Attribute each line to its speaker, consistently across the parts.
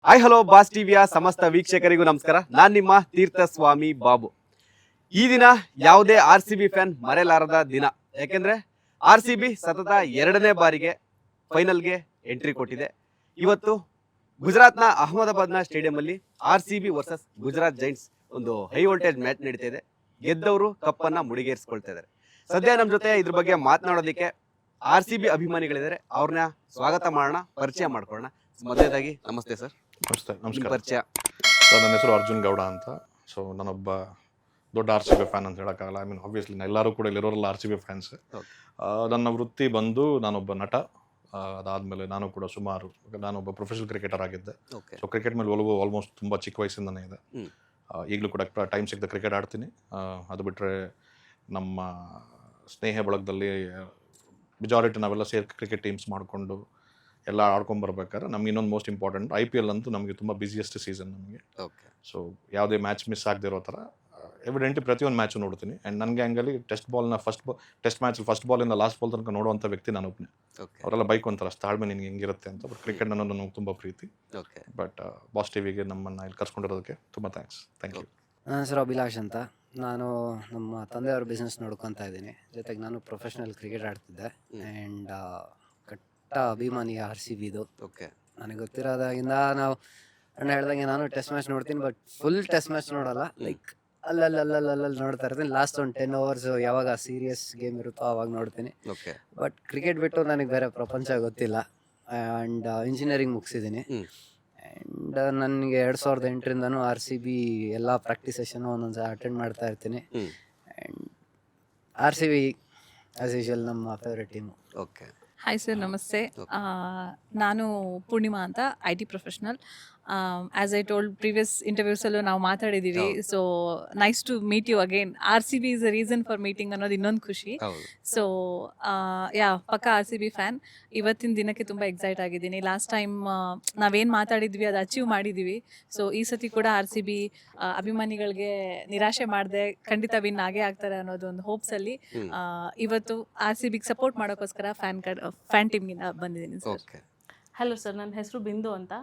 Speaker 1: Hi hello boss ಟಿವಿಯ ಸಮಸ್ತ ವೀಕ್ಷಕರಿಗೂ ನಮಸ್ಕಾರ. ನಾನು ನಿಮ್ಮ ತೀರ್ಥಸ್ವಾಮಿ ಬಾಬು. ಈ ದಿನ ಯಾವುದೇ RCB ಫ್ಯಾನ್ ಮರೆಯಲಾರದ ದಿನ. ಯಾಕೆಂದ್ರೆ RCB ಸತತ 2ನೇ ಬಾರಿಗೆ ಫೈನಲ್ಗೆ ಎಂಟ್ರಿ ಕೊಟ್ಟಿದೆ. ಇವತ್ತು ಗುಜರಾತ್ನ ಅಹಮದಾಬಾದ್ನ ಸ್ಟೇಡಿಯಂ ಅಲ್ಲಿ RCB ವರ್ಸಸ್ ಗುಜರಾತ್ ಜೈಂಟ್ಸ್ ಒಂದು ಹೈ ವೋಲ್ಟೇಜ್ ಮ್ಯಾಚ್ ನಡೀತಿದೆ. ಗೆದ್ದವರು ಕಪ್ಪನ್ನ ಮುಡಿಗೇರಿಸಿಕೊಳ್ತಾ ಇದ್ದಾರೆ. ಸದ್ಯ ನಮ್ಮ ಜೊತೆ ಇದ್ರ ಬಗ್ಗೆ ಮಾತನಾಡೋದಕ್ಕೆ RCB ಅಭಿಮಾನಿಗಳಿದ್ದಾರೆ. ಅವ್ರನ್ನ ಸ್ವಾಗತ ಮಾಡೋಣ, ಪರಿಚಯ ಮಾಡ್ಕೊಳ್ಳೋಣ. ಮೊದಲನೇದಾಗಿ ನಮಸ್ತೆ ಸರ್.
Speaker 2: ನಮಸ್ತೆ. ನಮಸ್ಕಾರ
Speaker 1: ಪರಿಚಯ.
Speaker 2: ನನ್ನ ಹೆಸರು ಅರ್ಜುನ್ ಗೌಡ ಅಂತ. ಸೊ ನಾನೊಬ್ಬ ದೊಡ್ಡ RCB ಫ್ಯಾನ್ ಅಂತ ಹೇಳೋಕ್ಕಾಗಲ್ಲ. ಐ ಮೀನ್ ಆಬ್ವಿಯಸ್ಲಿ ಎಲ್ಲರೂ ಕೂಡ ಇಲ್ಲಿರೋರೆಲ್ಲ RCB ಫ್ಯಾನ್ಸ್. ನನ್ನ ವೃತ್ತಿ ಬಂದು ನಾನೊಬ್ಬ ನಟ. ಅದಾದಮೇಲೆ ನಾನು ಕೂಡ ನಾನೊಬ್ಬ ಪ್ರೊಫೆಷನಲ್ ಕ್ರಿಕೆಟರ್ ಆಗಿದ್ದೆ. ಸೊ ಕ್ರಿಕೆಟ್ ಮೇಲೆ ಒಲವು ಆಲ್ಮೋಸ್ಟ್ ತುಂಬ ಚಿಕ್ಕ ವಯಸ್ಸಿಂದನೇ ಇದೆ. ಈಗಲೂ ಕೂಡ ಟೈಮ್ ಸಿಕ್ಕಿದ ಕ್ರಿಕೆಟ್ ಆಡ್ತೀನಿ. ಅದು ಬಿಟ್ಟರೆ ನಮ್ಮ ಸ್ನೇಹ ಬಳಗದಲ್ಲಿ ಮೆಜಾರಿಟಿ ನಾವೆಲ್ಲ ಸೇರಿ ಕ್ರಿಕೆಟ್ ಟೀಮ್ಸ್ ಮಾಡಿಕೊಂಡು ಎಲ್ಲ ಆಡ್ಕೊಂಬರ್ಬೇಕಾದ್ರೆ ನಮ್ಗೆ ಇನ್ನೊಂದು ಮೋಸ್ಟ್ ಇಂಪಾರ್ಟೆಂಟ್ IPL ಅಂತೂ ನಮಗೆ ತುಂಬ ಬಿಸಿಯೆಸ್ಟ್ ಸೀಸನ್ ನಮಗೆ. ಸೊ ಯಾವುದೇ ಮ್ಯಾಚ್ ಮಿಸ್ ಆಗದಿರೋ ಥರ ಎವಿಡೆಂಟ್ಲಿ ಪ್ರತಿಯೊಂದು ಮ್ಯಾಚು ನೋಡ್ತೀನಿ. ಆ್ಯಂಡ್ ನನಗೆ ಹಂಗಲ್ಲಿ ಟೆಸ್ಟ್ ಮ್ಯಾಚ್ ಫಸ್ಟ್ ಬಾಲಿಂದ ಲಾಸ್ಟ್ ಬಾಲ್ ತನಕ ನೋಡುವಂಥ ವ್ಯಕ್ತಿ ನಾನು ಒಬ್ಬನೇ. ಅವರೆಲ್ಲ ಬೈಕ್ ಒಂಥರ ತಾಳ್ಮೆ ನಿನಗೆ ಹೆಂಗಿರುತ್ತೆ ಅಂತ. ಬಟ್ ಕ್ರಿಕೆಟ್ ಅನ್ನೋದು ನನಗೆ ತುಂಬ ಪ್ರೀತಿ. ಬಟ್ ಬಾಸ್ ಟಿವಿಗೆ ನಮ್ಮನ್ನು ಇಲ್ಲಿ ಕರ್ಸ್ಕೊಂಡಿರೋದಕ್ಕೆ ತುಂಬ ಥ್ಯಾಂಕ್ ಯು.
Speaker 3: ನನ್ನ ಹೆಸರು ಅಭಿಲಾಷ್ ಅಂತ. ನಾನು ನಮ್ಮ ತಂದೆಯವ್ರ ಬಿಸ್ನೆಸ್ ನೋಡ್ಕೊತಾ ಇದ್ದೀನಿ. ಜೊತೆಗೆ ನಾನು ಪ್ರೊಫೆಷ್ನಲ್ ಕ್ರಿಕೆಟ್ ಆಡ್ತಿದ್ದೆ. ಆ್ಯಂಡ್ ಕಟ್ಟ ಅಭಿಮಾನಿ RCBದು. ನನಗೆ ಗೊತ್ತಿರೋದಾಗಿಂದ ನಾವು ಅಣ್ಣ ಹೇಳ್ದಂಗೆ ನಾನು ಟೆಸ್ಟ್ ಮ್ಯಾಚ್ ನೋಡ್ತೀನಿ. ಬಟ್ ಫುಲ್ ಟೆಸ್ಟ್ ಮ್ಯಾಚ್ ನೋಡಲ್ಲ. ಲೈಕ್ ಅಲ್ಲಲ್ಲಿ ನೋಡ್ತಾ ಇರ್ತೀನಿ. ಲಾಸ್ಟ್ ಒಂದು 10 hours ಯಾವಾಗ ಸೀರಿಯಸ್ ಗೇಮ್ ಇರುತ್ತೋ ಅವಾಗ ನೋಡ್ತೀನಿ. ಬಟ್ ಕ್ರಿಕೆಟ್ ಬಿಟ್ಟು ನನಗೆ ಬೇರೆ ಪ್ರಪಂಚ ಗೊತ್ತಿಲ್ಲ. ಆ್ಯಂಡ್ ಇಂಜಿನಿಯರಿಂಗ್ ಮುಗಿಸಿದ್ದೀನಿ. ಆ್ಯಂಡ್ ನನಗೆ 2008ರಿಂದನೂ RCB ಎಲ್ಲ ಪ್ರಾಕ್ಟೀಸ್ ಸೆಷನು ಒಂದೊಂದು ಅಟೆಂಡ್ ಮಾಡ್ತಾ ಇರ್ತೀನಿ. ಆ್ಯಂಡ್ RCB ಆಸ್ ಯೂಶುವಲ್ ನಮ್ಮ ಫೇವ್ರೆಟ್ ಟೀಮು.
Speaker 4: ಹಾಯ್ ಸರ್, ನಮಸ್ತೆ. ನಾನು ಪೂರ್ಣಿಮಾ ಅಂತ, IT professional. As I told previous ಇಂಟರ್ವ್ಯೂಸಲ್ಲೂ ನಾವು ಮಾತಾಡಿದ್ದೀವಿ. So nice to meet you again. RCB is a reason for meeting ಅನ್ನೋದು ಇನ್ನೊಂದು ಖುಷಿ. ಸೊ ಪಕ್ಕ RCB ಫ್ಯಾನ್. ಇವತ್ತಿನ ದಿನಕ್ಕೆ ತುಂಬ ಎಕ್ಸೈಟ್ ಆಗಿದ್ದೀನಿ. ಲಾಸ್ಟ್ ಟೈಮ್ ನಾವೇನು ಮಾತಾಡಿದ್ವಿ ಅದು ಅಚೀವ್ ಮಾಡಿದ್ದೀವಿ. ಸೊ ಈ ಸತಿ ಕೂಡ RCB ಅಭಿಮಾನಿಗಳಿಗೆ ನಿರಾಶೆ ಮಾಡದೆ ಖಂಡಿತ ವಿನ್ ಆಗೇ ಆಗ್ತಾರೆ ಅನ್ನೋದು ಒಂದು ಹೋಪ್ಸಲ್ಲಿ ಇವತ್ತು RCBಗೆ ಸಪೋರ್ಟ್ ಮಾಡೋಕ್ಕೋಸ್ಕರ ಫ್ಯಾನ್ ಟೀಮ್ಗಿಂದ ಬಂದಿದ್ದೀನಿ ಸರ್.
Speaker 5: ಹಲೋ ಸರ್, ನನ್ನ ಹೆಸರು ಬಿಂದು ಅಂತ.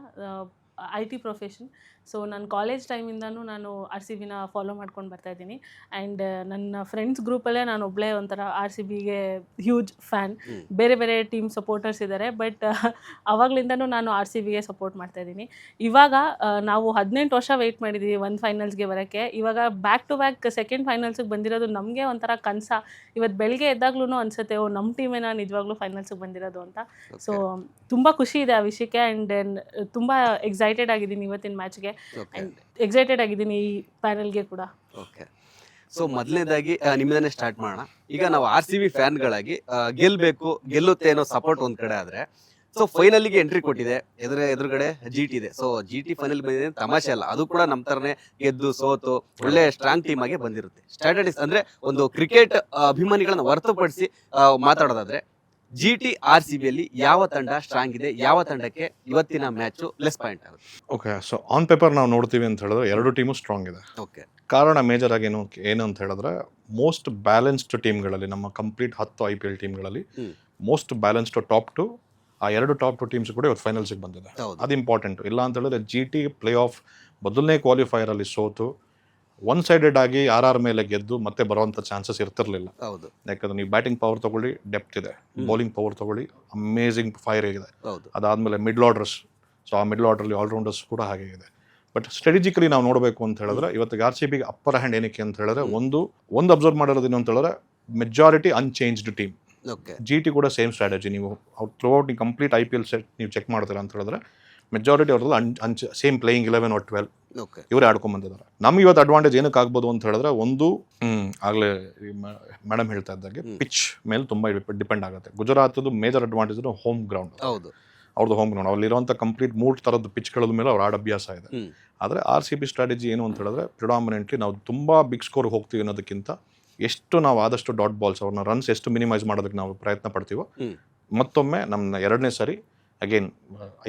Speaker 5: IT profession. ಸೊ ನನ್ನ ಕಾಲೇಜ್ ಟೈಮಿಂದನೂ ನಾನು RCBನ ಫಾಲೋ ಮಾಡ್ಕೊಂಡು ಬರ್ತಾಯಿದ್ದೀನಿ. ಆ್ಯಂಡ್ ನನ್ನ ಫ್ರೆಂಡ್ಸ್ ಗ್ರೂಪಲ್ಲೇ ನಾನು ಒಬ್ಬಳೇ ಒಂಥರ RCBಗೆ ಹ್ಯೂಜ್ ಫ್ಯಾನ್. ಬೇರೆ ಬೇರೆ ಟೀಮ್ ಸಪೋರ್ಟರ್ಸ್ ಇದ್ದಾರೆ. ಬಟ್ ಆವಾಗಲಿಂದನೂ ನಾನು RCBಗೆ ಸಪೋರ್ಟ್ ಮಾಡ್ತಾಯಿದ್ದೀನಿ. ಇವಾಗ ನಾವು 18 ವರ್ಷ ವೆಯ್ಟ್ ಮಾಡಿದ್ದೀವಿ ಒಂದು ಫೈನಲ್ಸ್ಗೆ ಬರೋಕ್ಕೆ. ಇವಾಗ ಬ್ಯಾಕ್ ಟು ಬ್ಯಾಕ್ ಸೆಕೆಂಡ್ ಫೈನಲ್ಸಿಗೆ ಬಂದಿರೋದು ನಮಗೆ ಒಂಥರ ಕನಸ. ಇವತ್ತು ಬೆಳಗ್ಗೆ ಎದ್ದಾಗ್ಲೂ ಅನಿಸುತ್ತೆ, ನಮ್ಮ ಟೀಮೇನ ನಿಜವಾಗ್ಲೂ ಫೈನಲ್ಸಿಗೆ ಬಂದಿರೋದು ಅಂತ. ಸೊ ತುಂಬ ಖುಷಿ ಇದೆ ಆ ವಿಷಯಕ್ಕೆ. ಆ್ಯಂಡ್ ತುಂಬ ಎಕ್ಸೈಟೆಡ್ ಆಗಿದ್ದೀನಿ ಇವತ್ತಿನ ಮ್ಯಾಚ್ಗೆ. ಎಕ್ಸೈಟೆಡ್ ಆಗಿದ್ದೀನಿ ಈ ಪ್ಯಾನಲ್ಗೆ ಕೂಡ.
Speaker 1: ಸೊ ಮೊದಲನೇದಾಗಿ ನಿಮ್ಮನ್ನೇ ಸ್ಟಾರ್ಟ್ ಮಾಡೋಣ. ಈಗ ನಾವು RCB ಫ್ಯಾನ್ಗಳಾಗಿ ಗೆಲ್ಲುತ್ತೆ ಅನ್ನೋ ಸಪೋರ್ಟ್ ಒಂದ್ ಕಡೆ ಆದ್ರೆ, ಸೊ ಫೈನಲ್ಗೆ ಎಂಟ್ರಿ ಕೊಟ್ಟಿದೆ. ಎದುರುಗಡೆ GT ಇದೆ. ಸೊ GT ಫೈನಲ್ ಬಂದಿದೆ, ತಮಾಷೆ ಅಲ್ಲ. ಅದು ಕೂಡ ನಮ್ಮ ತರನೇ ಗೆದ್ದು ಸೋತು ಒಳ್ಳೆ ಸ್ಟ್ರಾಂಗ್ ಟೀಮ್ ಆಗಿ ಬಂದಿರುತ್ತೆ. ಸ್ಟ್ರಾಟಜಿಸ್ ಅಂದ್ರೆ ಒಂದು ಕ್ರಿಕೆಟ್ ಅಭಿಮಾನಿಗಳನ್ನ ಹೊರತುಪಡಿಸಿ ಮಾತಾಡೋದಾದ್ರೆ GT RCB ಅಲ್ಲಿ ಯಾವ ತಂಡ ಸ್ಟ್ರಾಂಗ್ ಇದೆ, ಯಾವ ತಂಡಕ್ಕೆ ಇವತ್ತಿನ ಮ್ಯಾಚ್ ಲೆಸ್ ಪಾಯಿಂಟ್ ಆಗುತ್ತೆ?
Speaker 2: ಸೊ ಆನ್ ಪೇಪರ್ ನಾವು ನೋಡ್ತೀವಿ ಅಂತ ಹೇಳಿದ್ರೆ ಎರಡು ಟೀಮು ಸ್ಟ್ರಾಂಗ್ ಇದೆ. ಕಾರಣ ಮೇಜರ್ ಆಗಿ ಏನು ಅಂತ ಹೇಳಿದ್ರೆ, ಮೋಸ್ಟ್ ಬ್ಯಾಲೆನ್ಸ್ಡ್ ಟೀಮ್ಗಳಲ್ಲಿ, ನಮ್ಮ ಕಂಪ್ಲೀಟ್ 10 IPL ಟೀಮ್ಗಳಲ್ಲಿ ಮೋಸ್ಟ್ ಬ್ಯಾಲೆನ್ಸ್ಡ್ ಟಾಪ್ 2, ಆ ಎರಡು ಟಾಪ್ 2 ಟೀಮ್ಸ್ ಕೂಡ ಇವತ್ತು ಫೈನಲ್ಸಿಗೆ ಬಂದಿದೆ. ಅದು ಇಂಪಾರ್ಟೆಂಟ್. ಇಲ್ಲ ಅಂತ ಹೇಳಿದ್ರೆ GT ಪ್ಲೇ ಆಫ್ ಮೊದಲನೇ ಕ್ವಾಲಿಫೈಯರ್ ಅಲ್ಲಿ ಸೋತು ಒನ್ ಸೈಡೆಡ್ ಆಗಿ RR ಮೇಲೆ ಗೆದ್ದು ಮತ್ತೆ ಬರುವಂಥ ಚಾನ್ಸಸ್ ಇರ್ತಿರ್ಲಿಲ್ಲ. ಯಾಕಂದ್ರೆ ನೀವು ಬ್ಯಾಟಿಂಗ್ ಪವರ್ ತಗೊಳ್ಳಿ, ಡೆಪ್ತ್ ಇದೆ. ಬೌಲಿಂಗ್ ಪವರ್ ತಗೊಳ್ಳಿ, ಅಮೇಝಿಂಗ್ ಫೈರ್ ಇದೆ. ಅದಾದಮೇಲೆ ಮಿಡ್ಲ್ ಆರ್ಡರ್ಸ್. ಸೊ ಆ ಮಿಡ್ಲ್ ಆರ್ಡರ್ಲಿ ಆಲ್ರೌಂಡರ್ಸ್ ಕೂಡ ಹಾಗೆ ಇದೆ. ಬಟ್ ಸ್ಟ್ರಾಟಜಿಕಲಿ ನಾವು ನೋಡಬೇಕು ಅಂತ ಹೇಳಿದ್ರೆ, ಇವತ್ತಿಗೆ RCBಗೆ ಅಪ್ಪರ್ ಹ್ಯಾಂಡ್ ಏನಕ್ಕೆ ಅಂತ ಹೇಳಿದ್ರೆ, ಒಂದು ಅಬ್ಸರ್ವ್ ಮಾಡಿರೋದು ಏನು ಅಂತ ಹೇಳಿದ್ರೆ, ಮೆಜಾರಿಟಿ ಅನ್ಚೇಂಜ್ಡ್ ಟೀಮ್. GT ಕೂಡ ಸೇಮ್ ಸ್ಟ್ರಾಟಜಿ. ನೀವು ಥ್ರೂಔಟ್ ನೀವು ಕಂಪ್ಲೀಟ್ IPL ಸೆಟ್ ನೀವು ಚೆಕ್ ಮಾಡ್ತೀರಾ ಅಂತ ಹೇಳಿದ್ರೆ, ಮೆಜಾರಿಟಿ ಅವ್ರದ್ದು ಸೇಮ್ ಪ್ಲೇಯಿಂಗ್ 11 or 12 ಇವರೇ ಆಡ್ಕೊಂಡ್ ಬಂದಿದ್ದಾರೆ. ನಮ್ಗೆ ಇವತ್ತು ಅಡ್ವಾಂಟೇಜ್ ಏನಕ್ಕೆ ಆಗ್ಬೋದು ಅಂತ ಹೇಳಿದ್ರೆ, ಆಗಲೇ ಮೇಡಮ್ ಹೇಳ್ತಾ ಇದ್ದಾಗೆ ಪಿಚ್ ಮೇಲೆ ತುಂಬ ಡಿಪೆಂಡ್ ಆಗುತ್ತೆ. ಗುಜರಾತ್ದು ಮೇಜರ್ ಅಡ್ವಾಂಟೇಜ್ ಹೋಮ್ ಗ್ರೌಂಡ್. ಅವ್ರದ್ದು ಹೋಮ್ ಗ್ರೌಂಡ್. ಅಲ್ಲಿರುವಂಥ ಕಂಪ್ಲೀಟ್ 3 ಥರದ ಪಿಚ್ಗಳ ಮೇಲೆ ಅವ್ರ ಆಡ ಅಭ್ಯಾಸ ಇದೆ. ಆದರೆ RCB ಸ್ಟ್ರಾಟಜಿ ಏನು ಅಂತ ಹೇಳಿದ್ರೆ, ಪ್ರಿಡಾಮಿನೆಂಟ್ಲಿ ನಾವು ತುಂಬ ಬಿಗ್ ಸ್ಕೋರ್ಗೆ ಹೋಗ್ತೀವಿ ಅನ್ನೋದಕ್ಕಿಂತ ಎಷ್ಟು ನಾವು ಆದಷ್ಟು ಡಾಟ್ ಬಾಲ್ಸ್, ಅವ್ರನ್ನ ರನ್ಸ್ ಎಷ್ಟು ಮಿನಿಮೈಸ್ ಮಾಡೋದಕ್ಕೆ ನಾವು ಪ್ರಯತ್ನ ಪಡ್ತೀವೋ, ಮತ್ತೊಮ್ಮೆ ನಮ್ಮ 2ನೇ ಸರಿ ಅಗೇನ್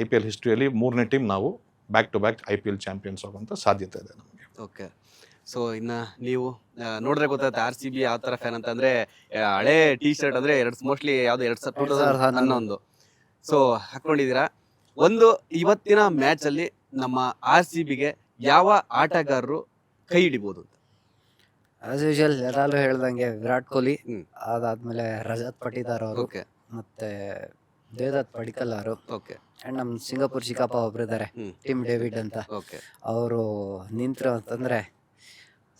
Speaker 2: IPL ಹಿಸ್ಟ್ರಿಯಲ್ಲಿ 3ನೇ ಟೀಮ್ ನಾವು back to back IPL champions ಆಗುವಂಥ ಸಾಧ್ಯತೆ ಇದೆ ನಮಗೆ.
Speaker 1: ಸೊ ಇನ್ನು ನೀವು ನೋಡಿದ್ರೆ ಗೊತ್ತಾಗುತ್ತೆ RCB ಯಾವ ಥರ ಫ್ಯಾನ್ ಅಂತ. ಅಂದರೆ ಹಳೆ ಟಿ ಶರ್ಟ್ ಅಂದರೆ ಮೋಸ್ಟ್ಲಿ ಯಾವುದು 2011 ಸೊ ಹಾಕ್ಕೊಂಡಿದ್ದೀರಾ. ಇವತ್ತಿನ ಮ್ಯಾಚಲ್ಲಿ ನಮ್ಮ RCBಗೆ ಯಾವ ಆಟಗಾರರು ಕೈ ಹಿಡಿಬಹುದು ಅಂತ?
Speaker 3: ಆಸ್ ಯೂಶುವಲ್ ಎಲ್ಲರೂ ಹೇಳ್ದಂಗೆ ವಿರಾಟ್ ಕೊಹ್ಲಿ,
Speaker 1: ಹ್ಮ್.
Speaker 3: ಅದಾದ್ಮೇಲೆ ರಜತ್ ಪಟಿದಾರ್ ಅವರು,
Speaker 1: ಓಕೆ
Speaker 3: ಮತ್ತೆ ದೇವದತ್ ಪಡಿಕಲ್ ಅವರು,
Speaker 1: ಓಕೆ
Speaker 3: ಅಂಡ್ ನಮ್ಮ ಸಿಂಗಾಪುರ್ ಚಿಕ್ಕಪ್ಪ ಒಬ್ರು ಇದ್ದಾರೆ,
Speaker 1: ಹ್ಮ್.
Speaker 3: ಟಿಮ್ ಡೇವಿಡ್ ಅಂತ.
Speaker 1: ಓಕೆ
Speaker 3: ಅವರು ನಿಂತರು ಅಂತಂದ್ರೆ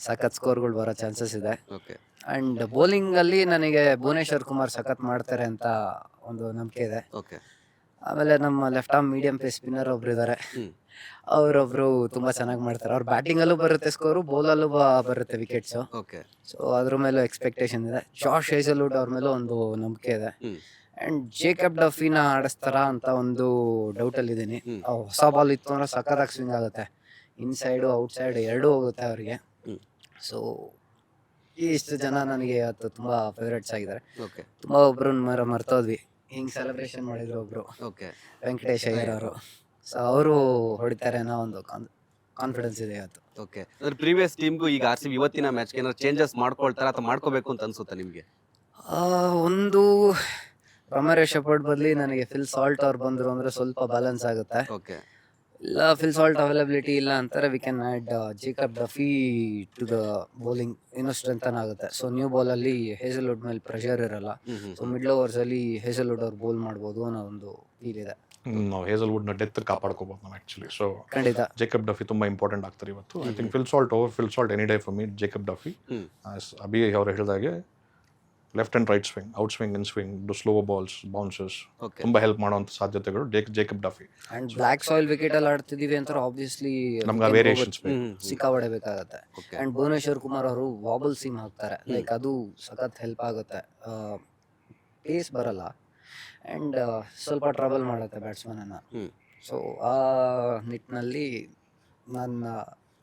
Speaker 3: ಸಖತ್ ಸ್ಕೋರ್ಗಳು ಬರೋ ಚಾನ್ಸಸ್ ಇದೆ.
Speaker 1: ಓಕೆ
Speaker 3: ಅಂಡ್ ಬೌಲಿಂಗ್ ಅಲ್ಲಿ ನನಗೆ ಭುವನೇಶ್ವರ್ ಕುಮಾರ್ ಸಖತ್ ಮಾಡ್ತಾರೆ ಅಂತ ಒಂದು ನಂಬಿಕೆ ಇದೆ.
Speaker 1: ಓಕೆ
Speaker 3: ಆಮೇಲೆ ನಮ್ಮ left arm medium pace spinner ಒಬ್ರು ಇದ್ದಾರೆ,
Speaker 1: ಹ್ಮ್.
Speaker 3: ಅವರೊಬ್ರು ತುಂಬಾ ಚೆನ್ನಾಗಿ ಮಾಡ್ತಾರೆ. ಅವ್ರ ಬ್ಯಾಟಿಂಗ್ ಅಲ್ಲೂ ಬರುತ್ತೆ ಸ್ಕೋರು, ಬೌಲಲ್ಲೂ ಬರುತ್ತೆ ವಿಕೆಟ್ಸ್.
Speaker 1: ಓಕೆ
Speaker 3: ಸೊ ಅದ್ರ ಮೇಲೂ ಎಕ್ಸ್ಪೆಕ್ಟೇಷನ್ ಇದೆ. ಜಾಶ್ ಹೇಸಲ್ವುಡ್ ಅವ್ರ ಮೇಲೂ ಒಂದು ನಂಬಿಕೆ ಇದೆ.
Speaker 1: ಹ್ಮ್.
Speaker 3: ಅಂಡ್ ಜೇಕಬ್ ಡಫಿನ ಆಡಿಸ್ತಾರ ಅಂತ ಒಂದು ಡೌಟ್ ಅಲ್ಲಿ ಇದೀನಿ.
Speaker 1: ಹ್ಮ್.
Speaker 3: ಹೊಸ ಬಾಲ್ ಇತ್ತು ಅಂದ್ರೆ ಸಖತ್ತಾಗಿ ಸ್ವಿಂಗ್ ಆಗುತ್ತೆ, ಇನ್ಸೈಡು ಔಟ್ಸೈಡ್ ಎರಡೂ ಹೋಗುತ್ತೆ ಅವ್ರಿಗೆ.
Speaker 1: ಹ್ಮ್.
Speaker 3: ಸೊ ಇಷ್ಟು ಜನ ನನಗೆ ಇವತ್ತು ತುಂಬಾ ಫೇವ್ರೇಟ್ಸ್ ಆಗಿದ್ದಾರೆ.
Speaker 1: ಓಕೆ
Speaker 3: ತುಂಬಾ ಒಬ್ರನ್ನ ಮರ್ತೋದ್ವಿ, ಹಿಂಗ್ ಸೆಲೆಬ್ರೇಷನ್ ಮಾಡಿದ್ರು ಒಬ್ರು,
Speaker 1: ಓಕೆ
Speaker 3: ವೆಂಕಟೇಶ್ ಅಯ್ಯರ್ ಅವರು. ಸೊ ಅವರು ಹೊಡಿತಾರೆ ಅನ್ನೋ ಒಂದು ಕಾನ್ಫಿಡೆನ್ಸ್ ಇದೆ ಇವತ್ತು.
Speaker 1: ಓಕೆ ಅಂದ್ರೆ ಪ್ರೀವಿಯಸ್ ಟೀಮ್ಗೂ ಈಗ RCB ಇವತ್ತಿನ ಮ್ಯಾಚ್ಗೆ ಏನಾದ್ರು ಚೇಂಜಸ್ ಮಾಡ್ಕೊಳ್ತಾರ ಅಥವಾ ಮಾಡ್ಕೋಬೇಕು ಅಂತ ಅನ್ಸುತ್ತಾ ನಿಮ್ಗೆ?
Speaker 3: ಒಂದು ಪ್ರಮರ್ ಶೆಪರ್ಡ್ ಬದಲಿ ನನಗೆ ಫಿಲ್ ಸಾಲ್ಟ್ ಅವ್ರು ಬಂದ್ರು ಅಂದ್ರೆ ಸ್ವಲ್ಪ ಬ್ಯಾಲೆನ್ಸ್ ಆಗುತ್ತೆ.
Speaker 1: ಓಕೆ
Speaker 3: ಇಲ್ಲ ಫಿಲ್ ಸಾಲ್ಟ್ ಅವೈಲಬಿಲಿಟಿ ಇಲ್ಲ ಅಂತಾರೆ, we can add Jacob Duffy to the bowling, ಇನ್ನೂ ಸ್ಟ್ರೆಂಥನ್ ಆಗುತ್ತೆ. ಸೊ ನ್ಯೂ ಬಾಲ್ ಅಲ್ಲಿ ಹೇಸಲ್ವುಡ್ ಮೇಲೆ ಪ್ರೆಷರ್ ಇರಲ್ಲ. ಸೊ ಮಿಡ್ಲ್ ಓವರ್ಸ್ ಅಲ್ಲಿ ಹೇಸಲ್ವುಡ್ ಅವ್ರು ಬೌಲ್ ಮಾಡ್ಬೋದು ಅನ್ನೋ ಒಂದು ಫೀಲ್ ಇದೆ.
Speaker 2: ನಾವು ಹೇಸಲ್ವುಡ್ನ ಡೆತ್ ಕಾಪಾಡ್ಕೋಬಹುದು ನಾವು ಆ್ಯಕ್ಚುಲಿ. ಸೊ
Speaker 3: ಖಂಡಿತ
Speaker 2: ಜೇಕಬ್ ಡಫಿ ತುಂಬಾ ಇಂಪಾರ್ಟೆಂಟ್ ಆಗ್ತಾರೆ ಇವತ್ತು. I think Phil Salt over Phil Salt any day for me Jacob Duffy.
Speaker 1: Hmm.
Speaker 2: Abhi ಅವರು ಹೇಳಿದಾಗೆ left and right swing, out swing, in swing, slow balls, bounces
Speaker 1: okay
Speaker 2: ತುಂಬಾ help ಮಾಡುವಂತ ಸಾಧ್ಯತೆಗಳು Jacob Duffy.
Speaker 3: And black soil wicket ಅಲ್ಲಿ ಆಡ್ತಿದೀವಿ ಅಂತ obviously
Speaker 2: ನಮ್ಗೆ variations ಬೇಕು.
Speaker 3: ಸಿಕ್ಕಾಪಡಬೇಕಾಗತ್ತೆ.
Speaker 1: ಓಕೆ
Speaker 3: ಅಂಡ್ ಭುವನೇಶ್ವರ್ ಕುಮಾರ್ ಅವರು ವಾಬಲ್ ಸೀಮ್ ಹಾಕ್ತಾರೆ, ಲೈಕ್ ಅದು ಸಖತ್ ಹೆಲ್ಪ್ ಆಗುತ್ತೆ. ಪೇಸ್ ಬರಲ್ಲ ಅಂಡ್ ಸ್ವಲ್ಪ ಟ್ರಬಲ್ ಮಾಡುತ್ತೆ ಬ್ಯಾಟ್ಸ್ಮನ್ ಅನ್ನ.
Speaker 1: ಹ್ಮ್.
Speaker 3: ಸೊ ಆ ನಿಟ್ಟಿನಲ್ಲಿ ನನ್ನ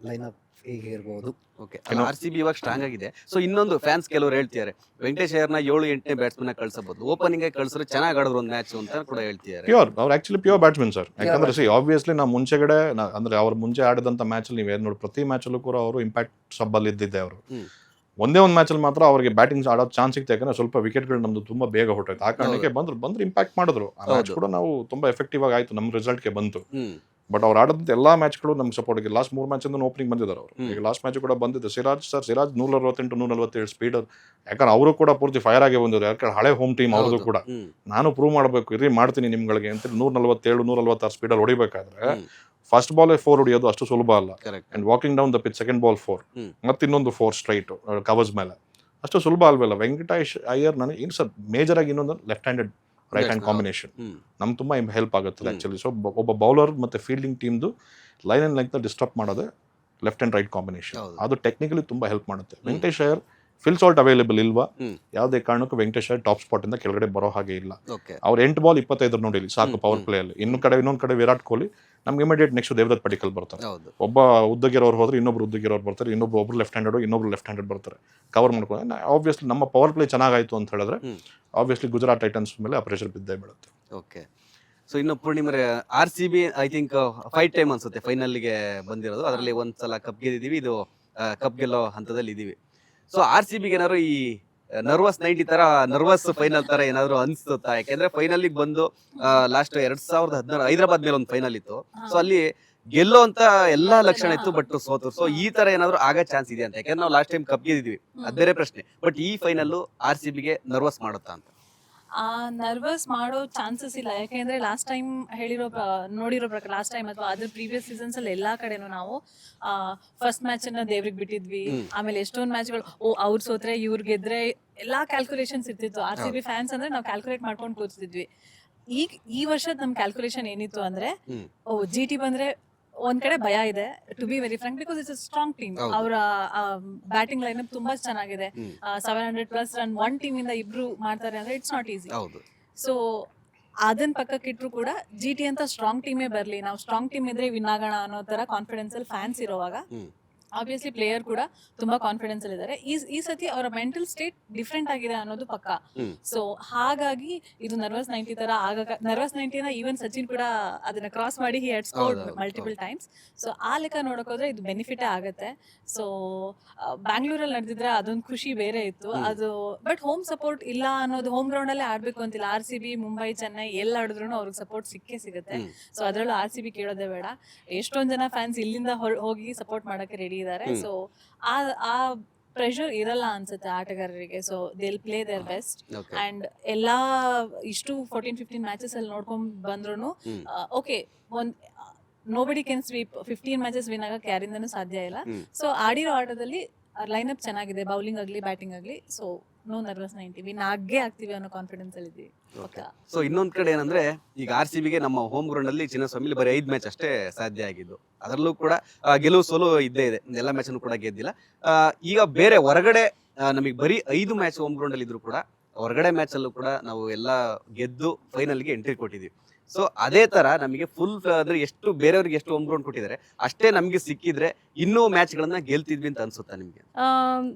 Speaker 3: ಲೈನಪ್ ಹೀಗೆ ಇರ್ಬೋದು.
Speaker 1: ಓಕೆ RCB ಇವಾಗ ಸ್ಟ್ರಾಂಗ್ ಆಗಿದೆ. ಸೊ ಇನ್ನೊಂದು ಫ್ಯಾನ್ಸ್ ಕೆಲವರು ಹೇಳ್ತಿದ್ದಾರೆ ವೆಂಕಟೇಶ್ ಅಯ್ಯರ್ನ 7-8ನೇ ಬ್ಯಾಟ್ಸ್ಮನ್ ಕಳ್ಸಬಹುದು, ಓಪನಿಂಗ್ ಕಳ್ಸಿದ್ರೆ ಚೆನ್ನಾಗಿ ಆಡಿದ್ರು ಒಂದು ಮ್ಯಾಚ್ ಅಂತ ಕೂಡ ಹೇಳ್ತಿದ್ದಾರೆ.
Speaker 2: ಪ್ಯೂರ್ ಅವ್ರು ಆಕ್ಚುಲಿ ಪ್ಯೂರ್ ಬ್ಯಾಟ್ಸ್ಮನ್ ಸರ್. ಯಾಕಂದ್ರೆ ಸಿ ಆಬ್ವಿಯಸ್ಲಿ ನಾವು ಮುಂಚೆಗಡೆ ಅಂದ್ರೆ ಅವ್ರು ಮುಂಚೆ ಆಡಿದಂಥ ಮ್ಯಾಚಲ್ಲಿ ನೀವೇನು ನೋಡಿ ಪ್ರತಿ ಮ್ಯಾಚಲ್ಲೂ ಕೂಡ ಅವರು ಇಂಪ್ಯಾಕ್ಟ್ ಸಬ್ಬಲ್ಲಿ ಇದ್ದಿದ್ದೆ ಅವರು.
Speaker 1: ಹ್ಮ್.
Speaker 2: ಒಂದೇ ಒಂದು ಮ್ಯಾಚಲ್ಲಿ ಮಾತ್ರ ಅವ್ರಿಗೆ ಬ್ಯಾಟಿಂಗ್ ಆಡೋ ಚಾನ್ಸ್ ಸಿಗ್ತಾ, ಯಾಕಂದ್ರೆ ಸ್ವಲ್ಪ ವಿಕೆಟ್ಗಳು ನಮ್ದು ತುಂಬಾ ಬೇಗ ಹೊಟ್ಟೋಯ್ತು. ಆ ಕಾರಣಕ್ಕೆ ಬಂದ್ರು ಇಂಪ್ಯಾಕ್ಟ್ ಮಾಡಿದ್ರು. ಆ ಮ್ಯಾಚ್ ಕೂಡ ನಾವು ತುಂಬಾ ಎಫೆಕ್ಟಿವ್ ಆಗಿ ಆಯ್ತು, ನಮ್ಮ ರಿಸಲ್ಟ್ಗೆ ಬಂತು.
Speaker 1: ಹ್ಮ್.
Speaker 2: ಬಟ್ ಅವ್ರು ಆಡಿದಂಥ ಎಲ್ಲಾ ಮ್ಯಾಚ್ಗಳು ನಮ್ಗೆ ಸಪೋರ್ಟ್ ಆಗಿ ಲಾಸ್ಟ್ 3 ಮ್ಯಾಚ್ ಇಂದ ಓಪನಿಂಗ್ ಬಂದಿದ್ದಾರೆ ಅವರು. ಈಗ ಲಾಸ್ಟ್ ಮ್ಯಾಚ್ ಕೂಡ ಬಂದಿದೆ ಸಿರಾಜ್ 168 147 ಸ್ಪೀಡ್. ಯಾಕಂದ್ರೆ ಅವರು ಕೂಡ ಪೂರ್ತಿ ಫೈರ್ ಆಗಿ ಬಂದಿದ್ರು, ಯಾಕಂದ್ರೆ ಹಳೆ ಹೋಮ್ ಟೀಮ್ ಅವ್ರದ್ದು ಕೂಡ.
Speaker 1: ಹ್ಮ್.
Speaker 2: ನಾನು ಪ್ರೂವ್ ಮಾಡಬೇಕು ಇರಿ ಮಾಡ್ತೀನಿ ನಿಮ್ಗಳಿಗೆ ಅಂತ 147 146 ಸ್ಪೀಡಲ್ಲಿ ಹೊಡಿಬೇಕಾದ್ರೆ ಫಸ್ಟ್ ಬಾಲ್ 4 ಹೊಡಿಯೋದು ಅಷ್ಟು ಸುಲಭ ಅಲ್ಲ.
Speaker 1: Correct.
Speaker 2: And walking down the pitch second ball 4
Speaker 1: ಹ್ಮ್.
Speaker 2: ಮತ್ತೆ ಇನ್ನೊಂದು 4 ಸ್ಟ್ರೈಟ್ ಕವರ್ಸ್ ಮೇಲೆ ಅಷ್ಟು ಸುಲಭ ಅಲ್ವಲ್ಲ. ವೆಂಕಟೇಶ್ ಅಯ್ಯರ್ ನನಗೆ ಏನು ಸರ್ ಮೇಜರ್ ಆಗಿ ಇನ್ನೊಂದು left handed right hand combination
Speaker 1: hmm.
Speaker 2: ನಮ್ಗೆ ತುಂಬಾ ಹೆಲ್ಪ್ ಆಗುತ್ತೆ ಆಕ್ಚುಲಿ. ಸೊ ಒಬ್ಬ ಬೌಲರ್ ಮತ್ತೆ ಫೀಲ್ಡಿಂಗ್ ಟೀಮ್ದು ಲೈನ್ ಅಂಡ್ ಲೆಂತ್ ಡಿಸ್ಟರ್ಬ್ ಮಾಡೋದೇ ಲೆಫ್ಟ್ ಅಂಡ್ ರೈಟ್ ಕಾಂಬಿನೇಷನ್.
Speaker 1: ಹೌದು.
Speaker 2: ಅದು ಟೆಕ್ನಿಕಲಿ ತುಂಬಾ ಹೆಲ್ಪ್ ಮಾಡುತ್ತೆ. Venkatesh Iyer Phil Salt available ಇಲ್ವಾ,
Speaker 1: ಹ್ಮ್.
Speaker 2: ಯಾವುದೇ ಕಾರಣಕ್ಕೂ ವೆಂಕಟೇಶ್ ಅಯ್ಯರ್ ಟಾಪ್ ಸ್ಪಾಟ್ ಇಂದ ಕೆಳಗಡೆ ಬರೋ ಹಾಗೆ ಇಲ್ಲ.
Speaker 1: ಓಕೆ
Speaker 2: ಅವ್ರು 8 ಬಾಲ್ 25 ನೋಡಿಲಿ ಸಾಕು ಪವರ್ ಪ್ಲೇ ಅಲ್ಲಿ. ಇನ್ನೊಂದ್ ಕಡೆ ವಿರಾಟ್ ಕೊಹ್ಲಿ, ನಮ್ಗೆ ಇಮಿಡಿಯೇಟ್ ನೆಕ್ಸ್ಟ್ ದೇವದತ್ ಪಡಿಕಲ್ ಬರ್ತಾರೆ.
Speaker 1: ಹೌದು.
Speaker 2: ಒಬ್ಬ ಉದ್ದಗಿರೋರು ಹೋದ್ರೆ ಇನ್ನೊಬ್ರು ಉದ್ದಗಿರೋರು ಬರ್ತಾರೆ, ಒಬ್ರು ಲೆಫ್ಟ್ ಹ್ಯಾಂಡೆಡ್ ಇನ್ನೊಬ್ರು ಲೆಫ್ಟ್ ಹ್ಯಾಂಡೆಡ್ ಬರ್ತಾರೆ ಕವರ್ ಮಾಡ್ಕೊಂಡು. ಆಬ್ವಿಯಸ್ಲಿ ನಮ್ಮ ಪವರ್ ಪ್ಲೇ ಚೆನ್ನಾಗಾಯ್ತು ಅಂತ ಹೇಳಿದ್ರೆ
Speaker 1: ಹ್ಮ್.
Speaker 2: ಆಬ್ವಿಯಸ್ಲಿ ಗುಜರಾತ್ ಟೈಟನ್ಸ್ ಮೇಲೆ ಆ ಪ್ರೆಷರ್ ಬಿದ್ದೇ ಬೀಳುತ್ತೆ.
Speaker 1: ಓಕೆ ಸೊ ಇನ್ನು ಪೂರ್ಣಿಮರೆ RCB ಐ ಥಿಂಕ್ 5 ಟೈಮ್ ಅನ್ಸುತ್ತೆ ಫೈನಲ್ಗೆ ಬಂದಿರೋದು. ಅದರಲ್ಲಿ ಒಂದ್ಸಲ ಕಪ್ ಗೆದ್ದಿದ್ದೀವಿ, ಇದು ಕಪ್ ಗೆಲ್ಲೋ ಹಂತದಲ್ಲಿ ಇದೀವಿ. ಸೊ RCBಗೆ ಏನಾದ್ರು ಈ ನರ್ವಸ್ 90 ತರ ನರ್ವಸ್ ಫೈನಲ್ ತರ ಏನಾದ್ರು ಅನ್ಸುತ್ತಾ? ಯಾಕೆಂದ್ರೆ ಫೈನಲ್ ಬಂದು ಲಾಸ್ಟ್ 2016 ಹೈದರಾಬಾದ್ ಮೇಲೆ ಒಂದು ಫೈನಲ್ ಇತ್ತು. ಸೊ ಅಲ್ಲಿ ಗೆಲ್ಲೋ ಅಂತ ಎಲ್ಲಾ ಲಕ್ಷಣ ಇತ್ತು, ಬಟ್ ಸೋತರು. ಸೊ ಈ ತರ ಏನಾದ್ರು ಆಗೋ ಚಾನ್ಸ್ ಇದೆ ಅಂತ? ಯಾಕಂದ್ರೆ ನಾವು ಲಾಸ್ಟ್ ಟೈಮ್ ಕಪ್ ಗೆದ್ದಿದ್ವಿ, ಅದ್ ಬೇರೆ ಪ್ರಶ್ನೆ. ಬಟ್ ಈ ಫೈನಲ್ RCBಗೆ ನರ್ವಸ್ ಮಾಡುತ್ತಾ ಅಂತ?
Speaker 4: ನರ್ವಸ್ ಮಾಡೋ ಚಾನ್ಸಸ್ ಇಲ್ಲ. ಯಾಕೆಂದ್ರೆ ಲಾಸ್ಟ್ ಟೈಮ್ ನೋಡಿರೋ ಪ್ರಕಾರ ಲಾಸ್ಟ್ ಟೈಮ್ ಅಥವಾ ಅದ್ರ ಪ್ರೀವಿಯಸ್ ಸೀಸನ್ಸ್ ಅಲ್ಲಿ ಎಲ್ಲಾ ಕಡೆನೂ ನಾವು ಫಸ್ಟ್ ಮ್ಯಾಚ್ ಅನ್ನ ದೇವ್ರಿಗೆ ಬಿಟ್ಟಿದ್ವಿ. ಆಮೇಲೆ ಎಷ್ಟೊಂದು ಮ್ಯಾಚ್ಗಳು ಅವ್ರು ಸೋತ್ರೆ ಇವ್ರು ಗೆದ್ರೆ ಎಲ್ಲಾ ಕ್ಯಾಲ್ಕುಲೇಷನ್ಸ್ ಇರ್ತಿತ್ತು. RCB ಫ್ಯಾನ್ಸ್ ಅಂದ್ರೆ ನಾವು ಕ್ಯಾಲ್ಕುಲೇಟ್ ಮಾಡ್ಕೊಂಡು ಕೂತಿದ್ವಿ. ಈಗ ಈ ವರ್ಷದ ನಮ್ ಕ್ಯಾಲ್ಕುಲೇಷನ್ ಏನಿತ್ತು ಅಂದ್ರೆ GT ಬಂದ್ರೆ ಒಂದ್ ಕಡೆ ಭಯ ಇದೆ, to be very frank, because it's a strong team. ಅವರ ಬ್ಯಾಟಿಂಗ್ ಲೈನ್ ಅಪ್ ತುಂಬಾ ಚೆನ್ನಾಗಿದೆ. 700+ ರನ್ ಒನ್ ಟೀಮ್ ಇಂದ ಇಬ್ರು ಮಾಡ್ತಾರೆ ಅಂದ್ರೆ ಇಟ್ಸ್ ನಾಟ್ ಈಸಿ. ಸೊ ಅದನ್ನ ಪಕ್ಕಕ್ಕೆ ಇಟ್ರು ಕೂಡ GT ಅಂತ ಸ್ಟ್ರಾಂಗ್ ಟೀಮೇ ಬರ್ಲಿ, ನಾವು ಸ್ಟ್ರಾಂಗ್ ಟೀಮ್ ಇದ್ರೆ ವಿನ್ ಆಗೋಣ ಅನ್ನೋ ತರ ಕಾನ್ಫಿಡೆನ್ಸ್ ಅಲ್ಲಿ ಫ್ಯಾನ್ಸ್ ಇರೋವಾಗ ಆಬ್ವಿಯಸ್ಲಿ ಪ್ಲೇಯರ್ ಕೂಡ ತುಂಬಾ ಕಾನ್ಫಿಡೆನ್ಸ್ ಅಲ್ಲಿ ಇದ್ದಾರೆ. ಈ ಸತಿ ಅವರ ಮೆಂಟಲ್ ಸ್ಟೇಟ್ ಡಿಫ್ರೆಂಟ್ ಆಗಿದೆ ಅನ್ನೋದು ಪಕ್ಕ. ಸೊ ಹಾಗಾಗಿ ಇದು ನರ್ವಸ್ 90 ತರ ನರ್ವಸ್ 90ನ ಈವನ್ ಸಚಿನ್ ಕೂಡ ಅದನ್ನ ಕ್ರಾಸ್ ಮಾಡಿ he had scored multiple times. So ಆ ಲೆಕ್ಕ ನೋಡಕ್ ಹೋದ್ರೆ ಇದು ಬೆನಿಫಿಟ್ ಆಗುತ್ತೆ. ಸೊ ಬ್ಯಾಂಗ್ಳೂರಲ್ಲಿ ನಡೆದಿದ್ರೆ ಅದೊಂದು ಖುಷಿ ಬೇರೆ ಇತ್ತು ಅದು. ಬಟ್ ಹೋಮ್ ಸಪೋರ್ಟ್ ಇಲ್ಲ ಅನ್ನೋದು, ಹೋಮ್ ಗ್ರೌಂಡ್ ಅಲ್ಲೇ ಆಡ್ಬೇಕು ಅಂತಿಲ್ಲ. RCB, ಮುಂಬೈ, ಚೆನ್ನೈ ಎಲ್ಲ ಆಡಿದ್ರು ಅವ್ರಿಗೆ ಸಪೋರ್ಟ್ ಸಿಕ್ಕೇ ಸಿಗುತ್ತೆ. ಸೊ ಅದರಲ್ಲೂ RCB ಕೇಳೋದೇ ಬೇಡ. ಎಷ್ಟೊಂದ್ ಜನ ಫ್ಯಾನ್ಸ್ ಇಲ್ಲಿಂದ ಹೋಗಿ ಸಪೋರ್ಟ್ ಮಾಡಕ್ಕೆ ರೆಡಿ ಇದ್ದಾರೆ. ಸೊ ಆ ಪ್ರೆಷರ್ ಇರಲ್ಲ ಅನ್ಸುತ್ತೆ ಆಟಗಾರರಿಗೆ. So they will play their best. And ಎಲ್ಲಾ ಇಷ್ಟು 14-15 ಮ್ಯಾಚಸ್ ಅಲ್ಲಿ ನೋಡ್ಕೊಂಡ್ ಬಂದ್ರು okay, nobody can sweep 15 matches win ಆಗಕ್ಕೆ ಯಾರಿಂದನೂ ಸಾಧ್ಯ ಇಲ್ಲ. ಸೊ ಆಡಿರೋ ಆಟದಲ್ಲಿ ಲೈನ್ ಅಪ್ ಚೆನ್ನಾಗಿದೆ, ಬೌಲಿಂಗ್ ಆಗ್ಲಿ ಬ್ಯಾಟಿಂಗ್ ಆಗ್ಲಿ. ಸೊ ನೋ ನರ್ವಸ್ 90, ವಿನ್ ಆಗೇ ಆಗ್ತೀವಿ ಅನ್ನೋ ಕಾನ್ಫಿಡೆನ್ಸ್ ಅಲ್ಲಿ ಇದ್ದೀವಿ.
Speaker 1: ಸೊ ಇನ್ನೊಂದ್ ಕಡೆ ಏನಂದ್ರೆ, ಈಗ RCBಗೆ ನಮ್ಮ ಹೋಮ್ ಗ್ರೌಂಡ್ ಅಲ್ಲಿ ಚಿನ್ನಸ್ವಾಮಿಲಿ ಬರೀ 5 ಮ್ಯಾಚ್ ಅಷ್ಟೇ ಸಾಧ್ಯ ಆಗಿದ್ದು. ಅದರಲ್ಲೂ ಕೂಡ ಗೆಲುವು ಸೋಲು ಇದ್ದೇ ಇದೆ, ಎಲ್ಲ ಮ್ಯಾಚ್ ಕೂಡ ಗೆದ್ದಿಲ್ಲ. ಈಗ ಬೇರೆ ಹೊರಗಡೆ ನಮಗೆ ಬರೀ 5 ಮ್ಯಾಚ್ ಹೋಮ್ ಗ್ರೌಂಡ್ ಅಲ್ಲಿ ಇದ್ರು ಕೂಡ ಹೊರಗಡೆ ಮ್ಯಾಚ್ ಅಲ್ಲೂ ಕೂಡ ನಾವು ಎಲ್ಲ ಗೆದ್ದು ಫೈನಲ್ಗೆ ಎಂಟ್ರಿ ಕೊಟ್ಟಿದ್ವಿ. ಸೊ ಅದೇ ತರ ನಮಗೆ ಫುಲ್ ಅಂದ್ರೆ ಎಷ್ಟು ಬೇರೆಯವ್ರಿಗೆ ಎಷ್ಟು ಹೋಮ್ ಗ್ರೌಂಡ್ ಕೊಟ್ಟಿದ್ದಾರೆ ಅಷ್ಟೇ ನಮಗೆ ಸಿಕ್ಕಿದ್ರೆ ಇನ್ನೂ ಮ್ಯಾಚ್ ಗಳನ್ನ ಗೆಲ್ತಿದ್ವಿ ಅಂತ ಅನ್ಸುತ್ತಾ ನಿಮ್ಗೆ?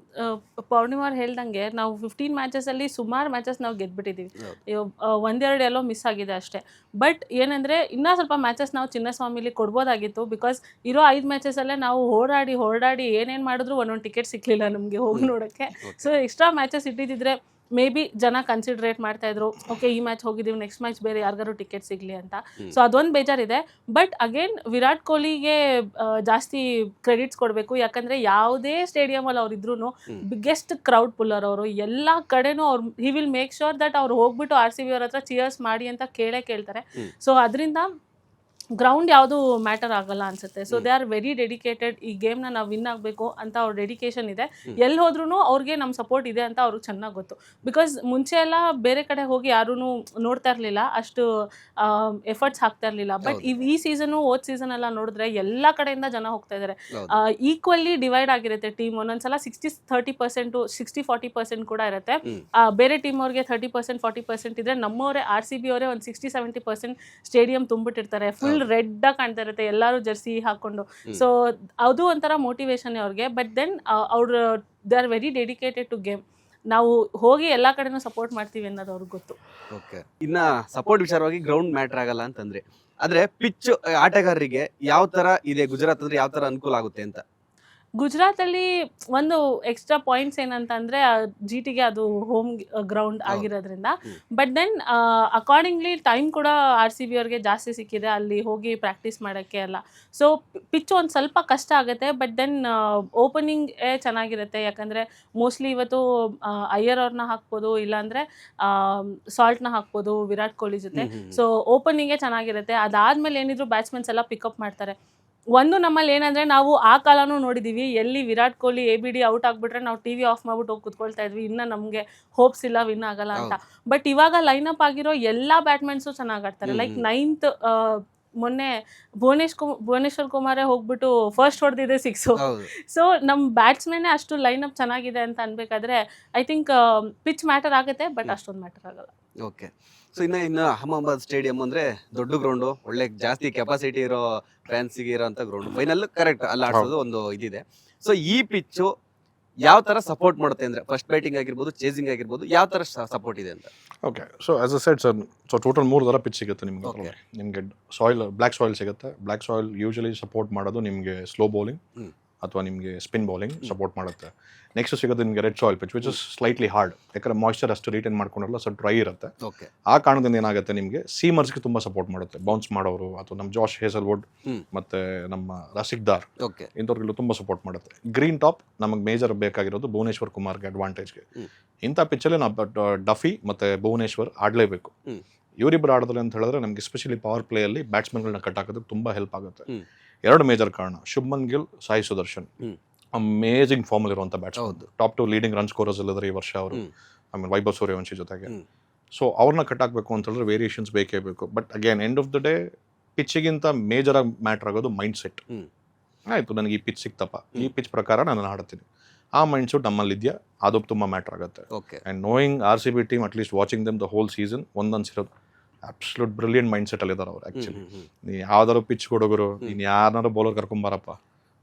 Speaker 5: ಪೌರ್ಣಿಮಾ ಅವ್ರು ಹೇಳ್ದಂಗೆ ನಾವು 15 ಮ್ಯಾಚಸ್ ಅಲ್ಲಿ ಸುಮಾರು ಮ್ಯಾಚಸ್ ನಾವು ಗೆದ್ಬಿಟ್ಟಿದೀವಿ. ಒಂದೆರಡು ಎಲ್ಲೋ ಮಿಸ್ ಆಗಿದೆ ಅಷ್ಟೇ. ಬಟ್ ಏನಂದ್ರೆ ಇನ್ನೂ ಸ್ವಲ್ಪ ಮ್ಯಾಚಸ್ ನಾವು ಚಿನ್ನಸ್ವಾಮಿಲಿ ಕೊಡ್ಬೋದಾಗಿತ್ತು. ಬಿಕಾಸ್ ಇರೋ 5 ಮ್ಯಾಚಸ್ ಅಲ್ಲೇ ನಾವು ಹೋರಾಡಿ ಏನೇನ್ ಮಾಡಿದ್ರು ಒಂದೊಂದು ಟಿಕೆಟ್ ಸಿಕ್ಲಿಲ್ಲ ನಮ್ಗೆ ಹೋಗಿ ನೋಡಕ್ಕೆ. ಸೊ ಎಕ್ಸ್ಟ್ರಾ ಮ್ಯಾಚಸ್ ಇಟ್ಟಿದ್ರೆ ಮೇ ಬಿ ಜನ ಕನ್ಸಿಡ್ರೇಟ್ ಮಾಡ್ತಾ ಇದ್ರು, ಓಕೆ ಈ ಮ್ಯಾಚ್ ಹೋಗಿದ್ದೀವಿ, ನೆಕ್ಸ್ಟ್ ಮ್ಯಾಚ್ ಬೇರೆ ಯಾರಿಗಾರು ಟಿಕೆಟ್ ಸಿಗಲಿ ಅಂತ. ಸೊ ಅದೊಂದು ಬೇಜಾರಿದೆ. ಬಟ್ ಅಗೇನ್ ವಿರಾಟ್ ಕೊಹ್ಲಿಗೆ ಜಾಸ್ತಿ ಕ್ರೆಡಿಟ್ಸ್ ಕೊಡಬೇಕು. ಯಾಕಂದರೆ ಯಾವುದೇ ಸ್ಟೇಡಿಯಮಲ್ಲಿ ಅವ್ರು ಇದ್ರೂ ಬಿಗ್ಗೆಸ್ಟ್ ಕ್ರೌಡ್ ಪುಲ್ಲರ್ ಅವರು. ಎಲ್ಲ ಕಡೆನೂ ಅವ್ರು he will make sure that ಅವ್ರು ಹೋಗ್ಬಿಟ್ಟು RCB ಅವ್ರ ಹತ್ರ ಚಿಯರ್ಸ್ ಮಾಡಿ ಅಂತ ಕೇಳ್ತಾರೆ. ಸೊ ಅದರಿಂದ ಗ್ರೌಂಡ್ ಯಾವುದು ಮ್ಯಾಟರ್ ಆಗಲ್ಲ ಅನ್ಸುತ್ತೆ. So they are very dedicated. ಈ ಗೇಮ್ನ ನಾವು ವಿನ್ ಆಗಬೇಕು ಅಂತ ಅವ್ರ ಡೆಡಿಕೇಶನ್ ಇದೆ. ಎಲ್ಲಿ ಹೋದ್ರೂ ಅವ್ರಿಗೆ ನಮ್ಮ ಸಪೋರ್ಟ್ ಇದೆ ಅಂತ ಅವ್ರಿಗೆ ಚೆನ್ನಾಗಿ ಗೊತ್ತು. ಬಿಕಾಸ್ ಮುಂಚೆ ಎಲ್ಲ ಬೇರೆ ಕಡೆ ಹೋಗಿ ಯಾರೂ ನೋಡ್ತಾ ಇರಲಿಲ್ಲ, ಅಷ್ಟು ಎಫರ್ಟ್ಸ್ ಹಾಕ್ತಾ ಇರಲಿಲ್ಲ. ಬಟ್ ಈ ಸೀಸನು ಹೋದ್ ಸೀಸನ್ ಎಲ್ಲ ನೋಡಿದ್ರೆ ಎಲ್ಲ ಕಡೆಯಿಂದ ಜನ ಹೋಗ್ತಾ ಇದ್ದಾರೆ. ಈಕ್ವಲಿ ಡಿವೈಡ್ ಆಗಿರುತ್ತೆ ಟೀಮ್. ಒಂದೊಂದ್ಸಲ 60-30%, 60-40% ಕೂಡ ಇರುತ್ತೆ. ಬೇರೆ ಟೀಮ್ ಅವ್ರಿಗೆ 30%, 40% ಇದ್ರೆ ನಮ್ಮವರೇ RCB ಅವರೇ ಒಂದು 60-70% ಸ್ಟೇಡಿಯಂ ತುಂಬಿಟ್ಟಿರ್ತಾರೆ. ಫುಲ್ ರೆಡ್ ಆಗಿ ಕಾಣ್ತಾ ಇರುತ್ತೆ ಎಲ್ಲರೂ ಜರ್ಸಿ ಹಾಕೊಂಡು. ಸೊ ಅದು ಒಂಥರ ಮೋಟಿವೇಶನ್ ಅವ್ರಿಗೆ. ಬಟ್ ದೆನ್ ಅವ್ರು they are very dedicated to game. ನಾವು ಹೋಗಿ ಎಲ್ಲಾ ಕಡೆನೂ ಸಪೋರ್ಟ್ ಮಾಡ್ತೀವಿ ಅನ್ನೋದು ಅವ್ರಿಗೆ ಗೊತ್ತು.
Speaker 1: ಓಕೆ, ಇನ್ನ ಸಪೋರ್ಟ್ ವಿಚಾರವಾಗಿ ಗ್ರೌಂಡ್ ಮ್ಯಾಟರ್ ಆಗಲ್ಲ ಅಂತಂದ್ರೆ, ಆದ್ರೆ ಪಿಚ್ ಆಟಗಾರರಿಗೆ ಯಾವ ತರ ಇದೆ ಗುಜರಾತ್ ಅಂದ್ರೆ ಯಾವ ತರ ಅನುಕೂಲ ಆಗುತ್ತೆ ಅಂತ?
Speaker 5: ಗುಜರಾತಲ್ಲಿ ಒಂದು ಎಕ್ಸ್ಟ್ರಾ ಪಾಯಿಂಟ್ಸ್ ಏನಂತಂದರೆ GTಗೆ ಅದು ಹೋಮ್ ಗ್ರೌಂಡ್ ಆಗಿರೋದ್ರಿಂದ. ಬಟ್ ದೆನ್ ಅಕಾರ್ಡಿಂಗ್ಲಿ ಟೈಮ್ ಕೂಡ RCB ಅವ್ರಿಗೆ ಜಾಸ್ತಿ ಸಿಕ್ಕಿದೆ ಅಲ್ಲಿ ಹೋಗಿ ಪ್ರಾಕ್ಟೀಸ್ ಮಾಡೋಕ್ಕೆ ಎಲ್ಲ. ಸೊ ಪಿಚ್ ಒಂದು ಸ್ವಲ್ಪ ಕಷ್ಟ ಆಗುತ್ತೆ. ಬಟ್ ದೆನ್ ಓಪನಿಂಗೇ ಚೆನ್ನಾಗಿರುತ್ತೆ. ಯಾಕಂದರೆ ಮೋಸ್ಟ್ಲಿ ಇವತ್ತು ಅಯ್ಯರ್ ಅವ್ರನ್ನ ಹಾಕ್ಬೋದು, ಇಲ್ಲಾಂದರೆ ಸಾಲ್ಟ್ನ ಹಾಕ್ಬೋದು ವಿರಾಟ್ ಕೊಹ್ಲಿ ಜೊತೆ. ಸೊ ಓಪನಿಂಗೇ ಚೆನ್ನಾಗಿರುತ್ತೆ. ಅದಾದಮೇಲೆ ಏನಿದ್ರು ಬ್ಯಾಟ್ಸ್ಮನ್ಸ್ ಎಲ್ಲ ಪಿಕಪ್ ಮಾಡ್ತಾರೆ. ಒಂದು ನಮ್ಮಲ್ಲಿ ಏನಂದರೆ, ನಾವು ಆ ಕಾಲನೂ ನೋಡಿದ್ದೀವಿ, ಎಲ್ಲಿ ವಿರಾಟ್ ಕೊಹ್ಲಿ ABD ಔಟ್ ಆಗಿಬಿಟ್ರೆ ನಾವು TV ಆಫ್ ಮಾಡ್ಬಿಟ್ಟು ಹೋಗಿ ಕುತ್ಕೊಳ್ತಾ ಇದ್ವಿ, ಇನ್ನು ನಮಗೆ ಹೋಪ್ಸ್ ಇಲ್ಲ ವಿನ್ ಆಗಲ್ಲ ಅಂತ. ಬಟ್ ಇವಾಗ ಲೈನಪ್ ಆಗಿರೋ ಎಲ್ಲ ಬ್ಯಾಟ್ಸ್ಮನ್ಸು ಚೆನ್ನಾಗಿ ಆಡ್ತಾರೆ. ಲೈಕ್ 9th ಮೊನ್ನೆ ಭುವನೇಶ್ವರ್ ಕುಮಾರೇ ಹೋಗ್ಬಿಟ್ಟು ಫಸ್ಟ್ ಹೊಡೆದಿದೆ 6. ಸೊ ನಮ್ಮ ಬ್ಯಾಟ್ಸ್ಮನ್ನೇ ಅಷ್ಟು ಲೈನಪ್ ಚೆನ್ನಾಗಿದೆ ಅಂತ ಅನ್ಬೇಕಾದ್ರೆ ಐ ಥಿಂಕ್ ಪಿಚ್ ಮ್ಯಾಟರ್ ಆಗುತ್ತೆ, ಬಟ್ ಅಷ್ಟೊಂದು ಮ್ಯಾಟರ್ ಆಗಲ್ಲ.
Speaker 1: ಓಕೆ, ಸೊ ಇನ್ನು ಅಹಮದಾಬಾದ್ ಸ್ಟೇಡಿಯಂ ಅಂದ್ರೆ ದೊಡ್ಡ ಗ್ರೌಂಡು, ಒಳ್ಳೆ ಜಾಸ್ತಿ ಕೆಪಾಸಿಟಿ ಇರೋ ಫ್ಯಾನ್ಸಿಗೆ ಇರೋಂಥ ಗ್ರೌಂಡ್. ಫೈನಲ್ ಕರೆಕ್ಟ್ ಅಲ್ಲಿ ಆಡ್ಸೋದು ಒಂದು ಇದಿದೆ. ಸೊ ಈ ಪಿಚ್ಚು ಯಾವ ತರ ಸಪೋರ್ಟ್ ಮಾಡುತ್ತೆ ಅಂದ್ರೆ, ಫಸ್ಟ್ ಬ್ಯಾಟಿಂಗ್ ಆಗಿರ್ಬೋದು, ಚೇಸಿಂಗ್ ಆಗಿರ್ಬೋದು, ಯಾವ ತರ ಸಪೋರ್ಟ್ ಇದೆ ಅಂತ?
Speaker 2: Okay, so as a shed sir, so total 3 ಥರ ಪಿಚ್ ಸಿಗುತ್ತೆ ನಿಮಗೆ. ನಿಮಗೆ ಸಾಯಿಲ್, ಬ್ಲ್ಯಾಕ್ ಸಾಯಿಲ್ ಸಿಗುತ್ತೆ. ಬ್ಲ್ಯಾಕ್ ಸಾಯಿಲ್ ಯೂಶಲಿ ಸಪೋರ್ಟ್ ಮಾಡೋದು ನಿಮಗೆ ಸ್ಲೋ ಬೌಲಿಂಗ್ ಅಥವಾ ನಿಮಗೆ ಸ್ಪಿನ್ ಬೌಲಿಂಗ್ ಸಪೋರ್ಟ್ ಮಾಡುತ್ತೆ. ನೆಕ್ಸ್ಟ್ ಸಿಗೋದು ನಿಮಗೆ red soil pitch, which is slightly hard. ಯಾಕಂದ್ರೆ ಮಾಯ್ಚರ್ ಅಷ್ಟು ರಿಟೈನ್ ಮಾಡ್ಕೊಂಡಲ್ಲ, ಸ್ವಲ್ಪ ಡ್ರೈ ಇರುತ್ತೆ. ಆ ಕಾರಣದಿಂದ ಏನಾಗುತ್ತೆ, ನಿಮಗೆ ಸೀಮರ್ಸ್ಗೆ ತುಂಬ ಸಪೋರ್ಟ್ ಮಾಡುತ್ತೆ. ಬೌನ್ಸ್ ಮಾಡೋರು ಅಥವಾ ನಮ್ಮ ಜಾಶ್ ಹೇಸಲ್ವುಡ್ ಮತ್ತೆ ನಮ್ಮ ರಸಿಕ್ದಾರ್ ಇಂಥವ್ರಿಗೆಲ್ಲ ತುಂಬ ಸಪೋರ್ಟ್ ಮಾಡುತ್ತೆ. ಗ್ರೀನ್ ಟಾಪ್ ನಮಗೆ ಮೇಜರ್ ಬೇಕಾಗಿರೋದು ಭುವನೇಶ್ವರ್ ಕುಮಾರ್ಗೆ ಅಡ್ವಾಂಟೇಜ್ಗೆ. ಇಂಥ ಪಿಚ್ಚಲ್ಲಿ ನಾವು ಡಫಿ ಮತ್ತು ಭುವನೇಶ್ವರ್ ಆಡಲೇಬೇಕು. ಇವರಿಬ್ಬರು ಆಡಿದ್ರೆ ಅಂತ ಹೇಳಿದ್ರೆ ನಮಗೆ ಎಸ್ಪೆಷಲಿ ಪವರ್ ಪ್ಲೇಯಲ್ಲಿ ಬ್ಯಾಟ್ಸ್ಮನ್ಗಳನ್ನ ಕಟ್ ಹಾಕೋದಕ್ಕೆ ತುಂಬ ಹೆಲ್ಪ್ ಆಗುತ್ತೆ. 2 ಮೇಜರ್ ಕಾರಣ, ಶುಭ್ಮನ್ ಗಿಲ್, ಸಾಯಿ ಸುದರ್ಶನ್ ಅಮೇಜಿಂಗ್ ಫಾರ್ಮಲ್ ಇರುವಂಥ batsman. Top 2 leading run scorers ಇಲ್ಲದ್ರೆ ಈ ವರ್ಷ ಅವರು. ಆಮೇಲೆ ವೈಭವ್ ಸೂರ್ಯವಂಶಿ ಜೊತೆಗೆ. ಸೊ ಅವ್ರನ್ನ ಕಟ್ ಹಾಕಬೇಕು ಅಂತ ಹೇಳಿದ್ರೆ ವೇರಿಯೇಷನ್ಸ್ ಬೇಕೇ ಬೇಕು. But again end of the day ಪಿಚ್ಗಿಂತ ಮೇಜರ್ ಆಗಿ ಮ್ಯಾಟ್ರ್ ಆಗೋದು ಮೈಂಡ್ ಸೆಟ್. ಆಯಿತು, ನನಗೆ ಈ ಪಿಚ್ ಸಿಕ್ತಪ್ಪ, ಈ ಪಿಚ್ ಪ್ರಕಾರ ನಾನು ಆಡ್ತೀನಿ, ಆ ಮೈಂಡ್ ಸೆಟ್ ನಮ್ಮಲ್ಲಿ ಇದೆಯಾ, ಅದು ತುಂಬ ಮ್ಯಾಟ್ರ್ ಆಗುತ್ತೆ. And knowing RCB team, at least watching them the whole season, ಒಂದೊಂದ್ಸಿರೋದು ಅಬ್ಸಲ್ಯೂಟ್ ಬ್ರಿಲಿಯಂಟ್ ಮೈಂಡ್ ಸೆಟ್ ಅಲ್ಲಿ ಇದ್ದಾರೆ ಅವ್ರು. ಆ್ಯಕ್ಚುಲಿ ನೀ ಯಾವ್ದಾರು ಪಿಚ್ ಕೊಡೋರು, ನೀನು ಯಾರನ್ನಾರು ಬೌಲರ್ ಕರ್ಕೊಂಬಾರಪ್ಪ,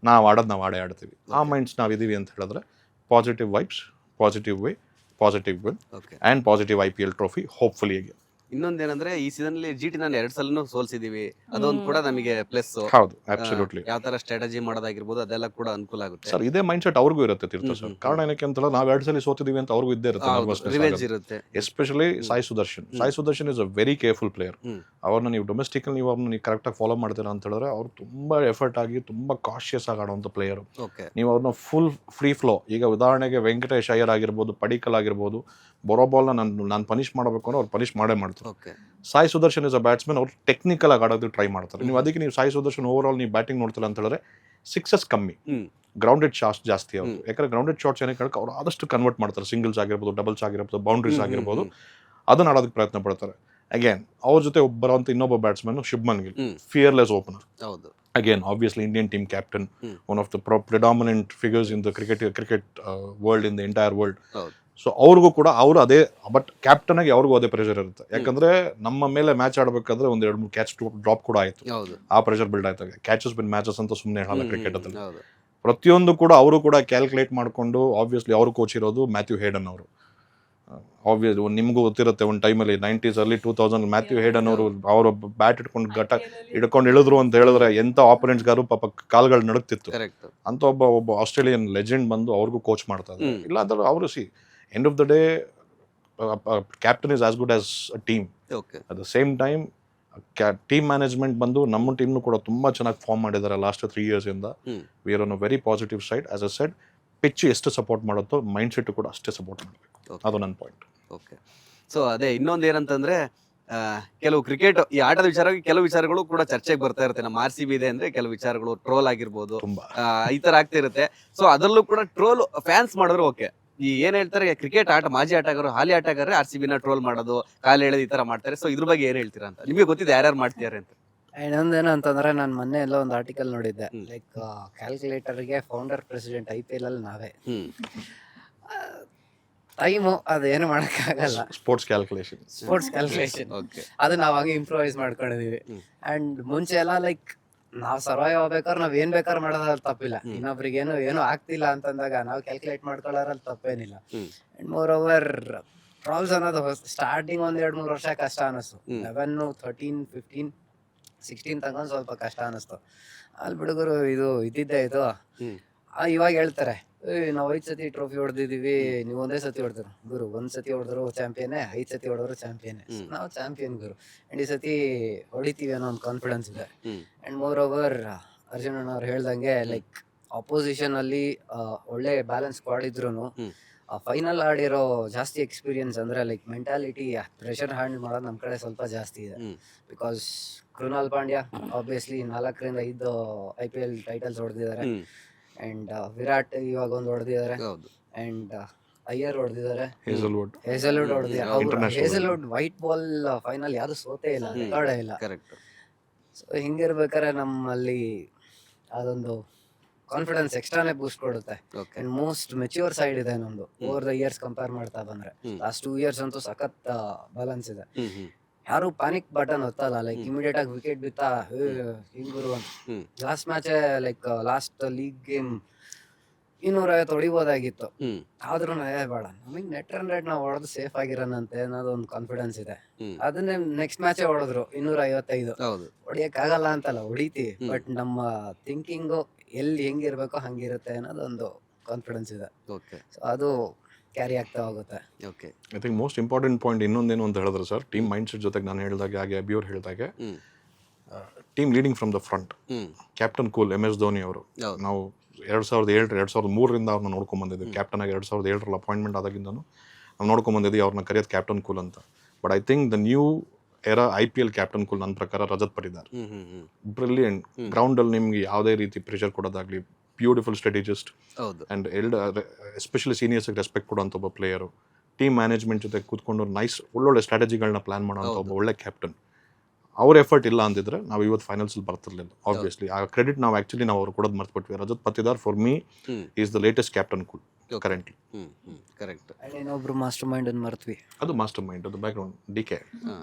Speaker 2: ನಾವು ಆಡೇ ಆಡ್ತೀವಿ. ಆ ಮೈಂಡ್ಸ್ ನಾವಿದ್ದೀವಿ ಅಂತ ಹೇಳಿದ್ರೆ positive vibes, positive way, positive win
Speaker 1: okay.
Speaker 2: And positive IPL trophy hopefully ಹೇಗೆ.
Speaker 1: ಇನ್ನೊಂದೇನಂದ್ರೆ ಈ ಸೀಸನ್ ಅಲ್ಲಿ GT ನಾನು 2 ಸಲನೂ ಸೋಲ್ಸಿದೀವಿ, ಅದೊಂದು ಕೂಡ ನಮಗೆ ಪ್ಲಸ್.
Speaker 2: ಹೌದು, ಅಬ್ಸಲ್ಯೂಟ್ಲಿ.
Speaker 1: ಯಾವ ತರ ಸ್ಟ್ರಾಟಜಿ ಮಾಡೋದಾಗಿರ್ಬೋದು ಅದೆಲ್ಲ ಕೂಡ ಅನುಕೂಲ ಆಗುತ್ತೆ
Speaker 2: ಸರ್ ಇದೇ ಮೈಂಡ್ ಸೆಟ್ ಅವ್ರಿಗೂ ಇರುತ್ತೆ ತೀರ್ಥ ಸರ್. ಕಾರಣ ಏನಕ್ಕೆ ಅಂತಲ್ಲ, ನಾವು 2 ಸಲ ಸೋತಿದೀವಿ ಅಂತ ಅವ್ರಿಗೂ ಇದ್ದೇ ಇರುತ್ತೆ.
Speaker 1: ರಿವೆಂಜ್ ಇರುತ್ತೆ.
Speaker 2: Especially Sai Sudarshan is a very careful player. ಅವ್ರನ್ನ ನೀವು ಡೊಮೆಸ್ಟಿಕ್ ನೀವು ಅವ್ರನ್ನ ನೀವು ಕರೆಕ್ಟಾಗಿ ಫಾಲೋ ಮಾಡ್ತೀರಾ ಅಂತ ಹೇಳಿದ್ರೆ ಅವ್ರು ತುಂಬಾ ಎಫರ್ಟ್ ಆಗಿ ತುಂಬಾ ಕಾಶಿಯಸ್ ಆಗಿ ಆಡುವಂಥ ಪ್ಲೇಯರ್.
Speaker 1: ಓಕೆ.
Speaker 2: ನೀವು ಅವ್ರನ್ನ ಫುಲ್ ಫ್ರೀ ಫ್ಲೋ, ಈಗ ಉದಾಹರಣೆಗೆ ವೆಂಕಟೇಶ್ ಅಯ್ಯರ್ ಆಗಿರ್ಬೋದು, ಪಡಿಕಲ್ ಆಗಿರ್ಬೋದು, ಬರೋ ಬಾಲ್ನ ನಾನು ಪನಿಷ್ ಮಾಡಬೇಕು ಅಂದ್ರೆ ಅವ್ರು ಪನಿಷ್ ಮಾಡ್ತಾರೆ.
Speaker 1: Okay.
Speaker 2: Sai Sudarshan is a batsman, ಅವ್ರು ಟೆಕ್ನಿಕಲ್ ಆಗಿ ಆಡೋದಕ್ಕೆ ಟ್ರೈ ಮಾಡ್ತಾರೆ. ನೀವು ಅದಕ್ಕೆ ನೀವು ಸಾಯಿ ಸುದರ್ಶನ್ ಓವರ್ ಆಲ್ ನೀವು ಬ್ಯಾಟಿಂಗ್ ನೋಡ್ತಿಲ್ಲ ಅಂತ ಹೇಳಿದ್ರೆ ಸಿಕ್ಸಸ್ ಕಮ್ಮಿ, ಗ್ರೌಂಡೆಡ್ ಶಾಟ್ಸ್ ಜಾಸ್ತಿ ಅವರು. ಯಾಕಂದ್ರೆ ಗ್ರೌಂಡೆಡ್ ಶಾಟ್ಸ್ ಏನಕ್ಕೆ ಹೇಳಕ್ಕೆ ಅವ್ರು ಆದಷ್ಟು ಕನ್ವರ್ಟ್ ಮಾಡ್ತಾರೆ, ಸಿಂಗಲ್ಸ್ ಆಗಿರ್ಬೋದು, ಡಬಲ್ಸ್ ಆಗಿರ್ಬೋದು, ಬೌಂಡ್ರೀಸ್ ಆಗಿರ್ಬೋದು, ಅದನ್ನ ಆಡೋದಕ್ಕೆ ಪ್ರಯತ್ನ ಪಡ್ತಾರೆ. ಅಗೇನ್ ಅವ್ರ ಜೊತೆ ಬರುವಂತ ಇನ್ನೊಬ್ಬ batsman Shubman Gill, fearless opener.
Speaker 1: ಹೌದು.
Speaker 2: Again, obviously, Indian team captain, one of the predominant figures in the cricket world, in the entire world. So ಅವ್ರಿಗೂ ಕೂಡ ಅವರು ಅದೇ, ಬಟ್ ಕ್ಯಾಪ್ಟನ್ ಆಗಿ ಅವ್ರಿಗೂ ಅದೇ ಪ್ರೆಷರ್ ಇರುತ್ತೆ. ಯಾಕಂದ್ರೆ ನಮ್ಮ ಮೇಲೆ ಮ್ಯಾಚ್ ಆಡಬೇಕಾದ್ರೆ 1-2-3 ಕ್ಯಾಚ್ ಡ್ರಾಪ್ ಕೂಡ ಆಯಿತು. ಆ ಪ್ರೆಷರ್ ಬಿಲ್ಡ್ ಆಯ್ತಾಗ ಕ್ಯಾಚಸ್ ಬಿನ್ ಮ್ಯಾಚಸ್ ಅಂತ ಸುಮ್ಮನೆ ಹೇಳಲ್ಲ ಕ್ರಿಕೆಟ್ ಅಲ್ಲಿ. ಪ್ರತಿಯೊಂದು ಕೂಡ ಅವರು ಕೂಡ ಕ್ಯಾಲ್ಕುಲೇಟ್ ಮಾಡಿಕೊಂಡು, ಆಬ್ವಿಯಸ್ಲಿ ಅವರು ಕೋಚ್ ಇರೋದು ಮ್ಯಾಥ್ಯೂ ಹೇಡನ್ ಅವರು. ಆಬ್ವಿಯಸ್ ನಿಮಗೂ ಗೊತ್ತಿರುತ್ತೆ, ಒಂದು ಟೈಮಲ್ಲಿ 90s early 2000 ಮ್ಯಾಥ್ಯೂ ಹೇಡನ್ ಅವರು ಬ್ಯಾಟ್ ಹಿಡ್ಕೊಂಡು ಇಳಿದ್ರು ಅಂತ ಹೇಳಿದ್ರೆ ಎಂಥ ಆಪೋನೆಂಟ್ಸ್ಗಾರು ಪಾಪ ಕಾಲ್ಗಳು ನಡುಕ್ತಿತ್ತು. ಅಂತ ಒಬ್ಬ ಆಸ್ಟ್ರೇಲಿಯನ್ ಲೆಜೆಂಡ್ ಬಂದು ಅವ್ರಿಗೂ ಕೋಚ್ ಮಾಡ್ತಾ ಇದ್ದಾರೆ. ಇಲ್ಲ ಅಂದ್ರೆ ಅವರು end of the day, captain is as good as a team.
Speaker 1: Okay.
Speaker 2: At the same time, team management ಬಂದು ನಮ್ಮ ಟೀಮ್ನು ಕೂಡ ತುಂಬಾ ಚೆನ್ನಾಗಿ ಫಾರ್ಮ್ ಮಾಡಿದ್ದಾರೆ ಲಾಸ್ಟ್ 3 years ಇಂದ. We are on a very positive side. As I said, pitch ಎಷ್ಟು support ಮಾಡುತ್ತೋ mind set ಕೂಡ ಅಷ್ಟೇ ಸಪೋರ್ಟ್ ಮಾಡಬೇಕು. ಅದು ನನ್ನ ಪಾಯಿಂಟ್.
Speaker 1: ಓಕೆ. ಸೊ ಅದೇ ಇನ್ನೊಂದು ಏನಂತಂದ್ರೆ ಕೆಲವು ಕ್ರಿಕೆಟ್ ಈ ಆಟದ ವಿಚಾರವಾಗಿ ಕೆಲವು ವಿಚಾರಗಳು ಕೂಡ ಚರ್ಚೆಗೆ ಬರ್ತಾ ಇರುತ್ತೆ. ನಮ್ಮ RCB ಇದೆ ಅಂದ್ರೆ ಕೆಲವು ವಿಚಾರಗಳು ಟ್ರೋಲ್ ಆಗಿರ್ಬೋದು, ಈ ತರ ಆಗ್ತಾ ಇರುತ್ತೆ. ಸೊ ಅದರಲ್ಲೂ ಕೂಡ ಟ್ರೋಲ್ ಫ್ಯಾನ್ಸ್ ಮಾಡಿದ್ರು ಓಕೆ. ಈ ಏನ್ ಹೇಳ್ತಾರೆ, ಕ್ರಿಕೆಟ್ ಆಟ ಮಾಜಿ ಆಟಗಾರರು, ಹಾಲಿ ಆಟಗಾರರೇ RCB ನ ಟ್ರೋಲ್ ಮಾಡೋದು, ಕಾಲು ಎಳೆದು ಈ ತರ ಮಾಡ್ತಾರೆ. ಸೊ ಇದ್ರ ಬಗ್ಗೆ ಏನ್ ಹೇಳ್ತೀರಾ ಅಂತ? ನಿಮಗೆ ಗೊತ್ತಿದೆ ಯಾರ್ಯಾರು ಮಾಡ್ತಿದ್ದಾರೆ ಅಂತ?
Speaker 3: ಇನ್ನೊಂದೇನು ಅಂತಂದ್ರೆ, ನಾನು ಮೊನ್ನೆ ಎಲ್ಲ ಒಂದು ಆರ್ಟಿಕಲ್ ನೋಡಿದ್ದೆ, ಲೈಕ್ ಕ್ಯಾಲ್ಕುಲೇಟರ್ಗೆ ಫೌಂಡರ್ ಪ್ರೆಸಿಡೆಂಟ್ IPL ಅಲ್ಲಿ ನಾವೇ. ಟೈಮು ಅದೇನು ಮಾಡೋಕ್ಕಾಗಲ್ಲ.
Speaker 2: ಸ್ಪೋರ್ಟ್ಸ್ ಕ್ಯಾಲ್ಕುಲೇಷನ್
Speaker 3: ಅದು ನಾವು ಹಂಗೆ ಇಂಪ್ರೂವೈಸ್ ಮಾಡ್ಕೊಂಡಿದೀವಿ. ಅಂಡ್ ಮುಂಚೆ ಎಲ್ಲ ಲೈಕ್ ನಾವು ಸರ್ವೈವ್ ಆಗ್ಬೇಕಾದ್ರೆ ನಾವ್ ಏನ್ ಬೇಕಾದ್ರೆ ಮಾಡೋದ್ರಲ್ಲಿ ತಪ್ಪಿಲ್ಲ. ಇನ್ನೊಬ್ರಿಗೆ ಏನು ಆಗ್ತಿಲ್ಲ ಅಂತಂದಾಗ ನಾವು ಕ್ಯಾಲ್ಕುಲೇಟ್ ಮಾಡ್ಕೊಳ್ಳೋದ್ರಲ್ಲಿ ತಪ್ಪೇನಿಲ್ಲ. ಅಂಡ್ ಮೋರ್ ಓವರ್ ಟ್ರಾಲ್ಸ್ ಅನ್ನೋದು ಸ್ಟಾರ್ಟಿಂಗ್ 1-2-3 ವರ್ಷ ಕಷ್ಟ ಅನಿಸ್ತು. 11, 13, 15, 16 ತಗೊಂಡ್ ಸ್ವಲ್ಪ ಕಷ್ಟ ಅನಿಸ್ತು. ಅಲ್ಲಿ ಬಿಡುಗರು ಇದು ಇದ್ದಿದ್ದೆ ಇದು. ಇವಾಗ ಹೇಳ್ತಾರೆ, ನಾವು 5 ಸತಿ ಟ್ರೋಫಿ ಹೊಡೆದಿದೀವಿ, ನೀವು ಒಂದೇ ಸತಿ ಹೊಡೆದ್ರು ಗುರು. 1 ಸತಿ ಹೊಡೆದ್ರು ಚಾಂಪಿಯನ್ನೇ, 5 ಸತಿ ಹೊಡೆದ್ರು ಚಾಂಪಿಯನ್ನೇ. ನಾವು ಚಾಂಪಿಯನ್ ಗುರು. ಅಂಡ್ ಈ ಸತಿ ಹೊಡಿತೀವಿ ಅನ್ನೋ ಒಂದು ಕಾನ್ಫಿಡೆನ್ಸ್ ಇದೆ. ಅಂಡ್ ಮೋರ್ ಓವರ್ ಅರ್ಜುನ್ ಅವ್ರು ಹೇಳ್ದಂಗೆ ಲೈಕ್ ಅಪೋಸಿಷನ್ ಅಲ್ಲಿ ಒಳ್ಳೆ ಬ್ಯಾಲೆನ್ಸ್ ಸ್ಕ್ವಾಡ್ ಇದ್ರು ಫೈನಲ್ ಆಡಿರೋ ಜಾಸ್ತಿ ಎಕ್ಸ್ಪೀರಿಯನ್ಸ್ ಅಂದ್ರೆ ಲೈಕ್ ಮೆಂಟಾಲಿಟಿ, ಪ್ರೆಷರ್ ಹ್ಯಾಂಡಲ್ ಮಾಡೋದು ನಮ್ಮ ಕಡೆ ಸ್ವಲ್ಪ ಜಾಸ್ತಿ ಇದೆ. ಬಿಕಾಸ್ ಕೃಣಾಲ್ ಪಾಂಡ್ಯ ಆಬ್ವಿಯಸ್ಲಿ 4ರಿಂದ 5 IPL ಟೈಟಲ್ಸ್ ಹೊಡೆದಿದ್ದಾರೆ. ಅಂಡ್ ವಿರಾಟ್ ಇವಾಗ ಒಂದು ಹೊಡೆದಿದ್ದಾರೆ. ಅಂಡ್ ಅಯ್ಯರ್ ಹೊಡೆದಿದ್ದಾರೆ, ಹೇಸಲ್ವುಡ್ ಹೊಡೆದಿದ್ದಾರೆ. ಹೇಸಲ್ವುಡ್ ವೈಟ್ ಬಾಲ್ ಫೈನಲ್ ಯಾವ್ದು ಸೋತೇ ಇಲ್ಲ, ರೆಕಾರ್ಡೇ ಇಲ್ಲ. ಸೊ ಹಿಂಗಿರ್ಬೇಕಾದ್ರೆ ನಮ್ಮಲ್ಲಿ ಅದೊಂದು ಕಾನ್ಫಿಡೆನ್ಸ್ ಎಕ್ಸ್ಟ್ರಾನೇ ಬೂಸ್ಟ್ ಕೊಡುತ್ತೆ. ಅಂಡ್ ಮೋಸ್ಟ್ ಮೆಚ್ಯೂರ್ ಸೈಡ್ ಇದೆ ನಮ್ದು ಓವರ್ ದ ಇಯರ್ಸ್ ಕಂಪೇರ್ ಮಾಡ್ತಾ ಬಂದ್ರೆ. ಲಾಸ್ಟ್ 2 years ಅಂತೂ ಸಖತ್ ಬ್ಯಾಲೆನ್ಸ್ ಇದೆ. ಯಾರು ಪ್ಯಾನಿಕ್ ಬಟನ್ ಒತ್ತಲ್ಲ, ಲೈಕ್ ಇಮಿಡಿಯೇಟ್ ಆಗಿ ವಿಕೆಟ್ ಬಿತ್ತಾ ಹಿಂಗುರು ಅಂತ. Last match like last league game 250 ಹೊಡಿಬೋದಾಗಿತ್ತು, ಆದ್ರೂ ಬೇಡ ನಮಗ್ ನೆಟ್ ರನ್ ರೇಟ್ ನಾವು ಹೊಡೆದು ಸೇಫ್ ಆಗಿರೋಣಂತೆ ಅನ್ನೋದು ಒಂದು ಕಾನ್ಫಿಡೆನ್ಸ್ ಇದೆ. ಅದನ್ನೇ ನೆಕ್ಸ್ಟ್ ಮ್ಯಾಚ್ ಹೊಡೆದ್ರು 255. ಹೊಡಿಯಕ್ ಆಗಲ್ಲ ಅಂತಲ್ಲ, ಹೊಡಿತೀವಿ, ಬಟ್ ನಮ್ಮ ಥಿಂಕಿಂಗು ಎಲ್ಲಿ ಹೆಂಗಿರ್ಬೇಕೋ ಹಂಗಿರುತ್ತೆ ಅನ್ನೋದೊಂದು ಕಾನ್ಫಿಡೆನ್ಸ್ ಇದೆ. ಸೊ ಅದು ಕ್ಯಾರಿ ಆಗ್ತಾ ಹೋಗುತ್ತೆ.
Speaker 2: I think most important point ಇನ್ನೊಂದೇನು ಅಂತ ಹೇಳಿದ್ರೆ ಸರ್, ಟೀಮ್ ಮೈಂಡ್ ಸೆಟ್ ಜೊತೆಗೆ ನಾನು ಹೇಳಿದಾಗೆ, ಹಾಗೆ ಅಭಿಯವ್ರು ಹೇಳಿದಾಗೆ, team leading from the front. Captain cool MS Dhoni ಅವರು, ನಾವು 2007, 2003ರಿಂದ ಅವ್ರನ್ನ ನೋಡ್ಕೊಂಡ್ ಬಂದಿದ್ವಿ. ಕ್ಯಾಪ್ಟನ್ ಆಗಿ 2007ರಲ್ಲಿ ಅಪಾಯಿಂಟ್ಮೆಂಟ್ ಆದಾಗಿಂದನು ನಾವು ನೋಡ್ಕೊಂಡ್ ಬಂದಿದ್ವಿ ಅವ್ರನ್ನ ಕರೆಯೋದು ಕ್ಯಾಪ್ಟನ್ ಕೂಲ್ ಅಂತ. But I think the new era IPL captain cool ನನ್ನ ಪ್ರಕಾರ ರಜತ್ ಪಟಿದಾರ್. ಬ್ರಿಲಿಯಂಟ್. ಗ್ರೌಂಡ್ ಅಲ್ಲಿ ನಿಮ್ಗೆ ಯಾವುದೇ ರೀತಿ ಪ್ರೆಷರ್ ಕೊಡೋದಾಗ್ಲಿ, beautiful strategist and especially seniors respect ಕೊಡುವಂಥ ಒಬ್ಬ ಪ್ಲೇಯರು. ಟೀಮ್ ಮ್ಯಾನೇಜ್ಮೆಂಟ್ ಜೊತೆ ಕೂತ್ಕೊಂಡು ಒಳ್ಳೊಳ್ಳೆ ಸ್ಟ್ರಾಟಜಿಗಳನ್ನ ಪ್ಲಾನ್ ಮಾಡೋಂಥ ಒಬ್ಬ ಒಳ್ಳೆ ಕ್ಯಾಪ್ಟನ್. ಅವ್ರ ಎಫರ್ಟ್ ಇಲ್ಲ ಅಂದಿದ್ರೆ ನಾವು ಇವತ್ತು ಫೈನಲ್ಸ್ ಬರ್ತಿರ್ಲಿಲ್ಲ. ಆಬ್ವಿಯಸ್ಲಿ ಆ ಕ್ರೆಡಿಟ್ ನಾವು ಅವ್ರು ಕೊಡೋದು ಮರ್ತ್ಬಿಟ್ವಿ. Rajat Patidar for me is the latest captain cool. Currently.
Speaker 1: Correct.
Speaker 3: ಇನ್ನೊಬ್ರು ಮಾಸ್ಟರ್ ಮೈಂಡ್ ಅನ್ನು ಮರ್ತ್ವಿ.
Speaker 2: ಅದು ಮಾಸ್ಟರ್ ಮೈಂಡ್, ಅದು ಬ್ಯಾಕ್ಗ್ರೌಂಡ್ DK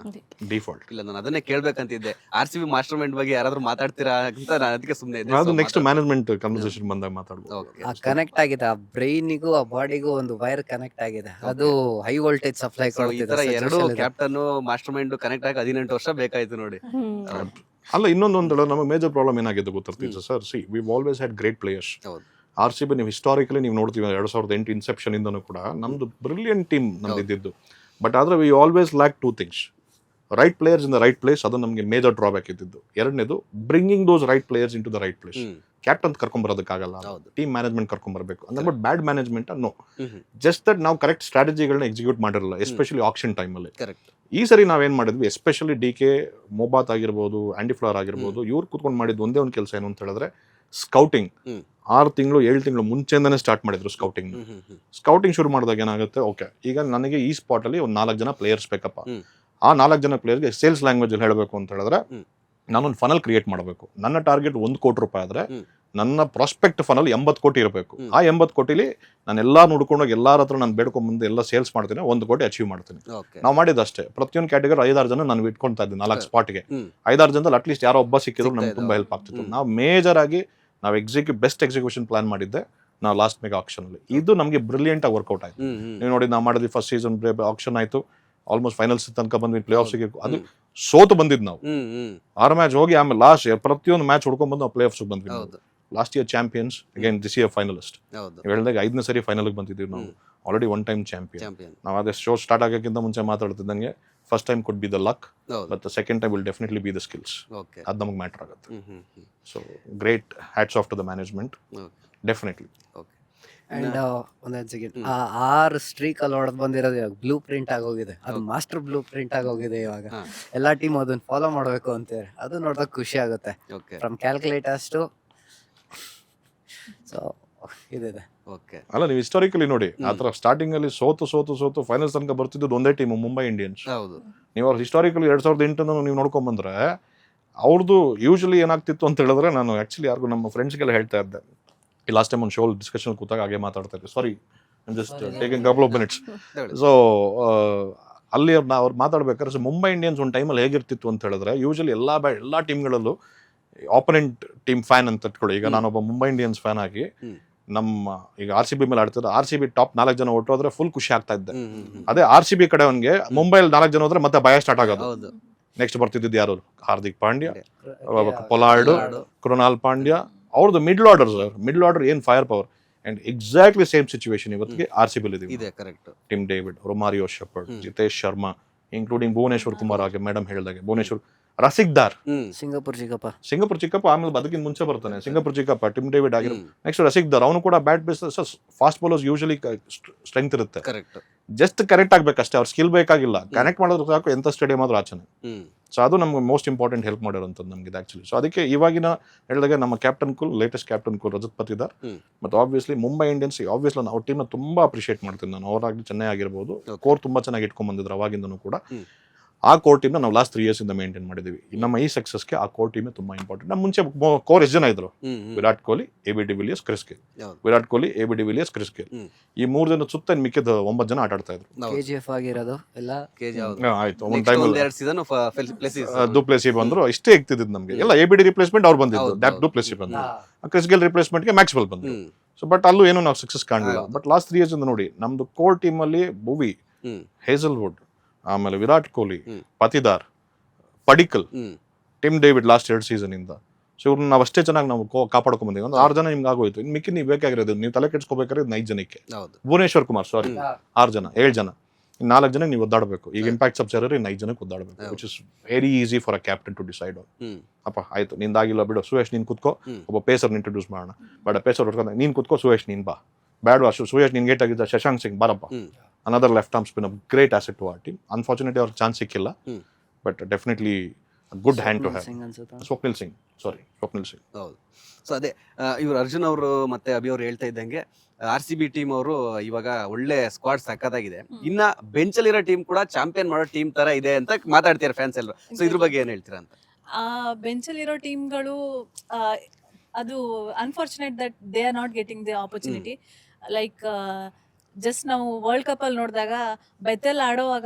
Speaker 2: ಡಿಫಾಲ್ಟ್.
Speaker 1: ಇಲ್ಲ, ನಾನು ಅದನ್ನೇ ಕೇಳ್ಬೇಕಂತಿದ್ದೆ. RCB ಮಾಸ್ಟರ್ ಮೈಂಡ್ ಬಗ್ಗೆ ಯಾರಾದ್ರೂ ಮಾತಾಡ್ತೀರಾ ಅಂತ ನಾನು ಅದಕ್ಕೆ ಸುಮ್ಮನೆ ಇದ್ದೆ.
Speaker 2: ಅದು ನೆಕ್ಸ್ಟ್ ಮ್ಯಾನೇಜ್ಮೆಂಟ್ ಕನ್ವರ್ಸೇಷನ್ ಬಂದಾಗ ಮಾತಾಡ್ಬೋದು.
Speaker 3: ಆ ಕನೆಕ್ಟ್ ಆಗಿದೆ, ಆ ಬ್ರೈನಿಗೂ ಆ ಬಾಡಿಗೂ ಒಂದು ವೈರ್ ಕನೆಕ್ಟ್ ಆಗಿದೆ. ಅದು ಹೈ ವೋಲ್ಟೇಜ್ ಸಪ್ಲೈ
Speaker 1: ಈ ತರ ಎರಡು ಕ್ಯಾಪ್ಟನ್ ಮಾಸ್ಟರ್ ಮೈಂಡ್ ಕನೆಕ್ಟ್ ಆಗಿ 18 ವರ್ಷ ಬೇಕಾಯ್ತು ನೋಡಿ.
Speaker 2: ಅಲ್ಲ, ಇನ್ನೊಂದು ನಮಗೆ ಮೇಜರ್ ಪ್ರಾಬ್ಲಮ್ ಏನಾಗಿದೆ ಗೊತ್ತಿರ್ತೀವಿ sir. See, we always had great players.
Speaker 1: ಹೌದು.
Speaker 2: RCB ನೀವು ಹಿಸ್ಟಾರಿಕಲಿ ನೀವು ನೋಡ್ತೀವಿ 2008 ಇನ್ಸೆಪ್ಷನ್ ಇಂದನೂ ಕೂಡ ನಮ್ದು ಬ್ರಿಲಿಯಂಟ್ ಟೀಮ್ ನಮ್ದು ಇದ್ದಿದ್ದು. ಬಟ್ ಆದ್ರೆ we always lack 2 things: right players in the right place. ಅದು ನಮಗೆ ಮೇಜರ್ ಡ್ರಾಬ್ಯಾಕ್ ಇದ್ದಿದ್ದು. ಎರಡನೇದು, bringing those right players into the right place. Captain ಕರ್ಕೊಂಬರೋದಕ್ಕಾಗಲ್ಲ, ಟೀಮ್ ಮ್ಯಾನೇಜ್ಮೆಂಟ್ ಕರ್ಕೊಂಬರ್ಬೇಕು. ಅಂದ್ರೆ bad management no, just that ನಾವು ಕರೆಕ್ಟ್ ಸ್ಟ್ರಾಟಜಿಗಳನ್ನ ಎಕ್ಸಿಕ್ಯೂಟ್ ಮಾಡಿರಲ್ಲ, ಎಸ್ಪೆಷಲಿ ಆಕ್ಷನ್ ಟೈಮಲ್ಲಿ. ಈ ಸರಿ ನಾವೇನ್ ಮಾಡಿದ್ವಿ, ಎಸ್ಪೆಷಲಿ DK, ಮೊಬಾತ್ ಆಗಿರ್ಬೋದು, ಆಂಡಿ ಫ್ಲವರ್ ಆಗಿರ್ಬೋದು, ಇವ್ರು ಕೂತ್ಕೊಂಡು ಮಾಡಿದ್ದು ಒಂದೇ ಒಂದು ಕೆಲಸ ಏನು ಅಂತ ಹೇಳಿದ್ರೆ ಸ್ಕೌಟಿಂಗ್. 6 ತಿಂಗಳು 7 ತಿಂಗಳು ಮುಂಚೆಯಿಂದನೇ ಸ್ಟಾರ್ಟ್ ಮಾಡಿದ್ರು ಸ್ಕೌಟಿಂಗ್. ಸ್ಕೌಟಿಂಗ್ ಶುರು ಮಾಡಿದಾಗ ಏನಾಗುತ್ತೆ, ಓಕೆ ಈಗ ನನಗೆ ಈ ಸ್ಪಾಟ್ ಅಲ್ಲಿ ಒಂದು 4 ಜನ ಪ್ಲೇಯರ್ಸ್ ಬೇಕಪ್ಪ. ಆ 4 ಜನ ಪ್ಲೇಯರ್ಗೆ ಸೇಲ್ಸ್ ಲ್ಯಾಂಗ್ವೇಜ್ ಅಲ್ಲಿ ಹೇಳಬೇಕು ಅಂತ ಹೇಳಿದ್ರೆ ನಾನೊಂದು ಫನಲ್ ಕ್ರಿಯೇಟ್ ಮಾಡಬೇಕು. ನನ್ನ ಟಾರ್ಗೆಟ್ 1 ಕೋಟಿ ರೂಪಾಯಿ ಆದ್ರೆ ನನ್ನ ಪ್ರಾಸ್ಪೆಕ್ಟ್ ಫನಲ್ 80 ಕೋಟಿ ಇರಬೇಕು. ಆ 80 ಕೋಟಿಲಿ ನಾನು ಎಲ್ಲಾ ನೋಡ್ಕೊಂಡೋಗಿ ಎಲ್ಲಾರ ಹತ್ರ ನಾನು ಬೇಡ್ಕೊಂಡ್ಬಂದು ಎಲ್ಲ ಸೇಲ್ಸ್ ಮಾಡ್ತೀನಿ, 1 ಕೋಟಿ ಅಚೀವ್ ಮಾಡ್ತೀನಿ. ನಾವು ಮಾಡಿದಷ್ಟೇ. ಪ್ರತಿಯೊಂದು ಕ್ಯಾಟಗರಿ 5-6 ಜನ ನಾನು ಇಟ್ಕೊಳ್ತಾ ಇದ್ದೀನಿ 4 ಸ್ಪಾಟ್ಗೆ. 5-6 ಜನದಲ್ಲಿ ಅಟ್ಲೀಸ್ಟ್ ಯಾರೋ ಒಬ್ಬ ಸಿಕ್ಕಿದ್ರು ನಮ್ಗೆ ತುಂಬಾ ಹೆಲ್ಪ್ ಆಗ್ತಿತ್ತು. ನಾವು ಮೇಜರ್ ಆಗಿ ನಾವು ಬೆಸ್ಟ್ ಎಕ್ಸಿಕ್ಯೂಷನ್ ಪ್ಲಾನ್ ಮಾಡಿದ್ದೆ ನಾವು ಲಾಸ್ಟ್ ಮೆಗಾ ಆಕ್ಷನ್ ಅಲ್ಲಿ. ಇದು ನಮಗೆ ಬ್ರಿಲಿಯಂಟ್ ಆಗಿ ವರ್ಕೌಟ್ ಆಯ್ತು. ನೀವು ನೋಡಿ, ನಾವು ಮಾಡಿದ್ವಿ ಫಸ್ಟ್ ಸೀಸನ್ ಆಕ್ಷನ್ ಆಯ್ತು, ಆಲ್ಮೋಸ್ಟ್ ಫೈನಲ್ಸ್ ತನಕ ಬಂದ್ವಿ, ಪ್ಲೇ ಆಫ್ಸ್ ಗೆ. ಅದು ಸೋತು ಬಂದಿದ್ದು ನಾವು 6 ಮ್ಯಾಚ್ ಹೋಗಿ, ಆಮೇಲೆ ಲಾಸ್ಟ್ ಪ್ರತಿಯೊಂದು ಮ್ಯಾಚ್ ಹೊಡ್ಕೊಂಡ್ ಬಂದು ನಾವು ಪ್ಲೇ ಆಫ್ಸ್ ಬಂದ್ವಿ. Last year champions, again this year finalist. ಹೇಳಿದಾಗ 5ನೇ ಸರಿ ಫೈನಲ್ ಬಂದಿದ್ದೀವಿ ನಾವು. Already 1 time champion. ನಾವು ಅದೇ ಶೋ ಸ್ಟಾರ್ಟ್ ಆಗೋಕ್ಕಿಂತ ಮುಂಚೆ ಮಾತಾಡ್ತಿದ್ದಂಗೆ first time could be the luck, but the second time will definitely be the skills. ಅದು ನಮಗೆ ಮ್ಯಾಟರ್ ಆಗುತ್ತೆ. So great hats off to the management, definitely.
Speaker 3: And ಒಂದ್ ಸೆಕೆಂಡ್, ಆ 6 ಸ್ಟ್ರೀಕ್ ಅಲ್ಲಿ ಹೊಡೆದ್ ಬಂದಿರೋದು ಇವಾಗ ಬ್ಲೂ ಪ್ರಿಂಟ್ ಆಗೋಗಿದೆ. ಅದು ಮಾಸ್ಟರ್ ಬ್ಲೂ ಪ್ರಿಂಟ್ ಆಗೋಗಿದೆ. ಇವಾಗ ಎಲ್ಲಾ ಟೀಮ್ ಅದನ್ನ ಫಾಲೋ ಮಾಡ್ಬೇಕು ಅಂತಾರೆ. ಅದು ನೋಡಿದಾಗ ಖುಷಿ ಆಗುತ್ತೆ. ಫ್ರಮ್ ಕ್ಯಾಲ್ಕುಲೇಟರ್ಸ್ ಟು ಸೊ ಇದಿದೆ.
Speaker 2: ಅಲ್ಲ, ನೀವು ಹಿಸ್ಟಾರಿಕಲಿ ನೋಡಿ, ಆತರ ಸ್ಟಾರ್ಟಿಂಗ್ ಅಲ್ಲಿ ಸೋತು ಫೈನಲ್ಸ್ ತನಕ ಬರ್ತಿದ್ದು ಒಂದೇ ಟೀಮ್, ಮುಂಬೈ ಇಂಡಿಯನ್ಸ್. ನೀವು ಅವ್ರ ಹಿಸ್ಟಾರಿಕಲಿ 2008 ನೀವು ನೋಡ್ಕೊಂಡ್ ಬಂದ್ರೆ ಅವ್ರದ್ದು ಯೂಶಲಿ ಏನಾಗ್ತಿತ್ತು ಅಂತ ಹೇಳಿದ್ರೆ, ನಾನು ಆಕ್ಚುಲಿ ಯಾರಿಗೂ ನಮ್ಮ ಫ್ರೆಂಡ್ಸ್ಗೆಲ್ಲ ಹೇಳ್ತಾ ಇದ್ದೆ, ಈ ಲಾಸ್ಟ್ ಟೈಮ್ ಒಂದು ಶೋ ಡಿಸ್ಕಷನ್ ಕೂತಾಗ ಹಾಗೆ ಮಾತಾಡ್ತಾ ಇದ್ದೆ. Sorry, just taking couple of minutes. So ಅಲ್ಲಿ ಅವ್ರು ಮಾತಾಡ್ಬೇಕಾದ್ರೆ ಮುಂಬೈ ಇಂಡಿಯನ್ಸ್ ಒಂದು ಟೈಮಲ್ಲಿ ಹೇಗಿರ್ತಿತ್ತು ಅಂತ ಹೇಳಿದ್ರೆ, ಯೂಶಲಿ ಎಲ್ಲಾ ಟೀಮ್ಗಳಲ್ಲೂ ಆಪೋನೆಂಟ್ ಟೀಮ್ ಫ್ಯಾನ್ ಅಂತ ಇಟ್ಕೊಳ್ಳಿ. ಈಗ ನಾನೊಬ್ಬ ಮುಂಬೈ ಇಂಡಿಯನ್ಸ್ ಫ್ಯಾನ್ ಆಗಿ ನಮ್ಮ ಈಗ RCB ಮೇಲೆ ಆಡ್ತಿದ್ರೆ, RCB ಟಾಪ್ 4 ಜನ ಹೊಟ್ಟೋದ್ರೆ ಫುಲ್ ಖುಷಿ ಆಗ್ತಾ ಇದ್ದೆ. ಅದೇ RCB ಕಡೆ ಅವನಿಗೆ ಮುಂಬೈಲಿ 4 ಜನ ಹೋದ್ರೆ ಮತ್ತೆ ಭಯ ಸ್ಟಾರ್ಟ್ ಆಗೋದು. ನೆಕ್ಸ್ಟ್ ಬರ್ತಿದ್ದು ಯಾರು? ಹಾರ್ದಿಕ್ ಪಾಂಡ್ಯ, ಪೊಲಾರ್ಡ್, ಕೃಣಾಲ್ ಪಾಂಡ್ಯ, ಅವ್ರದ್ದು middle order sir. Middle order ಏನ್ firepower. And exactly same situation ಇವತ್ತಿಗೆ RCB ಇದೆ. Tim David, Romario Shepherd, Jitesh Sharma, including Bhuvneshwar Kumar ಆಗಿ ಮೇಡಮ್ ಹೇಳಿದಾಗೆ, ಭುವನೇಶ್ವರ್, ರಸಿಕ್ದಾರ್,
Speaker 3: ಸಿಂಗಾಪುರ್ ಚಿಕ್ಕಪ್ಪ,
Speaker 2: ಆಮೇಲೆ ಅದಕ್ಕಿಂತ ಮುಂಚೆ ಬರ್ತಾನೆ ಸಿಂಗಾಪುರ್ ಚಿಕ್ಕಪ್ಪ, ಟಿಮ್ ಡೇವಿಡ್ ಆಗಿರೋ ನೆಕ್ಸ್ಟ್ ರಸಿಕ್ದಾರ್. ಅವನು ಕೂಡ bat base fast bowlers usually strength ಇರುತ್ತೆ. ಜಸ್ಟ್ ಕರೆಕ್ಟ್ ಆಗ್ಬೇಕಷ್ಟೇ, ಅವ್ರ ಸ್ಕಿಲ್ ಬೇಕಾಗಿಲ್ಲ. ಕನೆಕ್ಟ್ ಮಾಡೋದು ಸಾಕು, ಎಂತ ಸ್ಟೇಡಿಯಂ ಆದ್ರೂ ಆಚನೆ. ಸೊ ಅದು ನಮ್ಗೆ ಮೋಸ್ಟ್ ಇಂಪಾರ್ಟೆಂಟ್ ಹೆಲ್ಪ್ ಮಾಡಿರೋಂಥದ್ದು ನಮ್ಗೆ ಆಕ್ಚುಲಿ. ಸೊ ಅದಕ್ಕೆ ಇವಾಗಿನ ಹೇಳಿದಾಗ ನಮ್ಮ captain cool, latest captain cool Rajat Patidar, ಮತ್ತು ಆಬ್ವಿಯಸ್ಲಿ ಮುಂಬೈ ಇಂಡಿಯನ್ಸ್, ಆಬ್ವಿಯಸ್ಲಿ ನಾವು ಟೀಮ್ನ ತುಂಬಾ ಅಪ್ರಿಷಿಯೇಟ್ ಮಾಡ್ತೀನಿ ನಾನು. ಅವರಾಗ್ಲಿ ಚೆನ್ನೈ ಆಗಿರ್ಬೋದು, ಕೋರ್ ತುಂಬಾ ಚೆನ್ನಾಗಿ ಇಟ್ಕೊಂಡ್ ಬಂದಿದ್ರು ಅವಾಗಿಂದನೂ ಕೂಡ. ಆ ಕೋರ್ ಟೀಮ್ನ ನಾವು ಲಾಸ್ಟ್ 3 years ಇಂದ ಮೇಂಟೈನ್ ಮಾಡಿದೀವಿ. ನಮ್ಮ ಈ ಸಕ್ಸಸ್ಗೆ ಆ ಕೋರ್ ಟೀಮೇ ತುಂಬಾ ಇಂಪಾರ್ಟೆಂಟ್. ನಮ್ಮ ಮುಂಚೆ ಕೋರ್ ಎಷ್ಟು ಜನ ಇದ್ರು? Virat Kohli, AB de Villiers, Chris Gayle. Virat Kohli, AB de Villiers, Chris Gayle. ಈ 3 ಜನ ಸುತ್ತ ಮಿಕ್ಕಿದ 9 ಜನ ಆಟ ಆಡ್ತಾ ಇದ್ರು.
Speaker 3: KGF ಆಗಿರೋದು ಎಲ್ಲ
Speaker 2: ಆಯ್ತು. ಒಂದು ಟೈಮ್ ಡುಪ್ಲೆಸಿ ಬಂದ್ರು, ಇಷ್ಟೇ ಇಕ್ತಿದ್ದು ನಮ್ಗೆ ಎಲ್ಲ. ABD ರಿಪ್ಲೇಸ್ಮೆಂಟ್ ಅವ್ರು ಬಂದಿದ್ದು, ಡುಪ್ಲೆಸಿ ಬಂದ್ರು. ಕ್ರಿಸ್ ಗೇಲ್ ರಿಪ್ಲೇಸ್ಮೆಂಟ್ಗೆ ಮ್ಯಾಕ್ಸ್ವೆಲ್ ಬಂದ್ರು. ಸೊ ಬಟ್ ಅಲ್ಲೂ ಏನು ನಾವು ಸಕ್ಸಸ್ ಕಾಣಲಿಲ್ಲ. ಬಟ್ ಲಾಸ್ಟ್ 3 years ಇಂದ ನೋಡಿ, ನಮ್ದು ಕೋರ್ ಟೀಮ್ ಅಲ್ಲಿ ಭುವಿ, ಹೇಸಲ್ವುಡ್, ಆಮೇಲೆ Virat Kohli, Patidar, Padikkal, Tim David last 2 season ಇಂದ. ಸೊ ಇವ್ರನ್ನ ನಾವು ಅಷ್ಟೇ ಚೆನ್ನಾಗಿ ನಾವು ಕಾಪಾಡ್ಕೊಂಡ್ ಬಂದಿವಿ. ಒಂದು 6 ಜನ ನಿಮ್ಗೆ ಆಗೋಯ್ತು. ಇನ್ನು ಮಿಕ್ಕಿ ನೀವು ಬೇಕಾಗಿರೋದು, ನೀವು ತಲೆ ಕೆಡ್ಸ್ಕೋಬೇಕಾದ್ರೆ 5 ಜನಕ್ಕೆ. ಭುವನೇಶ್ವರ್ ಕುಮಾರ್, ಸಾರಿ 6 ಜನ, 7 ಜನ, 4 ಜನ ನೀವು ಒದ್ದಾಡಬೇಕು. ಈಗ ಇಂಪ್ಯಾಕ್ಟ್ ಸಬ್ ಸೇರಿದ್ರೆ 5 ಜನಕ್ಕೆ ಒದ್ದಾಡಬೇಕು, which is very easy for a captain to decide on. ಅಪ್ಪ ಆಯ್ತು, ನಿಂದಾಗಿಲ್ಲ ಬಿಡು ಸುಯೇಶ್, ನೀನ್ ಕುತ್ಕೋ, ಒಬ್ಬ ಪೇಸರ್ ಇಂಟ್ರೊಡ್ಯೂಸ್ ಮಾಡೋಣ. ಬೇಡ ಪೇಸರ್ ಹೊಡ್ಕೊಂಡು ನೀನ್ ಕುತ್ಕೋ, ಸುಯೇಶ್ ನೀನ್ ಬಾ. ಬೇಡ ಸುಯೇಶ್ ನೀನ್ ಗೇಟ್ ಆಗಿದ್ದ, ಶಶಾಂಕ್ ಸಿಂಗ್ ಬಾರಪ್ಪ, another left arm spinner, great asset to our team. Unfortunately our chance ಸಿಕ್ಕಿಲ್ಲ, but definitely a good hand to have. Swapnil Singh. ಹೌದು.
Speaker 1: ಸೊ ಅದೇ ಇವ್ರು ಅರ್ಜುನ್ ಅವರು ಮತ್ತೆ ಅಭಿ ಅವ್ರು ಹೇಳ್ತಾ ಇದ್ದಂಗೆ, RCB ಟೀಮ್ ಅವರು ಇವಾಗ ಒಳ್ಳೆ ಸ್ಕ್ವಾಡ್ ಸಕ್ಕತ್ತಾಗಿದೆ. ಇನ್ನ ಬೆಂಚಲ್ಲಿರೋ ಟೀಮ್ ಕೂಡ ಚಾಂಪಿಯನ್ ಮಾಡೋ ಟೀಮ್ ತರ ಇದೆ ಅಂತ ಮಾತಾಡ್ತಾರೆ ಫ್ಯಾನ್ಸ್ ಎಲ್ಲರೂ. ಸೊ ಇದ್ರ ಬಗ್ಗೆ ಏನ್ ಹೇಳ್ತೀರಾ ಅಂತ?
Speaker 4: ಬೆಂಚಲ್ಲಿರೋ ಟೀಮ್ಗಳು ಅದು unfortunate that they are not getting the opportunity. Like just ನಾವು ವರ್ಲ್ಡ್ ಕಪ್ ಅಲ್ಲಿ ನೋಡಿದಾಗ ಬೆತೆಲ್ ಆಡೋವಾಗ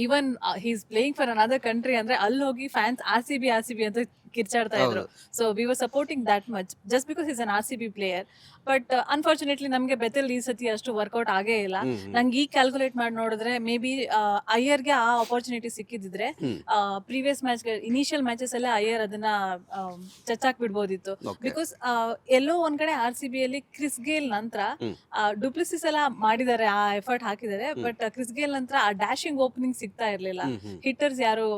Speaker 4: even he's playing for another country ಅಂದ್ರೆ ಅಲ್ಲಿ ಹೋಗಿ ಫ್ಯಾನ್ಸ್ ಆರ್ ಸಿ ಬಿ ಅಂತ ಕಿರ್ಚಾಡ್ತಾ ಇದ್ರು. So we were supporting that much just because is an RCB player. But unfortunately ನಮಗೆ ಬೆತೆಲ್ ಈ ಸತಿ ಅಷ್ಟು ವರ್ಕೌಟ್ ಆಗೇ ಇಲ್ಲ. ನಂಗೆ ಈಗ ಕ್ಯಾಲ್ಕುಲೇಟ್ ಮಾಡಿ ನೋಡಿದ್ರೆ ಮೇ ಬಿ ಅಯ್ಯರ್ಗೆ ಆ ಅಪರ್ಚುನಿಟಿ ಸಿಕ್ಕಿದ್ರೆ ಪ್ರೀವಿಯಸ್ ಮ್ಯಾಚ್ ಇನಿಷಿಯಲ್ ಮ್ಯಾಚಸ್ ಎಲ್ಲ ಅಯ್ಯರ್ ಅದನ್ನ ಚಚ್ಚಾಕ್ ಬಿಡ್ಬೋದಿತ್ತು. ಬಿಕಾಸ್ ಎಲ್ಲೋ ಒಂದ್ ಕಡೆ RCB ಅಲ್ಲಿ ಕ್ರಿಸ್ ಗೇಲ್ ನಂತರ ಡುಪ್ಲಿಸಿಸ್ ಎಲ್ಲ ಮಾಡಿದ್ದಾರೆ, ಆ ಎಫರ್ಟ್ ಹಾಕಿದ್ದಾರೆ. ಬಟ್ ಕ್ರಿಸ್ ಗೇಲ್ ನಂತರ ಆ ಡ್ಯಾಶಿಂಗ್ ಓಪನಿಂಗ್ ಸಿಗ್ತಾ ಇರ್ಲಿಲ್ಲ. ಹಿಟ್ಟರ್ಸ್ ಯಾರು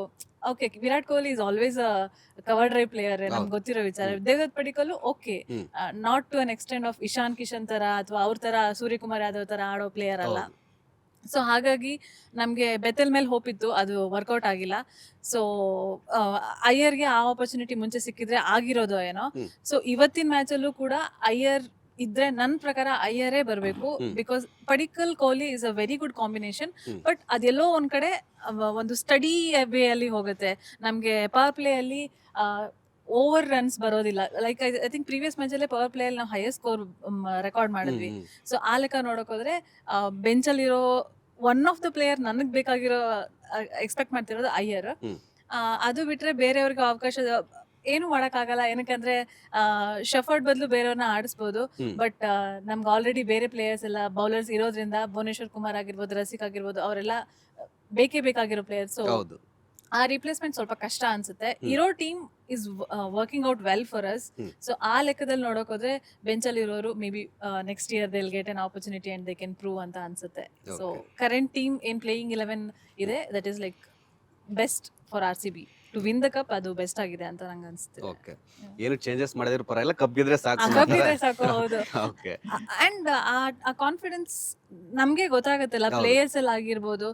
Speaker 4: okay, Virat Kohli is always cover drive player, ನಮ್ಗೆ ಗೊತ್ತಿರೋ ವಿಚಾರ. Devdutt Padikkal okay, not to an extent of Ishan Kishan ತರ ಅಥವಾ ಅವ್ರ ತರ ಸೂರ್ಯಕುಮಾರ್ ಯಾದವ್ ತರ ಆಡೋ ಪ್ಲೇಯರ್ ಅಲ್ಲ. ಸೊ ಹಾಗಾಗಿ ನಮಗೆ ಬೆತೆಲ್ ಮೇಲೆ ಹೋಪ್ ಇತ್ತು, ಅದು ವರ್ಕೌಟ್ ಆಗಿಲ್ಲ. ಸೊ ಅಯ್ಯರ್ಗೆ ಆ ಆಪರ್ಚುನಿಟಿ ಮುಂಚೆ ಸಿಕ್ಕಿದ್ರೆ ಆಗಿರೋದು ಏನೋ. ಸೊ ಇವತ್ತಿನ ಮ್ಯಾಚಲ್ಲೂ ಕೂಡ ಅಯ್ಯರ್ ಇದ್ರೆ ನನ್ನ ಪ್ರಕಾರ ಅಯ್ಯರೇ ಬರಬೇಕು. Because Padikkal Kohli is a very good combination. But ಅದೆಲ್ಲೋ ಒಂದ್ ಕಡೆ ಒಂದು ಸ್ಟಡಿ ವೇ ಅಲ್ಲಿ ಹೋಗುತ್ತೆ. ನಮ್ಗೆ ಪವರ್ ಪ್ಲೇ ಅಲ್ಲಿ ಓವರ್ ರನ್ಸ್ ಬರೋದಿಲ್ಲ. Like I think previous match ಅಲ್ಲೇ ಪವರ್ ಪ್ಲೇ ಅಲ್ಲಿ ನಾವು ಹೈಯೆಸ್ಟ್ ಸ್ಕೋರ್ ರೆಕಾರ್ಡ್ ಮಾಡಿದ್ವಿ. ಸೊ ಆ ಲೆಕ್ಕ ನೋಡಕ್ ಹೋದ್ರೆ ಬೆಂಚಲ್ಲಿರೋ ಒನ್ ಆಫ್ ದ ಪ್ಲೇಯರ್ ನನಗ್ ಬೇಕಾಗಿರೋ ಎಕ್ಸ್ಪೆಕ್ಟ್ ಮಾಡ್ತಿರೋದು ಅಯ್ಯರ್. ಅದು ಬಿಟ್ರೆ ಬೇರೆಯವ್ರಿಗೆ ಅವಕಾಶ ಏನು ಮಾಡಕ್ಕಾಗಲ್ಲ. ಏನಕ್ಕಂದ್ರೆ ಶಫರ್ಡ್ ಬದಲು ಬೇರೆಯವ್ರನ್ನ ಆಡಿಸ್ಬೋದು. ಬಟ್ ನಮ್ಗೆ ಆಲ್ರೆಡಿ ಬೇರೆ ಪ್ಲೇಯರ್ಸ್ ಎಲ್ಲ ಬೌಲರ್ಸ್ ಇರೋದ್ರಿಂದ ಭುವನೇಶ್ವರ್ ಕುಮಾರ್ ಆಗಿರ್ಬೋದು, ರಸಿಕ್ ಆಗಿರ್ಬೋದು, ಅವರೆಲ್ಲ ಬೇಕೇ ಬೇಕಾಗಿರೋ ಪ್ಲೇಯರ್ಸ್. ಸೊ ಆ ರಿಪ್ಲೇಸ್ಮೆಂಟ್ ಸ್ವಲ್ಪ ಕಷ್ಟ ಅನ್ಸುತ್ತೆ. ಇರೋ team is working out well for us. So ಆ ಲೆಕ್ಕದಲ್ಲಿ ನೋಡಕ್ ಹೋದ್ರೆ ಬೆಂಚಲ್ಲಿ ಇರೋರು may be next year they'll get an opportunity and they can prove ಅಂತ ಅನ್ಸುತ್ತೆ. ಸೊ ಕರೆಂಟ್ ಟೀಮ್ ಏನ್ ಪ್ಲೇಯಿಂಗ್ 11 ಇದೆ, that is like best for RCB to win the cup. ಅದು ಬೆಸ್ಟ್ ಆಗಿದೆ ಅಂತ ನಂಗೆ ಅನ್ಸುತ್ತೆ.
Speaker 1: ಓಕೆ, ಏನು ಚೇಂಜಸ್ ಮಾಡಿದ್ರು ಪರವಾಗಿಲ್ಲ, ಕಪ್ ಗೆದ್ರೆ ಸಾಕು.
Speaker 4: ಹೌದು.
Speaker 1: ಓಕೆ,
Speaker 4: ಅಂಡ್ ಆ ಕಾನ್ಫಿಡೆನ್ಸ್ ನಮ್ಗೆ ಗೊತ್ತಾಗತ್ತಲ್ಲ, ಪ್ಲೇಯರ್ಸ್ ಎಲ್ಲ ಆಗಿರ್ಬೋದು.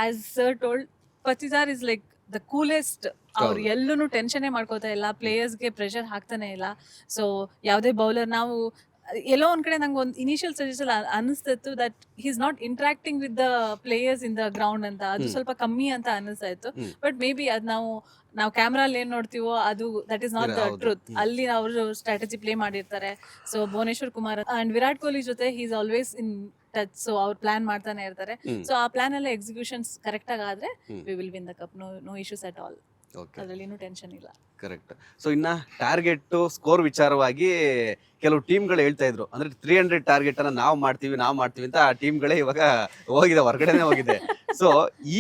Speaker 4: As sir told, Patidar is like the coolest. ಅವ್ರು ಎಲ್ಲೂ ಟೆನ್ಷನ್ನೇ ಮಾಡ್ಕೋತಾ ಇಲ್ಲ, ಪ್ಲೇಯರ್ಸ್ಗೆ ಪ್ರೆಷರ್ ಹಾಕ್ತಾನೆ ಇಲ್ಲ. ಸೊ ಯಾವುದೇ ಬೌಲರ್ ನಾವು ಎಲ್ಲೋ ಒಂದ್ ಕಡೆ ನಂಗೆ ಒಂದು ಇನಿಷಿಯಲ್ ಸಜೆಷನ್ ಅನಿಸ್ತಿತ್ತು that he is not interacting with the players in the ground ಅಂತ. ಅದು ಸ್ವಲ್ಪ ಕಮ್ಮಿ ಅಂತ ಅನಿಸ್ತಾ ಇತ್ತು. ಬಟ್ ಮೇ ಬಿ ಅದ್ ನಾವು ಕ್ಯಾಮ್ರಲ್ಲಿ ಏನ್ ನೋಡ್ತೀವೋ ಅದು that is not the truth. ಅಲ್ಲಿ ಅವರು ಸ್ಟ್ರಾಟಜಿ ಪ್ಲೇ ಮಾಡಿರ್ತಾರೆ. ಸೊ ಭುವನೇಶ್ವರ್ ಕುಮಾರ್ ಅಂಡ್ ವಿರಾಟ್ ಕೊಹ್ಲಿ ಜೊತೆ he is always in touch. So ಅವ್ರು ಪ್ಲಾನ್ ಮಾಡ್ತಾನೆ ಇರ್ತಾರೆ. ಸೊ ಆ ಪ್ಲಾನ್ ಎಲ್ಲ ಎಕ್ಸಿಕ್ಯೂಷನ್ಸ್ ಕರೆಕ್ಟ್ ಆಗಾದ್ರೆ we will win the cup. No issues at all. ಅದರಲ್ಲಿ ಏನೂ ಟೆನ್ಷನ್ ಇಲ್ಲ.
Speaker 1: ಕರೆಕ್ಟ್. ಸೊ ಇನ್ನ ಟಾರ್ಗೆಟ್ ಸ್ಕೋರ್ ವಿಚಾರವಾಗಿ ಕೆಲವು ಟೀಮ್ಗಳು ಹೇಳ್ತಾ ಇದ್ರು, ಅಂದ್ರೆ 300 ಟಾರ್ಗೆಟ್ ಅನ್ನ ನಾವು ಮಾಡ್ತೀವಿ ಅಂತ ಆ ಟೀಮ್ಗಳೇ ಇವಾಗ ಹೋಗಿದೆ, ಹೊರಗಡೆನೆ ಹೋಗಿದೆ. ಸೊ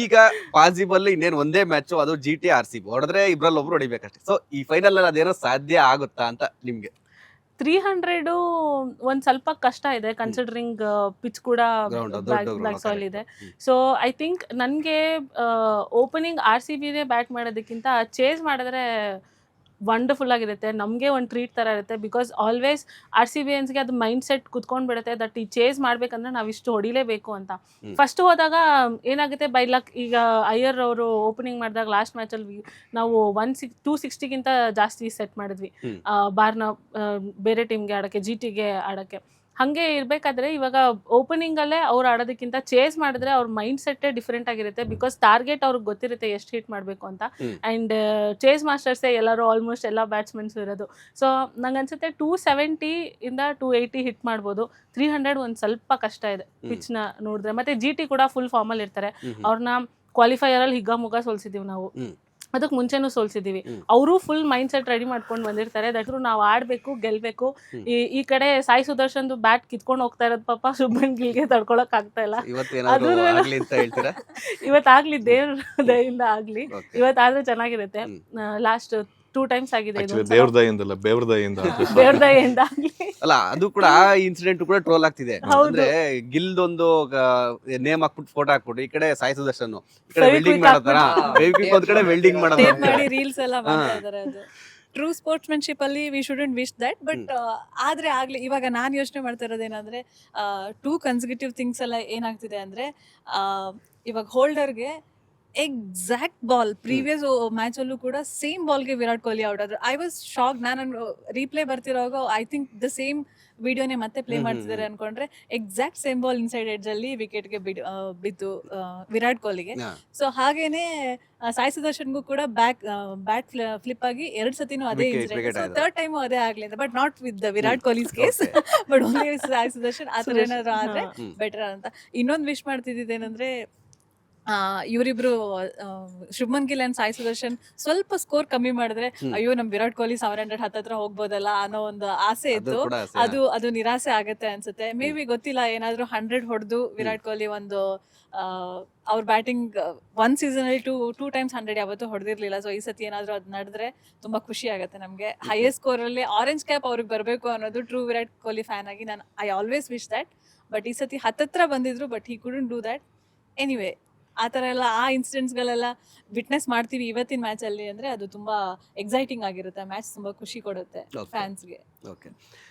Speaker 1: ಈಗ ಪಾಸಿಬಲ್ ಇನ್ನೇನು ಒಂದೇ ಮ್ಯಾಚ್, ಅದು GT RCB ಹೊಡೆದ್ರೆ ಇಬ್ರಲ್ಲಿ ಒಬ್ರು ಹೊಡಿಬೇಕಷ್ಟೇ. ಸೊ ಈ ಫೈನಲ್ ಅಲ್ಲಿ ಅದೇನೋ ಸಾಧ್ಯ ಆಗುತ್ತಾ ಅಂತ ನಿಮ್ಗೆ?
Speaker 5: 300 ಒಂದ್ ಸ್ವಲ್ಪ ಕಷ್ಟ ಇದೆ, ಕನ್ಸಿಡರಿಂಗ್ ಪಿಚ್ ಕೂಡ ಬ್ಲಾಕ್ ಸಾಯಿಲ್ ಇದೆ. ಸೊ ಐ ಥಿಂಕ್ ನನಗೆ ಓಪನಿಂಗ್ RCBನೇ ಬ್ಯಾಟ್ ಮಾಡೋದಕ್ಕಿಂತ ಚೇಸ್ ಮಾಡಿದ್ರೆ ವಂಡರ್ಫುಲ್ ಆಗಿರುತ್ತೆ. ನಮಗೆ ಒಂದು ಟ್ರೀಟ್ ಥರ ಇರುತ್ತೆ. ಬಿಕಾಸ್ ಆಲ್ವೇಸ್ RCBiansಗೆ ಅದು ಮೈಂಡ್ ಸೆಟ್ ಕುತ್ಕೊಂಡ್ಬಿಡುತ್ತೆ ದಟ್ ಈ ಚೇಸ್ ಮಾಡ್ಬೇಕಂದ್ರೆ ನಾವು ಇಷ್ಟು ಹೊಡಿಲೇಬೇಕು ಅಂತ. ಫಸ್ಟ್ ಹೋದಾಗ ಏನಾಗುತ್ತೆ, ಬೈ ಲಕ್ ಈಗ ಅಯ್ಯರ್ ಅವರು ಓಪನಿಂಗ್ ಮಾಡಿದಾಗ ಲಾಸ್ಟ್ ಮ್ಯಾಚಲ್ಲಿ ನಾವು 260ಗಿಂತ ಜಾಸ್ತಿ ಸೆಟ್ ಮಾಡಿದ್ವಿ ಬಾರ್ನ ಬೇರೆ ಟೀಮ್ಗೆ ಆಡೋಕ್ಕೆ, GTಗೆ ಆಡೋಕ್ಕೆ. ಹಾಗೆ ಇರಬೇಕಾದ್ರೆ ಇವಾಗ ಓಪನಿಂಗಲ್ಲೇ ಅವ್ರು ಆಡೋದಕ್ಕಿಂತ ಚೇಸ್ ಮಾಡಿದ್ರೆ ಅವ್ರ ಮೈಂಡ್ ಸೆಟ್ಟೇ ಡಿಫ್ರೆಂಟ್ ಆಗಿರುತ್ತೆ. ಬಿಕಾಸ್ ಟಾರ್ಗೆಟ್ ಅವ್ರಿಗೆ ಗೊತ್ತಿರುತ್ತೆ ಎಷ್ಟು ಹಿಟ್ ಮಾಡಬೇಕು ಅಂತ. ಆ್ಯಂಡ್ ಚೇಸ್ ಮಾಸ್ಟರ್ಸೇ ಎಲ್ಲರೂ ಆಲ್ಮೋಸ್ಟ್ ಎಲ್ಲ ಬ್ಯಾಟ್ಸ್ಮನ್ಸು ಇರೋದು. ಸೊ ನಂಗೆ ಅನ್ಸುತ್ತೆ 270 ಇಂದ 280 ಹಿಟ್ ಮಾಡ್ಬೋದು. 300 ಒಂದು ಸ್ವಲ್ಪ ಕಷ್ಟ ಇದೆ ಪಿಚ್ನ ನೋಡಿದ್ರೆ. ಮತ್ತು GT ಕೂಡ ಫುಲ್ ಫಾರ್ಮಲ್ಲಿ ಇರ್ತಾರೆ. ಅವ್ರನ್ನ ಕ್ವಾಲಿಫೈಯರಲ್ಲಿ ಹಿಗ್ಗಾಮುಗ್ಗ ಸೋಲ್ಸಿದ್ದೀವಿ ನಾವು, ಅದಕ್ಕೆ ಮುಂಚೆನೂ ಸೋಲ್ಸಿದ್ದೀವಿ. ಅವರು ಫುಲ್ ಮೈಂಡ್ ಸೆಟ್ ರೆಡಿ ಮಾಡ್ಕೊಂಡು ಬಂದಿರ್ತಾರೆ ದಟ್ ನಾವು ಆಡಬೇಕು, ಗೆಲ್ಲಬೇಕು. ಈ ಕಡೆ ಸಾಯಿ ಸುದರ್ಶನ್ದು ಬ್ಯಾಟ್ ಕಿತ್ಕೊಂಡು ಹೋಗ್ತಾ ಇರೋದು ಪಾಪ ಶುಭ್ಮನ್ ಗಿಲ್ಗೆ ತಡ್ಕೊಳಕ್ ಆಗ್ತಾ ಇಲ್ಲ. ಇವತ್ತಾಗ್ಲಿ, ದೇವ್ರ ದಯಿಂದ ಆಗ್ಲಿ, ಇವತ್ತಾದ್ರೆ ಚೆನ್ನಾಗಿರುತ್ತೆ. ಲಾಸ್ಟ್ 2 times ಆಗಿದೆ.
Speaker 2: ದೇವ್ರ ದಯಿಂದ ಬೇವ್ರ ದಯಿಂದ
Speaker 5: ಆಗ್ಲಿ
Speaker 1: ಅಲ್ಲ, ಅದು ಕೂಡ ಆ ಇನ್ಸಿಡೆಂಟ್ ಕೂಡ ಟ್ರೋಲ್ ಆಗ್ತಿದೆ. ಅಂದ್ರೆ ಗಿಲ್ದೊಂದು ನೇಮ್ ಹಾಕ್ಬಿಟ್ಟು ಫೋಟೋ ಹಾಕ್ಬಿಟ್ಟು ಈ ಕಡೆ ಸಾಯಿ ಸುದರ್ಶನ್, ಈ ಕಡೆ ವೆಲ್ಡಿಂಗ್ ಮಾಡತಾರ, ಒಂದ್ ಕಡೆ ವೆಲ್ಡಿಂಗ್
Speaker 4: ಮಾಡಿ ರೀಲ್ಸ್ ಎಲ್ಲ ಮಾಡ್ತಾ ಇದಾರೆ. ಅದು ಟ್ರೂ ಸ್ಪೋರ್ಟ್ಸ್ಮನ್ಶಿಪ್ ಅಲ್ಲಿ V shouldn't wish that. But ಆದ್ರೆ ಆಗ್ಲಿ. ಇವಾಗ ನಾನು ಯೋಚನೆ ಮಾಡ್ತಾ ಇರೋದೇನಂದ್ರೆ 2 ಕನ್ಸಿಕ್ಯೂಟಿವ್ ಥಿಂಗ್ಸ್ ಎಲ್ಲ ಏನಾಗ್ತಿದೆ ಅಂದ್ರೆ, ಇವಾಗ ಹೋಲ್ಡರ್ಗೆ ಎಕ್ಸಾಕ್ಟ್ ಬಾಲ್ ಪ್ರೀವಿಯಸ್ ಮ್ಯಾಚ್ ಅಲ್ಲೂ ಕೂಡ ಸೇಮ್ ಬಾಲ್ಗೆ ವಿರಾಟ್ ಕೊಹ್ಲಿ ಔಟ್ ಆದ್ರು. I was shock. ನಾನು ರೀಪ್ಲೇ ಬರ್ತಿರೋವಾಗ ಐ ಥಿಂಕ್ ದ ಸೇಮ್ ವಿಡಿಯೋನೇ ಮತ್ತೆ ಪ್ಲೇ ಮಾಡ್ತಿದ್ದಾರೆ ಅನ್ಕೊಂಡ್ರೆ exact same ball inside edge ಅಲ್ಲಿ ವಿಕೆಟ್ಗೆ ಬಿತ್ತು ವಿರಾಟ್ ಕೊಹ್ಲಿಗೆ. ಸೊ ಹಾಗೇನೆ ಸಾಯಿ ಸುದರ್ಶನ್ಗೂ ಕೂಡ ಬ್ಯಾಟ್ ಫ್ಲಿಪ್ ಆಗಿ 2 ಸತಿನೂ ಅದೇ ಇನ್ಸಿಡೆಂಟ್. ಥರ್ಡ್ ಟೈಮ್ ಅದೇ ಆಗ್ಲಿ ಅಂತ, but not with the Virat Kohli's case, but only Sai Sudharsan. ಆ ಥರ ಏನಾದ್ರು ಆದ್ರೆ ಬೆಟರ್ ಅಂತ. ಇನ್ನೊಂದು ವಿಶ್ ಮಾಡ್ತಿದ್ದೇನೆಂದ್ರೆ ಇವರಿಬ್ರು ಶುಭ್ಮನ್ ಗಿಲ್ ಅಂಡ್ ಸಾಯಿ ಸುದರ್ಶನ್ ಸ್ವಲ್ಪ ಸ್ಕೋರ್ ಕಮ್ಮಿ ಮಾಡಿದ್ರೆ ಅಯ್ಯೋ ನಮ್ ವಿರಾಟ್ ಕೊಹ್ಲಿ 700 ಹತ್ತತ್ರ ಹೋಗ್ಬೋದಲ್ಲ ಅನ್ನೋ ಒಂದು ಆಸೆ ಇತ್ತು. ಅದು ನಿರಾಸೆ ಆಗತ್ತೆ ಅನ್ಸುತ್ತೆ. ಮೇ ಬಿ ಗೊತ್ತಿಲ್ಲ, ಏನಾದ್ರು 100 ಹೊಡೆದು ವಿರಾಟ್ ಕೊಹ್ಲಿ ಒಂದು ಅವ್ರ ಬ್ಯಾಟಿಂಗ್ ಒಂದ್ ಸೀಸನ್ ಅಲ್ಲಿ ಟೂ ಟೈಮ್ಸ್ 100 ಯಾವತ್ತೂ ಹೊಡೆದಿರ್ಲಿಲ್ಲ. ಸೊ ಈ ಸತಿ ಏನಾದ್ರು ಅದ್ ನಡೆದ್ರೆ ತುಂಬಾ ಖುಷಿ ಆಗುತ್ತೆ ನಮ್ಗೆ. ಹೈಯೆಸ್ಟ್ ಸ್ಕೋರ್ ಅಲ್ಲಿ ಆರೆಂಜ್ ಕ್ಯಾಪ್ ಅವ್ರಿಗೆ ಬರ್ಬೇಕು ಅನ್ನೋದು ಟ್ರೂ ವಿರಾಟ್ ಕೊಹ್ಲಿ ಫ್ಯಾನ್ ಆಗಿ ನಾನು I always wish that. But ಈ ಸತಿ ಹತ್ತತ್ರ ಬಂದಿದ್ರು, but he couldn't do that. Anyway ಆ ಥರ ಎಲ್ಲ ಆ ಇನ್ಸಿಡೆಂಟ್ಸ್ಗಳೆಲ್ಲ ವಿಟ್ನೆಸ್ ಮಾಡ್ತೀವಿ ಇವತ್ತಿನ ಮ್ಯಾಚಲ್ಲಿ ಅಂದರೆ ಅದು ತುಂಬ ಎಕ್ಸೈಟಿಂಗ್ ಆಗಿರುತ್ತೆ. ಮ್ಯಾಚ್ ತುಂಬ ಖುಷಿ ಕೊಡುತ್ತೆ ಫ್ಯಾನ್ಸ್ಗೆ.
Speaker 1: ಓಕೆ.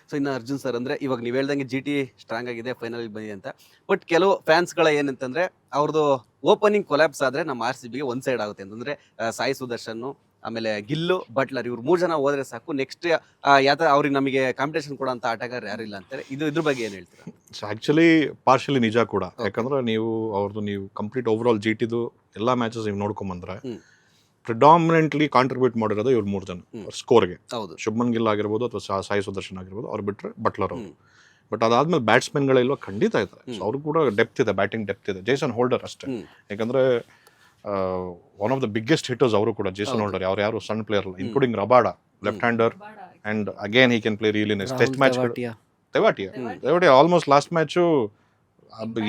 Speaker 1: ಸೊ ಇನ್ನು ಅರ್ಜುನ್ ಸರ್, ಅಂದರೆ ಇವಾಗ ನೀವು ಹೇಳ್ದಂಗೆ GT ಸ್ಟ್ರಾಂಗ್ ಆಗಿದೆ, ಫೈನಲ್ ಬಂದಿದೆ ಅಂತ. ಬಟ್ ಕೆಲವು ಫ್ಯಾನ್ಸ್ಗಳ ಏನಂತಂದರೆ ಅವ್ರದ್ದು ಓಪನಿಂಗ್ ಕೊಲ್ಯಾಪ್ಸ್ ಆದರೆ ನಮ್ಮ RCBಗೆ ಒಂದು ಸೈಡ್ ಆಗುತ್ತೆ ಅಂತಂದರೆ ಸಾಯಿ ಸುದರ್ಶನ್, ಆಮೇಲೆ ಗಿಲ್ಲು, ಬಟ್ಲರ್, ಇವ್ರು 3 ಜನ ಹೋದ್ರೆ ಸಾಕು, ನೆಕ್ಸ್ಟ್ ಅವ್ರಿಗೆ ನಮಗೆ ಕಾಂಪಿಟೇಷನ್ ಕೊಡೋಂಥ ಆಟಗಾರ ಯಾರಿಲ್ಲ ಅಂತಾರೆ. ಇದ್ರ ಬಗ್ಗೆ ಏನು ಹೇಳ್ತೀರಾ?
Speaker 2: ಆ್ಯಕ್ಚುಲಿ ಪಾರ್ಷಲಿ ನಿಜ ಕೂಡ. ಯಾಕಂದ್ರೆ ನೀವು ಕಂಪ್ಲೀಟ್ ಓವರ್ ಆಲ್ GTದು ಎಲ್ಲ ಮ್ಯಾಚಸ್ ನೀವು ನೋಡ್ಕೊಂಬಂದ್ರೆ ಪ್ರಿಡಾಮಿನೆಂಟ್ಲಿ ಕಾಂಟ್ರಿಬ್ಯೂಟ್ ಮಾಡಿರೋದು ಇವ್ರು 3 ಜನ ಸ್ಕೋರ್ಗೆ. ಶುಭ್ಮನ್ ಗಿಲ್ ಆಗಿರ್ಬೋದು ಅಥವಾ ಸಾಯಿ ಸುದರ್ಶನ್ ಆಗಿರ್ಬೋದು, ಅವ್ರು ಬಿಟ್ಟರೆ ಬಟ್ಲರ್ ಅವರು. ಬಟ್ ಅದಾದ್ಮೇಲೆ ಬ್ಯಾಟ್ಸ್ಮನ್ಗಳೆಲ್ಲ ಖಂಡಿತ ಇದ್ದಾರೆ. ಸೊ ಅವ್ರು ಕೂಡ ಡೆಪ್ತ್ ಇದೆ, ಬ್ಯಾಟಿಂಗ್ ಡೆಪ್ತ್ ಇದೆ. ಜೇಸನ್ ಹೋಲ್ಡರ್ ಅಷ್ಟೇ, ಯಾಕಂದ್ರೆ one of the biggest hitters ಅವರು ಕೂಡ ಜೇಸನ್ ಹೋಲ್ಡರ್. ಯಾರು ಸಣ್ಣ ಪ್ಲೇಯರ್ ಅಲ್ಲ, including Rabada left hander, and again he can play really nice test match. Tewatia almost last match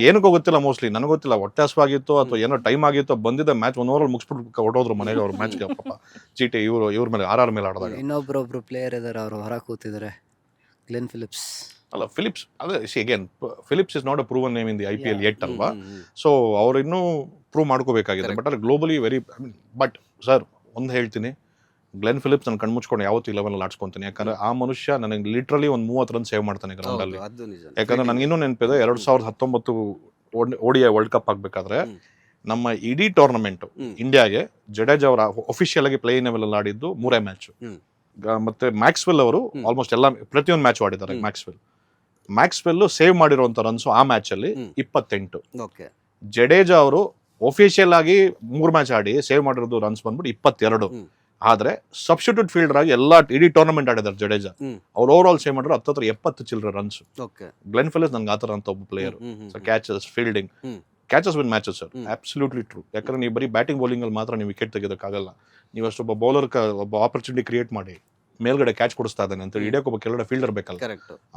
Speaker 2: ಏನಕ್ಕೂ ಗೊತ್ತಿಲ್ಲ, ಮೋಸ್ಟ್ಲಿ ನನಗೆ ಗೊತ್ತಿಲ್ಲ, ಹೊಟ್ಟೆ ಹಸುವಾಗಿತ್ತು ಅಥವಾ ಏನೋ ಟೈಮ್ ಆಗಿತ್ತು, ಬಂದಿದ್ದ ಮ್ಯಾಚ್ 1 ಓವರ್ ಮುಗಿಸ್ಬಿಟ್ಟು ಹೊಟ್ಟೋದ್ರು ಮನೆಗೆ ಅವ್ರ ಮ್ಯಾಚ್ಗೆ. ಪಾಪ GT ಇವ್ರ ಮೇಲೆ RR ಮೇಲೆ ಆಡಿದಾಗ
Speaker 3: ಇನ್ನೊಬ್ರು ಪ್ಲೇಯರ್ ಇದಾರೆ, ಅವರು ಹೊರ ಕೂತಿದ್ದಾರೆ, ಗ್ಲೆನ್ ಫಿಲಿಪ್ಸ್.
Speaker 2: ಅಲ್ಲ, ಫಿಲಿಪ್ಸ್ ಅದೇ again Phillips is not a proven name in the IPL yet ಅಲ್ವಾ. ಸೊ ಅವ್ರು ಇನ್ನೂ ಪ್ರೂವ್ ಮಾಡ್ಕೋಬೇಕಾಗಿದೆ. ಬಟ್ ಅಲ್ಲಿ ಗ್ಲೋಬಲಿ ವೆರಿ ಬಟ್ ಸರ್ ಒಂದು ಹೇಳ್ತೀನಿ, ಗ್ಲೆನ್ ಫಿಲಿಪ್ಸ್ ನಾನು ಕಣ್ಮುಚ್ಕೊಂಡು ಯಾವತ್ತೂ 11 ಆಡ್ಸ್ಕೊಂತೀನಿ. ಯಾಕಂದ್ರೆ ಆ ಮನುಷ್ಯ ನನಗೆ ಲಿಟ್ರಲಿ ಒಂದು 30 ರನ್ ಸೇವ್ ಮಾಡ್ತಾನೆ ಗ್ರೌಂಡ್ ಅಲ್ಲಿ. ಯಾಕಂದ್ರೆ ನನಗೆ ಇನ್ನೂ ನೆನಪಿದೆ 2019 ODI ವರ್ಲ್ಡ್ ಕಪ್ ಆಗ್ಬೇಕಾದ್ರೆ ನಮ್ಮ ಇಡೀ ಟೂರ್ನಮೆಂಟ್ ಇಂಡಿಯಾಗೆ ಜಡೇಜಾ ಅವರ ಅಫಿಷಿಯಲ್ ಆಗಿ ಪ್ಲೇ ಲೆವೆಲ್ ಅಲ್ಲಿ ಆಡಿದ್ದು 3 ಮ್ಯಾಚ್. ಮತ್ತೆ ಮ್ಯಾಕ್ಸ್ವೆಲ್ ಅವರು ಆಲ್ಮೋಸ್ಟ್ ಎಲ್ಲ ಪ್ರತಿಯೊಂದು ಮ್ಯಾಚ್ ಆಡಿದ್ದಾರೆ. ಮ್ಯಾಕ್ಸ್ವೆಲ್ ಸೇವ್ ಮಾಡಿರುವಂತ ರನ್ಸ್ ಆ ಮ್ಯಾಚ್ ಅಲ್ಲಿ 28. ಜಡೇಜಾ ಅವರು ಒಫಿಷಿಯಲ್ ಆಗಿ 3 ಮ್ಯಾಚ್ ಆಡಿ ಸೇವ್ ಮಾಡಿರೋದು ರನ್ಸ್ ಬಂದ್ಬಿಟ್ಟು 22. ಆದ್ರೆ ಸಬ್ಸ್ಟಿಟ್ಯೂಟ್ ಫೀಲ್ಡರ್ ಆಗಿ ಇಡೀ ಟೂರ್ನಮೆಂಟ್ ಆಡಿದಾರೆ ಜಡೇಜಾ. ಅವ್ರು ಓವರ್ ಆಲ್ ಸೇವ್ ಮಾಡಿರೋ 70 ಚಿಲ್ಲರೆ ರನ್ಸ್. ಗ್ಲೆನ್ ಫಿಲಿಪ್ಸ್ ನನ್ಗೆ ಆತರ ಅಂತ ಒಬ್ಬ player. Catches, fielding, catches win matches sir, absolutely true. ಯಾಕಂದ್ರೆ ನೀವು ಬರೀ ಬ್ಯಾಟಿಂಗ್ ಬೌಲಿಂಗ್ ಅಲ್ಲಿ ಮಾತ್ರ ನೀವು ವಿಕೆಟ್ ತೆಗೆಯೋಕ್ಕಾಗಲ್ಲ. ನೀವು ಅಷ್ಟೊಬ್ಬ ಬೌಲರ್ ಒಬ್ಬ ಆಪರ್ಚುನಿಟಿ ಕ್ರಿಯೇಟ್ ಮಾಡಿ ಮೇಲ್ಗಡೆ ಕ್ಯಾಚ್ ಕೊಡಿಸ್ತಾ ಇದ್ದಾನೆ ಅಂತ ಹಿಡಿಯೋಕೆ ಒಬ್ಬ ಕೆಳಗಡೆ ಫೀಲ್ಡರ್ ಬೇಕಲ್ಲ.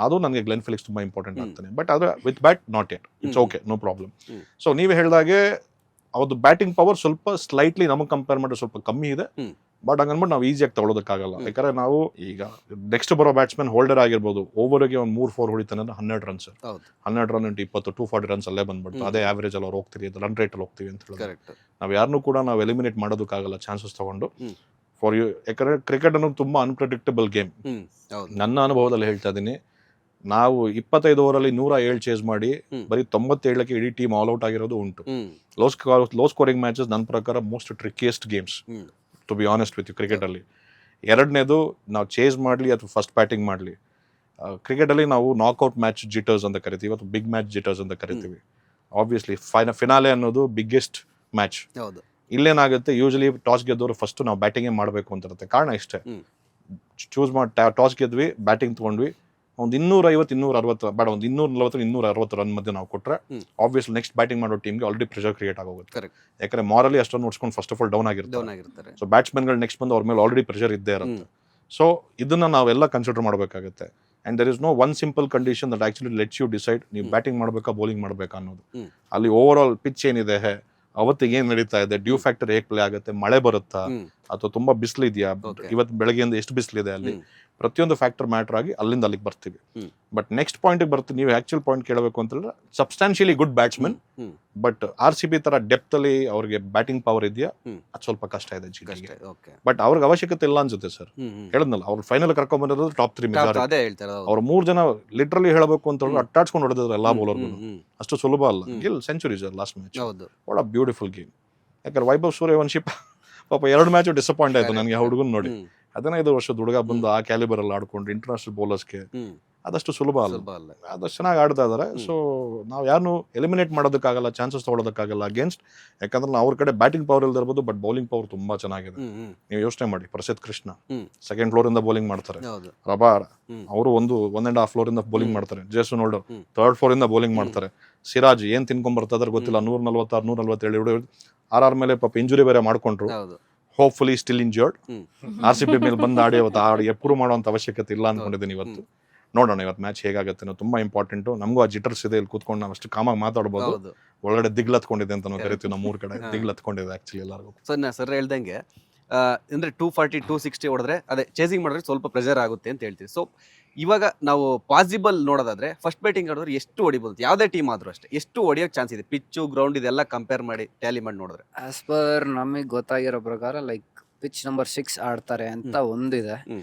Speaker 2: ಅದು ನನಗೆ ಗ್ಲೆನ್ ಫಿಲಿಪ್ಸ್ ತುಂಬಾ ಇಂಪಾರ್ಟೆಂಟ್ ಆಗ್ತಾನೆ. ಬಟ್ ಅದು with bat not yet, it's okay, no problem. So ನೀವು ಹೇಳಿದಾಗೆ ಅವ್ರದ್ದು ಬ್ಯಾಟಿಂಗ್ ಪವರ್ ಸ್ವಲ್ಪ ಸ್ಲೈಟ್ಲಿ ನಮಗೆ ಕಂಪೇರ್ ಮಾಡಿದ್ರೆ ಸ್ವಲ್ಪ ಕಮ್ಮಿ ಇದೆ. ಬಟ್ ಹಂಗನ್ಬಿಟ್ಟು ನಾವು ಈಸಿಯಾಗಿ ತಗೊಳ್ಳೋದಕ್ಕಾಗಲ್ಲ. ಯಾಕಂದ್ರೆ ನಾವು ಈಗ ನೆಕ್ಸ್ಟ್ ಬರೋ ಬ್ಯಾಟ್ಸ್ಮನ್ ಹೋಲ್ಡರ್ ಆಗಿರ್ಬೋದು, ಓವರ್ಗೆ ಒಂದು 3-4 ಹೊಡಿತಾನೆ ಅಂದ್ರೆ 12 ರನ್ಸ್. 12 ರನ್ ಇಂಟು 20, 240 ರನ್ಸ್ ಅಲ್ಲೇ ಬಂದ್ಬಿಟ್ಟು ಅದೇ ಆವರೇಜ್ ಅಲ್ಲಿ ಅವ್ರು ಹೋಗ್ತೀವಿ, ರನ್ ರೇಟ್ ಅಲ್ಲಿ ಹೋಗ್ತೀವಿ ಅಂತ ಹೇಳಿದ್ರೆ ನಾವು ಯಾರನ್ನೂ ಕೂಡ ನಾವು ಎಲಿಮಿನೇಟ್ ಮಾಡೋದಕ್ಕಾಗಲ್ಲ ಚಾನ್ಸಸ್ ತಗೊಂಡು. ಫಾರ್ ಯು, ಯಾಕಂದ್ರೆ ಕ್ರಿಕೆಟ್ ಅನ್ನೋದು ತುಂಬಾ ಅನ್ಪ್ರೆಡಿಕ್ಟಬಲ್ ಗೇಮ್. ನನ್ನ ಅನುಭವದಲ್ಲಿ ಹೇಳ್ತಾ ಇದ್ದೀನಿ, ನಾವು 25 ಓವರಲ್ಲಿ 107 ಚೇಸ್ ಮಾಡಿ ಬರೀ 97ಕ್ಕೆ ಇಡೀ ಟೀಮ್ ಆಲ್ ಔಟ್ ಆಗಿರೋದು ಉಂಟು. ಲೋ ಸ್ಕೋರಿಂಗ್ ಮ್ಯಾಚಸ್ ನನ್ನ ಪ್ರಕಾರ most trickiest games to be honest with you cricket ಅಲ್ಲಿ. ಎರಡನೇದು, ನಾವು ಚೇಸ್ ಮಾಡಲಿ ಅಥವಾ ಫಸ್ಟ್ ಬ್ಯಾಟಿಂಗ್ ಮಾಡಲಿ, ಕ್ರಿಕೆಟ್ ಅಲ್ಲಿ ನಾವು ನಾಕ್ಔಟ್ ಮ್ಯಾಚ್ ಜಿಟರ್ಸ್ ಅಂತ ಕರಿತೀವಿ ಅಥವಾ ಬಿಗ್ ಮ್ಯಾಚ್ ಜಿಟರ್ಸ್ ಅಂತ ಕರಿತೀವಿ. ಆಬ್ವಿಯಸ್ಲಿ ಫಿನಾಲೆ ಅನ್ನೋದು ಬಿಗ್ಗೆಸ್ಟ್ ಮ್ಯಾಚ್. ಇಲ್ಲೇನಾಗುತ್ತೆ, ಯೂಶಲಿ ಟಾಸ್ ಗೆದ್ದವರು ಫಸ್ಟ್ ನಾವು ಬ್ಯಾಟಿಂಗೇ ಮಾಡಬೇಕು ಅಂತ ಇರುತ್ತೆ. ಕಾರಣ ಇಷ್ಟೇ, ಚೂಸ್ ಮಾಡಿ ಟಾಸ್ ಗೆದ್ವಿ, ಬ್ಯಾಟಿಂಗ್ ತಗೊಂಡ್ವಿ, ಒಂದು 250-260 ಬೇಡ, ಒಂದು 240-260 ರನ್ ಮಧ್ಯೆ ನಾವು ಕೊಟ್ಟರೆ ಆಬ್ವಿಯಸ್ಲಿ ನೆಕ್ಸ್ಟ್ ಬ್ಯಾಟಿಂಗ್ ಮಾಡೋ ಟೀಮ್ಗೆ ಆಲ್ರೆಡಿ ಪ್ರೆಷರ್ ಕ್ರಿಯೇಟ್ ಆಗೋಗುತ್ತೆ. ಯಾಕಂದ್ರೆ ಮಾರಲಿ ಅಷ್ಟೊಂದು ನೋಡ್ಸ್ಕೊಂಡು ಫಸ್ಟ್ ಆಫ್ ಆಲ್ ಡೌನ್ ಆಗಿರ್ತಾರೆ. ಸೊ ಬ್ಯಾಟ್ಸ್ಮನ್ಗಳು ನೆಕ್ಸ್ಟ್ ಬಂದು ಅವ್ರ ಮೇಲೆ ಆಲ್ರೆಡಿ ಪ್ರೆಷರ್ ಇದ್ದೇ ಇರುತ್ತೆ. ಸೊ ಇದನ್ನ ನಾವೆಲ್ಲ ಕನ್ಸಿಡರ್ ಮಾಡಬೇಕಾಗುತ್ತೆ. And there is no one simple condition that actually lets you decide ನೀವು ಬ್ಯಾಟಿಂಗ್ ಮಾಡಬೇಕಾ ಬೌಲಿಂಗ್ ಮಾಡಬೇಕಾ ಅನ್ನೋದು. ಅಲ್ಲಿ ಓವರ್ ಆಲ್ ಪಿಚ್ ಏನಿದೆ, ಅವತ್ತಿಗೆ ಏನ್ ನಡೀತಾ ಇದೆ, ಡ್ಯೂ ಫ್ಯಾಕ್ಟರ್ ಹೇಗೆ ಪ್ಲೇ ಆಗುತ್ತೆ, ಮಳೆ ಬರುತ್ತಾ ಅಥವಾ ತುಂಬಾ ಬಿಸಿಲು ಇದೆಯಾ, ಇವತ್ತು ಬೆಳಗ್ಗೆಯಿಂದ ಎಷ್ಟು ಬಿಸಿಲಿದೆ, ಅಲ್ಲಿ ಪ್ರತಿಯೊಂದು ಫ್ಯಾಕ್ಟರ್ ಮ್ಯಾಟರ್ ಆಗಿ ಅಲ್ಲಿಂದ ಅಲ್ಲಿಗೆ ಬರ್ತೀವಿ. ಬಟ್ ನೆಕ್ಸ್ಟ್ ಪಾಯಿಂಟ್ ಬರ್ತೀವಿ, ನೀವು ಆಕ್ಚುಲ್ ಪಾಯಿಂಟ್ ಕೇಳಬೇಕು ಅಂತಂದ್ರೆ ಸಬ್ಸ್ಟಾನ್ಷಿಯಲಿ ಗುಡ್ ಬ್ಯಾಟ್ಸ್ಮನ್, ಬಟ್ RCB ತರ ಡೆಪ್ತ್ ಅಲ್ಲಿ ಅವ್ರಿಗೆ ಬ್ಯಾಟಿಂಗ್ ಪವರ್ ಇದೆಯಾ, ಅದು ಸ್ವಲ್ಪ ಕಷ್ಟ ಇದೆ GTಗೆ. ಬಟ್ ಅವ್ರಿಗೆ ಅವಶ್ಯಕತೆ ಇಲ್ಲ ಅನ್ಸುತ್ತೆ ಸರ್. ಹೇಳಿದ್ನಲ್ಲ, ಅವ್ರು ಫೈನಲ್ ಕರ್ಕೊಂಡ್ ಬಂದಿರೋದು ಟಾಪ್ 3 ಅವ್ರು 3 ಜನ ಲಿಟ್ರಲಿ ಹೇಳಬೇಕು ಅಂತ ಹೇಳಿದ್ರೆ ಅಟ್ಟಾಡ್ಸ್ಕೊಂಡು ಹೊಡೆದಿದ್ರು ಎಲ್ಲಾ ಬೌಲರ್ಗಳು. ಅಷ್ಟು ಸುಲಭ ಅಲ್ಲ. Gill centuries last match. What a beautiful game. ಯಾಕಂದ್ರೆ ವೈಭವ್ ಸೂರ್ಯವಂಶಿ ಪಾಪ 2 ಮ್ಯಾಚು ಡಿಸಪಾಯಿಂಟ್ ಆಯ್ತು ನನಗೆ ಆ ಹುಡುಗನ್ ನೋಡಿ. 15 ವರ್ಷದ ಹುಡುಗ ಬಂದು ಆ ಕ್ಯಾಲಿಬರ್ ಅಲ್ಲಿ ಆಡ್ಕೊಂಡು ಇಂಟರ್ನ್ಯಾಷನಲ್ ಬೌಲರ್ಸ್ಗೆ ಅದಷ್ಟು ಸುಲಭ ಅಲ್ಲ, ಅದಷ್ಟು ಚೆನ್ನಾಗಿ ಆಡ್ತಾ ಇದಾರೆ. ಸೊ ನಾವು ಯಾರನ್ನು ಎಲಿಮಿನೇಟ್ ಮಾಡೋದಕ್ಕಾಗಲ್ಲ, ಚಾನ್ಸಸ್ ತಗೊಳ್ಳೋದಕ್ಕಾಗಲ್ಲ ಅಗೇನ್ಸ್ಟ್, ಯಾಕಂದ್ರೆ ಅವ್ರ ಕಡೆ ಬ್ಯಾಟಿಂಗ್ ಪವರ್ ಇಲ್ದಿರ್ಬೋದು, ಬಟ್ ಬೌಲಿಂಗ್ ಪವರ್ ತುಂಬಾ ಚೆನ್ನಾಗಿದೆ. ನೀವು ಯೋಚನೆ ಮಾಡಿ, ಪ್ರಸಿದ್ಧ ಕೃಷ್ಣ ಸೆಕೆಂಡ್ ಫ್ಲೋರ್ ಇಂದ ಬೌಲಿಂಗ್ ಮಾಡ್ತಾರೆ, ರಬಾರ್ ಅವರು 1.5 ಫ್ಲೋರ್ ಇಂದ ಬೌಲಿಂಗ್ ಮಾಡ್ತಾರೆ, ಜೇಸನ್ ಹೋಲ್ಡರ್ 3rd ಫ್ಲೋರ್ ಇಂದ ಬೌಲಿಂಗ್ ಮಾಡ್ತಾರೆ, ಸಿರಾಜ್ ಏನ್ ತಿನ್ಕೊಂಡ್ ಬರ್ತಾ ಇದಾರೆ ಗೊತ್ತಿಲ್ಲ, 146 147 RR ಮೇಲೆ ಪಾಪ ಇಂಜುರಿ ಬೇರೆ ಮಾಡ್ಕೊಂಡ್ರು. Hopefully still injured. RCB ಮೇಲೆ ಬಂದು ಆಡಿ ಎಪ್ರೂವ್ ಮಾಡುವಂತ ಅವಶ್ಯಕತೆ ಇಲ್ಲ ಅನ್ಕೊಂಡಿದ್ದೀನಿ ಇವತ್ತು. ನೋಡೋಣ ಇವತ್ತು ಮ್ಯಾಚ್ ಹೇಗಾಗುತ್ತೆ, ತುಂಬಾ ಇಂಪಾರ್ಟೆಂಟ್. ನಮಗೂ ಆ ಜಿಟರ್ಸ್ ಇದೆ, ಇಲ್ಲಿ ಕೂತ್ಕೊಂಡು ನಾವು ಅಷ್ಟು ಕಾಮಾಗಿ ಮಾತಾಡ್ಬೋದು. ಒಳಗಡೆ ದಿಗ್ಲತ್ಕೊಂಡಿದೆ ಅಂತ ನಾವು ಕರಿತೀವಿ, ನಮ್ಮ 3 ಕಡೆ ದಿಗ್ಲತ್ಕೊಂಡಿದೆ ಆಕ್ಚುಲಿ ಎಲ್ಲರಿಗೂ.
Speaker 1: ಸರ್ ಹೇಳ್ದಂಗೆ ಅಂದ್ರೆ 240 260 ಹೊಡೆದ್ರೆ ಅದೇ ಚೇಸಿಂಗ್ ಮಾಡಿದ್ರೆ ಸ್ವಲ್ಪ ಪ್ರೆಷರ್ ಆಗುತ್ತೆ ಅಂತ ಹೇಳ್ತೀವಿ. ಸೊ ಇವಾಗ ನಾವು ಪಾಸಿಬಲ್ ನೋಡೋದಾದ್ರೆ ಫಸ್ಟ್ ಬ್ಯಾಟಿಂಗ್ ಆಡಿದ್ರೆ ಎಷ್ಟು ಹೊಡಿಬೋದು, ಯಾವುದೇ ಟೀಮ್ ಆದ್ರೂ ಅಷ್ಟೇ, ಎಷ್ಟು ಹೊಡಿಯೋಕೆ ಚಾನ್ಸ್ ಇದೆ, ಪಿಚ್ಚು ಗ್ರೌಂಡ್ ಇದೆಲ್ಲ ಕಂಪೇರ್ ಮಾಡಿ ಟ್ಯಾಲಿ ಮಾಡಿ ನೋಡಿದ್ರೆ?
Speaker 3: ಆಸ್ ಪರ್ ನಮಗೆ ಗೊತ್ತಾಗಿರೋ ಪ್ರಕಾರ ಲೈಕ್ ಪಿಚ್ ನಂಬರ್ 6 ಆಡ್ತಾರೆ ಅಂತ ಒಂದಿದೆ.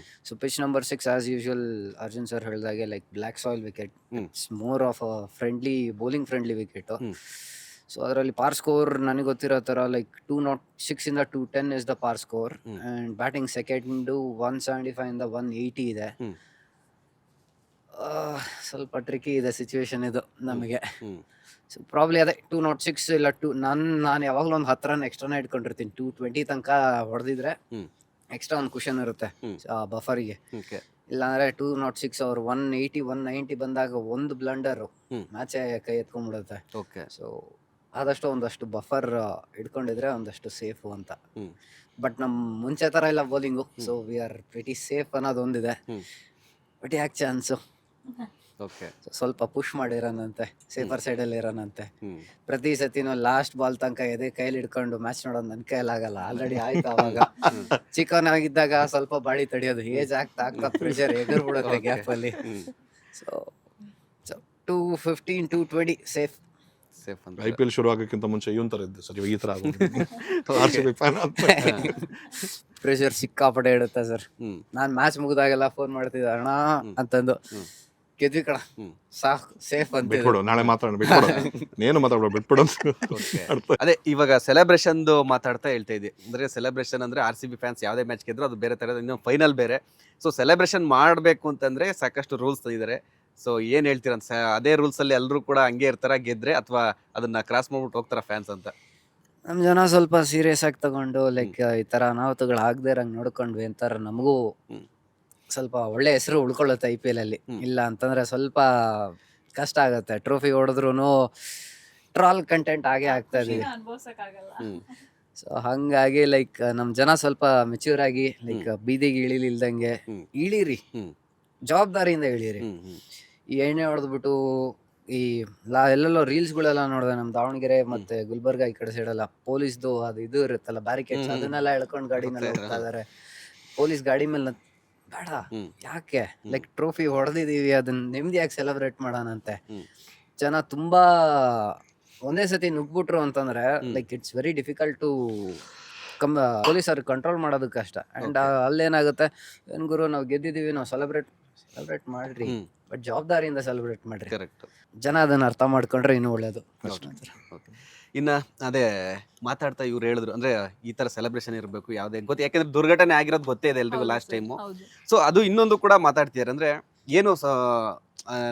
Speaker 3: So pitch number 6 as usual Arjun sir ಹೇಳಿದಾಗೆ like black soil wicket, it's more of a friendly bowling friendly wicket. So ಅದರಲ್ಲಿ ಪಾರ್ ಸ್ಕೋರ್ ನನಗೆ ಗೊತ್ತಿರೋ ಥರ ಲೈಕ್ 206 ಇಂದ 210 ಇಸ್ ದ ಪಾರ್ ಸ್ಕೋರ್, ಅಂಡ್ ಬ್ಯಾಟಿಂಗ್ ಸೆಕೆಂಡು 175 ಇಂದ 180 ಇದೆ. ಸ್ವಲ್ಪ ಟ್ರಿಕಿ ಇದೆ ಸಿಚುವೇಶನ್ ಇದು ನಮಗೆ. ಸೊ ಪ್ರಾಬ್ಲಿ ಅದೇ 206 ಇಲ್ಲ ನಾನು ಯಾವಾಗಲೂ ಒಂದು 10 ರನ್ ಎಕ್ಸ್ಟ್ರಾನೇ ಇಟ್ಕೊಂಡಿರ್ತೀನಿ. 220 ತನಕ ಹೊಡೆದಿದ್ರೆ ಎಕ್ಸ್ಟ್ರಾ ಒಂದು ಕುಷನ್ ಇರುತ್ತೆ ಬಫರಿಗೆ. ಇಲ್ಲಾಂದ್ರೆ 206 ಅವ್ರು 180 190 ಬಂದಾಗ ಒಂದು ಬ್ಲಂಡರು ಮ್ಯಾಚೇ ಕೈ ಎತ್ಕೊಂಡ್ಬಿಡುತ್ತೆ. ಸೊ ಆದಷ್ಟು ಒಂದಷ್ಟು ಬಫರ್ ಇಟ್ಕೊಂಡಿದ್ರೆ ಒಂದಷ್ಟು ಸೇಫು ಅಂತ. ಬಟ್ ನಮ್ಮ ಮುಂಚೆ ಥರ ಇಲ್ಲ bowling, so we are pretty safe ಅನ್ನೋದು ಒಂದಿದೆ. ಬಟ್ ಯಾಕೆ ಚಾನ್ಸು ಸ್ವಲ್ಪ ಪುಷ್ ಮಾಡಿರೋನಂತೆ, ಸೇಫರ್ ಸೈಡಲ್ಲಿ ಇರೋನಂತೆ. ಪ್ರತಿ ಸತಿನೂ ಲಾಸ್ಟ್ ಬಾಲ್ ತನಕ ಎದೆ ಕೈಲಿ ಹಿಡ್ಕೊಂಡು ಮ್ಯಾಚ್ ನೋಡೋದು ನನ್ನ ಕೈಲಾಗಲ್ಲ, ಆಲ್ರೆಡಿ ಆಯ್ತು. ಅವಾಗ ಚಿಕ್ಕವನಾಗಿದ್ದಾಗ ಸ್ವಲ್ಪ ಬಾಡಿ ತಡೆಯೋದು, ಏಜ್ ಆಗ್ತಾ ಆಗ್ತಾ ಪ್ರೆಷರ್ ಎಗರ್ಬಿಡುತ್ತೆ ಗ್ಯಾಪ್ ಅಲ್ಲಿ. So 215 220 safe.
Speaker 2: IPL ಶುರು ಆಗೋಕ್ಕಿಂತ ಮುಂಚೆ ಇವನ್ ತರ ಇದ್ದೆ ಸರ್, ಈ ತರ
Speaker 3: ಪ್ರೆಷರ್ ಸಿಕ್ಕಾಪಟ್ಟೆ ಇಡುತ್ತೆ ಸರ್. ನಾನ್ ಮ್ಯಾಚ್ ಮುಗಿದಾಗೆಲ್ಲ ಫೋನ್ ಮಾಡ್ತಿದ್ದೆ, ಅಣ್ಣ ಅಂತಂದು, ಗೆದ್ವಿ ಕಣ ಸಾಕು ಸೇಫ್ ಅಂತ.
Speaker 2: ಬಿಟ್ಬಿಡು, ನಾಳೆ ಮಾತಾಡೋಣ, ಏನು ಮಾತಾಡ್ಬೇಡ, ಬಿಟ್ಬಿಡು.
Speaker 1: ಅದೇ ಇವಾಗ ಸೆಲೆಬ್ರೇಷನ್ ಮಾತಾಡ್ತಾ ಹೇಳ್ತಾ ಇದ್ದೆ, ಅಂದ್ರೆ ಸೆಲೆಬ್ರೇಷನ್ ಅಂದ್ರೆ RCB ಫ್ಯಾನ್ಸ್ ಯಾವುದೇ ಮ್ಯಾಚ್ ಗೆದ್ರು ಅದು ಬೇರೆ ತರ, ಇನ್ನು ಫೈನಲ್ ಬೇರೆ. ಸೊ ಸೆಲೆಬ್ರೇಷನ್ ಮಾಡಬೇಕು ಅಂತಂದ್ರೆ ಸಾಕಷ್ಟು ರೂಲ್ಸ್ ಇದ್ದಾರೆ. ಸೊ ಏನ್ ಹೇಳ್ತೀರ, ಅದೇ ರೂಲ್ಸ್ ಅಲ್ಲಿ ಎಲ್ಲರೂ ಕೂಡ ಹಂಗೆ ಇರ್ತಾರ ಗೆದ್ರೆ, ಅಥವಾ ಅದನ್ನ ಕ್ರಾಸ್ ಮಾಡ್ಬಿಟ್ಟು ಹೋಗ್ತಾರ ಫ್ಯಾನ್ಸ್ ಅಂತ?
Speaker 3: ನಮ್ ಜನ ಸ್ವಲ್ಪ ಸೀರಿಯಸ್ ಆಗಿ ತಗೊಂಡು ಲೈಕ್ ಈ ತರ ಅನಾಹುತಗಳು ಆಗದೆ ಇರಂಗ್ ನೋಡ್ಕೊಂಡ್ವಿ ಅಂತಾರ, ನಮಗೂ ಸ್ವಲ್ಪ ಒಳ್ಳೆ ಹೆಸರು ಉಳ್ಕೊಳ್ಳುತ್ತೆ IPL ಅಲ್ಲಿ. ಇಲ್ಲ ಅಂತಂದ್ರೆ ಸ್ವಲ್ಪ ಕಷ್ಟ ಆಗತ್ತೆ. ಟ್ರೋಫಿ ಹೊಡೆದ್ರು ಟ್ರಾಲ್ ಕಂಟೆಂಟ್ ಆಗೇ ಆಗ್ತಾ ಇದೀವಿ. ಸೊ ಹಂಗಾಗಿ ಲೈಕ್ ನಮ್ ಜನ ಸ್ವಲ್ಪ ಮೆಚ್ಯೂರ್ ಆಗಿ ಲೈಕ್ ಬೀದಿಗೆ ಇಳಿಲಿಲ್ದಂಗೆ ಇಳೀರಿ, ಜವಾಬ್ದಾರಿಯಿಂದ ಇಳೀರಿ. ಈ ಎಣ್ಣೆ ಹೊಡೆದ್ಬಿಟ್ಟು ಈ ಎಲ್ಲೆಲ್ಲೋ ರೀಲ್ಸ್ಗಳೆಲ್ಲ ನೋಡಿದೆ, ನಮ್ ದಾವಣಗೆರೆ ಮತ್ತೆ ಗುಲ್ಬರ್ಗ ಈ ಕಡೆ ಸೈಡ್ ಎಲ್ಲ ಪೊಲೀಸ್ದು ಅದು ಇದು ಇರುತ್ತಲ್ಲ ಬ್ಯಾರಿಕೇಡ್ಸ್, ಅದನ್ನೆಲ್ಲ ಎಳ್ಕೊಂಡು ಗಾಡಿ ಮೇಲೆ ಹೋಗ್ತಾ ಇದಾರೆ. ಪೊಲೀಸ್ ಗಾಡಿ ಮೇಲೆ ಬೇಡ, ಯಾಕೆ ಲೈಕ್ ಟ್ರೋಫಿ ಹೊಡೆದಿದೀವಿ, ಅದನ್ನ ನೆಮ್ಮದಿಯಾಗಿ ಸೆಲೆಬ್ರೇಟ್ ಮಾಡೋಣಂತೆ. ಜನ ತುಂಬಾ ಒಂದೇ ಸತಿ ನುಗ್ಬಿಟ್ರು ಅಂತಂದ್ರೆ like it's very difficult to ಪೊಲೀಸರು ಕಂಟ್ರೋಲ್ ಮಾಡೋದು ಕಷ್ಟ. ಅಂಡ್ ಅಲ್ಲೇನಾಗುತ್ತೆ, ಏನ್ ಗುರು ನಾವು ಗೆದ್ದಿದೀವಿ, ನಾವು ಸೆಲೆಬ್ರೇಟ್ ಮಾಡ್ರಿ, ಬಟ್ ಜವಾಬ್ದಾರಿಯಿಂದ ಸೆಲೆಬ್ರೇಟ್ ಮಾಡ್ರಿ. ಜನ ಅದನ್ನ ಅರ್ಥ ಮಾಡ್ಕೊಂಡ್ರೆ ಇನ್ನೂ ಒಳ್ಳೇದು.
Speaker 1: ಇನ್ನ ಅದೇ ಮಾತಾಡ್ತಾ ಇವ್ರು ಹೇಳಿದ್ರು, ಅಂದ್ರೆ ಈ ತರ ಸೆಲೆಬ್ರೇಷನ್ ಇರಬೇಕು ಯಾವುದೇ ಗೊತ್ತು, ಯಾಕಂದ್ರೆ ದುರ್ಘಟನೆ ಆಗಿರೋದು ಗೊತ್ತೇ ಇದೆ ಎಲ್ರಿಗೂ ಲಾಸ್ಟ್ ಟೈಮು. ಸೊ ಅದು ಇನ್ನೊಂದು ಕೂಡ ಮಾತಾಡ್ತಿದ್ದಾರೆ, ಅಂದ್ರೆ ಏನು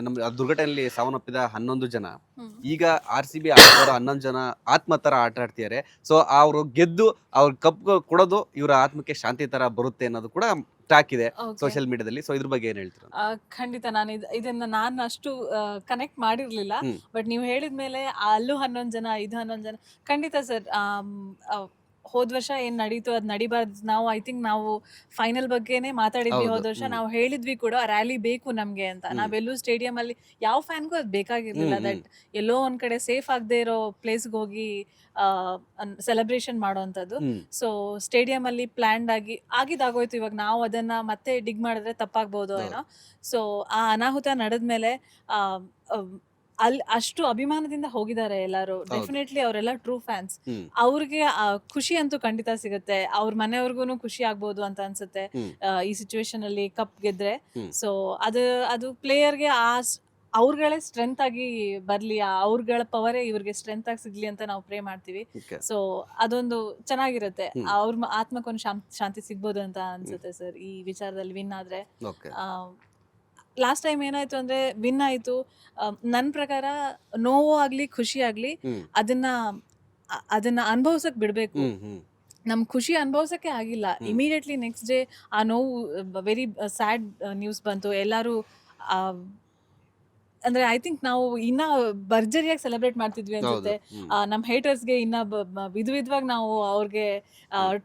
Speaker 1: ನಮ್ ದುರ್ಘಟನೆಯಲ್ಲಿ ಸಾವನ್ನಪ್ಪಿದ 11 ಜನ ಈಗ RCB ಆಟಗಾರ 11 ಜನ ಆತ್ಮ ತರ ಆಟ ಆಡ್ತಿದ್ದಾರೆ. ಸೊ ಅವರು ಗೆದ್ದು ಅವ್ರ ಕಪ್ ಕೊಡೋದು ಇವರ ಆತ್ಮಕ್ಕೆ ಶಾಂತಿ ತರ ಬರುತ್ತೆ ಅನ್ನೋದು ಕೂಡ ಟಾಕ್ ಇದೆ ಸೋಷಿಯಲ್ ಮೀಡಿಯಾದಲ್ಲಿ. ಸೊ ಇದ್ರ ಬಗ್ಗೆ ಏನ್ ಹೇಳ್ತೀರಾ?
Speaker 4: ಖಂಡಿತ ನಾನು ಇದನ್ನ ನಾನು ಅಷ್ಟು ಕನೆಕ್ಟ್ ಮಾಡಿರ್ಲಿಲ್ಲ, ಬಟ್ ನೀವು ಹೇಳಿದ್ಮೇಲೆ ಅಲ್ಲೂ 11 ಜನ ಇದು 11 ಜನ ಖಂಡಿತ ಸರ್. ಹೋದ್ ವರ್ಷ ಏನ್ ನಡೀತು ಅದ್ ನಡಿಬಾರ್ದು. ನಾವು ಐ ಥಿಂಕ್ ನಾವು ಫೈನಲ್ ಬಗ್ಗೆನೇ ಮಾತಾಡಿದ್ವಿ ಹೋದ ವರ್ಷ. ನಾವು ಹೇಳಿದ್ವಿ ಕೂಡ ರ್ಯಾಲಿ ಬೇಕು ನಮ್ಗೆ ಅಂತ. ನಾವೆಲ್ಲೂ ಸ್ಟೇಡಿಯಂ ಅಲ್ಲಿ ಯಾವ ಫ್ಯಾನ್ಗೂ ಅದ್ ಬೇಕಾಗಿರ್ಲಿಲ್ಲ. ದಟ್ ಎಲ್ಲೋ ಒಂದ್ ಕಡೆ ಸೇಫ್ ಆಗದೆ ಇರೋ ಪ್ಲೇಸ್ಗೆ ಹೋಗಿ ಸೆಲೆಬ್ರೇಷನ್ ಮಾಡೋವಂಥದ್ದು. ಸೊ ಸ್ಟೇಡಿಯಂ ಅಲ್ಲಿ ಪ್ಲಾನ್ಡ್ ಆಗಿದಾಗೋಯ್ತು. ಇವಾಗ ನಾವು ಅದನ್ನ ಮತ್ತೆ ಡಿಗ್ ಮಾಡಿದ್ರೆ ತಪ್ಪಾಗ್ಬೋದು ಏನೋ. ಸೊ ಆ ಅನಾಹುತ ನಡೆದ್ಮೇಲೆ ಅಲ್ಲಿ ಅಷ್ಟು ಅಭಿಮಾನದಿಂದ ಹೋಗಿದ್ದಾರೆ ಎಲ್ಲರೂ. ಡೆಫಿನೆಟ್ಲಿ ಅವರೆಲ್ಲ ಟ್ರೂ ಫ್ಯಾನ್ಸ್. ಅವ್ರಿಗೆ ಖುಷಿ ಅಂತೂ ಖಂಡಿತ ಸಿಗುತ್ತೆ. ಅವ್ರ ಮನೆಯವ್ರಿಗೂ ಖುಷಿ ಆಗ್ಬೋದು ಅಂತ ಅನ್ಸುತ್ತೆ ಈ ಸಿಚುವೇಶನ್ ಅಲ್ಲಿ ಕಪ್ ಗೆದ್ರೆ. ಸೊ ಅದು ಪ್ಲೇಯರ್ಗೆ ಅವ್ರಗಳೇ ಸ್ಟ್ರೆಂತ್ ಆಗಿ ಬರ್ಲಿ, ಅವ್ರಗಳ ಪವರೇ ಇವ್ರಿಗೆ ಸ್ಟ್ರೆಂತ್ ಆಗಿ ಸಿಗ್ಲಿ ಅಂತ ನಾವು ಪ್ರೇ ಮಾಡ್ತೀವಿ.
Speaker 1: Okay.
Speaker 4: ಸೊ ಅದೊಂದು ಚೆನ್ನಾಗಿರುತ್ತೆ.
Speaker 1: ಹ್ಮ್.
Speaker 4: ಅವ್ರ ಆತ್ಮಕ್ಕೊಂದು ಶಾಂತಿ ಸಿಗ್ಬೋದು ಅಂತ ಅನ್ಸುತ್ತೆ ಸರ್ ಈ ವಿಚಾರದಲ್ಲಿ ವಿನ್ ಆದ್ರೆ.
Speaker 1: ಓಕೆ
Speaker 4: ಲಾಸ್ಟ್ ಟೈಮ್ ಏನಾಯ್ತು ಅಂದ್ರೆ ವಿನ್ ಆಯ್ತು, ನನ್ನ ಪ್ರಕಾರ ನೋವು ಆಗ್ಲಿ ಖುಷಿ ಆಗ್ಲಿ
Speaker 1: ಹ್ಮ್
Speaker 4: ಅದನ್ನ ಅನುಭವಿಸಕ್ ಬಿಡ್ಬೇಕು.
Speaker 1: ಹ್ಮ್ ಹ್ಮ್
Speaker 4: ನಮ್ ಖುಷಿ ಅನುಭವಿಸಕ್ಕೆ ಆಗಿಲ್ಲ, ಇಮಿಡಿಯೇಟ್ಲಿ ನೆಕ್ಸ್ಟ್ ಡೇ ಆ ನೋವು ವೆರಿ ಸ್ಯಾಡ್ ನ್ಯೂಸ್ ಬಂತು. ಎಲ್ಲರೂ ಅಂದ್ರೆ ಐ ಥಿಂಕ್ ನಾವು ಇನ್ನ ಭರ್ಜರಿಯಾಗಿ ಸೆಲೆಬ್ರೇಟ್ ಮಾಡ್ತಿದ್ವಿ
Speaker 1: ಹೌದು
Speaker 4: ಅನ್ಸುತ್ತೆ.
Speaker 1: ಹ್ಮ್
Speaker 4: ನಮ್ ಹೇಟರ್ಸ್ಗೆ ಇನ್ನ ವಿಧವಾಗಿ ನಾವು ಅವ್ರಿಗೆ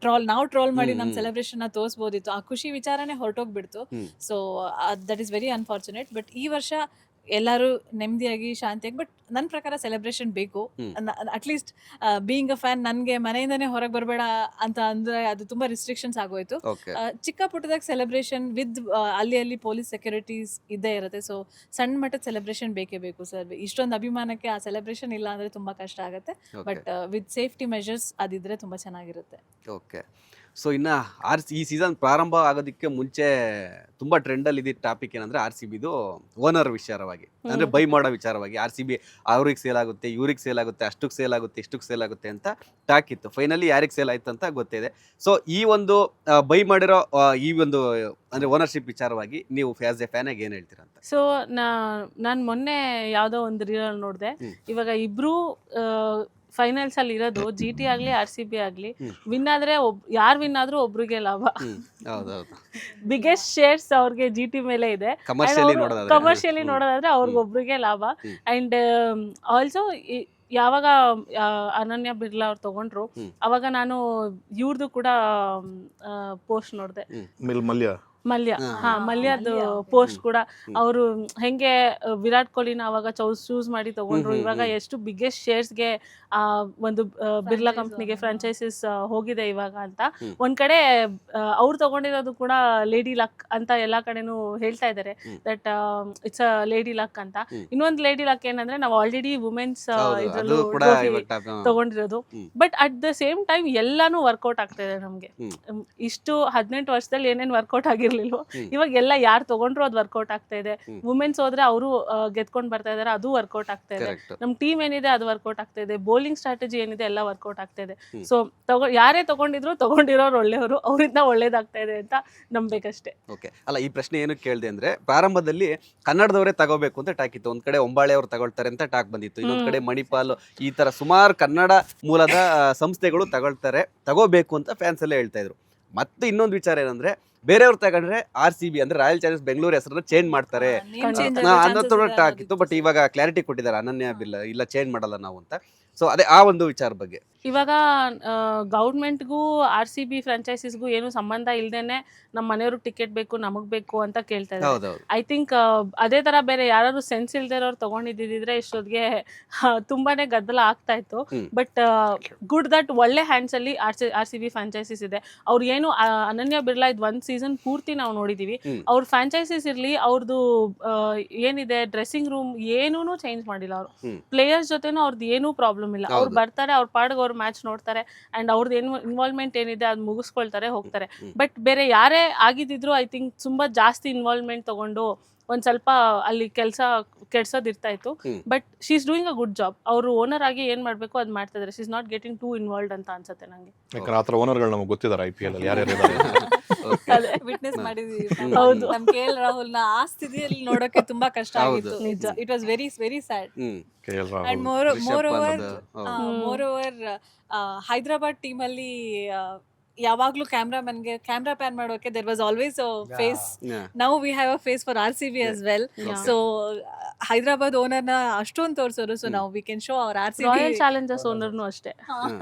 Speaker 4: ಟ್ರೋಲ್ ಮಾಡಿ ನಮ್
Speaker 1: ಹ್ಮ್.
Speaker 4: ಸೆಲೆಬ್ರೇಷನ್ ತೋರಿಸ್ಬೋದಿತ್ತು. ಆ ಖುಷಿ ವಿಚಾರನೇ ಹೊರಟೋಗ್ಬಿಡ್ತು.
Speaker 1: Hmm.
Speaker 4: So that is very unfortunate. But ಈ ವರ್ಷ ಎಲ್ಲರೂ ನೆಮ್ಮದಿಯಾಗಿ ಶಾಂತಿಯಾಗಿ, ಬಟ್ ನನ್ನ ಪ್ರಕಾರ ಸೆಲೆಬ್ರೇಷನ್ ಬೇಕು.
Speaker 1: ಹ್ಮ್.
Speaker 4: ಅಟ್ಲೀಸ್ಟ್ ಬೀಯಿಂಗ್ ಅ ಫ್ಯಾನ್ ನನಗೆ ಮನೆಯಿಂದನೇ ಹೊರಗೆ ಬರಬೇಡ ಅಂತ ಅಂದ್ರೆ ಅದು ತುಂಬಾ ರಿಸ್ಟ್ರಿಕ್ಷನ್ಸ್ ಆಗೋಯ್ತು.
Speaker 1: ಓಕೆ
Speaker 4: ಚಿಕ್ಕ ಪುಟ್ಟದಾಗ ಸೆಲೆಬ್ರೇಷನ್ ವಿತ್ ಅಲ್ಲಿ ಪೊಲೀಸ್ ಸೆಕ್ಯೂರಿಟೀಸ್ ಇದ್ದೇ ಇರುತ್ತೆ. ಸೊ ಸಣ್ಣ ಮಟ್ಟದ ಸೆಲೆಬ್ರೇಷನ್ ಬೇಕೇ ಬೇಕು ಸರ್. ಇಷ್ಟೊಂದು ಅಭಿಮಾನಕ್ಕೆ ಆ ಸೆಲೆಬ್ರೇಷನ್ ಇಲ್ಲ ಅಂದ್ರೆ ತುಂಬಾ ಕಷ್ಟ ಆಗುತ್ತೆ.
Speaker 1: Okay
Speaker 4: but with safety measures ಅದಿದ್ರೆ ತುಂಬಾ ಚೆನ್ನಾಗಿರುತ್ತೆ.
Speaker 1: ಓಕೆ ಸೊ ಇನ್ನ ಈ ಸೀಸನ್ ಪ್ರಾರಂಭ ಆಗೋದಕ್ಕೆ ಮುಂಚೆ ತುಂಬಾ ಟ್ರೆಂಡ್ ಅಲ್ಲಿ ಇದ್ದಿದ್ದ ಟಾಪಿಕ್ ಏನಂದ್ರೆ RCBದು ಓನರ್ ವಿಚಾರವಾಗಿ, ಅಂದ್ರೆ ಬೈ ಮಾಡೋ ವಿಚಾರವಾಗಿ. RCB ಅವ್ರಿಗೆ ಸೇಲ್ ಆಗುತ್ತೆ, ಇವ್ರಿಗೆ ಸೇಲ್ ಆಗುತ್ತೆ, ಅಷ್ಟಕ್ಕೆ ಸೇಲ್ ಆಗುತ್ತೆ, ಇಷ್ಟಕ್ಕೆ ಸೇಲ್ ಆಗುತ್ತೆ ಅಂತ ಟಾಕ್ ಇತ್ತು. ಫೈನಲಿ ಯಾರಿಗೆ ಸೇಲ್ ಆಯ್ತು ಅಂತ ಗೊತ್ತಿದೆ. ಸೊ ಈ ಒಂದು ಬೈ ಮಾಡಿರೋ ಈ ಒಂದು ಅಂದ್ರೆ ಓನರ್ಶಿಪ್ ವಿಚಾರವಾಗಿ ನೀವು ಆಸ್ ಎ ಫ್ಯಾನ್ ಆಗಿ ಏನ್ ಹೇಳ್ತೀರಾ ಅಂತ?
Speaker 5: ಸೊ ನಾನು ಮೊನ್ನೆ ಯಾವುದೋ ಒಂದು ರೀಲ್ ನೋಡಿದೆ.
Speaker 1: ಹ್ಮ್.
Speaker 5: ಇವಾಗ ಇಬ್ರು ಫೈನಲ್ಸ್ ಅಲ್ಲಿ ಇರೋದು GT ಆಗ್ಲಿ RCB ಆಗ್ಲಿ,
Speaker 1: ಹ್ಮ್.
Speaker 5: ವಿನ್ ಆದ್ರೆ ಯಾರು ವಿನ್ ಆದ್ರೂ ಒಬ್ರಿಗೆ ಲಾಭ.
Speaker 1: ಹೌದೌದು
Speaker 5: ಬಿಗ್ಗೆಸ್ಟ್ ಶೇರ್ಸ್ ಅವ್ರಿಗೆ GT ಮೇಲೆ ಇದೆ.
Speaker 1: ಕಮರ್ಷಿಯಲಿ ನೋಡೋದಾದ್ರೆ
Speaker 5: ಕಮರ್ಷಿಯಲಿ ನೋಡೋದಾದ್ರೆ ಅವ್ರಿಗೊಬ್ರಿಗೆ ಲಾಭ.
Speaker 1: ಹ್ಮ್.
Speaker 5: ಅಂಡ್ ಆಲ್ಸೋ ಯಾವಾಗ ಅನನ್ಯ ಬಿರ್ಲಾ ಅವ್ರು ತಗೊಂಡ್ರು,
Speaker 1: ಹ್ಮ್.
Speaker 5: ಅವಾಗ ನಾನು ಇವ್ರದ್ದು ಕೂಡ ಪೋಸ್ಟ್ ನೋಡಿದೆ. ಮಲ್ಯದು ಪೋಸ್ಟ್ ಕೂಡ ಅವರು ಹೆಂಗೆ ವಿರಾಟ್ ಕೊಹ್ಲಿನ ಅವಾಗ ಚೂಸ್ ಮಾಡಿ ತಗೊಂಡ್ರು. ಇವಾಗ ಎಷ್ಟು ಬಿಗ್ಗೆಸ್ಟ್ ಶೇರ್ಸ್ಗೆ ಒಂದು ಬಿರ್ಲಾ ಕಂಪ್ನಿಗೆ ಫ್ರಾಂಚೈಸಿಸ್ ಹೋಗಿದೆ ಇವಾಗ ಅಂತ. ಒಂದ್ ಕಡೆ ಅವ್ರು ತಗೊಂಡಿರೋದು ಕೂಡ ಲೇಡಿ ಲಕ್ ಅಂತ ಎಲ್ಲಾ ಕಡೆನೂ ಹೇಳ್ತಾ ಇದಾರೆ, that it's a lady luck ಅಂತ. ಇನ್ನೊಂದು ಲೇಡಿ ಲಕ್ ಏನಂದ್ರೆ ನಾವು ಆಲ್ರೆಡಿ ವುಮೆನ್ಸ್ ಇದ್ರಲ್ಲೂ ತಗೊಂಡಿರೋದು. But at the same time ಎಲ್ಲಾನು ವರ್ಕೌಟ್ ಆಗ್ತಾ ಇದೆ ನಮ್ಗೆ. ಇಷ್ಟು 18 ವರ್ಷದಲ್ಲಿ ಏನೇನ್ ವರ್ಕೌಟ್ ಆಗಿರ್ಲಿಲ್ವೋ ಇವಾಗ ಎಲ್ಲ ಯಾರು ತಗೊಂಡ್ರು ಅದು ವರ್ಕೌಟ್ ಆಗ್ತಾ ಇದೆ. ವುಮೆನ್ಸ್ ಹೋದ್ರೆ ಅವರು ಗೆದ್ಕೊಂಡ್ ಬರ್ತಾ ಇದಾರೆ, ಅದು ವರ್ಕೌಟ್ ಆಗ್ತಾ ಇದೆ. ನಮ್ ಟೀಮ್ ಏನಿದೆ ಅದು ವರ್ಕೌಟ್ ಆಗ್ತಾ ಇದೆ. ಬೌಲಿಂಗ್ ಸ್ಟ್ರಾಟಜಿ ಏನಿದೆ ಎಲ್ಲ ವರ್ಕೌಟ್ ಆಗ್ತಾ ಇದೆ. ಸೊ ಯಾರೇ ತಗೊಂಡಿರೋರು ಒಳ್ಳೆಯವರು, ಅವರಿಂದ ಒಳ್ಳೇದಾಗ್ತಾ ಇದೆ ಅಂತ ನಂಬೇಕಷ್ಟೇ.
Speaker 1: ಓಕೆ ಅಲ್ಲ, ಈ ಪ್ರಶ್ನೆ ಏನು ಕೇಳಿದೆ ಅಂದ್ರೆ ಪ್ರಾರಂಭದಲ್ಲಿ ಕನ್ನಡದವರೇ ತಗೋಬೇಕು ಅಂತ ಟಾಕ್ ಇತ್ತು. ಒಂದ್ ಕಡೆ ಒಂಬಾಳೆ ಅವ್ರು ತಗೊಳ್ತಾರೆ ಅಂತ ಟಾಕ್ ಬಂದಿತ್ತು, ಇನ್ನೊಂದ್ ಕಡೆ ಮಣಿಪಾಲ್, ಈ ತರ ಸುಮಾರು ಕನ್ನಡ ಮೂಲದ ಸಂಸ್ಥೆಗಳು ತಗೋಬೇಕು ಅಂತ ಫ್ಯಾನ್ಸ್ ಎಲ್ಲ ಹೇಳ್ತಾ ಇದ್ರು. ಮತ್ತೆ ಇನ್ನೊಂದು ವಿಚಾರ ಏನಂದ್ರೆ ಬೇರೆಯವ್ರು ತಗೊಂಡ್ರೆ RCB ಅಂದ್ರೆ ರಾಯಲ್ ಚಾಲೆಂಜರ್ಸ್ ಬೆಂಗಳೂರು ಹೆಸರನ್ನ ಚೇಂಜ್ ಮಾಡ್ತಾರೆ ಅನ್ನೋ ಟಾಕ್ ಇತ್ತು. ಬಟ್ ಇವಾಗ ಕ್ಲಾರಿಟಿ ಕೊಟ್ಟಿದ್ದಾರೆ ಅನನ್ಯ ಬಿರ್ಲಾ, ಇಲ್ಲ ಚೇಂಜ್ ಮಾಡಲ್ಲ ನಾವು ಅಂತ. ಸೊ ಅದೇ ಆ ಒಂದು ವಿಚಾರ ಬಗ್ಗೆ
Speaker 5: ಇವಾಗ ಗೌರ್ಮೆಂಟ್ಗೂ RCB ಫ್ರಾಂಚೈಸಿಸ್ಗೂ ಏನು ಸಂಬಂಧ ಇಲ್ದೇನೆ ನಮ್ಮ ಮನೆಯವ್ರಿಗೆ ಟಿಕೆಟ್ ಬೇಕು ನಮಗ್ ಬೇಕು ಅಂತ ಕೇಳ್ತಾ ಇದ್ದಾರೆ. ಐ ಥಿಂಕ್ ಅದೇ ತರ ಬೇರೆ ಯಾರು ಸೆನ್ಸ್ ಇಲ್ದಿರೋರು ತಗೊಂಡಿದ್ದಿದ್ರೆ ಇಷ್ಟೊತ್ತಿಗೆ ತುಂಬಾನೇ ಗದ್ದಲ ಆಗ್ತಾ ಇತ್ತು. ಬಟ್ ಗುಡ್ ದಟ್ ಒಳ್ಳೆ ಹ್ಯಾಂಡ್ಸ್ ಅಲ್ಲಿ RCB ಫ್ರಾಂಚೈಸಿಸ್ ಇದೆ. ಅವ್ರು ಏನು ಅನನ್ಯ ಬಿರ್ಲಾ ಇದು ಒಂದ್ ಸೀಸನ್ ಪೂರ್ತಿ ನಾವು ನೋಡಿದೀವಿ. ಅವ್ರ ಫ್ರಾಂಚೈಸಿಸ್ ಇರ್ಲಿ, ಅವ್ರದ್ದು ಏನಿದೆ ಡ್ರೆಸ್ಸಿಂಗ್ ರೂಮ್ ಏನೂ ಚೇಂಜ್ ಮಾಡಿಲ್ಲ. ಅವರು ಪ್ಲೇಯರ್ಸ್ ಜೊತೆನೂ ಅವ್ರದ್ದು ಏನೂ ಪ್ರಾಬ್ಲಮ್ ಇಲ್ಲ. ಅವ್ರು ಬರ್ತಾರೆ, ಅವ್ರ ಪಾಡ್ಗೆ ಅವ್ರು ಮ್ಯಾಚ್ ನೋಡ್ತಾರೆ ಅಂಡ್ ಅವ್ರದ್ದು ಏನು ಇನ್ವಾಲ್ವ್ಮೆಂಟ್ ಏನಿದೆ ಅದು ಮುಗಿಸ್ಕೊಳ್ತಾರೆ, ಹೋಗ್ತಾರೆ. ಬಟ್ ಬೇರೆ ಯಾರೇ ಆಗಿದ್ರು ಐ ಥಿಂಕ್ ತುಂಬಾ ಜಾಸ್ತಿ ಇನ್ವಾಲ್ವ್ಮೆಂಟ್ ತಗೊಂಡು ಒಂದ್ ಸ್ವಲ್ಪ ಅಲ್ಲಿ ಕೆಲಸ ಕೆಡ್ಸೋದ್ ಇರ್ತಾ ಇತ್ತು. But she is doing a good job. ಅವರು ಓನರ್ ಆಗಿ ಏನ್ ಮಾಡ್ಬೇಕು ಅದ್ ಮಾಡ್ತಾ ಇದಾರೆ. She is not getting two involved ಅಂತ ಅನ್ಸುತ್ತೆ ನಂಗೆ.
Speaker 2: ಯಾಕಂದ್ರೆ ಆತರ ಓನರ್ಗಳು ನಮಗೆ ಗೊತ್ತಿದ್ದಾರೆ IPL ಅಲ್ಲಿ ಯಾರ್ಯಾರು
Speaker 4: ವಿಟ್ನೆಸ್ ಮಾಡಿದೀವಿ.
Speaker 5: ಹೌದು.
Speaker 4: ನಮ್ KL ರಾಹುಲ್ ನ ಆ ಸ್ಥಿತಿಯಲ್ಲಿ ನೋಡೋಕೆ ತುಂಬಾ ಕಷ್ಟ ಆಗಿತ್ತು. It was very very sad. And more over Hyderabad team ಅಲ್ಲಿ ಯಾವಾಗ್ಲೂ ಕ್ಯಾಮ್ರಾ ಪ್ಯಾನ್ ಮಾಡೋಕೆ there was always face. Now we have a face for RCB as well. So Hyderabad owner ನ ಅಷ್ಟೊಂದು ತೋರ್ಸೋರು. ಸೊ ನಾವು we can show our RCB.
Speaker 5: Royal Challengers ಓನರ್ನು ಅಷ್ಟೇ.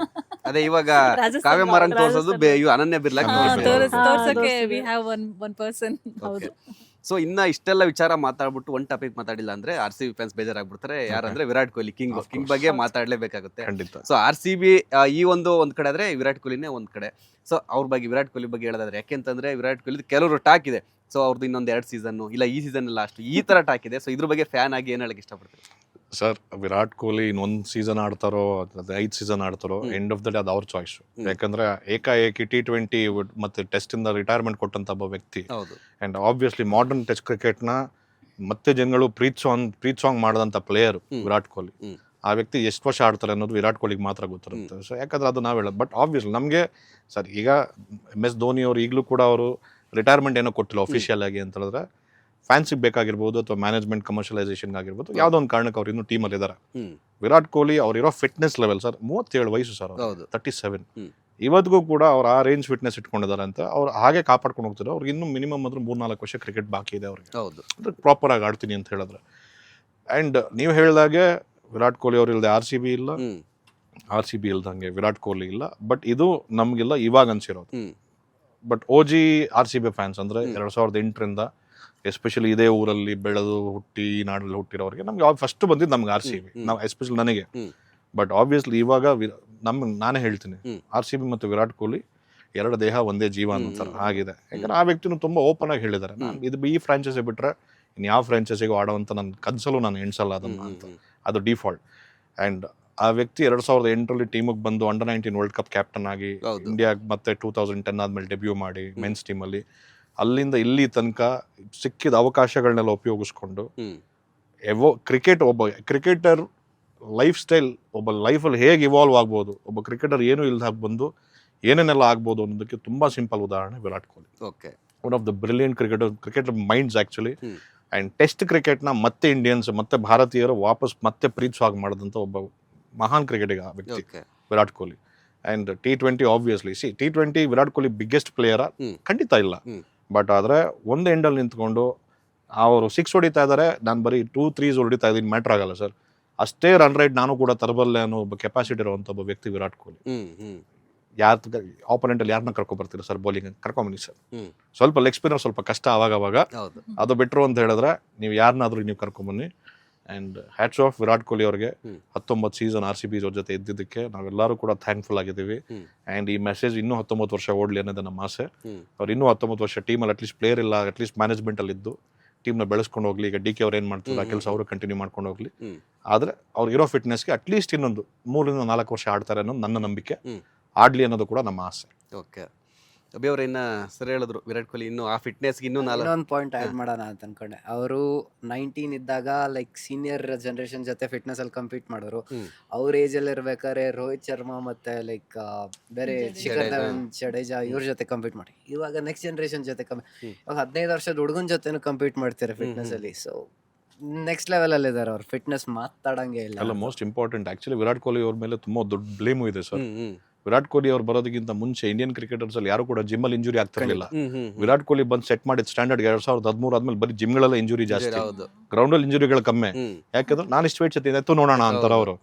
Speaker 1: ಅದೇ ಇವಾಗ ಕಾವ್ಯ ಮಾರನ್ ತೋರ್ಸೋದು ಅನನ್ಯ ಬಿರ್ಲಾ
Speaker 4: ತೋರ್ಸಕ್ಕೆ ವಿ ಹ್ಯಾವ್ ಒನ್ ಪರ್ಸನ್. ಹೌದು.
Speaker 1: ಸೊ ಇನ್ನ ಇಷ್ಟೆಲ್ಲ ವಿಚಾರ ಮಾತಾಡ್ಬಿಟ್ಟು ಒಂದ್ ಟಾಪಿಕ್ ಮಾತಾಡಿಲ್ಲ ಅಂದ್ರೆ RCB ಫ್ಯಾನ್ಸ್ ಬೇಜಾರಾಗ್ಬಿಡ್ತಾರೆ. ಯಾರಂದ್ರೆ ವಿರಾಟ್ ಕೊಹ್ಲಿ ಕಿಂಗ್ ಬಗ್ಗೆ ಮಾತಾಡ್ಲೇಬೇಕಾಗುತ್ತೆ. ಸೊ RCB ಈ ಒಂದ್ ಕಡೆ ಆದ್ರೆ ವಿರಾಟ್ ಕೊಹ್ಲಿನೇ ಒಂದ್ ಕಡೆ. ಸೊ ಅವ್ರ ಬಗ್ಗೆ ವಿರಾಟ್ ಕೊಹ್ಲಿ ಬಗ್ಗೆ ಹೇಳೋದಾದ್ರೆ, ಯಾಕೆಂತಂದ್ರೆ ವಿರಾಟ್ ಕೊಹ್ಲಿ ಕೆಲವರು ಟಾಕ್ ಇದೆ. ಸೊ ಅವ್ರದ್ದು ಇನ್ನೊಂದ್ 2 ಸೀಸನ್ ಇಲ್ಲ ಈ ಸೀಸನ್ ಲಾಸ್ಟ್ ಈ ತರ ಟಾಕ್ ಇದೆ. ಸೊ ಇದ್ರ ಬಗ್ಗೆ ಫ್ಯಾನ್ ಆಗಿ ಏನ್ ಹೇಳಕ್ ಇಷ್ಟಪಡ್ತೀರಿ
Speaker 2: ಸರ್? ವಿರಾಟ್ ಕೊಹ್ಲಿ ಇನ್ನೊಂದ್ ಸೀಸನ್ ಆಡ್ತಾರೋ 5 ಸೀಸನ್ ಆಡ್ತಾರೋ, ಎಂಡ್ ಆಫ್ ದ ಡೇ ಅದು ಅವ್ರ ಚಾಯ್ಸ್. ಯಾಕಂದ್ರೆ ಏಕಾಏಕಿ T20 ಮತ್ತೆ ಟೆಸ್ಟ್ ಇಂದ ರಿಟೈರ್ಮೆಂಟ್ ಕೊಟ್ಟಂತ ಒಬ್ಬ ವ್ಯಕ್ತಿ. And obviously modern test cricket ನ ಮತ್ತೆ ಜನಗಳು ಪ್ರೀತ್ ಸಾಂಗ್ ಮಾಡಿದಂಥ ಪ್ಲೇಯರ್ ವಿರಾಟ್ ಕೊಹ್ಲಿ. ಆ ವ್ಯಕ್ತಿ ಎಷ್ಟು ವರ್ಷ ಆಡ್ತಾರೆ ಅನ್ನೋದು ವಿರಾಟ್ ಕೊಹ್ಲಿಗೆ ಮಾತ್ರ ಗೊತ್ತಿರುತ್ತೆ. ಸೊ ಯಾಕಂದ್ರೆ ಅದು ನಾವು ಹೇಳೋದು. ಬಟ್ ಆಬ್ವಿಯಸ್ಲಿ ನಮಗೆ ಸರ್ ಈಗ MS ಧೋನಿ ಅವರು ಈಗಲೂ ಕೂಡ ಅವರು ರಿಟೈರ್ಮೆಂಟ್ ಏನೋ ಕೊಟ್ಟಿಲ್ಲ ಅಫಿಷಿಯಲ್ ಆಗಿ ಅಂತ ಹೇಳಿದ್ರೆ, ಫ್ಯಾನ್ಸಿಗೆ ಬೇಕಾಗಿರ್ಬೋದು ಅಥವಾ ಮ್ಯಾನೇಜ್ಮೆಂಟ್ ಕಮರ್ಷಿಯಲೈಸೇಷನ್ ಆಗಿರ್ಬೋದು, ಯಾವುದೋ ಒಂದು ಕಾರಣಕ್ಕೆ ಅವ್ರು ಇನ್ನೂ ಟೀಮಲ್ಲಿ ಇದ್ದಾರೆ. ವಿರಾಟ್ ಕೊಹ್ಲಿ ಅವ್ರಿರೋ ಫಿಟ್ನೆಸ್ ಲೆವೆಲ್ ಸರ್ 37 ವಯಸ್ಸು ಸರ್, 37. ಇವತ್ತಿಗೂ ಕೂಡ ಅವ್ರು ಆ ರೇಂಜ್ ಫಿಟ್ನೆಸ್ ಇಟ್ಕೊಂಡಿದ್ದಾರೆ ಅಂತ ಅವ್ರು ಹಾಗೆ ಕಾಪಾಡ್ಕೊಂಡು ಹೋಗ್ತಾರೆ. ಅವ್ರಿಗೆ ಇನ್ನೂ ಮಿನಿಮಮ್ ಅಂದ್ರೆ 3-4 ವರ್ಷ ಕ್ರಿಕೆಟ್ ಬಾಕಿ ಇದೆ ಅವ್ರಿಗೆ, ಅಂದ್ರೆ ಪ್ರಾಪರ್ ಆಗಿ ಆಡ್ತೀನಿ ಅಂತ ಹೇಳಿದ್ರೆ. ಆ್ಯಂಡ್ ನೀವು ಹೇಳಿದಾಗೆ ವಿರಾಟ್ ಕೊಹ್ಲಿ ಅವ್ರು ಇಲ್ಲದೆ RCB ಇಲ್ಲ, RCB ಇಲ್ದಂಗೆ ವಿರಾಟ್ ಕೊಹ್ಲಿ ಇಲ್ಲ. ಬಟ್ ಇದು ನಮಗೆಲ್ಲ ಇವಾಗ ಅನ್ಸಿರೋದು. ಬಟ್ OG RCB ಫ್ಯಾನ್ಸ್ ಅಂದರೆ 2008ರಿಂದ ಎಸ್ಪೆಷಲಿ ಇದೇ ಊರಲ್ಲಿ ಬೆಳೆದು ಹುಟ್ಟಿ ಈ ನಾಡಲ್ಲಿ ಹುಟ್ಟಿರೋರಿಗೆ ನಮ್ಗೆ ಫಸ್ಟ್ ಬಂದಿದ್ದು ನಮ್ಗೆ RCB, ನಾವು ಎಸ್ಪೆಷಲಿ ನನಗೆ. ಬಟ್ ಆಬ್ವಿಯಸ್ಲಿ ಇವಾಗ ನಾನೇ ಹೇಳ್ತೀನಿ, RCB ಮತ್ತು ವಿರಾಟ್ ಕೊಹ್ಲಿ ಎರಡು ದೇಹ ಒಂದೇ ಜೀವ ಅನ್ನೋ ಥರ ಆಗಿದೆ. ಯಾಕಂದ್ರೆ ಆ ವ್ಯಕ್ತಿನೂ ತುಂಬ ಓಪನ್ ಆಗಿ ಹೇಳಿದ್ದಾರೆ, ನಾನು ಇದು ಈ ಫ್ರಾಂಚೈಸಿ ಬಿಟ್ಟರೆ ಇನ್ನು ಯಾವ ಫ್ರಾಂಚೈಸಿಗೂ ಆಡೋವಂಥ ನನ್ನ ಕನಸಲ್ಲೂ ನಾನು ಎಣಿಸಲ್ಲ ಅದನ್ನು ಅಂತ. ಅದು ಡಿಫಾಲ್ಟ್. ಆ್ಯಂಡ್ ಆ ವ್ಯಕ್ತಿ 2008ರಲ್ಲಿ ಟೀಮಿಗೆ ಬಂದು ಅಂಡರ್-19 ವರ್ಲ್ಡ್ ಕಪ್ ಕ್ಯಾಪ್ಟನ್ ಆಗಿ ಇಂಡಿಯಾಗೆ ಮತ್ತೆ 2010 ಆದ್ಮೇಲೆ ಡೆಬ್ಯೂ ಮಾಡಿ ಮೆನ್ಸ್ ಟೀಮಲ್ಲಿ, ಅಲ್ಲಿಂದ ಇಲ್ಲಿ ತನಕ ಸಿಕ್ಕಿದ ಅವಕಾಶಗಳನ್ನೆಲ್ಲ ಉಪಯೋಗಿಸ್ಕೊಂಡು ಒಬ್ಬ ಕ್ರಿಕೆಟರ್ ಲೈಫ್ ಸ್ಟೈಲ್, ಒಬ್ಬ ಲೈಫಲ್ಲಿ ಹೇಗೆ ಇವಾಲ್ವ್ ಆಗ್ಬೋದು, ಒಬ್ಬ ಕ್ರಿಕೆಟರ್ ಏನೂ ಇಲ್ದಾಗ ಬಂದು ಏನೇನೆಲ್ಲ ಆಗ್ಬೋದು ಅನ್ನೋದಕ್ಕೆ ತುಂಬ ಸಿಂಪಲ್ ಉದಾಹರಣೆ Virat Kohli. One of the brilliant cricketer minds actually. And test ಕ್ರಿಕೆಟ್ನ ಮತ್ತೆ ಇಂಡಿಯನ್ಸ್ ಮತ್ತೆ ಭಾರತೀಯರು ವಾಪಸ್ ಮತ್ತೆ ಪ್ರೀತಿಸುವಾಗ ಮಾಡಿದಂಥ ಒಬ್ಬ ಮಹಾನ್ ಕ್ರಿಕೆಟಿಗ ವ್ಯಕ್ತಿ Virat Kohli. And T20 obviously T20 Virat Kohli biggest ಪ್ಲೇಯರ ಖಂಡಿತ ಇಲ್ಲ. ಬಟ್ ಆದರೆ ಒಂದು ಎಂಡಲ್ಲಿ ನಿಂತ್ಕೊಂಡು ಅವರು 6 ಹೊಡಿತಾ ಇದ್ದಾರೆ, ನಾನು ಬರೀ 2-3s ಹೊಡಿತಾ ಇದ್ದೀನಿ, ಮ್ಯಾಟ್ರ್ ಆಗಲ್ಲ ಸರ್. ಅಷ್ಟೇ ರನ್ ರೇಟ್ ನಾನು ಕೂಡ ತರಬಲ್ಲೆ ಅನ್ನೋ ಒಬ್ಬ ಕೆಪಾಸಿಟಿ ಇರುವಂಥ ಒಬ್ಬ ವ್ಯಕ್ತಿ ವಿರಾಟ್ ಕೊಹ್ಲಿ. ಆಪೋನೆಂಟಲ್ಲಿ ಯಾರನ್ನ ಕರ್ಕೊಬರ್ತೀರಾ ಸರ್ ಬೌಲಿಂಗ್? ಕರ್ಕೊಂಬನ್ನಿ ಸರ್. ಸ್ವಲ್ಪ ಲೆಗ್ ಸ್ಪಿನ್ನರ್ ಸ್ವಲ್ಪ ಕಷ್ಟ ಅವಾಗ, ಅದು ಬಿಟ್ರು ಅಂತ ಹೇಳಿದ್ರೆ ನೀವು ಯಾರನ್ನಾದ್ರೂ ನೀವು ಕರ್ಕೊಂಬನ್ನಿ. And hats off Virat Kohli ಅವ್ರಿಗೆ 19 ಸೀಸನ್ RCB ಜೊತೆ ಇದ್ದಿದ್ದಕ್ಕೆ ನಾವೆಲ್ಲರೂ ಕೂಡ ಥ್ಯಾಂಕ್ಫುಲ್ ಆಗಿದ್ದೀವಿ. ಆ್ಯಂಡ್ ಈ ಮೆಸೇಜ್ ಇನ್ನೂ 19 ವರ್ಷ ಓಡಲಿ ಅನ್ನೋದು ನಮ್ಮ ಆಸೆ. ಅವ್ರು ಇನ್ನೂ 19 ವರ್ಷ ಟೀಮಲ್ಲಿ ಅಟ್ಲೀಸ್ಟ್ ಪ್ಲೇಯರ್ ಇಲ್ಲ, ಅಟ್ಲೀಸ್ಟ್ ಮ್ಯಾನೇಜ್ಮೆಂಟಲ್ಲಿ ಇದ್ದು ಟೀಮ್ನ ಬೆಳೆಸ್ಕೊಂಡು ಹೋಗ್ಲಿ. ಈಗ DK ಅವ್ರು ಏನು ಮಾಡ್ತಾರೆ ಆ ಕೆಲಸ ಅವರು ಕಂಟಿನ್ಯೂ ಮಾಡ್ಕೊಂಡು ಹೋಗ್ಲಿ. ಆದರೆ ಅವ್ರು ಇರೋ ಫಿಟ್ನೆಸ್ಗೆ ಅಟ್ಲೀಸ್ಟ್ ಇನ್ನೊಂದು 3-4 ವರ್ಷ ಆಡ್ತಾರೆ ಅನ್ನೋದು ನನ್ನ ನಂಬಿಕೆ. ಆಡ್ಲಿ ಅನ್ನೋದು ಕೂಡ ನಮ್ಮ ಆಸೆ.
Speaker 1: ಓಕೆ, ಅಭಿ ಅವ್ರು ಇನ್ನ ಸರಿ ಹೇಳಿದ್ರು, ವಿರಾಟ್ ಕೊಹ್ಲಿ ಇನ್ನೂ ಆ ಫಿಟ್ನೆಸ್ಗೆ
Speaker 3: ಇನ್ನೊಂದು ಪಾಯಿಂಟ್ ಆ್ಯಡ್ ಮಾಡೋಣ ಅಂತ ಅನ್ಕೊಂಡೆ. ಅವರು 19 ಇದ್ದಾಗ ಲೈಕ್ ಸೀನಿಯರ್ ಜನರೇಷನ್ ಜೊತೆ ಫಿಟ್ನೆಸ್ ಅಲ್ಲಿ ಕಂಪೀಟ್ ಮಾಡೋರು. ಅವ್ರ ಏಜ್ ಅಲ್ಲಿ ಇರ್ಬೇಕಾದ್ರೆ ರೋಹಿತ್ ಶರ್ಮಾ ಮತ್ತೆ ಲೈಕ್ ಬೇರೆ ಶಿಖರ್ ಧವನ್, ಜಡೇಜಾ ಇವ್ರ ಜೊತೆ ಕಂಪೀಟ್ ಮಾಡಿ. ಇವಾಗ ನೆಕ್ಸ್ಟ್ ಜನರೇಷನ್ ಜೊತೆ ಇವಾಗ 15 ವರ್ಷದ ಹುಡುಗನ ಜೊತೆನೂ ಕಂಪೀಟ್ ಮಾಡ್ತಾರೆ ಫಿಟ್ನೆಸ್ ಅಲ್ಲಿ. ಸೊ ನೆಕ್ಸ್ಟ್ ಲೆವೆಲ್ ಅಲ್ಲಿ ಇದಾರೆ ಅವ್ರು, ಫಿಟ್ನೆಸ್ ಮಾತಾಡಂಗೆ ಇಲ್ಲ.
Speaker 2: ಅಲ್ಲ, most important actually Virat Kohli ಅವ್ರ ಮೇಲೆ ತುಂಬಾ ದೊಡ್ಡ ಬ್ಲೇಮು ಇದೆ ಸರ್. ವಿರಾಟ್ ಕೊಹ್ಲಿ ಅವ್ರು ಬರೋದಕ್ಕಿಂತ ಮುಂಚೆ ಇಂಡಿಯನ್ ಕ್ರಿಕೆಟರ್ಸ್ ಅಲ್ಲಿ ಯಾರು ಕೂಡ ಜಿಮ್ಮಲ್ಲಿ ಇಂಜುರಿ ಆಗ್ತಿರ್ಲಿಲ್ಲ. ವಿರಾಟ್ ಕೊಹ್ಲಿ ಬಂದು ಸೆಟ್ ಮಾಡಿದ ಸ್ಟ್ಯಾಂಡರ್ಡ್ 2013 ಆದ್ಮೇಲೆ ಬರೀ ಜಿಮ್ಗಳೆಲ್ಲ ಇಂಜುರಿ ಜಾಸ್ತಿ, ಗ್ರೌಂಡ್ ಅಲ್ಲಿ ಇಂಜುರಿಗಳು ಕಮ್ಮಿ. ಯಾಕಂದ್ರೆ ನಾನು ಇಷ್ಟು ವೇಟ್ ಸತಿ ಎತ್ತು ನೋಡೋಣ ಅಂತಾರ ಅವರು.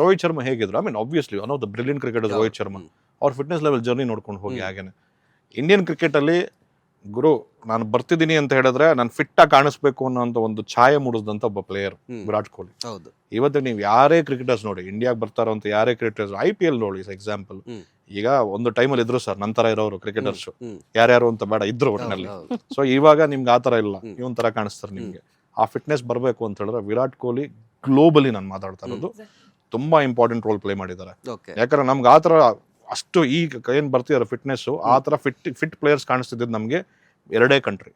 Speaker 2: ರೋಹಿತ್ ಶರ್ಮಾ ಹೇಗಿದ್ರು, I mean obviously one of the brilliant cricketer Rohit Sharma. ಅವ್ರ ಫಿಟ್ನೆಸ್ ಲೆವೆಲ್ ಜರ್ನಿ ನೋಡ್ಕೊಂಡು ಹೋಗಿ. ಹಾಗೇನೆ ಇಂಡಿಯನ್ ಕ್ರಿಕೆಟ್ ಅಲ್ಲಿ ಗುರು ನಾನು ಬರ್ತಿದ್ದೀನಿ ಅಂತ ಹೇಳಿದ್ರೆ ನಾನು ಫಿಟ್ ಆಗಿ ಕಾಣಿಸ್ಬೇಕು ಅನ್ನೋ ಒಂದು ಛಾಯೆ ಮೂಡಿಸಿದಂತ ಒಬ್ಬ ಪ್ಲೇಯರ್ ವಿರಾಟ್ ಕೊಹ್ಲಿ. ಇವತ್ತು ನೀವು ಯಾರೇ ಕ್ರಿಕೆಟರ್ಸ್ ನೋಡಿ, ಇಂಡಿಯಾಗೆ ಬರ್ತಾರೋ ಅಂತ ಯಾರೇ ಕ್ರಿಕೆಟರ್ಸ್ IPL ನೋಡಿ ಎಕ್ಸಾಂಪಲ್. ಈಗ ಒಂದು ಟೈಮಲ್ಲಿ ಇದ್ರು ಸರ್ ನಂತರ ಇರೋರು ಕ್ರಿಕೆಟರ್ಸ್, ಯಾರ್ಯಾರು ಅಂತ ಬೇಡ ಇದ್ರು ಒಟ್ಟಿನಲ್ಲಿ. ಸೊ ಇವಾಗ ನಿಮ್ಗೆ ಆ ತರ ಇಲ್ಲ, ಇವನ್ ತರ ಕಾಣಿಸ್ತಾರೆ ನಿಮ್ಗೆ. ಆ ಫಿಟ್ನೆಸ್ ಬರಬೇಕು ಅಂತ ಹೇಳಿದ್ರೆ ವಿರಾಟ್ ಕೊಹ್ಲಿ ಗ್ಲೋಬಲಿ ನಾನು ಮಾತಾಡ್ತಾ ಇರೋದು ತುಂಬಾ ಇಂಪಾರ್ಟೆಂಟ್ ರೋಲ್ ಪ್ಲೇ ಮಾಡಿದ್ದಾರೆ. ಯಾಕಂದ್ರೆ ನಮ್ಗೆ ಆ ತರ ಅಷ್ಟು ಈಗ ಏನ್ ಬರ್ತಿದಾರೆ ಫಿಟ್ನೆಸ್, ಆ ತರ ಫಿಟ್ ಪ್ಲೇಯರ್ಸ್ ಕಾಣಿಸ್ತಿದ್ದು ನಮ್ಗೆ 2 ಕಂಟ್ರಿ,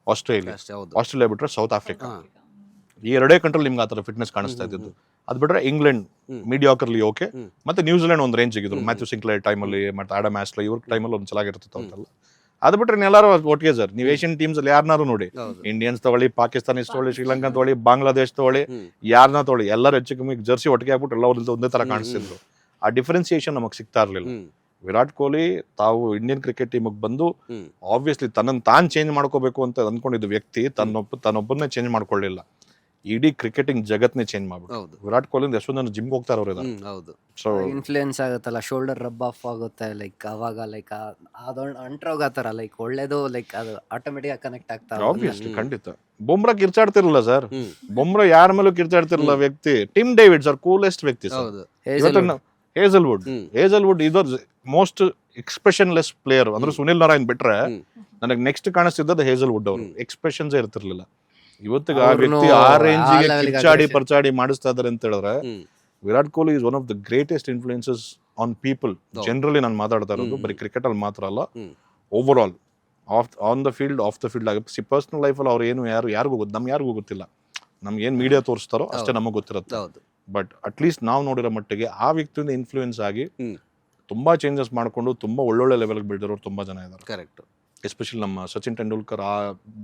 Speaker 2: ಆಸ್ಟ್ರೇಲಿಯಾ ಬಿಟ್ರೆ ಸೌತ್ ಆಫ್ರಿಕಾ. ಈ 2 ಕಂಟ್ರಿ ನಿಮ್ಗೆ ಆ ತರ ಫಿಟ್ನೆಸ್ ಕಾಣಿಸ್ತಾ ಇದ್ದು. ಅದ್ ಬಿಟ್ರೆ ಇಂಗ್ಲೆಂಡ್ ಮೀಡಿಯಾಕರ್ಲಿ ಓಕೆ, ಮತ್ತೆ ನ್ಯೂಜಿಲೆಂಡ್ ಒಂದು ರೇಂಜ್ ಇದ್ರು ಮ್ಯಾಥ್ಯೂ ಸಿಂಕ್ಲೇರ್ ಟೈಮಲ್ಲಿ, ಮತ್ತೆ ಆಡಮ್ ಆಸ್ಲೆ ಇವ್ರ ಟೈಮಲ್ಲಿ ಒಂದು ಚೆನ್ನಾಗಿರ್ತಿತ್ತು ಅಂತೆಲ್ಲ. ಅದು ಬಿಟ್ರೆ ಎಲ್ಲರೂ ಒಟ್ಟಿಗೆ ಸರ್. ನೀವು ಏಷ್ಯನ್ ಟೀಮ್ಸ್ ಅಲ್ಲಿ ಯಾರನ್ನಾರು ನೋಡಿ, ಇಂಡಿಯನ್ಸ್ ತಗೊಳ್ಳಿ, ಪಾಕಿಸ್ತಾನೀಸ್ ತಗೊಳ್ಳಿ, ಶ್ರೀಲಂಕಾ ತಗೊಳ್ಳಿ, ಬಾಂಗ್ಲಾದೇಶ್ ತಗೊಳ್ಳಿ, ಯಾರನ್ನ ತಗೊಳ್ಳಿ, ಎಲ್ಲರೂ ಹೆಚ್ಚು ಕಮ್ಮಿ ಜರ್ಸಿ ಒಟ್ಟಿಗೆ ಆಗ್ಬಿಟ್ಟು ಎಲ್ಲ ಒಂದೇ ತರ ಕಾಣಿಸ್ತಿದ್ರು. ಆ ಡಿಫ್ರೆನ್ಸಿಯೇಷನ್ ನಮಗೆ ಸಿಗ್ತಾ ಇರ್ಲಿಲ್ಲ. ವಿರಾಟ್ ಕೊಹ್ಲಿ ತಾವು ಇಂಡಿಯನ್ ಕ್ರಿಕೆಟ್ ಟೀಮಿಗೆ ಬಂದು ಆಬ್ವಿಯಸ್ಲಿ ತನ್ನನ್ನು ತಾನು ಚೇಂಜ್ ಮಾಡ್ಕೋಬೇಕು ಅಂತ ಅಂದ್ಕೊಂಡಿದ್ದು ವ್ಯಕ್ತಿ ತನ್ನೊಬ್ಬರನ್ನೇ ಚೇಂಜ್ ಮಾಡ್ಕೊಳ್ಳಿಲ್ಲ, ಇಡೀ ಕ್ರಿಕೆಟಿಂಗ್ ಜಗತ್ನೇ ಚೇಂಜ್ ಮಾಡ್ಬಿಟ್ಟು. ವಿರಾಟ್ ಕೊಹ್ಲಿ ಎಷ್ಟೊಂದು ಜಿಮ್ಗೆ ಹೋಗ್ತಾ ಇರೋರು ಇದ್ದಾರೆ. ಸೊ
Speaker 3: ಇನ್ಫ್ಲೂಯೆನ್ಸ್ ಆಗುತ್ತಲ್ಲ, ಶೋಲ್ಡರ್ ರಬ್ ಆಫ್ ಆಗುತ್ತೆ. ಲೈಕ್ ಅವಾಗ ಲೈಕ್ ಅದೊಂದು ಅಂಟ್ರೋಗತ್ತಾರ, ಲೈಕ್ ಒಳ್ಳೇದು, ಲೈಕ್ ಅದು ಆಟೋಮೆಟಿಕ್ ಆಗಿ ಕನೆಕ್ಟ್ ಆಗ್ತಾ.
Speaker 2: ಆಬ್ವಿಯಸ್ಲಿ ಖಂಡಿತ. ಬೊಮ್ರಾ ಕಿರ್ಚಾಡ್ತಿರಲಿಲ್ಲ ಸರ್, ಬೊಮ್ರಾ ಯಾರ ಮೇಲೂ ಕಿರ್ಚಾಡ್ತಿರಲಿಲ್ಲ ವ್ಯಕ್ತಿ. ಟಿಮ್ ಡೇವಿಡ್ ಸರ್ ಕೂಲೆಸ್ಟ್ ವ್ಯಕ್ತಿ ಸರ್. ಹೇಜಲ್ವುಡ್ ಇದರ ಮೋಸ್ಟ್ ಎಕ್ಸ್ಪ್ರೆಷನ್ಲೆಸ್ ಪ್ಲೇಯರ್ ಅಂದ್ರೆ ಸುನಿಲ್ ನಾರಾಯಣ್ ಬಿಟ್ರೆ ನನಗೆ ನೆಕ್ಸ್ಟ್ ಕಾಣಿಸ್ತಿದ್ದದ್ದು ಹೇಜಲ್ವುಡ್ ಅವರು. ಎಕ್ಸ್ಪ್ರೆಷನ್ಸ್ ಇರ್ತಿರ್ಲಿಲ್ಲ. ಇವತ್ತಿಗೆ ಆ ವ್ಯಕ್ತಿ ಆ ರೇಂಜಿಗೆ ಕಿರ್ಚಾಡಿ ಪರ್ಚಾಡಿ ಮಾಡಿಸ್ತಾ ಇದಾರೆ ಅಂತ ಹೇಳಿದ್ರೆ Virat Kohli is one of the greatest influences on people generally. ನಾನು ಮಾತಾಡ್ತಾ ಇರೋದು ಬರೀ ಕ್ರಿಕೆಟ್ ಅಲ್ಲಿ ಮಾತ್ರ ಅಲ್ಲ, over all on the field of the field ಆಗಿ ಪರ್ಸನಲ್ ಲೈಫಲ್ಲಿ ಅವ್ರು ಏನು ಯಾರಿಗೂ ಯಾರಿಗೂ ಗೊತ್ತಿಲ್ಲ. ನಮ್ಗೆ ಏನು ಮೀಡಿಯಾ ತೋರಿಸ್ತಾರೋ ಅಷ್ಟೇ ನಮಗೆ ಗೊತ್ತಿರುತ್ತೆ. ಬಟ್ ಅಟ್ಲೀಸ್ಟ್ ನಾವು ನೋಡಿರೋ ಮಟ್ಟಿಗೆ ಆ ವ್ಯಕ್ತಿಯಿಂದ ಇನ್ಫ್ಲೂಯೆನ್ಸ್ ಆಗಿ ತುಂಬಾ ಚೇಂಜಸ್ ಮಾಡ್ಕೊಂಡು ತುಂಬಾ ಒಳ್ಳೊಳ್ಳೆ ಲೆವೆಲ್ಗೆ ಬೆಳೆದಿರೋರು ತುಂಬಾ ಜನ ಇದ್ದಾರೆ.
Speaker 1: ಕರೆಕ್ಟ್.
Speaker 2: ಎಸ್ಪೆಷಲಿ ನಮ್ಮ ಸಚಿನ್ ತೆಂಡೂಲ್ಕರ್,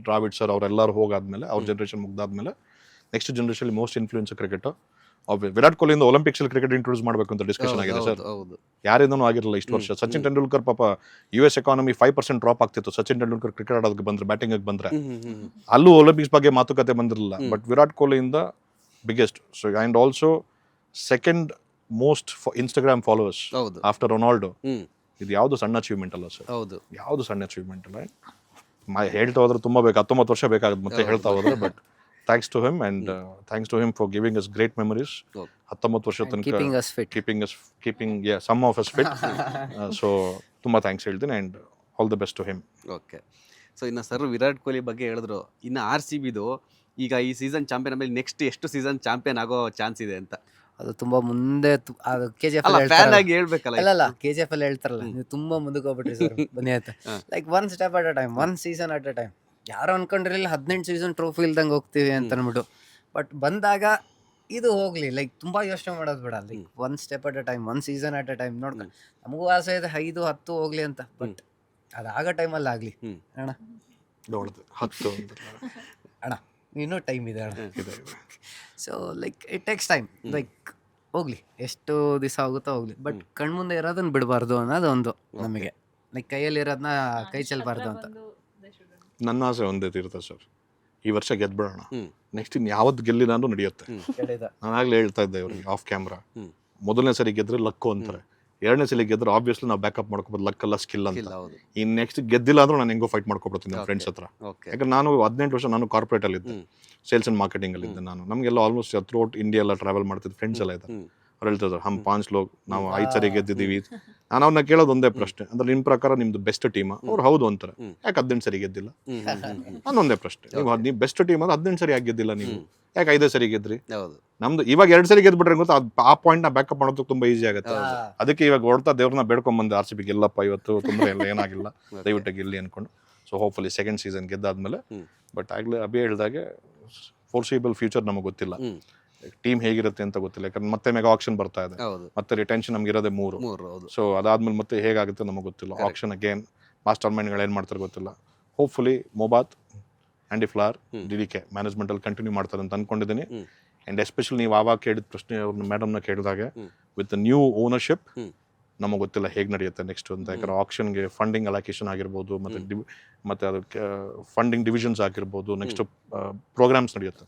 Speaker 2: ದ್ರಾವಿಡ್ ಸರ್ ಅವರೆಲ್ಲರೂ ಹೋಗಾದ್ಮೇಲೆ, ಅವ್ರ ಜನರೇಷನ್ ಮುಗ್ದಾದ್ಮೇಲೆ next generation most influence cricket Virat ಕೊಹ್ಲಿಯಿಂದ ಒಲಿಂಪಿಕ್ಸ್ ಅಲ್ಲಿ ಕ್ರಿಕೆಟ್ ಇಂಟ್ರೊಡ್ಯೂಸ್ ಮಾಡಬೇಕು ಅಂತ ಡಿಸ್ಕಷನ್ ಆಗಿದೆ ಸರ್. ಯಾರಿಂದನೂ ಆಗಿರಲಿಲ್ಲ ಇಷ್ಟು ವರ್ಷ. ಸಚಿನ್ ತೆಂಡೂಲ್ಕರ್ ಪಾಪ US ಎಕಾನಮಿ 5% ಡ್ರಾಪ್ ಆಗ್ತಿತ್ತು ಸಚಿನ್ ತೆಂಡೂಲ್ಕರ್ ಕ್ರಿಕೆಟ್ ಆಡೋದಕ್ಕೆ ಬಂದ್ರೆ, ಬ್ಯಾಟಿಂಗ್ ಬಂದ್ರೆ. ಅಲ್ಲೂ ಒಲಿಂಪಿಕ್ಸ್ ಬಗ್ಗೆ ಮಾತುಕತೆ ಬಂದಿರಲಿಲ್ಲ. ಬಟ್ ವಿರಾಟ್ ಕೊಹ್ಲಿಯಿಂದ biggest. So and also second most Instagram followers after Ronaldo. ಇದು ಯಾವುದು ಸಣ್ಣ ಅಚೀವ್ಮೆಂಟ್ ಅಲ್ಲ ಸರ್. ಯಾವುದು ಸಣ್ಣ ಅಚೀವ್ಮೆಂಟ್ ಅಲ್ಲ. ಹೇಳ್ತಾ ಹೋದ್ರೆ ತುಂಬಾ ಬೇಕು, 19 ವರ್ಷ ಬೇಕಾಗುತ್ತೆ ಮತ್ತೆ ಹೇಳ್ತಾ ಹೋದ್ರೆ. But thanks to him and thanks to him for giving us great memories. 19 ವರ್ಷ ತನಕ keeping some of us fit. So ತುಂಬಾ ಥ್ಯಾಂಕ್ಸ್ ಹೇಳ್ತೀನಿ and all the best to him.
Speaker 1: Okay. So ಇನ್ನು ಸರ್ ವಿರಾಟ್ ಕೊಹ್ಲಿ ಬಗ್ಗೆ ಹೇಳಿದ್ರು. ಇನ್ನು RCBದು ಈಗ ಈ ಸೀಸನ್ ಚಾಂಪಿಯನ್ ಆಮೇಲೆ ನೆಕ್ಸ್ಟ್ ಎಷ್ಟು ಸೀಸನ್ ಚಾಂಪಿಯನ್ ಆಗೋ ಚಾನ್ಸ್ ಇದೆ ಅಂತ?
Speaker 3: ಅದು ತುಂಬಾ ಮುಂದೆ ಅದು KGF
Speaker 1: ಫ್ಯಾನ್ ಆಗಿ ಹೇಳ್ಬೇಕಲ್ಲ.
Speaker 3: ಅಲ್ಲ KGF ಅಲ್ಲಿ ಹೇಳ್ತಾರಲ್ಲ, ನೀವು ತುಂಬಾ ಮುಂದಕ್ಕೆ ಹೋಗ್ಬಿಟ್ರಿ ಸರ್ ಬನ್ನಿ ಅಂತ. Like one step at a time, one season at a time. ಯಾರು ಅನ್ಕೊಂಡಿರಲಿಲ್ಲ 18 ಸೀಸನ್ ಟ್ರೋಫಿ ಇಲ್ದಂಗೆ ಹೋಗ್ತೀವಿ ಅಂತ ಅನ್ಬಿಟ್ಟು. ಬಟ್ ಬಂದಾಗ ಇದು ಹೋಗ್ಲಿ, ಲೈಕ್ ತುಂಬಾ ಯೋಚನೆ ಮಾಡೋದು ಬೇಡ. Like one step at a time, one season at a time ನೋಡ್ಕೊಂಡು. ನಮಗೂ ಆಸೆ ಇದೆ 5, 10 ಹೋಗ್ಲಿ ಅಂತ. ಬಟ್ ಅದಾಗೋ ಟೈಮಲ್ಲಿ ಆಗ್ಲಿ ಅಣ್ಣ.
Speaker 2: 10
Speaker 3: ಅಣ್ಣ ಇನ್ನೂ ಟೈಮ್ ಇದೆ ಅಣ್ಣ. So like it takes time. Like ಹೋಗ್ಲಿ, ಎಷ್ಟು ದಿವಸ ಆಗುತ್ತೋ ಹೋಗ್ಲಿ. ಬಟ್ ಕಣ್ಮುಂದೆ ಇರೋದನ್ನ ಬಿಡಬಾರ್ದು ಅನ್ನೋದು ಒಂದು ನಮಗೆ. ಲೈಕ್ ಕೈಯಲ್ಲಿ ಇರೋದನ್ನ ಕೈ ಚೆಲ್ಲಬಾರ್ದು ಅಂತ.
Speaker 2: ನನ್ನ ಆಸೆ ಒಂದೇ ತೀರ್ಥ ಸರ್, ಈ ವರ್ಷ ಗೆದ್ಬಿಡೋಣ. ನೆಕ್ಸ್ಟ್ ಇನ್ ಯಾವತ್ತು ಗೆಲ್ಲಿ ನಾನು ನಡೆಯುತ್ತೆ. ನಾನು ಆಗ್ಲೇ ಹೇಳ್ತಾ ಇದ್ದೆ ಇವ್ರಿಗೆ ಆಫ್ ಕ್ಯಾಮ್ರಾ, ಮೊದಲನೇ ಸರಿ ಗೆದ್ರೆ ಲಕ್ಕು ಅಂತಾರೆ, ಎರಡನೇ ಸಲ ಗೆದ್ರೆ ಆಬ್ವಿಯಸ್ಲಿ ನಾವು ಬ್ಯಾಕಪ್ ಮಾಡ್ಕೋಬೋದು, ಲಕ್ ಅಲ್ಲ ಸ್ಕಿಲ್ ಅಂತ. ಈ ನೆಕ್ಸ್ಟ್ ಗೆದ್ದಿಲ್ಲ ಅಂದ್ರೆ ನಾನು ಹೆಂಗೋ ಫೈಟ್ ಮಾಡ್ಕೊಬಿಡ್ತೀನಿ ನನ್ನ ಫ್ರೆಂಡ್ಸ್ ಹತ್ರ. ಯಾಕಂದ್ರೆ ನಾನು 18 ವರ್ಷ ನಾನು ಕಾರ್ಪೊರೇಟ್ ಅಲ್ಲಿ ಇದ್ದೆ, ಸೇಲ್ಸ್ ಅಂಡ್ ಮಾರ್ಕೆಟಿಂಗ್ ಅಲ್ಲಿ ಇದ್ದೆ ನಾನು. ನಮಗೆಲ್ಲ ಆಲ್ಮೋಸ್ಟ್ ಥ್ರೂಔಟ್ ಇಂಡಿಯಾ ಎಲ್ಲ ಟ್ರಾವೆಲ್ ಮಾಡ್ತಿದ್ದೆ, ಫ್ರೆಂಡ್ಸ್ ಎಲ್ಲ ಇದ್ದಾರೆ. ಅವ್ರು ಹೇಳ್ತಿದ್ರು ಹಮ್ 5 ಲೋಗ್, ನಾವು 5 ಸರಿ ಗೆದ್ದಿದ್ದೀವಿ. ನಾನು ಅವ್ರನ್ನ ಕೇಳೋದು ಒಂದೇ ಪ್ರಶ್ನೆ, ಅಂದ್ರೆ ನಿಮ್ ಪ್ರಕಾರ ನಿಮ್ದು ಬೆಸ್ಟ್ ಟೀಮ್? ಅವ್ರು ಹೌದು ಅಂತಾರೆ. ಯಾಕೆ 18 ಸರಿ ಗೆದ್ದಿಲ್ಲ? ಒಂದೇ ಪ್ರಶ್ನೆ, ನೀವು ಬೆಸ್ಟ್ ಟೀಮ್ ಅಂದ್ರೆ 18 ಸರಿ ಯಾಕೆ ಗೆದ್ದಿಲ್ಲ ನೀವು? ಯಾಕೆ 5 ಸರಿ ಗೆದ್ರಿ? ನಮ್ದು ಇವಾಗ 2 ಸರಿ ಗೆದ್ಬಿಟ್ರೆ ಗೊತ್ತಾ, ಆ ಪಾಯಿಂಟ್ ನ ಬ್ಯಾಕಪ್ ಮಾಡೋದು ತುಂಬಾ ಈಸಿ ಆಗುತ್ತೆ. ಅದಕ್ಕೆ ಇವಾಗ ಹೊಡ್ತಾ ದೇವ್ರನ್ನ ಬೇಡ್ಕೊಂಡ್ ಬಂದೆ, RCB ಗೆಲ್ಲಪ್ಪ ಇವತ್ತು, ತೊಂದರೆ ಇಲ್ಲ, ಏನಾಗಿಲ್ಲ, ದಯವಿಟ್ಟು ಗೆಲ್ಲಿ ಅನ್ಕೊಂಡು. ಸೊ ಹೋಪ್ಫುಲಿ ಸೆಕೆಂಡ್ ಸೀಸನ್ ಗೆದ್ದಾದ್ಮೇಲೆ. ಬಟ್ ಆಗ್ಲೇ ಅಭಿ ಹೇಳ್ದಾಗೆ ಫೋರ್ಸಿಬಲ್ ಫ್ಯೂಚರ್ ನಮಗೆ ಗೊತ್ತಿಲ್ಲ, ಟೀಮ್ ಹೇಗಿರುತ್ತೆ ಅಂತ ಗೊತ್ತಿಲ್ಲ. ಯಾಕಂದ್ರೆ ಮತ್ತೆ ಮೆಗಾ ಆಕ್ಷನ್ ಬರ್ತಾ ಇದೆ, ಮತ್ತೆ ರಿಟೆನ್ಷನ್ ನಮ್ಗೆ ಇರೋದೇ 3. ಸೊ ಅದಾದ್ಮೇಲೆ ಮತ್ತೆ ಹೇಗಾಗುತ್ತೆ ನಮಗೆ ಗೊತ್ತಿಲ್ಲ. ಆಕ್ಷನ್ ಅಗೇನ್ ಮಾಸ್ಟರ್ ಮೈಂಡ್ಗಳು ಏನು ಮಾಡ್ತಾರೆ ಗೊತ್ತಿಲ್ಲ. ಹೋಪ್ಫುಲಿ ಮೊಬಾತ್, ಆ್ಯಂಡಿ ಫ್ಲವರ್, DDK ಮ್ಯಾನೇಜ್ಮೆಂಟ್ ಅಲ್ಲಿ ಕಂಟಿನ್ಯೂ ಮಾಡ್ತಾರೆ ಅಂತ ಅನ್ಕೊಂಡಿದ್ದೀನಿ. ಅಂಡ್ ಎಸ್ಪೆಷಲಿ ನೀವು ಆವಾಗ ಕೇಳಿದ ಪ್ರಶ್ನೆ ಅವ್ರನ್ನ ಮೇಡಮ್ನ ಕೇಳಿದಾಗ, ವಿತ್ ನ್ಯೂ ಓನರ್ಶಿಪ್ ನಮಗೆ ಗೊತ್ತಿಲ್ಲ ಹೇಗೆ ನಡೆಯುತ್ತೆ ನೆಕ್ಸ್ಟ್ ಅಂತ. ಯಾಕಂದ್ರೆ ಆಕ್ಷನ್ಗೆ ಫಂಡಿಂಗ್ ಅಲೋಕೇಶನ್ ಆಗಿರ್ಬೋದು, ಮತ್ತೆ ಅದಕ್ಕೆ ಫಂಡಿಂಗ್ ಡಿವಿಷನ್ಸ್ ಆಗಿರ್ಬೋದು, ನೆಕ್ಸ್ಟ್ ಪ್ರೋಗ್ರಾಮ್ಸ್ ನಡೆಯುತ್ತೆ,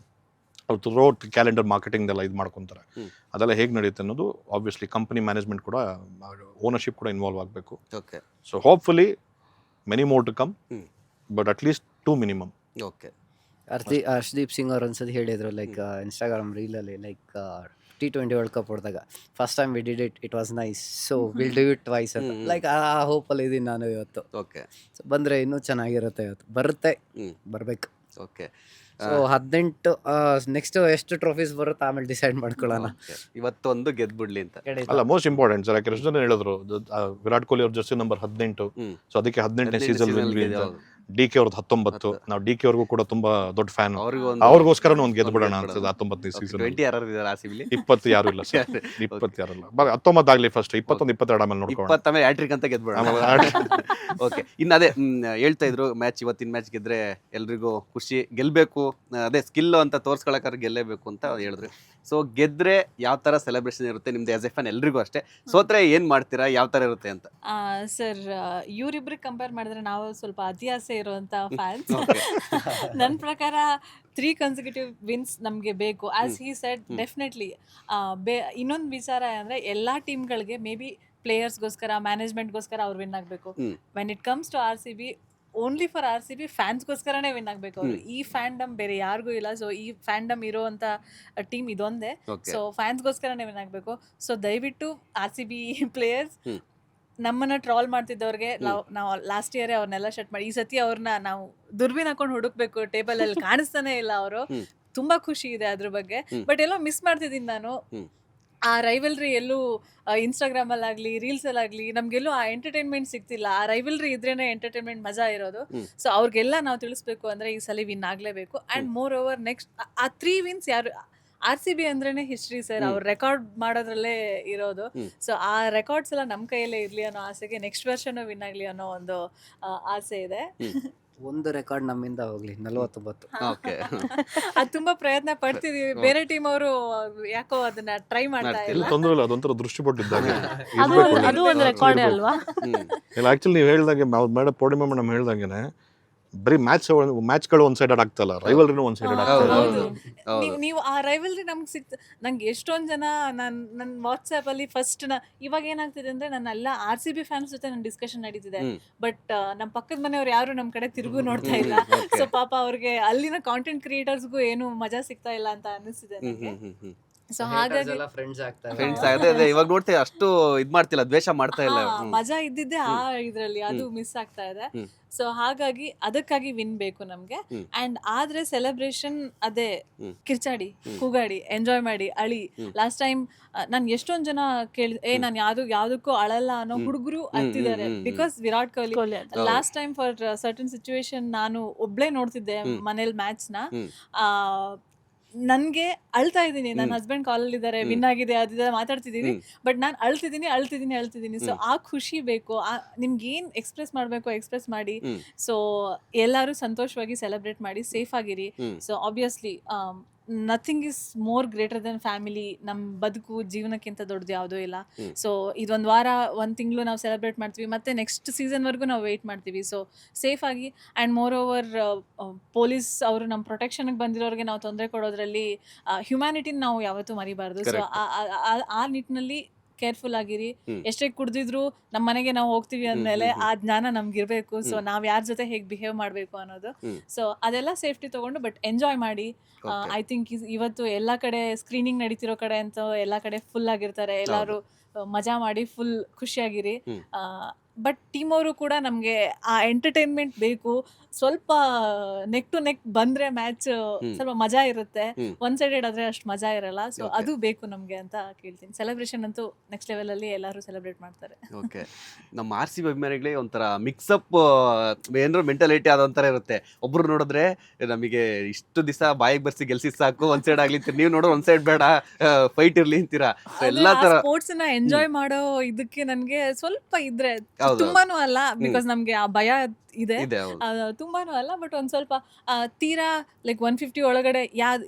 Speaker 2: ಅವ್ರು ಥ್ರೂಔಟ್ ಕ್ಯಾಲೆಂಡರ್ ಮಾರ್ಕೆಟಿಂಗ್ ಎಲ್ಲ ಇದು ಮಾಡ್ಕೊತಾರೆ. ಅದೆಲ್ಲ ಹೇಗೆ ನಡೆಯುತ್ತೆ ಅನ್ನೋದು ಆಬ್ವಿಯಸ್ಲಿ ಕಂಪನಿ ಮ್ಯಾನೇಜ್ಮೆಂಟ್ ಕೂಡ, ಓನರ್ಶಿಪ್ ಕೂಡ ಇನ್ವಾಲ್ವ್ ಆಗಬೇಕು. So hopefully many more to come, but at least 2 minimum.
Speaker 3: Harshdeep Singh ಅವ್ರು ಒಂದ್ಸತಿ ಹೇಳಿದ್ರು, ಲೈಕ್ ಇನ್ಸ್ಟಾಗ್ರಾಮ್ ರೀಲಲ್ಲಿ, ಲೈಕ್ T20 ವರ್ಲ್ಡ್ ಕಪ್ ಹೊಡೆದಾಗ first time we did it was nice, so will do it twice ಅಂತ. Like ಆ ಹೋಪಲ್ಲಿ ಇದ್ದೀನಿ ನಾನು ಇವತ್ತು. ಸೊ ಬಂದರೆ ಇನ್ನೂ ಚೆನ್ನಾಗಿರುತ್ತೆ. ಇವತ್ತು ಬರುತ್ತೆ, ಬರಬೇಕು. ಸೊ 18 ನೆಕ್ಸ್ಟ್ ಎಷ್ಟು ಟ್ರೋಫೀಸ್ ಬರುತ್ತೆ ಆಮೇಲೆ ಡಿಸೈಡ್ ಮಾಡ್ಕೊಳ್ಳೋಣ.
Speaker 1: ಇವತ್ತೊಂದು ಗೆದ್ಬಿಡ್ಲಿ ಅಂತ.
Speaker 2: ಅಲ್ಲ, ಮೋಸ್ಟ್ ಇಂಪಾರ್ಟೆಂಟ್ ಸರ್, ಯಾಕೆ ಎಷ್ಟು ಜನ ಹೇಳಿದ್ರು ವಿರಾಟ್ ಕೊಹ್ಲಿ ಅವ್ರ ಜರ್ಸಿ ನಂಬರ್ 18, ಸೊ ಅದಕ್ಕೆ 18ನೇ ಸೀಸನ್. DK ಅವ್ರದ್ದು 19. ನಾವು DK ಅವ್ರಿಗೂ ಕೂಡ ತುಂಬಾ ದೊಡ್ಡ ಫ್ಯಾನ್, ಅವ್ರಿಗೋಸ್ಕರ ಒಂದು ಗೆದ್ಬಿಡೋಣ ಅನ್ಸುತ್ತೆ 19ನೇ ಸೀಸನ್. 20 ಯಾರು ಇಲ್ಲ ಸರ್, 20 ಯಾರು ಇಲ್ಲ. 19 ಆಗ್ಲಿ ಫಸ್ಟ್, 21, 22 ಆಮೇಲೆ ನೋಡ್ಕೊಳ್ಳೋಣ. 20 ಆಮೇಲೆ ಹ್ಯಾಟ್ರಿಕ್ ಅಂತ ಗೆದ್ಬಿಡೋಣ. ಓಕೆ. ಇನ್ನು ಅದೇ ಹೇಳ್ತಾ ಇದ್ರು, ಮ್ಯಾಚ್ ಇವತ್ತಿನ ಮ್ಯಾಚ್ ಗೆದ್ರೆ ಎಲ್ರಿಗೂ ಖುಷಿ, ಗೆಲ್ಬೇಕು, ಅದೇ ಸ್ಕಿಲ್ ಅಂತ ತೋರ್ಸ್ಕೊಳಕ್ಕಾದ್ರೆ ಗೆಲ್ಲೇಬೇಕು ಅಂತ ಹೇಳಿದ್ರು. ಸೊ ಗೆದ್ರೆ ಯಾವ ತರ ಸೆಲೆಬ್ರೇಷನ್ ಇರುತ್ತೆ ನಿಮ್ದು ಆಸ್ ಎ ಫ್ಯಾನ್? ಎಲ್ರಿಗೂ ಅಷ್ಟೇ, ಸೋತ್ರೆ ಏನ್ ಮಾಡ್ತೀರಾ, ಯಾವ ತರ ಇರುತ್ತೆ ಅಂತ?
Speaker 4: ಸರ್, ಇವ್ರಿಬ್ರಿಗೆ ಕಂಪೇರ್ ಮಾಡಿದ್ರೆ ನಾವು ಸ್ವಲ್ಪ ಅತಿ ಆಸೆ ಇರುವಂತ ಫ್ಯಾನ್ಸ್. ನನ್ನ ಪ್ರಕಾರ 3 ಕನ್ಸಿಕ್ಯೂಟಿವ್ ವಿನ್ಸ್ ನಮಗೆ ಬೇಕು. As he said, definitely. ಇನ್ನೊಂದು ವಿಚಾರ ಅಂದರೆ ಎಲ್ಲ ಟೀಮ್ಗಳಿಗೆ ಮೇ ಬಿ ಪ್ಲೇಯರ್ಸ್ಗೋಸ್ಕರ, ಮ್ಯಾನೇಜ್ಮೆಂಟ್ಗೋಸ್ಕರ ಅವ್ರು ವಿನ್ ಆಗಬೇಕು. When it comes to RCB, only for RCB ಫ್ಯಾನ್ಸ್ಗೋಸ್ಕರನೇ ವಿನ್ ಆಗಬೇಕು ಅವರು. ಈ ಫ್ಯಾಂಡಮ್ ಬೇರೆ ಯಾರಿಗೂ ಇಲ್ಲ. ಸೊ ಈ ಫ್ಯಾಂಡಮ್ ಇರೋವಂಥ ಟೀಮ್ ಇದೊಂದೇ. ಸೊ ಫ್ಯಾನ್ಸ್ಗೋಸ್ಕರನೇ ವಿನ್ ಆಗಬೇಕು. ಸೊ ದಯವಿಟ್ಟು RCB ಪ್ಲೇಯರ್ಸ್, ನಮ್ಮನ್ನ ಟ್ರಾಲ್ ಮಾಡ್ತಿದ್ದವ್ರಿಗೆ ನಾವು ಲಾಸ್ಟ್ ಇಯರೇ ಅವ್ರನ್ನೆಲ್ಲ ಶಟ್ ಮಾಡಿ, ಈ ಸತಿ ಅವ್ರನ್ನ ನಾವು ದುರ್ಬಿನ್ ಹಾಕೊಂಡು ಹುಡುಕ್ಬೇಕು. ಟೇಬಲ್ ಅಲ್ಲಿ ಕಾಣಿಸ್ತಾನೆ ಇಲ್ಲ ಅವರು. ತುಂಬಾ ಖುಷಿ ಇದೆ ಅದ್ರ ಬಗ್ಗೆ. ಬಟ್ ಎಲ್ಲೋ ಮಿಸ್ ಮಾಡ್ತಿದ್ದೀನಿ ನಾನು. ಆ ರೈವಲ್ರಿ ಎಲ್ಲೂ ಇನ್ಸ್ಟಾಗ್ರಾಮಲ್ಲಾಗಲಿ ರೀಲ್ಸಲ್ಲಾಗಲಿ ನಮಗೆಲ್ಲೂ ಆ ಎಂಟರ್ಟೈನ್ಮೆಂಟ್ ಸಿಗ್ತಿಲ್ಲ. ಆ ರೈವಲ್ರಿ ಇದ್ರೇ ಎಂಟರ್ಟೈನ್ಮೆಂಟ್ ಮಜಾ ಇರೋದು. ಸೊ ಅವ್ರಿಗೆಲ್ಲ ನಾವು ತಿಳಿಸ್ಬೇಕು ಅಂದರೆ ಈ ಸಲ ವಿನ್ ಆಗಲೇಬೇಕು. ಆ್ಯಂಡ್ ಮೋರ್ ಓವರ್ ನೆಕ್ಸ್ಟ್ ಆ 3 ವಿನ್ಸ್ ಯಾರು RCB ಅಂದ್ರೇನೆ ಹಿಸ್ಟ್ರಿ ಸರ್. ಅವ್ರು ರೆಕಾರ್ಡ್ ಮಾಡೋದ್ರಲ್ಲೇ ಇರೋದು. ಸೊ ಆ ರೆಕಾರ್ಡ್ಸ್ ಎಲ್ಲ ನಮ್ಮ ಕೈಯಲ್ಲೇ ಇರಲಿ ಅನ್ನೋ ಆಸೆಗೆ ನೆಕ್ಸ್ಟ್ ವರ್ಷನೂ ವಿನ್ ಆಗಲಿ ಅನ್ನೋ ಒಂದು ಆಸೆ ಇದೆ.
Speaker 3: ಒಂದು ರೆಕಾರ್ಡ್ ನಮ್ಮಿಂದ ಹೋಗ್ಲಿ 49.
Speaker 1: ಓಕೆ
Speaker 4: ಅದು ತುಂಬಾ ಪ್ರಯತ್ನ ಪಡ್ತಿದೀವಿ. ಬೇರೆ ಟೀಮ್ ಅವರು ಯಾಕೋ ಅದನ್ನ ಟ್ರೈ ಮಾಡ್ತಾ
Speaker 2: ಇಲ್ಲ
Speaker 4: ಇಲ್ಲ.
Speaker 2: ತೊಂದರೆ ಇಲ್ಲ, ಅದೊಂಥರ ದೃಷ್ಟಿಪಟ್ಟಿದ್ದಾಗೆ
Speaker 5: ಅದು ಒಂದು ರೆಕಾರ್ಡೇ ಅಲ್ವಾ?
Speaker 2: ಇಲ್ಲ ಆಕ್ಚುಲಿ ನೀವು ಹೇಳ್ದಾಗೆ ಮೇಡಮ್ ಪೂರ್ಣಿಮಾ ಮೇಡಮ್ ಹೇಳ್ದಂಗೆನೆ ಬರೀ ಮ್ಯಾಚ್ಗಳು ಒಂದ್ ಸೈಡೆಡ್ ಆಗ್ತಲ್ಲ, ರೈವಲ್ರಿನೂ ಒಂದ್ ಸೈಡೆಡ್ ಆಗ್ತಲ್ಲ.
Speaker 4: ಹೌದು. ನೀವು ಆ ರೈವಲ್ರಿ ನಮ್ಗೆ ನಂಗೆ ಎಷ್ಟೊಂದ್ ಜನ ನನ್ನ ವಾಟ್ಸ್ಆಪ್ ಅಲ್ಲಿ ಫಸ್ಟ್ ಇವಾಗ ಏನಾಗ್ತಿದೆ ಅಂದ್ರೆ ನನ್ನ ಎಲ್ಲ RCB ಫ್ಯಾನ್ಸ್ ಜೊತೆ ನನ್ನ ಡಿಸ್ಕಷನ್ ನಡೀತಿದೆ. ಬಟ್ ನಮ್ಮ ಪಕ್ಕದ ಮನೆಯವ್ರು ಯಾರು ನಮ್ಮ ಕಡೆ ತಿರುಗು ನೋಡ್ತಾ ಇಲ್ಲ. ಸೊ ಪಾಪ ಅವ್ರಿಗೆ ಅಲ್ಲಿನ ಕಾಂಟೆಂಟ್ ಕ್ರಿಯೇಟರ್ಸ್ಗೂ ಏನು ಮಜಾ ಸಿಗ್ತಾ ಇಲ್ಲ ಅಂತ ಅನಿಸ್ತಿದೆ ನನಗೆ. ಸೊ ಹಾಗಾಗಿ
Speaker 3: ಫ್ರೆಂಡ್ಸ್ ಆಗ್ತಾರೆ.
Speaker 1: ಫ್ರೆಂಡ್ಸ್ ಅದೇ ಇವಾಗ ನೋಡ್ತೇವೆ ಅಷ್ಟು ಇದ್ ಮಾಡ್ತಿಲ್ಲ, ದ್ವೇಷ ಮಾಡ್ತಾ ಇಲ್ಲ.
Speaker 4: ಮಜಾ ಇದ್ದಿದ್ದೆ ಆ ಇದ್ರಲ್ಲಿ, ಅದು ಮಿಸ್ ಆಗ್ತಾ ಇದೆ. ಸೊ ಹಾಗಾಗಿ ಅದಕ್ಕಾಗಿ ವಿನ್ ಬೇಕು ನಮ್ಗೆ. ಅಂಡ್ ಆದ್ರೆ ಸೆಲೆಬ್ರೇಷನ್ ಅದೇ ಕಿರ್ಚಾಡಿ ಕೂಗಾಡಿ ಎಂಜಾಯ್ ಮಾಡಿ ಅಳಿ. ಲಾಸ್ಟ್ ಟೈಮ್ ನಾನು ಎಷ್ಟೊಂದ್ ಜನ ನಾನು ಯಾವ್ದಕ್ಕೂ ಅಳಲ್ಲ ಅನ್ನೋ ಹುಡುಗರು ಹತ್ತಿದ್ದಾರೆ. Because Virat Kohli last time for certain situation ನಾನು ಒಬ್ಳೆ ನೋಡ್ತಿದ್ದೆ ಮನೇಲಿ ಮ್ಯಾಚ್ ನ. ನನ್ಗೆ ಅಳ್ತಾ ಇದ್ದೀನಿ, ನನ್ನ ಹಸ್ಬೆಂಡ್ ಕಾಲಲ್ಲಿ ಇದ್ದಾರೆ, ವಿನ್ ಆಗಿದೆ ಅದಿದೆ ಮಾತಾಡ್ತಿದೀವಿ, ಬಟ್ ನಾನು ಅಳ್ತಿದ್ದೀನಿ. ಸೊ ಆ ಖುಷಿ ಬೇಕು. ನಿಮ್ಗೆ ಏನ್ ಎಕ್ಸ್ಪ್ರೆಸ್ ಮಾಡ್ಬೇಕು ಎಕ್ಸ್ಪ್ರೆಸ್ ಮಾಡಿ. ಸೊ ಎಲ್ಲರೂ ಸಂತೋಷವಾಗಿ ಸೆಲೆಬ್ರೇಟ್ ಮಾಡಿ, ಸೇಫ್ ಆಗಿರಿ. So obviously nothing is more greater than family. ನಮ್ಮ ಬದುಕು ಜೀವನಕ್ಕಿಂತ ದೊಡ್ಡದು ಯಾವುದೂ ಇಲ್ಲ. ಸೊ ಇದೊಂದು ವಾರ 1 ತಿಂಗಳು ನಾವು ಸೆಲೆಬ್ರೇಟ್ ಮಾಡ್ತೀವಿ, ಮತ್ತೆ ನೆಕ್ಸ್ಟ್ ಸೀಸನ್ವರೆಗೂ ನಾವು ವೆಯ್ಟ್ ಮಾಡ್ತೀವಿ. ಸೊ ಸೇಫ್ ಆಗಿ. ಆ್ಯಂಡ್ ಮೋರ್ ಓವರ್ ಪೊಲೀಸ್ ಅವರು ನಮ್ಮ ಪ್ರೊಟೆಕ್ಷನ್ಗೆ ಬಂದಿರೋರಿಗೆ ನಾವು ತೊಂದರೆ ಕೊಡೋದ್ರಲ್ಲಿ ಹ್ಯುಮ್ಯಾನಿಟಿನ ನಾವು ಯಾವತ್ತೂ ಮರಿಬಾರ್ದು. ಸೊ ಆ ನಿಟ್ಟಿನಲ್ಲಿ ಕೇರ್ಫುಲ್ ಆಗಿರಿ. ಎಷ್ಟೇ ಕುಡ್ದಿದ್ರು ನಮ್ಮ ಮನೆಗೆ ನಾವು ಹೋಗ್ತೀವಿ ಅಂದಮೇಲೆ ಆ ಜ್ಞಾನ ನಮ್ಗಿರ್ಬೇಕು. ಸೊ ನಾವ್ ಯಾರ ಜೊತೆ ಹೇಗೆ ಬಿಹೇವ್ ಮಾಡ್ಬೇಕು ಅನ್ನೋದು. ಸೊ ಅದೆಲ್ಲ ಸೇಫ್ಟಿ ತಗೊಂಡು ಬಟ್ ಎಂಜಾಯ್ ಮಾಡಿ. ಐ ಥಿಂಕ್ ಇವತ್ತು ಎಲ್ಲಾ ಕಡೆ ಸ್ಕ್ರೀನಿಂಗ್ ನಡೀತಿರೋ ಕಡೆ ಅಂತ ಎಲ್ಲಾ ಕಡೆ ಫುಲ್ ಆಗಿರ್ತಾರೆ. ಎಲ್ಲಾರು ಮಜಾ ಮಾಡಿ ಫುಲ್ ಖುಷಿಯಾಗಿರಿ. ಬಟ್ ಟೀಮ್ ಅವರು ಕೂಡ ನಮ್ಗೆ ಆ ಎಂಟರ್ಟೈನ್ಮೆಂಟ್ ಬೇಕು. ಸ್ವಲ್ಪ ನೆಕ್ ಟು ನೆಕ್ ಬಂದ್ರೆ ಮ್ಯಾಚ್ ಸ್ವಲ್ಪ ಮಜಾ ಇರುತ್ತೆ. ಒನ್ ಸೈಡೆಡ್ ಆದ್ರೆ ಅಷ್ಟು ಮಜಾ ಇರಲ್ಲ. ಸೊ ಅದು ಬೇಕು ನಮ್ಗೆ ಅಂತ ಕೇಳ್ತೀನಿ. ಸೆಲೆಬ್ರೇಷನ್ ಅಂತೂ ನೆಕ್ಸ್ಟ್ ಲೆವೆಲ್ ಅಲ್ಲಿ ಎಲ್ಲರೂ ಸೆಲೆಬ್ರೇಟ್ ಮಾಡ್ತಾರೆ.
Speaker 1: ಓಕೆ, ನಮ್ಮ RCB ಅಭಿಮಾನಿಗಳಿಗೆ ಒಂಥರ ಮಿಕ್ಸಪ್ ಏನಾದ್ರು ಮೆಂಟಾಲಿಟಿ ಅದೊಂಥರ ಇರುತ್ತೆ. ಒಬ್ರು ನೋಡಿದ್ರೆ ನಮಗೆ ಇಷ್ಟು ದಿವಸ ಬಾಯಿಗೆ ಬರ್ಸಿ ಗೆಲ್ಸಿ ಸಾಕು, ಒಂದ್ ಸೈಡ್ ಆಗ್ಲಿ, ನೀವು ನೋಡೋ ಒಂದ್ ಸೈಡ್ ಬೇಡ, ಫೈಟ್ ಇರ್ಲಿ ಅಂತೀರಾ. ಎಲ್ಲಾ ತರ
Speaker 4: ಸ್ಪೋರ್ಟ್ಸ್ ನ ಎಂಜಾಯ್ ಮಾಡೋ ಇದಕ್ಕೆ ನನ್ಗೆ ಸ್ವಲ್ಪ ಇದ್ರೆ ತುಂಬಾನು ಅಲ್ಲ, ಬಿಕಾಸ್ ನಮ್ಗೆ ಆ ಭಯ ಇದೆ, ತುಂಬಾನು ಅಲ್ಲ. ಬಟ್ ಒಂದ್ ಸ್ವಲ್ಪ ತೀರಾ ಲೈಕ್ 150 ಒಳಗಡೆ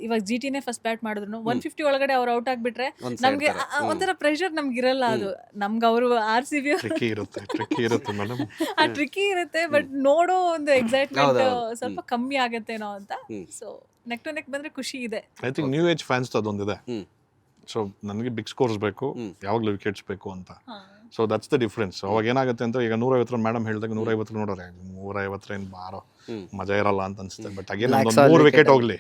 Speaker 4: ಇವಾಗ GTನೇ ಫಸ್ಟ್ ಬ್ಯಾಟ್ ಮಾಡಿದ್ರು 150 ಒಳಗಡೆ ಅವ್ರು ಔಟ್ ಆಗ್ಬಿಟ್ರೆ ನಮ್ಗೆ ಒಂಥರ ಪ್ರೆಷರ್ ನಮ್ಗೆ ಇರಲ್ಲ. ಅದು ನಮ್ಗೆ ಅವರು RCB ಆ ಟ್ರಿಕಿ ಇರುತ್ತೆ. ಬಟ್ ನೋಡೋ ಒಂದು ಎಕ್ಸೈಟ್ಮೆಂಟ್ ಸ್ವಲ್ಪ ಕಮ್ಮಿ ಆಗತ್ತೇನೋ ಅಂತ. ಸೊ ನೆಕ್ ಟು ನೆಕ್ ಬಂದ್ರೆ ಖುಷಿ ಇದೆ.
Speaker 2: I think new age fans ಅದೊಂದಿದೆ. ಸೊ ನನಗೆ ಬಿಗ್ ಸ್ಕೋರ್ಸ್ ಬೇಕು, ಯಾವಾಗಲೂ ವಿಕೆಟ್ಸ್ ಬೇಕು ಅಂತ. So that's the difference. ಅವಾಗ ಏನಾಗುತ್ತೆ ಅಂತ, ಈಗ 150 ಮೇಡಮ್ ಹೇಳಿದಾಗ 150 ನೋಡೋರೆ 150 ಏನು ಬಾರೋ ಮಜಾ ಇರಲ್ಲ ಅಂತ ಅನ್ಸುತ್ತೆ. ಬಟ್ ಅಗೇನ್ ಒಂದು 3 ವಿಕೆಟ್ ಹೋಗ್ಲಿ,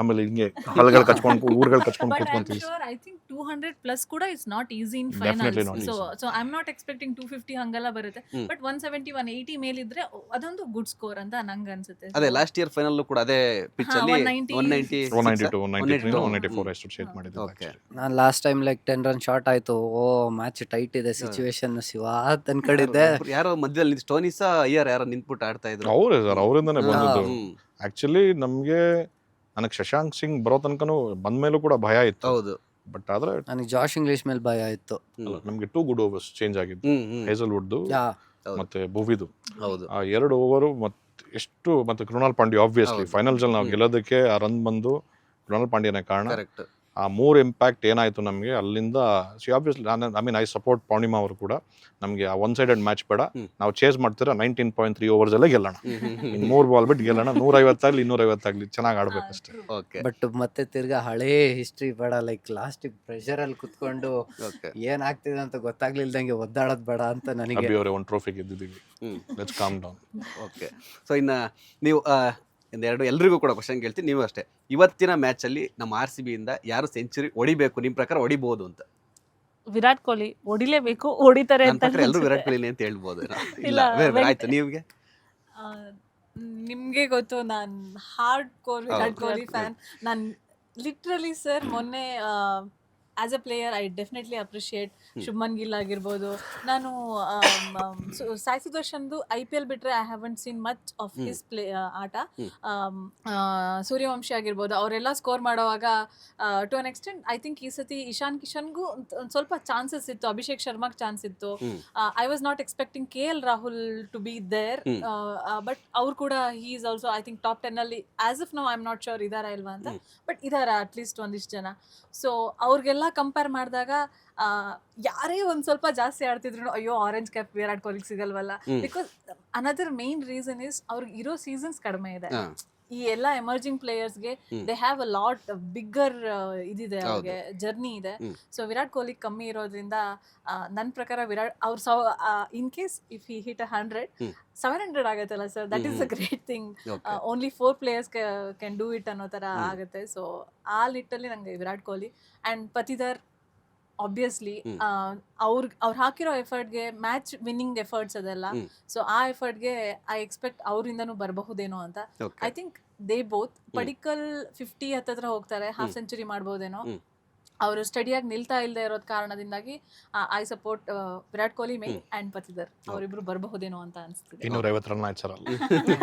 Speaker 2: ಆಮೇಲೆ ಹಿಂಗೆ ಹಲ್ಗಳು ಕಚ್ಕೊಂಡು ಊರುಗಳು ಕಚ್ಕೊಂಡು ಕೂತ್ಕೊಂತೀವಿ.
Speaker 4: ಐ ಥಿಂಕ್ 200 ಪ್ಲಸ್ ಕೂಡ it's not easy in finals. So I am not expecting 250 ಹಂಗೆಲ್ಲ ಬರುತ್ತೆ. ಬಟ್ 170 180 ಮೇಲಿದ್ರೆ ಅದೊಂದು ಗುಡ್ ಸ್ಕೋರ್ ಅಂತ ನಂಗೆ ಅನ್ಸುತ್ತೆ.
Speaker 1: ಅದೇ ಲಾಸ್ಟ್ ಇಯರ್ ಫೈನಲ್ ಕೂಡ ಅದೇ ಪಿಚ್ ಅಲ್ಲಿ
Speaker 2: 192 193 194 ಅಷ್ಟು ಶೇಟ್ ಮಾಡಿದ್ದೆ.
Speaker 3: ನಾನು last time like 10 run short ಆಯ್ತು, ಓ ಮ್ಯಾಚ್ ಟೈಟ್ ಇದೆ ಸಿಚುವೇಶನ್ ಶಿವ ಅನ್ಕೊಂಡಿದ್ದೆ.
Speaker 1: ಯಾರೋ ಮಧ್ಯದಲ್ಲಿ ಸ್ಟೋನಿಸ್ ಅಯ್ಯರ್ ಯಾರೋ ನಿಂತ್ಬಿಟ್ಟು ಆಡ್ತಾ ಇದ್ರು.
Speaker 2: ಅವರೇ ಸರ್, ಅವರಿಂದಾನೇ ಬಂದಿದ್ದು. ಆಕ್ಚುಲಿ ನಮ್ಗೆ ನನಗೆ ಶಶಾಂಕ್ ಸಿಂಗ್ ಬರೋ ತನಕನೂ ಬಂದ್ಮೇಲೂ ಕೂಡ ಭಯ ಇತ್ತು.
Speaker 1: ಹೌದು,
Speaker 2: ಬಟ್ ಆದ್ರೆ
Speaker 3: ನನಗೆ ಜಾಶ್ ಇಂಗ್ಲಿಷ್ ಮೇಲೆ ಭಯ ಇತ್ತು.
Speaker 2: ನಮ್ಗೆ 2 ಗುಡ್ ಓವರ್ಸ್ ಚೇಂಜ್ ಆಗಿದ್ದು, ಹೇಸಲ್ವುಡ್ದು ಮತ್ತೆ ಭುವಿದು.
Speaker 1: ಹೌದು,
Speaker 2: ಆ 2 ಓವರು ಮತ್ತೆ ಕೃಣಾಲ್ ಪಾಂಡ್ಯ. ಆಬ್ವಿಯಸ್ಲಿ ಫೈನಲ್ಸ್ ಅಲ್ಲಿ ನಾವು ಗೆಲ್ಲೋದಕ್ಕೆ ಆ ರನ್ ಬಂದು ಕೃಣಾಲ್ ಪಾಂಡ್ಯನೇ ಕಾರಣ. ಆ 3 ಇಂಪ್ಯಾಕ್ಟ್ ಏನಾಯ್ತು ನಮಗೆ ಅಲ್ಲಿಂದ. ಆಬ್ವಿಯಸ್ಲಿ ಐ ಸಪೋರ್ಟ್ ಪೂರ್ಣಿಮಾ ಅವರು ಕೂಡ. ನಮಗೆ ಆ ಒನ್ ಸೈಡೆಡ್ ಮ್ಯಾಚ್ ಬೇಡ, ನಾವು ಚೇಸ್ ಮಾಡ್ತೀರಾ 19.3 ಓವರ್ಸ್ ಅಲ್ಲೇ ಗೆಲ್ಲೋಣ. 3 ಬಾಲ್ ಬಿಟ್ಟು ಗೆಲ್ಲೋಣ, 150 ಆಗ್ಲಿ 250 ಆಗ್ಲಿ, ಚೆನ್ನಾಗಿ ಆಡ್ಬೇಕಷ್ಟೇ.
Speaker 3: ಬಟ್ ಮತ್ತೆ ತಿರ್ಗಾ ಹಳೇ ಹಿಸ್ಟ್ರಿ ಬೇಡ. ಲೈಕ್ ಲಾಸ್ಟ್ ಪ್ರೆಷರ್ ಅಲ್ಲಿ ಕುತ್ಕೊಂಡು ಏನಾಗ್ತಿದೆ ಅಂತ ಗೊತ್ತಾಗ್ಲಿಲ್ದಂಗೆ ಒದ್ದಾಡೋದ್ ಬೇಡ ಅಂತ ನನಗೆ.
Speaker 2: ಅಭಿ ಅವರೇ 1 ಟ್ರೋಫಿ ಗೆದ್ದಿದ್ದೀವಿ, let's calm down.
Speaker 1: Okay, so ಇನ್ನ ನೀವು ಎಲ್ರಿಗೂ ಕೂಡ ಕ್ವಶನ್ ಕೇಳ್ತೀನಿ, ನೀವು ಅಷ್ಟೇ. ಇವತ್ತಿನ ಮ್ಯಾಚ್ ಅಲ್ಲಿ ನಮ್ಮ RCB ಇಂದ ಯಾರು ಸೆಂಚುರಿ ಹೊಡಿಬೇಕು ನಿಮ್ ಪ್ರಕಾರ, ಹೊಡಿಬಹುದು ಅಂತ?
Speaker 5: ವಿರಾಟ್ ಕೊಹ್ಲಿ ಹೊಡಿಲೇಬೇಕು, ಹೊಡಿತಾರೆ ಅಂತ
Speaker 1: ಎಲ್ಲರೂ ವಿರಾಟ್ ಕೊಹ್ಲಿ ಅಂತ ಹೇಳ್ಬೋದು. ಇಲ್ಲ, ಆಯ್ತು, ನೀವ್ಗೆ?
Speaker 4: ನಿಮ್ಗೆ ಗೊತ್ತು, ನಾನ್ hard core Virat Kohli fan. ನಾನ್ ಲಿಟ್ರಲಿ ಸರ್ ಮೊನ್ನೆ as a player I definitely appreciate Shubman Gill ಆಗಿರ್ಬೋದು. ನಾನು ಸಾಯಿ ಸುದರ್ಶನ್ದು IPL ಬಿಟ್ರೆ I haven't seen much of his ಆಟ. ಸೂರ್ಯವಂಶಿ ಆಗಿರ್ಬೋದು, ಅವರೆಲ್ಲ ಸ್ಕೋರ್ ಮಾಡುವಾಗ to an extent I think ಈ ಸತಿ ಇಶಾನ್ ಕಿಶನ್ಗೂ ಒಂದು ಸ್ವಲ್ಪ ಚಾನ್ಸಸ್ ಇತ್ತು, ಅಭಿಷೇಕ್ ಶರ್ಮಾಗ್ ಚಾನ್ಸ್ ಇತ್ತು. I was not expecting KL Rahul to be there, but ಅವ್ರು ಕೂಡ he is also I think top 10 ಅಲ್ಲಿ ಆಸ್ ಇಫ್ ನಾವು ಐ ಆಮ್ ನಾಟ್ ಶೋರ್ ಇದಾರಾ ಇಲ್ವಾ ಅಂತ, ಬಟ್ ಇದಾರ ಅಟ್ಲೀಸ್ಟ್ ಒಂದಿಷ್ಟು ಜನ. ಸೊ ಅವ್ರಿಗೆಲ್ಲ ಕಂಪೇರ್ ಮಾಡಿದಾಗ ಯಾರೇ ಒಂದ್ ಸ್ವಲ್ಪ ಜಾಸ್ತಿ ಆಡ್ತಿದ್ರು ಅಯ್ಯೋ ಆರೆಂಜ್ ಕ್ಯಾಪ್ ವಿರಾಟ್ ಕೊಹ್ಲಿಗೆ ಸಿಗಲ್ವಲ್ಲ, because another main reason is ಅವ್ರಿಗೆ ಇರೋ ಸೀಸನ್ಸ್ ಕಡಿಮೆ ಇದೆ. ಈ ಎಲ್ಲ ಎಮರ್ಜಿಂಗ್ ಪ್ಲೇಯರ್ಸ್ಗೆ they have a lot bigger ಇದಿದೆ, ಅವ್ರಿಗೆ ಜರ್ನಿ ಇದೆ. ಸೊ ವಿರಾಟ್ ಕೊಹ್ಲಿ ಕಮ್ಮಿ ಇರೋದ್ರಿಂದ ನನ್ನ ಪ್ರಕಾರ ವಿರಾಟ್ ಅವ್ರು in case if he hit 100 700 ಆಗತ್ತಲ್ಲ sir, that is a great thing. Only 4 players can do it ಅನ್ನೋ ಥರ ಆಗುತ್ತೆ. ಸೊ ಆ ನಿಟ್ಟಲ್ಲಿ ನಂಗೆ ವಿರಾಟ್ ಕೊಹ್ಲಿ ಆ್ಯಂಡ್ ಪತಿದರ್ ಆಬ್ವಿಯಸ್ಲಿ ಅವ್ರು ಹಾಕಿರೋ ಎಫರ್ಟ್ಗೆ ಮ್ಯಾಚ್ ವಿನ್ನಿಂಗ್ ಎಫರ್ಟ್ಸ್ ಅದೆಲ್ಲ, ಸೊ ಆ ಎಫರ್ಟ್ಗೆ ಐ ಎಕ್ಸ್ಪೆಕ್ಟ್ ಅವರಿಂದನೂ ಬರಬಹುದೇನೋ ಅಂತ. I think they both Padikkal 50 ಹತ್ತತ್ರ ಹೋಗ್ತಾರೆ, ಹಾಫ್ ಸೆಂಚುರಿ ಮಾಡ್ಬೋದೇನೋ. ಅವರು ಸ್ಟಡಿಯಾಗಿ ನಿಲ್ತಾ ಇಲ್ಲದೆ ಇರೋದ್ ಕಾರಣದಿಂದಾಗಿ I support Virat Kohli main and Patidar, ಅವರಿಬ್ರು ಬರಬಹುದೇನೋ ಅಂತ ಅನಿಸ್ತಿದೆ.
Speaker 2: 250 ರನ್ ಆಯ್ತು ಸರ್ ಅಲ್ಲಿ.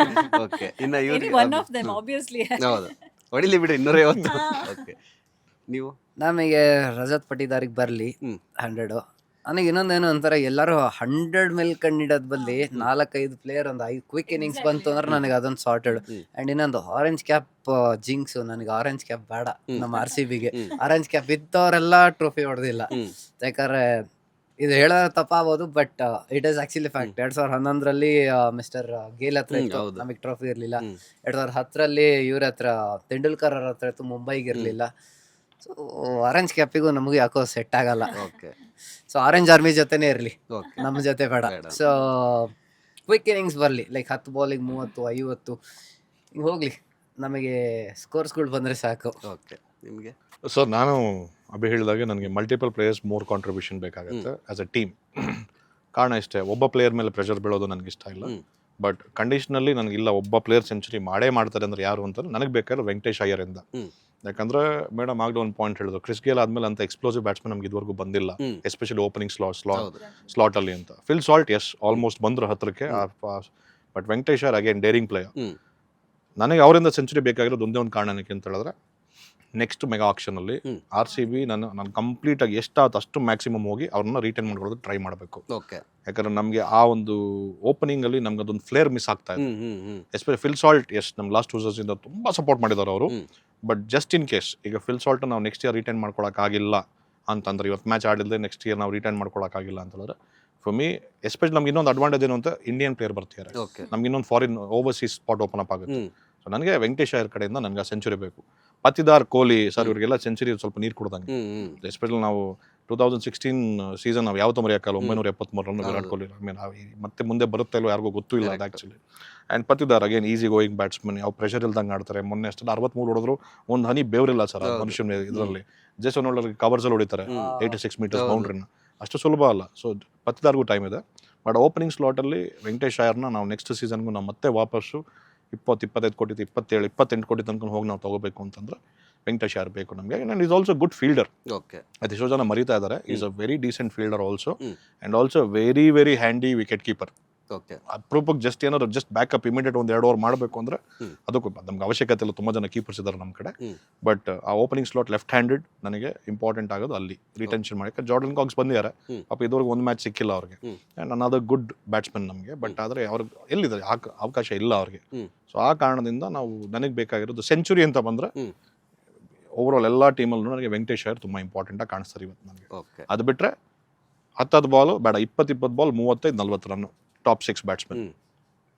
Speaker 1: ಓಕೆ, ಇನ್ನ
Speaker 4: ಒನ್ ಆಫ್ ದೆಮ್ ಆಬ್ವಿಯಸ್ಲಿ.
Speaker 1: ಹೌದು, ಹೊಡಿಲಿ ಬಿಡಿ 250. ಓಕೆ, ನೀವು
Speaker 3: ನಮಗೆ ರಜತ್ ಪಟಿದಾರಿಗೆ ಬರಲಿ 100. ನನಗೆ ಇನ್ನೊಂದೇನು ಅಂತಾರೆ, ಎಲ್ಲರೂ 100 ಮೇಲೆ ಕಂಡಿಡೋದ್ ಬಲ್ಲಿ 4-5 ಪ್ಲೇಯರ್ ಒಂದು 5 ಕ್ವಿಕ್ ಇನ್ನಿಂಗ್ಸ್ ಬಂತು ಅಂದ್ರೆ ನನಗೆ ಅದೊಂದು ಸಾರ್ಟೆಡ್. ಆ್ಯಂಡ್ ಇನ್ನೊಂದು ಆರೆಂಜ್ ಕ್ಯಾಪ್ ಜಿಂಕ್ಸು, ನನಗೆ ಆರೆಂಜ್ ಕ್ಯಾಪ್ ಬೇಡ. ನಮ್ಮ RCBಗೆ ಆರೆಂಜ್ ಕ್ಯಾಪ್ ಇದ್ದವರೆಲ್ಲ ಟ್ರೋಫಿ ಹೊಡೆದಿಲ್ಲ. ಯಾಕಂದ್ರೆ ಇದು ಹೇಳೋದು ತಪ್ಪಾಗ್ಬೋದು, but it is actually fact. 2011ರಲ್ಲಿ ಮಿಸ್ಟರ್ ಗೇಲ್ ಹತ್ರ ಇತ್ತು, ನಮಗೆ ಟ್ರೋಫಿ ಇರಲಿಲ್ಲ. 2010ರಲ್ಲಿ ಇವ್ರ ಹತ್ರ ತೆಂಡೂಲ್ಕರ್ ಅವ್ರ ಹತ್ರ ಇತ್ತು, ಮುಂಬೈಗೆ ಇರಲಿಲ್ಲ. ಸೊ ಆರೆಂಜ್ ಕ್ಯಾಪಿಗೂ ನಮಗೂ ಯಾಕೋ ಸೆಟ್ ಆಗಲ್ಲ. ಸೊ ಆರೆಂಜ್ ಆರ್ಮಿ ಜೊತೆನೇ ಇರಲಿ, ನಮ್ಮ ಜೊತೆ ಬೇಡ. ಸೊ ಕ್ವಿಕ್ ಇನ್ನಿಂಗ್ಸ್ ಬರಲಿ, ಲೈಕ್ 10 ಬಾಲಿಗೆ 30-50 ಹಿಂಗೆ ಹೋಗ್ಲಿ, ನಮಗೆ ಸ್ಕೋರ್ಸ್ಗಳು ಬಂದರೆ ಸಾಕು.
Speaker 1: ಓಕೆ, ನಿಮಗೆ
Speaker 2: ಸೊ ನಾನು ಅಭಿ ಹೇಳಿದಾಗೆ ನನಗೆ ಮಲ್ಟಿಪಲ್ ಪ್ಲೇಯರ್ಸ್ ಮೋರ್ ಕಾಂಟ್ರಿಬ್ಯೂಷನ್ ಬೇಕಾಗುತ್ತೆ ಆಸ್ ಅ ಟೀಮ್. ಕಾರಣ ಇಷ್ಟೇ, ಒಬ್ಬ ಪ್ಲೇಯರ್ ಮೇಲೆ ಪ್ರೆಷರ್ ಬೀಳೋದು ನನಗೆ ಇಷ್ಟ ಇಲ್ಲ. ಬಟ್ ಕಂಡೀಷನಲ್ಲಿ ನನಗಿಲ್ಲ ಒಬ್ಬ ಪ್ಲೇಯರ್ ಸೆಂಚುರಿ ಮಾಡ್ತಾರೆ ಅಂದ್ರೆ ಯಾರು ಅಂತ ನನಗೆ ಬೇಕಾದ್ರೆ ವೆಂಕಟೇಶ್ ಅಯ್ಯರಿಂದ. ಯಾಕಂದ್ರೆ ಮೇಡಮ್ ಆಗಲೇ ಒಂದು ಪಾಯಿಂಟ್ ಹೇಳಿದ್ರು, ಕ್ರಿಸ್ ಗೇಲ್ ಆದ್ಮೇಲೆ ಅಂತ ಎಕ್ಸ್ಪ್ಲೋಸಿವ್ ಬ್ಯಾಟ್ಸ್ಮನ್ ನಮ್ಗೆ ಇದುವರೆಗೂ ಬಂದಿಲ್ಲ, ಎಸ್ಪೆಷಲಿ ಓಪನಿಂಗ್ ಸ್ಲಾಟ್ ಅಲ್ಲಿ ಅಂತ. ಫಿಲ್ ಸಾಲ್ಟ್ ಎಸ್ ಆಲ್ಮೋಸ್ಟ್ ಬಂದ್ರು ಹತ್ರಕ್ಕೆ, but Venkatesh Iyer again daring player. ನನಗೆ ಅವರಿಂದ ಸೆಂಚುರಿ ಬೇಕಾಗಿರೋದು ಒಂದೇ ಒಂದು ಕಾರಣಕ್ಕೆ ಅಂತ ಹೇಳಿದ್ರೆ, ನೆಕ್ಸ್ಟ್ ಮೆಗಾ ಆಕ್ಷನ್ ಅಲ್ಲಿ RCB ನಾನು ಕಂಪ್ಲೀಟ್ ಆಗಿ ಎಷ್ಟಾಯ್ತು ಅಷ್ಟು ಮ್ಯಾಕ್ಸಿಮಮ್ ಹೋಗಿ ಅವ್ರನ್ನ ರಿಟೈನ್ ಮಾಡ್ಕೊಳ್ಳೋದು ಟ್ರೈ ಮಾಡಬೇಕು. ಯಾಕಂದ್ರೆ ನಮಗೆ ಆ ಒಂದು ಓಪನಿಂಗ್ ಅಲ್ಲಿ ನಮ್ಗೆ ಅದೊಂದು ಫ್ಲೇರ್ ಮಿಸ್ ಆಗ್ತಾ ಇದೆ. ಎಸ್ಪೆಷಲಿ ಫಿಲ್ ಸಾಲ್ಟ್ ನಮ್ಮ ಲಾಸ್ಟ್ 2 years ಇಂದ ತುಂಬಾ ಸಪೋರ್ಟ್ ಮಾಡಿದ್ದಾರೆ ಅವರು. ಬಟ್ ಜಸ್ಟ್ ಇನ್ ಕೇಸ್ ಈಗ ಫಿಲ್ ಸಾಲ್ಟ್ ನಾವು ನೆಕ್ಸ್ಟ್ ಇಯರ್ ರಿಟೈನ್ ಮಾಡ್ಕೊಳಕ್ಕಾಗಿಲ್ಲ ಅಂತಂದ್ರೆ, ಇವತ್ತು ಮ್ಯಾಚ್ ಆಡಿಲ್ಲದೆ ನೆಕ್ಸ್ಟ್ ಇಯರ್ ನಾವು ರಿಟೈನ್ ಮಾಡ್ಕೊಳಕ್ಕಾಗಿಲ್ಲ ಅಂತಂದ್ರೆ, ಫಾರ್ ಮೀ ಎಸ್ಪೆಷಲಿ ನಮ್ಗೆ ಇನ್ನೊಂದು ಅಡ್ವಾಂಟೇಜ್ ಏನು ಅಂತ, ಇಂಡಿಯನ್ ಪ್ಲೇಯರ್ ಬರ್ತಿದ್ದಾರೆ, ನಮ್ಗೆ ಇನ್ನೊಂದು foreign overseas spot open up ಆಗುತ್ತೆ. ಸೊ ನನಗೆ ವೆಂಕಟೇಶ್ ಅಯ್ಯರ್ ಕಡೆಯಿಂದ ನನಗೆ ಸೆಂಚುರಿ ಬೇಕು. ಪತಿದಾರ್, ಕೊಹ್ಲಿ ಸರ್ ಇವರಿಗೆಲ್ಲ ಸೆಂಚುರಿ ಸ್ವಲ್ಪ ನೀರು ಕೊಡ್ದಂಗೆ. ಎಸ್ಪೆಷಲಿ ನಾವು 2016 ಸೀಸನ್ ನಾವು ಯಾವತ್ತೂ ಮರೆಯೋಕ್ಕಲ್ಲ, 973 ರನ್ ವಿರಾಟ್ ಕೊಹ್ಲಿ. ಮತ್ತೆ ಮುಂದೆ ಬರುತ್ತೆ ಇಲ್ಲೋ ಯಾರಿಗೂ ಗೊತ್ತೂ ಇಲ್ಲ ಅದು actually. And Patidar again easy going batsman, ಯಾವ ಪ್ರೆಷರ್ ಇಲ್ದಂಗೆ ಆಡ್ತಾರೆ. ಮೊನ್ನೆ ಅಷ್ಟು 63 ಹೊಡೆದ್ರು ಒಂದು ಹನಿ ಬೇವ್ರಿಲ್ಲ ಸರ್ ಮನುಷ್ಯನ ಇದರಲ್ಲಿ. ಜಸ್ಟ್ ನೋಡೋರಿಗೆ ಕವರ್ಸಲ್ಲಿ ಹೊಡಿತಾರೆ 86 meters ಬೌಂಡ್ರಿನ, ಅಷ್ಟು ಸುಲಭ ಅಲ್ಲ. ಸೊ ಪತಿದಾರ್ಗೂ ಟೈಮ್ ಇದೆ. ಬಟ್ ಓಪನಿಂಗ್ ಸ್ಲಾಟಲ್ಲಿ ವೆಂಕಟೇಶ್ ಅಯ್ಯರ್ನ ನಾವು ನೆಕ್ಸ್ಟ್ ಸೀಸನ್ಗೂ ನಾವು ಮತ್ತೆ ವಾಪಸ್ಸು 20-25 ಕೋಟಿ 27-28 ಕೋಟಿ ತನಕ ಹೋಗಿ ನಾವು ತಗೋಬೇಕು ಅಂತಂದ್ರೆ ವೆಂಕಟೇಶ್ ಅಯ್ಯರ್ ಬೇಕು ನಮಗೆ. And is also good fielder. ಅದು ಎಷ್ಟೋ ಜನ ಮರಿತಾ ಇದ್ದಾರೆ. Is a very decent fielder also, and also very very handy wicket keeper. ಅಪ್ರೂಪಕ್ಕೆ ಜಸ್ಟ್ ಏನಾದ್ರು ಜಸ್ಟ್ ಬ್ಯಾಕಪ್ ಇಮಿಡಿಯೇಟ್ 1-2 ಓವರ್ ಮಾಡಬೇಕು ಅಂದ್ರೆ ಅದಕ್ಕೂ ನಮ್ಗೆ ಅವಶ್ಯಕತೆ ಇಲ್ಲ. ತುಂಬ ಜನ ಕೀಪರ್ಸ್ ಇದ್ದಾರೆ ನಮ್ಮ ಕಡೆ. ಬಟ್ ಆ ಓಪನಿಂಗ್ ಸ್ಲಾಟ್ ಲೆಫ್ಟ್ ಹ್ಯಾಂಡೆಡ್ ನನಗೆ ಇಂಪಾರ್ಟೆಂಟ್ ಆಗೋದು ಅಲ್ಲಿ ರಿಟೆನ್ಷನ್ ಮಾಡಕ್ಕೆ. ಜಾರ್ಡನ್ ಕಾಕ್ಸ್ ಬಂದಿದ್ದಾರೆ, ಪಾಪ ಇದುವರೆಗೂ ಒಂದು ಮ್ಯಾಚ್ ಸಿಕ್ಕಿಲ್ಲ ಅವ್ರಿಗೆ. ಆ್ಯಂಡ್ ಅನದರ್ ಗುಡ್ ಬ್ಯಾಟ್ಸ್ಮನ್ ನಮಗೆ. ಬಟ್ ಆದರೆ ಅವ್ರಿಗೆ ಎಲ್ಲಿದ್ದಾರೆ ಅವಕಾಶ ಇಲ್ಲ ಅವ್ರಿಗೆ. ಸೊ ಆ ಕಾರಣದಿಂದ ನಾವು ನನಗೆ ಬೇಕಾಗಿರೋದು ಸೆಂಚುರಿ ಅಂತ ಬಂದರೆ ಓವರಾಲ್ ಎಲ್ಲ ಟೀಮಲ್ಲೂ ನನಗೆ ವೆಂಕಟೇಶ್ ಅಯ್ಯರ್ ತುಂಬ ಇಂಪಾರ್ಟೆಂಟಾಗಿ ಕಾಣಿಸ್ತಾರೆ ಇವತ್ತು ನನಗೆ. ಅದು ಬಿಟ್ಟರೆ 10 ಬಾಲು ಬೇಡ, 20 ಬಾಲ್ 35-40 ರನ್ ಟಾಪ್ 6 ಬ್ಯಾಟ್ಸ್ಮನ್.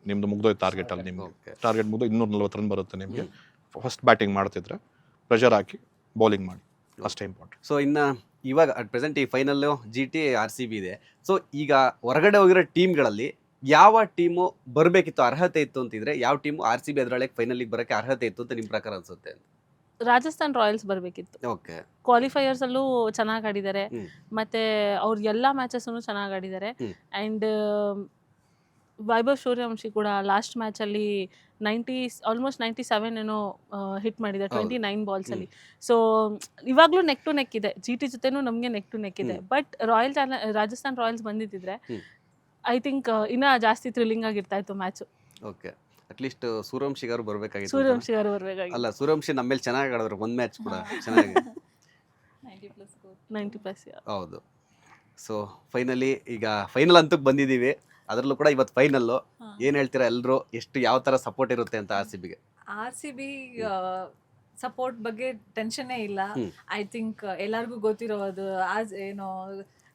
Speaker 2: ನಿಮ್ದು ಮುಗ್ದೋಯ್ತು ಟಾರ್ಗೆಟ್ ಅಲ್ಲಿ, ನಿಮ್ಗೆ ಟಾರ್ಗೆಟ್ ಮುಗ್ದು 240 ರನ್ ಬರುತ್ತೆ ನಿಮಗೆ. ಫಸ್ಟ್ ಬ್ಯಾಟಿಂಗ್ ಮಾಡ್ತಿದ್ರೆ ಪ್ರೆಷರ್ ಹಾಕಿ ಬೌಲಿಂಗ್ ಮಾಡಿ, ಅಷ್ಟೇ ಇಂಪಾರ್ಟೆಂಟ್.
Speaker 1: ಸೊ ಇನ್ನು ಇವಾಗ ಅಟ್ ಪ್ರೆಸೆಂಟ್ ಈ ಫೈನಲ್ಲು GT RCB ಇದೆ. ಸೊ ಈಗ ಹೊರಗಡೆ ಹೋಗಿರೋ ಟೀಮ್ಗಳಲ್ಲಿ ಯಾವ ಟೀಮು ಬರಬೇಕಿತ್ತು, ಅರ್ಹತೆ ಇತ್ತು ಅಂತಿದ್ರೆ ಯಾವ ಟೀಮು RCB ಅದರೊಳಗೆ ಫೈನಲಿಗೆ ಬರೋಕ್ಕೆ ಅರ್ಹತೆ ಇತ್ತು ಅಂತ ನಿಮ್ಮ ಪ್ರಕಾರ ಅನ್ಸುತ್ತೆ?
Speaker 5: ರಾಜಸ್ಥಾನ್ ರಾಯಲ್ಸ್ ಬರಬೇಕಿತ್ತು. ಕ್ವಾಲಿಫೈಯರ್ಸ್ ಅಲ್ಲೂ ಚೆನ್ನಾಗಿ ಆಡಿದ್ದಾರೆ, ಮತ್ತೆ ಅವ್ರ ಎಲ್ಲ ಮ್ಯಾಚಸ್ ಚೆನ್ನಾಗಿ ಆಡಿದ್ದಾರೆ. ಆ್ಯಂಡ್ ವೈಭವ್ ಸೂರ್ಯವಂಶಿ ಕೂಡ ಲಾಸ್ಟ್ ಮ್ಯಾಚಲ್ಲಿ ಆಲ್ಮೋಸ್ಟ್ 97 ಏನೋ ಹಿಟ್ ಮಾಡಿದೆ 29 ಬಾಲ್ಸಲ್ಲಿ. ಸೊ ಇವಾಗಲೂ ನೆಕ್ ಟು ನೆಕ್ ಇದೆ, GT ಜೊತೆನೂ ನಮಗೆ ನೆಕ್ ಟು ನೆಕ್ ಇದೆ. ಬಟ್ ರಾಜಸ್ಥಾನ್ ರಾಯಲ್ಸ್ ಬಂದಿದ್ದಿದ್ರೆ ಐ ಥಿಂಕ್ ಇನ್ನೂ ಜಾಸ್ತಿ ಥ್ರಿಲ್ಲಿಂಗ್ ಆಗಿರ್ತಾ ಇತ್ತು ಮ್ಯಾಚು.
Speaker 1: ಓಕೆ, ಅಟ್ಲೀಸ್ಟ್ ಸೂರ್ಯವಂಶಿ ಅವರು ಬರ್ಬೇಕಾಗಿತ್ತು.
Speaker 5: ಸೂರ್ಯವಂಶಿ ಅವರು ಬರ್ಬೇಕಾಗಿ
Speaker 1: ಅಲ್ಲ, ಸೂರ್ಯವಂಶಿ ನಮ್ಮ ಮೇಲೆ ಚೆನ್ನಾಗಿ ಆಡಿದ್ರು ಒಂದು ಮ್ಯಾಚ್ ಕೂಡ ಚೆನ್ನಾಗಿ.
Speaker 5: 90+.
Speaker 1: ಹೌದು. ಸೊ ಫೈನಲಿ ಈಗ ಫೈನಲ್ ಅಂತೂ ಬಂದಿದ್ದೀವಿ. ಅದರಲ್ಲೂ ಕೂಡ ಇವತ್ತು ಫೈನಲ್ಲು. ಏನು ಹೇಳ್ತೀರಾ ಎಲ್ಲರೂ, ಎಷ್ಟು ಯಾವ ಥರ ಸಪೋರ್ಟ್ ಇರುತ್ತೆ ಅಂತ RCBಗೆ?
Speaker 4: RCB ಸಪೋರ್ಟ್ ಬಗ್ಗೆ ಟೆನ್ಷನ್ನೇ ಇಲ್ಲ. ಐ ಥಿಂಕ್ ಎಲ್ಲರಿಗೂ ಗೊತ್ತಿರೋದು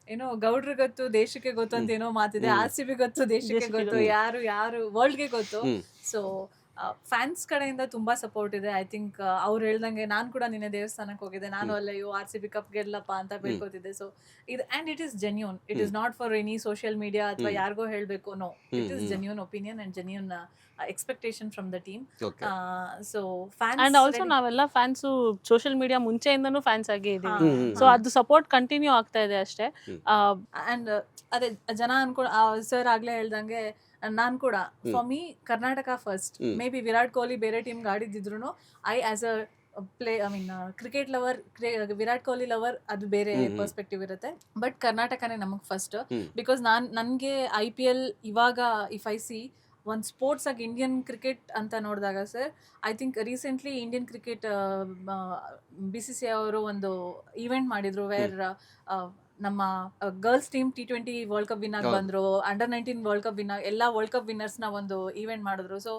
Speaker 4: ಏನೋ ಗೌಡ್ರಿಗೆ ಗೊತ್ತು ದೇಶಕ್ಕೆ ಗೊತ್ತು ಅಂತ ಏನೋ ಮಾತಿದೆ. RCB ಗೊತ್ತು ದೇಶಕ್ಕೆ ಗೊತ್ತು, ಯಾರು ವರ್ಲ್ಡ್ಗೆ ಗೊತ್ತು. ಸೊ ಫ್ಯಾನ್ಸ್ ಕಡೆಯಿಂದ ತುಂಬಾ ಸಪೋರ್ಟ್ ಇದೆ. ಐ ಥಿಂಕ್ ಅವ್ರು ಹೇಳ್ದಂಗೆ ನಾನು ಕೂಡ ನಿನ್ನೆ ದೇವಸ್ಥಾನಕ್ಕೆ ಹೋಗಿದ್ದೆ, ನಾನು ಅಲ್ಲೇ RCB ಕಪ್ ಗೆಲ್ಲಪ್ಪ ಅಂತ ಬೇಡ್ಕೋತಿದ್ದೆ. ಸೊ ಇದು and it is genuine, it is not for any social media ಅಥವಾ ಯಾರಿಗೋ ಹೇಳಬೇಕು. No, it is genuine opinion and genuine expectation from the team. So fans
Speaker 5: and also ನಾವೆಲ್ಲ ಫ್ಯಾನ್ಸು ಸೋಷಿಯಲ್ ಮೀಡಿಯಾ ಮುಂಚೆಯಿಂದನೂ fans ಆಗೇ ಇದ್ದೀವಿ. So ಅದು support continue ಆಗ್ತಾ ಇದೆ ಅಷ್ಟೇ.
Speaker 4: ಆ್ಯಂಡ್ ಅದೇ ಜನ ಸರ್ ಆಗ್ಲೇ ಹೇಳ್ದಂಗೆ ನಾನು ಕೂಡ for me Karnataka first. May be Virat Kohli ಬೇರೆ ಟೀಮ್ಗೆ ಆಡಿದ್ರು I as a cricket lover, Virat Kohli lover, ಅದು ಬೇರೆ ಪರ್ಸ್ಪೆಕ್ಟಿವ್ ಇರುತ್ತೆ. ಬಟ್ ಕರ್ನಾಟಕನೇ ನಮಗೆ ಫಸ್ಟ್. ಬಿಕಾಸ್ ನನಗೆ IPL ಇವಾಗ ಇಫ್ ಐ ಸಿ ಒಂದು ಸ್ಪೋರ್ಟ್ಸ್ ಆಗಿ ಇಂಡಿಯನ್ ಕ್ರಿಕೆಟ್ ಅಂತ ನೋಡಿದಾಗ sir, I think recently Indian cricket BCCI ಅವರು ಒಂದು ಈವೆಂಟ್ ಮಾಡಿದ್ರು ವೇರ್ ನಮ್ಮ girls team T20 world cup win ಆಗಿ ಬಂದ್ರು, ಅಂಡರ್-19 ವರ್ಲ್ಡ್ ಕಪ್ ವಿನ್ ಎಲ್ಲ ವರ್ಲ್ಡ್ ಕಪ್ ವಿನ್ನರ್ಸ್ನ ಒಂದು ಈವೆಂಟ್ ಮಾಡಿದ್ರು. So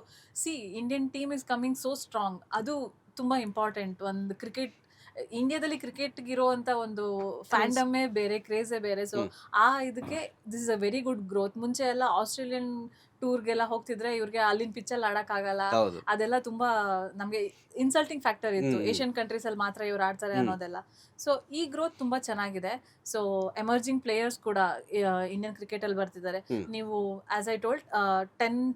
Speaker 4: Indian team is coming so strong. ಅದು ತುಂಬಾ ಇಂಪಾರ್ಟೆಂಟ್. ಒಂದು ಇಂಡಿಯಾದಲ್ಲಿ ಕ್ರಿಕೆಟ್ಗೆ ಇರೋವಂಥ ಒಂದು ಫ್ಯಾಂಡಮ್ಮೇ ಬೇರೆ, ಕ್ರೇಜೇ ಬೇರೆ. ಸೊ ಇದಕ್ಕೆ this is a very good growth. ಮುಂಚೆ ಎಲ್ಲ ಆಸ್ಟ್ರೇಲಿಯನ್ ಟೂರ್ಗೆಲ್ಲ ಹೋಗ್ತಿದ್ರೆ ಇವ್ರಿಗೆ ಅಲ್ಲಿನ ಪಿಚ್ಚಲ್ಲಿ ಆಡೋಕ್ಕಾಗಲ್ಲ, ಅದೆಲ್ಲ ತುಂಬಾ ನಮಗೆ ಇನ್ಸಲ್ಟಿಂಗ್ ಫ್ಯಾಕ್ಟರ್ ಇತ್ತು. ಏಷ್ಯನ್ ಕಂಟ್ರೀಸಲ್ಲಿ ಮಾತ್ರ ಇವ್ರು ಆಡ್ತಾರೆ ಅನ್ನೋದೆಲ್ಲ. ಸೊ ಈ ಗ್ರೋತ್ ತುಂಬಾ ಚೆನ್ನಾಗಿದೆ. ಸೊ ಎಮರ್ಜಿಂಗ್ ಪ್ಲೇಯರ್ಸ್ ಕೂಡ ಇಂಡಿಯನ್ ಕ್ರಿಕೆಟಲ್ಲಿ ಬರ್ತಿದ್ದಾರೆ. ನೀವು as I told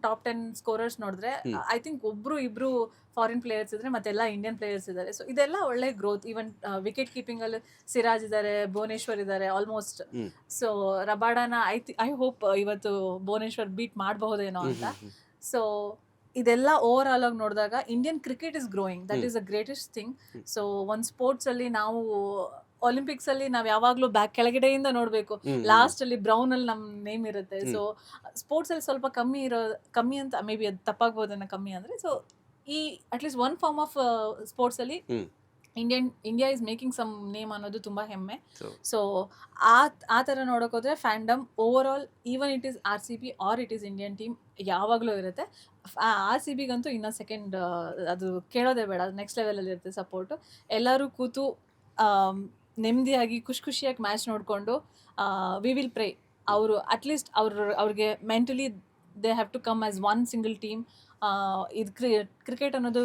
Speaker 4: top 10 scorers ನೋಡಿದ್ರೆ ಐ ಥಿಂಕ್ ಇಬ್ರು ಫಾರಿನ್ ಪ್ಲೇಯರ್ಸ್ ಇದ್ರೆ ಮತ್ತೆಲ್ಲ ಇಂಡಿಯನ್ ಪ್ಲೇಯರ್ಸ್ ಇದ್ದಾರೆ. ಸೊ ಇದೆಲ್ಲ ಒಳ್ಳೆ ಗ್ರೋತ್. ಈವನ್ ವಿಕೆಟ್ ಕೀಪಿಂಗ್ ಅಲ್ಲಿ ಸಿರಾಜ್ ಇದ್ದಾರೆ, ಭುವನೇಶ್ವರ್ ಇದ್ದಾರೆ ಆಲ್ಮೋಸ್ಟ್. ಸೊ ರಬಾಡಾನ ಐ ಹೋಪ್ ಇವತ್ತು ಭುವನೇಶ್ವರ್ ಬೀಟ್ ಮಾಡಬಹುದೇನೋ ಅಂತ. ಸೊ ಇದೆಲ್ಲ ಓವರ್ ಆಲ್ ಆಗಿ ನೋಡಿದಾಗ Indian cricket is growing, that is a greatest thing. So ಒಂದು ಸ್ಪೋರ್ಟ್ಸ್ ಅಲ್ಲಿ ನಾವು ಒಲಿಂಪಿಕ್ಸ್ ಅಲ್ಲಿ ನಾವ್ ಯಾವಾಗ್ಲೂ ಕೆಳಗಡೆಯಿಂದ ನೋಡ್ಬೇಕು, ಲಾಸ್ಟ್ ಅಲ್ಲಿ ಬ್ರೌನ್ ಅಲ್ಲಿ ನಮ್ ನೇಮ್ ಇರುತ್ತೆ. ಸೊ ಸ್ಪೋರ್ಟ್ಸ್ ಅಲ್ಲಿ ಸ್ವಲ್ಪ ಕಮ್ಮಿ ಅಂತ ಮೇ ಬಿ ಅದು ತಪ್ಪಾಗ್ಬೋದನ್ನ ಕಮ್ಮಿ ಅಂದ್ರೆ. ಸೊ ಈ at least one form of sports ಅಲ್ಲಿ India is making some name ಅನ್ನೋದು ತುಂಬಾ ಹೆಮ್ಮೆ. ಸೊ ಆ ಥರ ನೋಡೋಕೆ ಹೋದ್ರೆ fandom over all even it is RCB or it is Indian team ಯಾವಾಗಲೂ ಇರುತ್ತೆ. RCBಗಂತೂ ಇನ್ನು ಸೆಕೆಂಡ್ ಅದು ಕೇಳೋದೇ ಬೇಡ, ನೆಕ್ಸ್ಟ್ ಲೆವೆಲಲ್ಲಿ ಇರುತ್ತೆ ಸಪೋರ್ಟು. ಎಲ್ಲರೂ ಕೂತು ನೆಮ್ಮದಿಯಾಗಿ ಖುಷಿಯಾಗಿ ಮ್ಯಾಚ್ ನೋಡಿಕೊಂಡು ವಿ ವಿಲ್ ಪ್ರೇ. ಅವರು ಅಟ್ಲೀಸ್ಟ್ ಅವ್ರಿಗೆ mentally they have to come as one single team. ಇದು ಕ್ರಿಕೆಟ್ ಅನ್ನೋದು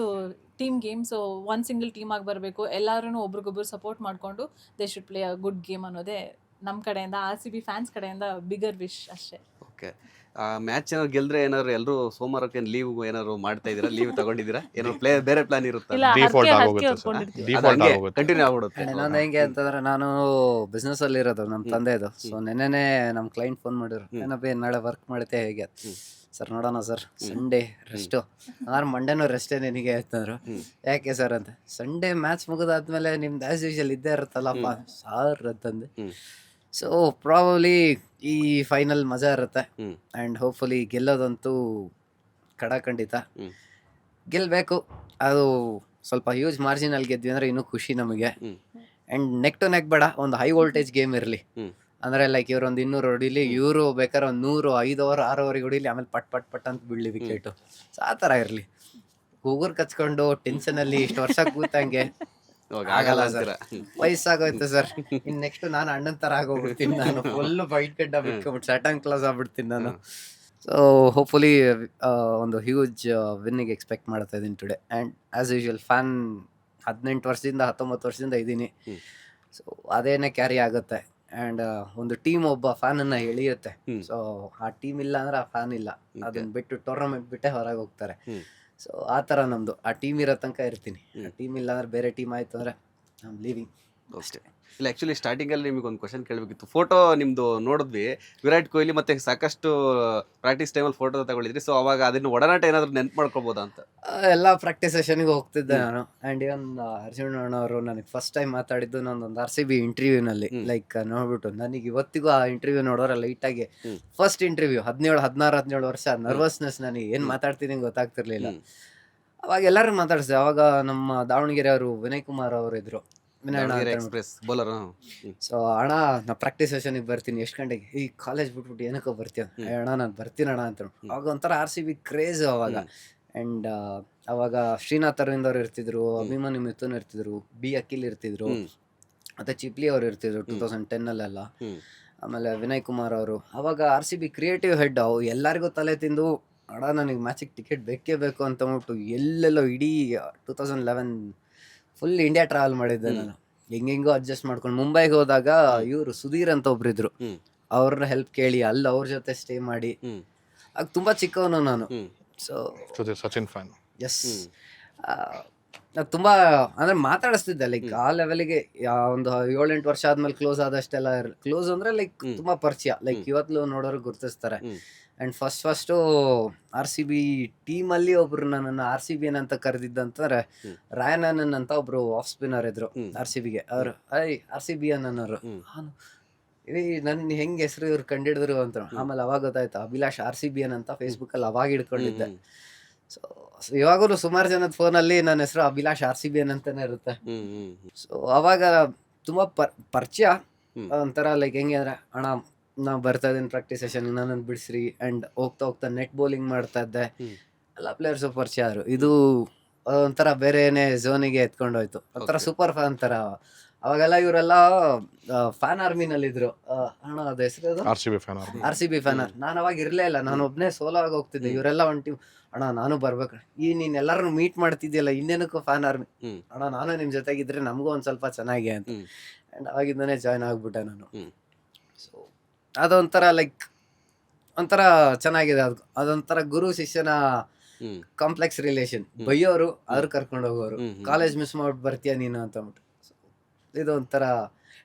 Speaker 4: team game. So one single team ಆಗಿ ಬರಬೇಕು, ಎಲ್ಲರೂ ಒಬ್ರಿಗೊಬ್ರು ಸಪೋರ್ಟ್ ಮಾಡಿಕೊಂಡು they should play a good game ಅನ್ನೋದೇ ನಮ್ಮ ಕಡೆಯಿಂದ, RCB ಫ್ಯಾನ್ಸ್ ಕಡೆಯಿಂದ ಬಿಗರ್ ವಿಶ್ ಅಷ್ಟೇ.
Speaker 1: ಓಕೆ, ಮ್ಯಾಚ್ ಏನಾದ್ರು ಗೆಲ್ದ್ರೆ ಏನಾದ್ರು ಎಲ್ಲರೂ ಸೋಮವಾರಕ್ಕೆ ಲೀವ್ ಏನಾದ್ರು ಮಾಡ್ತಾ ಇದೀರಾ? ಲೀವ್ ತಗೊಂಡಿದ್ದೀರಾ? ಏನಾದ್ರು ಬೇರೆ ಪ್ಲಾನ್ ಇರುತ್ತಾ? ಕಂಟಿನ್ಯೂ ಆಗ್ಬಿಡುತ್ತೆ.
Speaker 3: ನಾನು ಹೆಂಗೆ ಅಂತಂದ್ರೆ, ನಾನು ಬಿಸ್ನೆಸ್ ಅಲ್ಲಿ ಇರೋದು, ನಮ್ಮ ತಂದೆದು. ಸೊ ನೆನ್ನೆನೆ ನಮ್ಮ ಕ್ಲೈಂಟ್ ಫೋನ್ ಮಾಡಿದ್ರು, ಏನಪ್ಪೇ ನಾಳೆ ವರ್ಕ್ ಮಾಡುತ್ತೆ ಹೇಗೆ? ಸರ್ ನೋಡೋಣ ಸರ್, ಸಂಡೇ ರೆಸ್ಟು. ಆದ್ರೆ ಮಂಡೇನೂ ರೆಸ್ಟೇ ನಿನಗೆ ಅಂತಂದ್ರು. ಯಾಕೆ ಸರ್ ಅಂತ, ಸಂಡೇ ಮ್ಯಾಚ್ ಮುಗಿದಾದ್ಮೇಲೆ ನಿಮ್ದು ಆಸ್ ಯೂಶಲ್ ಇದ್ದೇ ಇರುತ್ತಲ್ಲಪ್ಪ ಸಾರ್ ಅಂತಂದು. ಸೊ ಪ್ರಾಬಬ್ಲಿ ಈ ಫೈನಲ್ ಮಜಾ ಇರುತ್ತೆ. ಆ್ಯಂಡ್ ಹೋಪ್ಫುಲಿ ಗೆಲ್ಲೋದಂತೂ ಖಂಡಿತ ಗೆಲ್ಲಬೇಕು. ಅದು ಸ್ವಲ್ಪ ಹ್ಯೂಜ್ ಮಾರ್ಜಿನಲ್ಲಿ ಗೆದ್ವಿ ಅಂದರೆ ಇನ್ನೂ ಖುಷಿ ನಮಗೆ. ಆ್ಯಂಡ್ ನೆಕ್ ಟು ನೆಕ್ ಬೇಡ, ಒಂದು ಹೈ ವೋಲ್ಟೇಜ್ ಗೇಮ್ ಇರಲಿ. ಅಂದರೆ ಲೈಕ್ ಇವ್ರು ಒಂದು 200 ಹೊಡಿಲಿ, ಇವರು ಬೇಕಾದ್ರೆ ಒಂದು 100, 5 ಓವರ್ 6 ಓವರಿಗೆ ಹೊಡಿಲಿ, ಆಮೇಲೆ ಪಟ್ ಅಂತ ಬೀಳಲಿ ವಿಕೆಟು. ಸೊ ಆ ಥರ ಇರಲಿ. ಕೂಗುರ್ ಕಚ್ಕೊಂಡು ಟೆನ್ಷನಲ್ಲಿ ಇಷ್ಟು ವರ್ಷ ಕೂತಂಗೆ ಆಗಲ್ಲ ಸರ್, ವಯಸ್ಸಾಗೋಯ್ತು ಸರ್. ಇನ್ನು ನೆಕ್ಸ್ಟ್ ನಾನು ಅಣ್ಣನ ಥರ ಆಗೋಗ್ಬಿಡ್ತೀನಿ, ನಾನು ಫುಲ್ ವೈಟ್ ಗಡ್ಡ ಬಿಟ್ಕೊಂಡ್ಬಿಟ್ಟು ಸಟನ್ ಕ್ಲಾಸ್ ಆಗ್ಬಿಡ್ತೀನಿ ನಾನು. ಸೊ ಹೋಪ್ಫುಲಿ ಒಂದು ಹ್ಯೂಜ್ ವಿನ್ನಿಗೆ ಎಕ್ಸ್ಪೆಕ್ಟ್ ಮಾಡ್ತಾ ಇದ್ದೀನಿ today. And as usual fan 18 ವರ್ಷದಿಂದ 19 ವರ್ಷದಿಂದ ಇದ್ದೀನಿ. ಸೊ ಅದೇನೇ ಕ್ಯಾರಿ ಆಗುತ್ತೆ. ಆ್ಯಂಡ್ ಒಂದು ಟೀಮ್ ಒಬ್ಬ ಫ್ಯಾನನ್ನು ಎಳೆಯುತ್ತೆ. ಸೊ ಆ ಟೀಮ್ ಇಲ್ಲ ಅಂದ್ರೆ ಆ ಫ್ಯಾನ್ ಇಲ್ಲ, ಅದನ್ನ ಬಿಟ್ಟು ಟೂರ್ನಮೆಂಟ್ ಬಿಟ್ಟೆ ಹೊರಗೆ ಹೋಗ್ತಾರೆ. ಸೊ ಆ ಥರ ನಮ್ಮದು ಆ ಟೀಮ್ ಇರೋ ತನಕ ಇರ್ತೀನಿ. ಆ ಟೀಮ್ ಇಲ್ಲ ಅಂದ್ರೆ ಬೇರೆ ಟೀಮ್ ಆಯಿತು ಅಂದರೆ ಐ ಆಮ್ ಲೀವಿಂಗ್.
Speaker 1: ಓಕೆ. ಇಲ್ಲ ಆಕ್ಚುಲಿ ಸ್ಟಾರ್ಟಿಂಗ್ ಅಲ್ಲಿ ನಿಮಗೆ ಒಂದು ಕ್ವಶನ್ ಕೇಳಬೇಕಿತ್ತು. ಫೋಟೋ ನಿಮ್ದು ನೋಡಿದ್ವಿ, ವಿರಾಟ್ ಕೊಹ್ಲಿ ಮತ್ತೆ ಸಾಕಷ್ಟು ಪ್ರಾಕ್ಟೀಸ್ ಟೈಮಲ್ಲಿ ಫೋಟೋ ತಗೊಳಿದ್ರಿ. ಸೊ ಅವಾಗ ಅದನ್ನ ಒಡನಾಟ ಏನಾದ್ರು ನೆನ್ಪು ಮಾಡ್ಕೊಬೋದಾ ಅಂತ?
Speaker 3: ಎಲ್ಲ ಪ್ರಾಕ್ಟೀಸ್ ಸೆಷನ್ಗೆ ಹೋಗ್ತಿದ್ದೆ ನಾನು. ಆ್ಯಂಡ್ ಇವನ್ ಅರ್ಜುನ್ ಅಣ್ಣವರು ನನಗೆ ಫಸ್ಟ್ ಟೈಮ್ ಮಾತಾಡಿದ್ದು ನಂದೊಂದು RCB ಇಂಟರ್ವ್ಯೂನಲ್ಲಿ. ಲೈಕ್ ನೋಡ್ಬಿಟ್ಟು ನನಗೆ ಇವತ್ತಿಗೂ ಆ ಇಂಟರ್ವ್ಯೂ ನೋಡೋರೆ ಲೈಟಾಗಿ ಫಸ್ಟ್ ಇಂಟರ್ವ್ಯೂ 17 ವರ್ಷ ನರ್ವಸ್ನೆಸ್, ನನಗೆ ಏನು ಮಾತಾಡ್ತೀನಿ ಗೊತ್ತಾಗ್ತಿರ್ಲಿಲ್ಲ. ಅವಾಗ ಎಲ್ಲರೂ ಮಾತಾಡಿಸಿದೆ. ಅವಾಗ ನಮ್ಮ ದಾವಣಗೆರೆ ಅವರು ವಿನಯ್ ಕುಮಾರ್ ಅವರು ಇದ್ರು,
Speaker 1: ಎಕ್ಸ್ಪ್ರೆಸ್ ಬೌಲರ್.
Speaker 3: ಸೊ ಅಣ್ಣ ನಾ ಪ್ರಾಕ್ಟೀಸ್ ಸೆಷನಿಗೆ ಬರ್ತೀನಿ, ಎಷ್ಟು ಗಂಟೆಗೆ? ಈ ಕಾಲೇಜ್ ಬಿಟ್ಬಿಟ್ಟು ಏನಕ್ಕೋ ಬರ್ತೀಯ? ಅಣ್ಣ ನಾನು ಬರ್ತೀನಿ ಅಣ್ಣ ಅಂತ. ಅವಾಗ ಒಂಥರ RCB ಕ್ರೇಜ್ ಅವಾಗ. ಆ್ಯಂಡ್ ಅವಾಗ ಶ್ರೀನಾಥ್ ಅರವಿಂದ್ ಅವ್ರು ಇರ್ತಿದ್ರು, ಅಭಿಮನ್ಯು ಮಿಥುನ್ ಇರ್ತಿದ್ರು, ಬಿ ಅಖಿಲ್ ಇರ್ತಿದ್ರು, ಮತ್ತೆ ಚಿಪ್ಲಿ ಅವ್ರು ಇರ್ತಿದ್ರು 2010 ಆಮೇಲೆ ವಿನಯ್ ಕುಮಾರ್ ಅವರು. ಅವಾಗ RCB ಕ್ರಿಯೇಟಿವ್ ಹೆಡ್ ಎಲ್ಲರಿಗೂ ತಲೆ ತಿಂದು ಅಣ್ಣ ನನಗೆ ಮ್ಯಾಚಿಗೆ ಟಿಕೆಟ್ ಬೇಕೇ ಬೇಕು ಅಂತ ಅಂದ್ಬಿಟ್ಟು ಎಲ್ಲೆಲ್ಲೋ ಇಡೀ 2011 ಫುಲ್ ಇಂಡಿಯಾ ಟ್ರಾವೆಲ್ ಮಾಡಿದ್ದೆ ನಾನು. ಹೆಂಗೆಂಗೋ ಅಡ್ಜಸ್ಟ್ ಮಾಡ್ಕೊಂಡು ಮುಂಬೈಗೆ ಹೋದಾಗ ಇವರು ಸುಧೀರ್ ಅಂತ ಒಬ್ರಿದ್ರು, ಅವ್ರನ್ನ ಹೆಲ್ಪ್ ಕೇಳಿ ಅಲ್ಲಿ ಅವ್ರ ಜೊತೆ ಸ್ಟೇ ಮಾಡಿ. ಆಗ ತುಂಬಾ ಚಿಕ್ಕವನು ನಾನು. So
Speaker 2: Sachin fan.
Speaker 3: ಎಸ್, ನಾನು ತುಂಬಾ ಅಂದ್ರೆ ಮಾತಾಡಿಸ್ತಿದ್ದೆ. ಲೈಕ್ ಆ ಲೆವೆಲ್ಗೆ ಒಂದು 7-8 ವರ್ಷ ಆದ್ಮೇಲೆ ಕ್ಲೋಸ್ ಆದಷ್ಟೆಲ್ಲ ಕ್ಲೋಸ್ ಅಂದ್ರೆ ಲೈಕ್ ತುಂಬಾ ಪರಿಚಯ. ಲೈಕ್ ಇವತ್ತು ನೋಡೋರು ಗುರ್ತಿಸ್ತಾರೆ. ಆ್ಯಂಡ್ ಫಸ್ಟು RCB ಟೀಮಲ್ಲಿ ಒಬ್ರು ನನ್ನನ್ನು RCB ಅಂತ ಕರೆದಿದ್ದಂತಂದ್ರೆ ರಾಯನನ್ ಅಂತ ಒಬ್ರು ಆಫ್ ಸ್ಪಿನ್ನರ್ ಇದ್ರು RCBಗೆ. ಅವರು RCB ಅನ್ನೋರು. ನನ್ನ ಹೆಂಗೆ ಹೆಸರು ಇವ್ರು ಕಂಡಿಡಿದ್ರು ಅಂತ. ಆಮೇಲೆ ಅವಾಗ ಗೊತ್ತಾಯ್ತು ಅಭಿಲಾಷ್ RCB ಅಂತ ಫೇಸ್ಬುಕ್ಕಲ್ಲಿ ಅವಾಗ ಹಿಡ್ಕೊಂಡಿದ್ದೆ. ಸೊ ಇವಾಗಲೂ ಸುಮಾರು ಜನದ ಫೋನಲ್ಲಿ ನನ್ನ ಹೆಸರು ಅಭಿಲಾಷ್ RCB ಅಂತಾನೆ ಇರುತ್ತೆ. ಸೊ ಅವಾಗ ತುಂಬಾ ಪರಿಚಯ. ಒಂಥರ ಲೈಕ್ ಹೆಂಗೆ ಅಂದ್ರೆ ಅಣ್ಣ ನಾ ಬರ್ತಾ ಇದ್ದೀನಿ ಪ್ರಾಕ್ಟೀಸ್ ಸೆಷನ್, ನನ್ನನ್ನು ಬಿಡಿಸ್ರಿ. ಆ್ಯಂಡ್ ಹೋಗ್ತಾ ನೆಟ್ ಬೌಲಿಂಗ್ ಮಾಡ್ತಾ ಇದ್ದೆ. ಎಲ್ಲ ಪ್ಲೇಯರ್ಸು ಪರಿಚಯ ಆದ್ರು. ಇದು ಒಂಥರ ಬೇರೆನೇ ಝೋನಿಗೆ ಎತ್ಕೊಂಡೋಯ್ತು. ಒಂಥರ ಸೂಪರ್ ಫ್ಯಾನ್ ಥರ. ಅವಾಗೆಲ್ಲ ಇವರೆಲ್ಲ ಫ್ಯಾನ್ ಆರ್ಮಿನಲ್ಲಿದ್ರು. ಅಣ್ಣ ಅದು ಹೆಸರು RCB ಫ್ಯಾನರ್. ನಾನು ಅವಾಗ ಇರಲೇ ಇಲ್ಲ, ನಾನು ಒಬ್ಬನೇ ಸೋಲೋ ಆಗಿ ಹೋಗ್ತಿದ್ದೆ. ಇವರೆಲ್ಲ ಒಂದು ಟೀಮ್, ಅಣ್ಣ ನಾನು ಬರ್ಬೇಕು. ನೀನು ಎಲ್ಲರೂ ಮೀಟ್ ಮಾಡ್ತಿದ್ಯಲ್ಲ ಇನ್ನೇನಕ್ಕೂ ಫ್ಯಾನ್ ಆರ್ಮಿ, ಅಣ್ಣ ನಾನು ನಿಮ್ಮ ಜೊತೆಗಿದ್ರೆ ನಮಗೂ ಒಂದು ಸ್ವಲ್ಪ ಚೆನ್ನಾಗಿ ಅಂತ. ಆ್ಯಂಡ್ ಅವಾಗಿಂದನೇ ಜಾಯ್ನ್ ಆಗ್ಬಿಟ್ಟೆ ನಾನು. ಸೊ ಅದೊಂಥರ ಲೈಕ್ ಒಂಥರ ಚೆನ್ನಾಗಿದೆ. ಅದೊಂಥರ ಗುರು ಶಿಷ್ಯನ ಕಾಂಪ್ಲೆಕ್ಸ್ ರಿಲೇಷನ್. ಬೈಯೋರು ಅವ್ರು ಕರ್ಕೊಂಡು ಹೋಗೋರು, ಕಾಲೇಜ್ ಮಿಸ್ ಮಾಡ್ಬಿಟ್ಟು ಬರ್ತೀಯ ನೀನು ಅಂತ ಅಂದ್ಬಿಟ್ಟು. ಇದು ಒಂಥರ.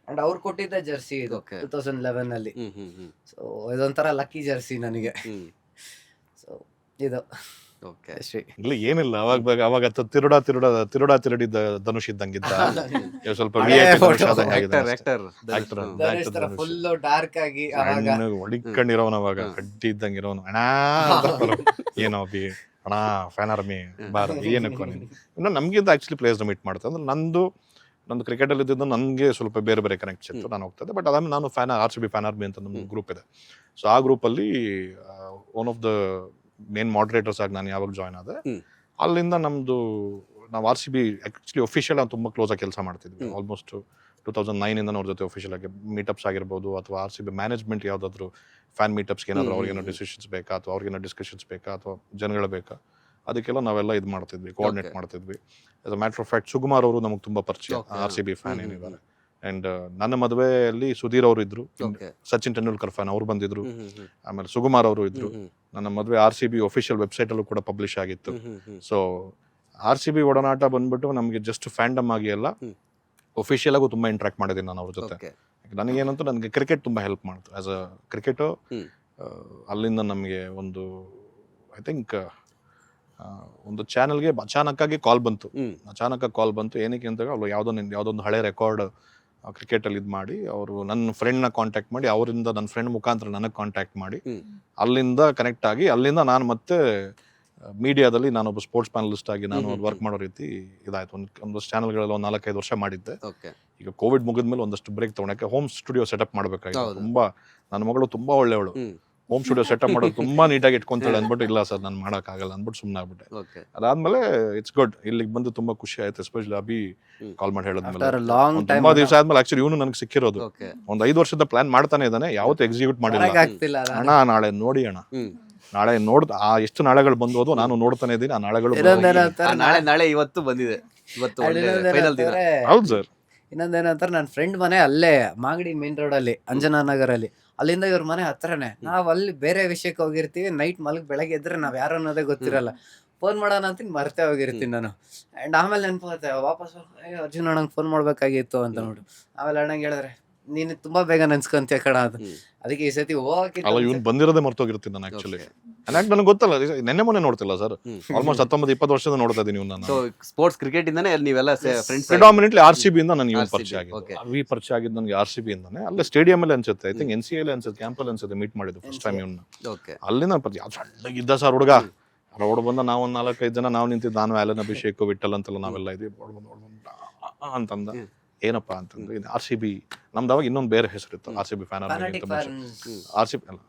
Speaker 3: ಅಂಡ್ ಅವ್ರು ಕೊಟ್ಟಿದ್ದ ಜರ್ಸಿ ಇದು 2011. ಸೊ ಇದೊಂಥರ ಲಕ್ಕಿ ಜರ್ಸಿ ನನಗೆ. ಸೊ ಇದು
Speaker 2: ಇಲ್ಲ ಏನಿಲ್ಲ, ಅವಾಗ ತಿರುಡಿದ್ದ ಧನುಷ್ ಇದ್ದಂಗಿದ್ದ. ಸ್ವಲ್ಪ
Speaker 3: ಫುಲ್ ಡಾರ್ಕ್ ಆಗಿ
Speaker 2: ಹೊಡಿಕೊಂಡಿರೋನ್, ಅವಾಗ ಕಡ್ಡಿ ಇದ್ದಂಗಿರೋನು. ಅಣ್ಣ ಏನೋ ಬಿ ಅಣ್ಣ ಫ್ಯಾನ್ ಆರ್ಮಿ ಬಾರ ಏನಕ್ಕೋ ನೀನು. ಇನ್ನು ನಮ್ಗಿಂತ ಆಕ್ಚುಲಿ ಪ್ಲೇಯರ್ಸ್ ಮೀಟ್ ಮಾಡ್ತಾ ಅಂದ್ರೆ ನಂದು ಕ್ರಿಕೆಟ್ ಅಲ್ಲಿ ಇದ್ದಿದ್ದು ನನಗೆ ಸ್ವಲ್ಪ ಬೇರೆ ಬೇರೆ ಕನೆಕ್ಟ್ಸ್ ಇತ್ತು, ನಾನು ಹೋಗ್ತಾ ಇದ್ದೆ. ಬಟ್ ಅದಾದ್ಮೇಲೆ ನಾನು RCB ಫ್ಯಾನ್ ಆರ್ಮಿ ಅಂತ ನಮ್ಮ ಗ್ರೂಪ್ ಇದೆ. ಸೊ ಆ ಗ್ರೂಪಲ್ಲಿ ಒನ್ ಆಫ್ ದ ಮೇನ್ ಮಾಡರೇಟರ್ಸ್ ಆಗಿ ನಾನು ಯಾವಾಗ ಜಾಯ್ನ್ ಆದೆ, ಅಲ್ಲಿಂದ ನಾವು RCB ಆಕ್ಚುಲಿ ಒಫಿಷಿಯಲ್ ತುಂಬ ಕ್ಲೋಸ್ ಆಗಿ ಕೆಲಸ ಮಾಡ್ತಿದ್ವಿ. ಆಲ್ಮೋಸ್ಟ್ 2009 ಅವ್ರ ಜೊತೆ ಒಫಿಷಿಯಲ್ ಆಗಿ ಮೀಟಪ್ಸ್ ಆಗಿರ್ಬೋದು, ಅಥವಾ RCB ಮ್ಯಾನೇಜ್ಮೆಂಟ್ ಯಾವುದಾದ್ರು ಫ್ಯಾನ್ ಮೀಟಪ್ಸ್ಗೆ ಏನಾದ್ರು ಅವ್ರಿಗೇನೋ ಡಿಸಿಷನ್ಸ್ ಬೇಕಾ, ಅಥವಾ ಅವ್ರಿಗೇನೋ ಡಿಸ್ಕಷನ್ಸ್ ಬೇಕಾ, ಅಥವಾ ಜನಗಳು ಬೇಕಾ, ಅದಕ್ಕೆಲ್ಲ ನಾವೆಲ್ಲ ಇದು ಮಾಡ್ತಿದ್ವಿ, ಕೋಆರ್ಡಿನೇಟ್ ಮಾಡ್ತಿದ್ವಿ. As a matter of fact Sukumar ಅವರು ನಮಗೆ ತುಂಬಾ ಪರಿಚಯ, RCB ಫ್ಯಾನ್ ಏನಿದ್ದಾರೆ. ಅಂಡ್ ನನ್ನ ಮದುವೆಯಲ್ಲಿ ಸುಧೀರ್ ಅವರು ಇದ್ರು, ಸಚಿನ್ ತೆಂಡೂಲ್ಕರ್ ಫ್ಯಾನ್ ಅವ್ರು ಬಂದಿದ್ರು, ಆಮೇಲೆ ಸುಕುಮಾರ್ ಅವರು ಇದ್ರು. ನನ್ನ ಮದುವೆ RCB ಒಫಿಷಿಯಲ್ ವೆಬ್ಸೈಟ್ ಅಲ್ಲೂ ಕೂಡ ಪಬ್ಲಿಷ್ ಆಗಿತ್ತು. ಸೊ RCB ಒಡನಾಟ ಬಂದ್ಬಿಟ್ಟು ನಮಗೆ ಜಸ್ಟ್ ಫ್ಯಾಂಡಮ್ ಆಗಿ ಅಲ್ಲ, ಒಫಿಷಿಯಲ್ ಆಗು ತುಂಬಾ ಇಂಟ್ರಾಕ್ಟ್ ಮಾಡಿದ್ದೀನಿ ನಾನು ಅವ್ರ ಜೊತೆ. ನನಗೇನಂತೂ ನನಗೆ ಕ್ರಿಕೆಟ್ ತುಂಬಾ ಹೆಲ್ಪ್ ಮಾಡ್ತು ಆಸ್ ಅ ಕ್ರಿಕೆಟ್. ಅಲ್ಲಿಂದ ನಮಗೆ ಒಂದು ಐ ಥಿಂಕ್ ಒಂದು ಚಾನಲ್ಗೆ ಅಚಾನಕ್ಕಾಗಿ ಕಾಲ್ ಬಂತು. ಏನಕ್ಕೆ ಅಂತ ಅವ್ರು ಯಾವುದೊಂದು ಹಳೆ ರೆಕಾರ್ಡ್ ಕ್ರಿಕೆಟಲ್ಲಿ ಇದು ಮಾಡಿ, ಅವರು ನನ್ನ ಫ್ರೆಂಡ್ನ ಕಾಂಟ್ಯಾಕ್ಟ್ ಮಾಡಿ, ಅವರಿಂದ ನನ್ನ ಫ್ರೆಂಡ್ ಮುಖಾಂತರ ನನಗೆ ಕಾಂಟ್ಯಾಕ್ಟ್ ಮಾಡಿ, ಅಲ್ಲಿಂದ ಕನೆಕ್ಟ್ ಆಗಿ, ಅಲ್ಲಿಂದ ನಾನು ಮತ್ತೆ ಮೀಡಿಯಾದಲ್ಲಿ ನಾನೊಬ್ಬ ಸ್ಪೋರ್ಟ್ಸ್ ಪ್ಯಾನಲಿಸ್ಟ್ ಆಗಿ ನಾನು ವರ್ಕ್ ಮಾಡೋ ರೀತಿ ಇದಾಯ್ತು. ಒಂದಷ್ಟು ಚಾನಲ್ಗಳಲ್ಲಿ 4-5 ವರ್ಷ ಮಾಡಿದ್ದೆ. ಈಗ ಕೋವಿಡ್ ಮುಗಿದ್ಮೇಲೆ ಒಂದಷ್ಟು ಬ್ರೇಕ್ ತಗೊಳಕ್ಕೆ ಹೋಮ್ ಸ್ಟುಡಿಯೋ ಸೆಟಪ್ ಮಾಡ್ಬೇಕಾಯ್ತು. ತುಂಬಾ ನನ್ನ ಮಗಳು ತುಂಬಾ ಒಳ್ಳೆಯವಳು, ಹೋಮ್ ಸ್ಟುಡಿಯೋ ಸೆಟಪ್ ಮಾಡೋದು ತುಂಬಾ ನೀಟಾಗಿ ಇಟ್ಕೊಂತಾಳೆ ಅಂದ್ಬಿಟ್ಟು, ಇಲ್ಲ ಸರ್ ನಾನು ಮಾಡೋಕ್ಕಾಗಲ್ಲ ಅಂದ್ಬಿಟ್ಟು ಸುಮ್ಮನೆ ಆಗ್ಬಿಟ್ಟೆ. ಅದಾದ್ಮೇಲೆ ಇಟ್ಸ್ ಗುಡ್, ಇಲ್ಲಿಗೆ ಬಂದು ತುಂಬಾ ಖುಷಿ ಆಯ್ತು. ಎಸ್ಪೆಷಲಿ ಅಭಿ ಕಾಲ್ ಮಾಡಿ ಹೇಳಿದ್ಮೇಲೆ ತುಂಬಾ ದಿವಸ ಆದ್ಮೇಲೆ ಆಕ್ಚುಲಿ ಇವನು ನನಗೆ ಸಿಕ್ಕಿರೋದು. ಒಂದು 5 ವರ್ಷದ ಪ್ಲಾನ್ ಮಾಡ್ತಾನೆ ಇದ್ದಾನೆ, ಯಾವತ್ತೂ ಎಕ್ಸಿಕ್ಯೂಟ್ ಮಾಡಿಲ್ಲ. ಅಣ್ಣ ನಾಳೆ ನೋಡಿ ಅಣ್ಣ, ನಾಳೆ ಎಷ್ಟು ನಾಳೆಗಳು ಬಂದು ನಾನು ನೋಡ್ತಾನೆ ಇದ್ದೀನಿ. ಆ ನಾಳೆಗಳು
Speaker 1: ನಾಳೆ ಇವತ್ತು ಬಂದಿದೆ.
Speaker 2: ಹೌದು ಸರ್.
Speaker 3: ಇನ್ನೊಂದೇನಂತಾರೆ, ನನ್ನ ಫ್ರೆಂಡ್ ಮನೆ ಅಲ್ಲೇ ಮಾಗಡಿ ಮೇನ್ ರೋಡ್ ಅಲ್ಲಿ, ಅಂಜನಾ ನಗರಲ್ಲಿ. ಅಲ್ಲಿಂದ ಇವ್ರ ಮನೆ ಹತ್ರನೇ. ನಾವ್ ಅಲ್ಲಿ ಬೇರೆ ವಿಷಯಕ್ಕೆ ಹೋಗಿರ್ತೀವಿ, ನೈಟ್ ಬೆಳಗ್ಗೆ ಎದ್ರೆ ನಾವ್ ಯಾರು ಅನ್ನೋದೇ ಗೊತ್ತಿರಲ್ಲ. ಫೋನ್ ಮಾಡೋಣ ಅಂತ ಮರ್ತೇ ಹೋಗಿರ್ತೀನಿ ನಾನು. ಆ್ಯಂಡ್ ಆಮೇಲೆ ನೆನಪಾಗುತ್ತೆ ವಾಪಸ್ ಅರ್ಜುನ್ ಅಣ್ಣಂಗೆ ಫೋನ್ ಮಾಡ್ಬೇಕಾಗಿತ್ತು ಅಂತ ನೋಡು. ಆಮೇಲೆ ಅಣ್ಣಂಗೆ ಹೇಳಿದ್ರೆ ನೀನು ತುಂಬಾ ಬೇಗ ನೆನ್ಸ್ಕೊಂತೀಯ ಕಣ ಅದು. ಅದಕ್ಕೆ ಈ ಸತಿ ಹೋಗಕ್ಕೆ
Speaker 2: ಅಲ್ಲ ಇವ್ನು ಬಂದಿರೋದೇ ಮರ್ತೋಗಿರ್ತೀನಿ ನಾನು ಆಕ್ಚುಲಿ. ನನಗೆ ಗೊತ್ತಲ್ಲ, ನೆನ್ನೆ ಮೊನ್ನೆ ನೋಡ್ತಿಲ್ಲ ಸರ್, ಆಲ್ಮೋಸ್ಟ್ 19-20 ವರ್ಷದ ನೋಡ್ತಾ ಇದೀನಿ ಇವ್ನ.
Speaker 1: ಸೊ ಸ್ಪೋರ್ಟ್ಸ್ ಕ್ರಿಕೆಟ್ ಇಂದಾನೆ ನೀವೆಲ್ಲ ಫ್ರೆಂಡ್ಸ್?
Speaker 2: ಪ್ರಿಡಾಮಿನೆಂಟ್ಲಿ RCB ಇಂದ ನನಗೆ ಇವ್ನು ಪರಿಚಯ
Speaker 1: Okay.
Speaker 2: ಆಗಿದ್ದು. ವಿ ಪರಿಚಯ ಆಗಿದ್ದು ನನಗೆ RCB ಇಂದಾನೆ. ಅಲ್ಲೇ ಸ್ಟೇಡಿಯಂ ಅಲ್ಲಿ ಅನ್ಸುತ್ತೆ, ಐ ಥಿಂಕ್ NCA ಅನ್ಸುತ್ತೆ, ಕ್ಯಾಂಪಲ್ಲಿ ಅನ್ಸುತ್ತೆ ಮೀಟ್ ಮಾಡಿದ್ದು ಫಸ್ಟ್ ಟೈಮ್ ಇವ್ನ.
Speaker 1: ಓಕೆ.
Speaker 2: ಅಲ್ಲಿಂದ ಯಾವ್ದು ಸಣ್ಣಗಿದ್ದ ಸರ್ ಹುಡುಗ, ರೋಡ್ ಬಂದ ನಾವು ಒಂದು 4-5 ಜನ ನಾವು ನಿಂತಿದ್ದು, ನಾನು ಆಲನ್ ಅಭಿಷೇಕ್ ವಿಠಲ್ ಅಂತೆಲ್ಲ ನಾವೆಲ್ಲ ಇದ್ವಿ. ಅಂತಂದ ಏನಪ್ಪಾ ಅಂತಂದ್ರೆ ಇದು RCB ನಮ್ದು. ಅವಾಗ ಇನ್ನೊಂದು ಬೇರೆ ಹೆಸರಿತ್ತು, RCB ಫ್ಯಾನ್ RCB ಅಲ್ಲ,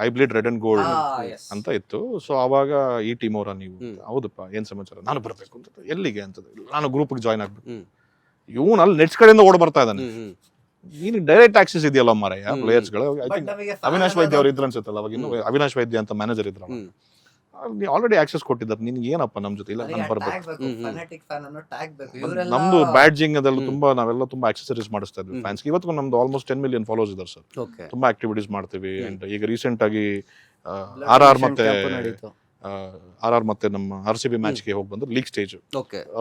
Speaker 2: I bleed red and gold ಅಂತ ಇತ್ತು. ಸೊ ಅವಾಗ ಈ ಟೀಮ್ ಅವರ ನೀವು, ಹೌದಪ್ಪ ಏನ್ ಸಮಾಚಾರ, ನಾನು ಬರ್ಬೇಕು ಅಂತ. ಎಲ್ಲಿಗೆ ಅಂತದ್ದು, ನಾನು ಗ್ರೂಪ್ಗೆ ಜಾಯ್ನ್ ಆಗ್ಬೇಕು. ಇವನು ಅಲ್ಲಿ ನೆಟ್ಸ್ ಕಡೆಯಿಂದ ಓಡ್ ಬರ್ತಾ ಇದ್ದಾನೆ. ನೀನು ಡೈರೆಕ್ಟ್ ಆಕ್ಸೆಸ್ ಇದೆಯಲ್ಲ ಮಾರಾಯ ಪ್ಲೇಯರ್ಸ್ಗಳು. ಐ ಥಿಂಕ್ ಅವಿನಾಶ್ ವೈದ್ಯ ಅವ್ರು ಇದ್ರು ಅನ್ಸುತ್ತಲ್ಲ ಅವಾಗ, ಇನ್ನು ಅವಿನಾಶ್ ವೈದ್ಯ ಅಂತ ಮ್ಯಾನೇಜರ್ ಇದ್ರು. ಆಲ್ರೆಡಿ ಆಕ್ಸೆಸ್ ಕೊಟ್ಟಿದ್ದಾರೆ ನಿನ್ಗೆ, ಏನಪ್ಪ ನಮ್ ಜೊತೆ ಇಲ್ಲ ನಾನು ಬರ್ಬೇಕು. ನಮ್ದು ಬ್ಯಾಡ್ಜಿಂಗ್ ಅದೆಲ್ಲ ತುಂಬಾ, ನಾವೆಲ್ಲ ತುಂಬಾ ಆಕ್ಸೆಸರೀಸ್ ಮಾಡಿಸ್ತಾ ಇದ್ವಿ ಫ್ಯಾನ್ಸ್. ಇವತ್ತು ನಮ್ದು ಆಲ್ಮೋಸ್ಟ್ 10 million ಫಾಲೋವರ್ಸ್ ಇದಾರೆ ಸರ್. ತುಂಬಾ ಆಕ್ಟಿವಿಟೀಸ್ ಮಾಡ್ತೀವಿ. ಅಂಡ್ ಈಗ ರೀಸೆಂಟ್ ಆಗಿ RR ಮತ್ತೆ ನಮ್ಮ RCB ಮ್ಯಾಚ್ಗೆ ಹೋಗಿ ಬಂದು ಲೀಗ್ ಸ್ಟೇಜ್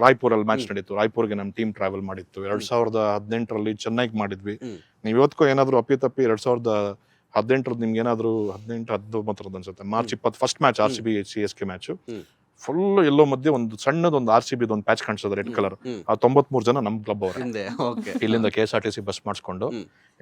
Speaker 2: ರಾಯ್ಪುರಲ್ಲಿ ಮ್ಯಾಚ್ ನಡೀತು. ರಾಯ್ಪುರ್ಗೆ ನಮ್ಮ ಟೀಮ್ ಟ್ರಾವೆಲ್ ಮಾಡಿತ್ತು. 2018ರಲ್ಲಿ ಚೆನ್ನೈಗೆ ಮಾಡಿದ್ವಿ. ನೀವು ಇವತ್ತಿಗೂ ಏನಾದ್ರು ಅಪ್ಪಿತಪ್ಪಿ 2018 ನಿಮ್ಗೆ ಏನಾದ್ರು 18-19 ಅನ್ಸುತ್ತೆ, March 20 first match RCB CSK match, full ಎಲ್ಲೋ ಮಧ್ಯೆ ಒಂದು ಸಣ್ಣದೊಂದು RCB ಒಂದು ಪ್ಯಾಚ್ ಕಾಣಿಸ್ತದೆ ರೆಡ್ ಕಲರ್. ಆ 93 ಜನ ನಮ್ ಕ್ಲಬ್ ಅವರೇ. ಇಲ್ಲಿಂದ KSRTC ಬಸ್ ಮಾಡಿಸ್ಕೊಂಡು,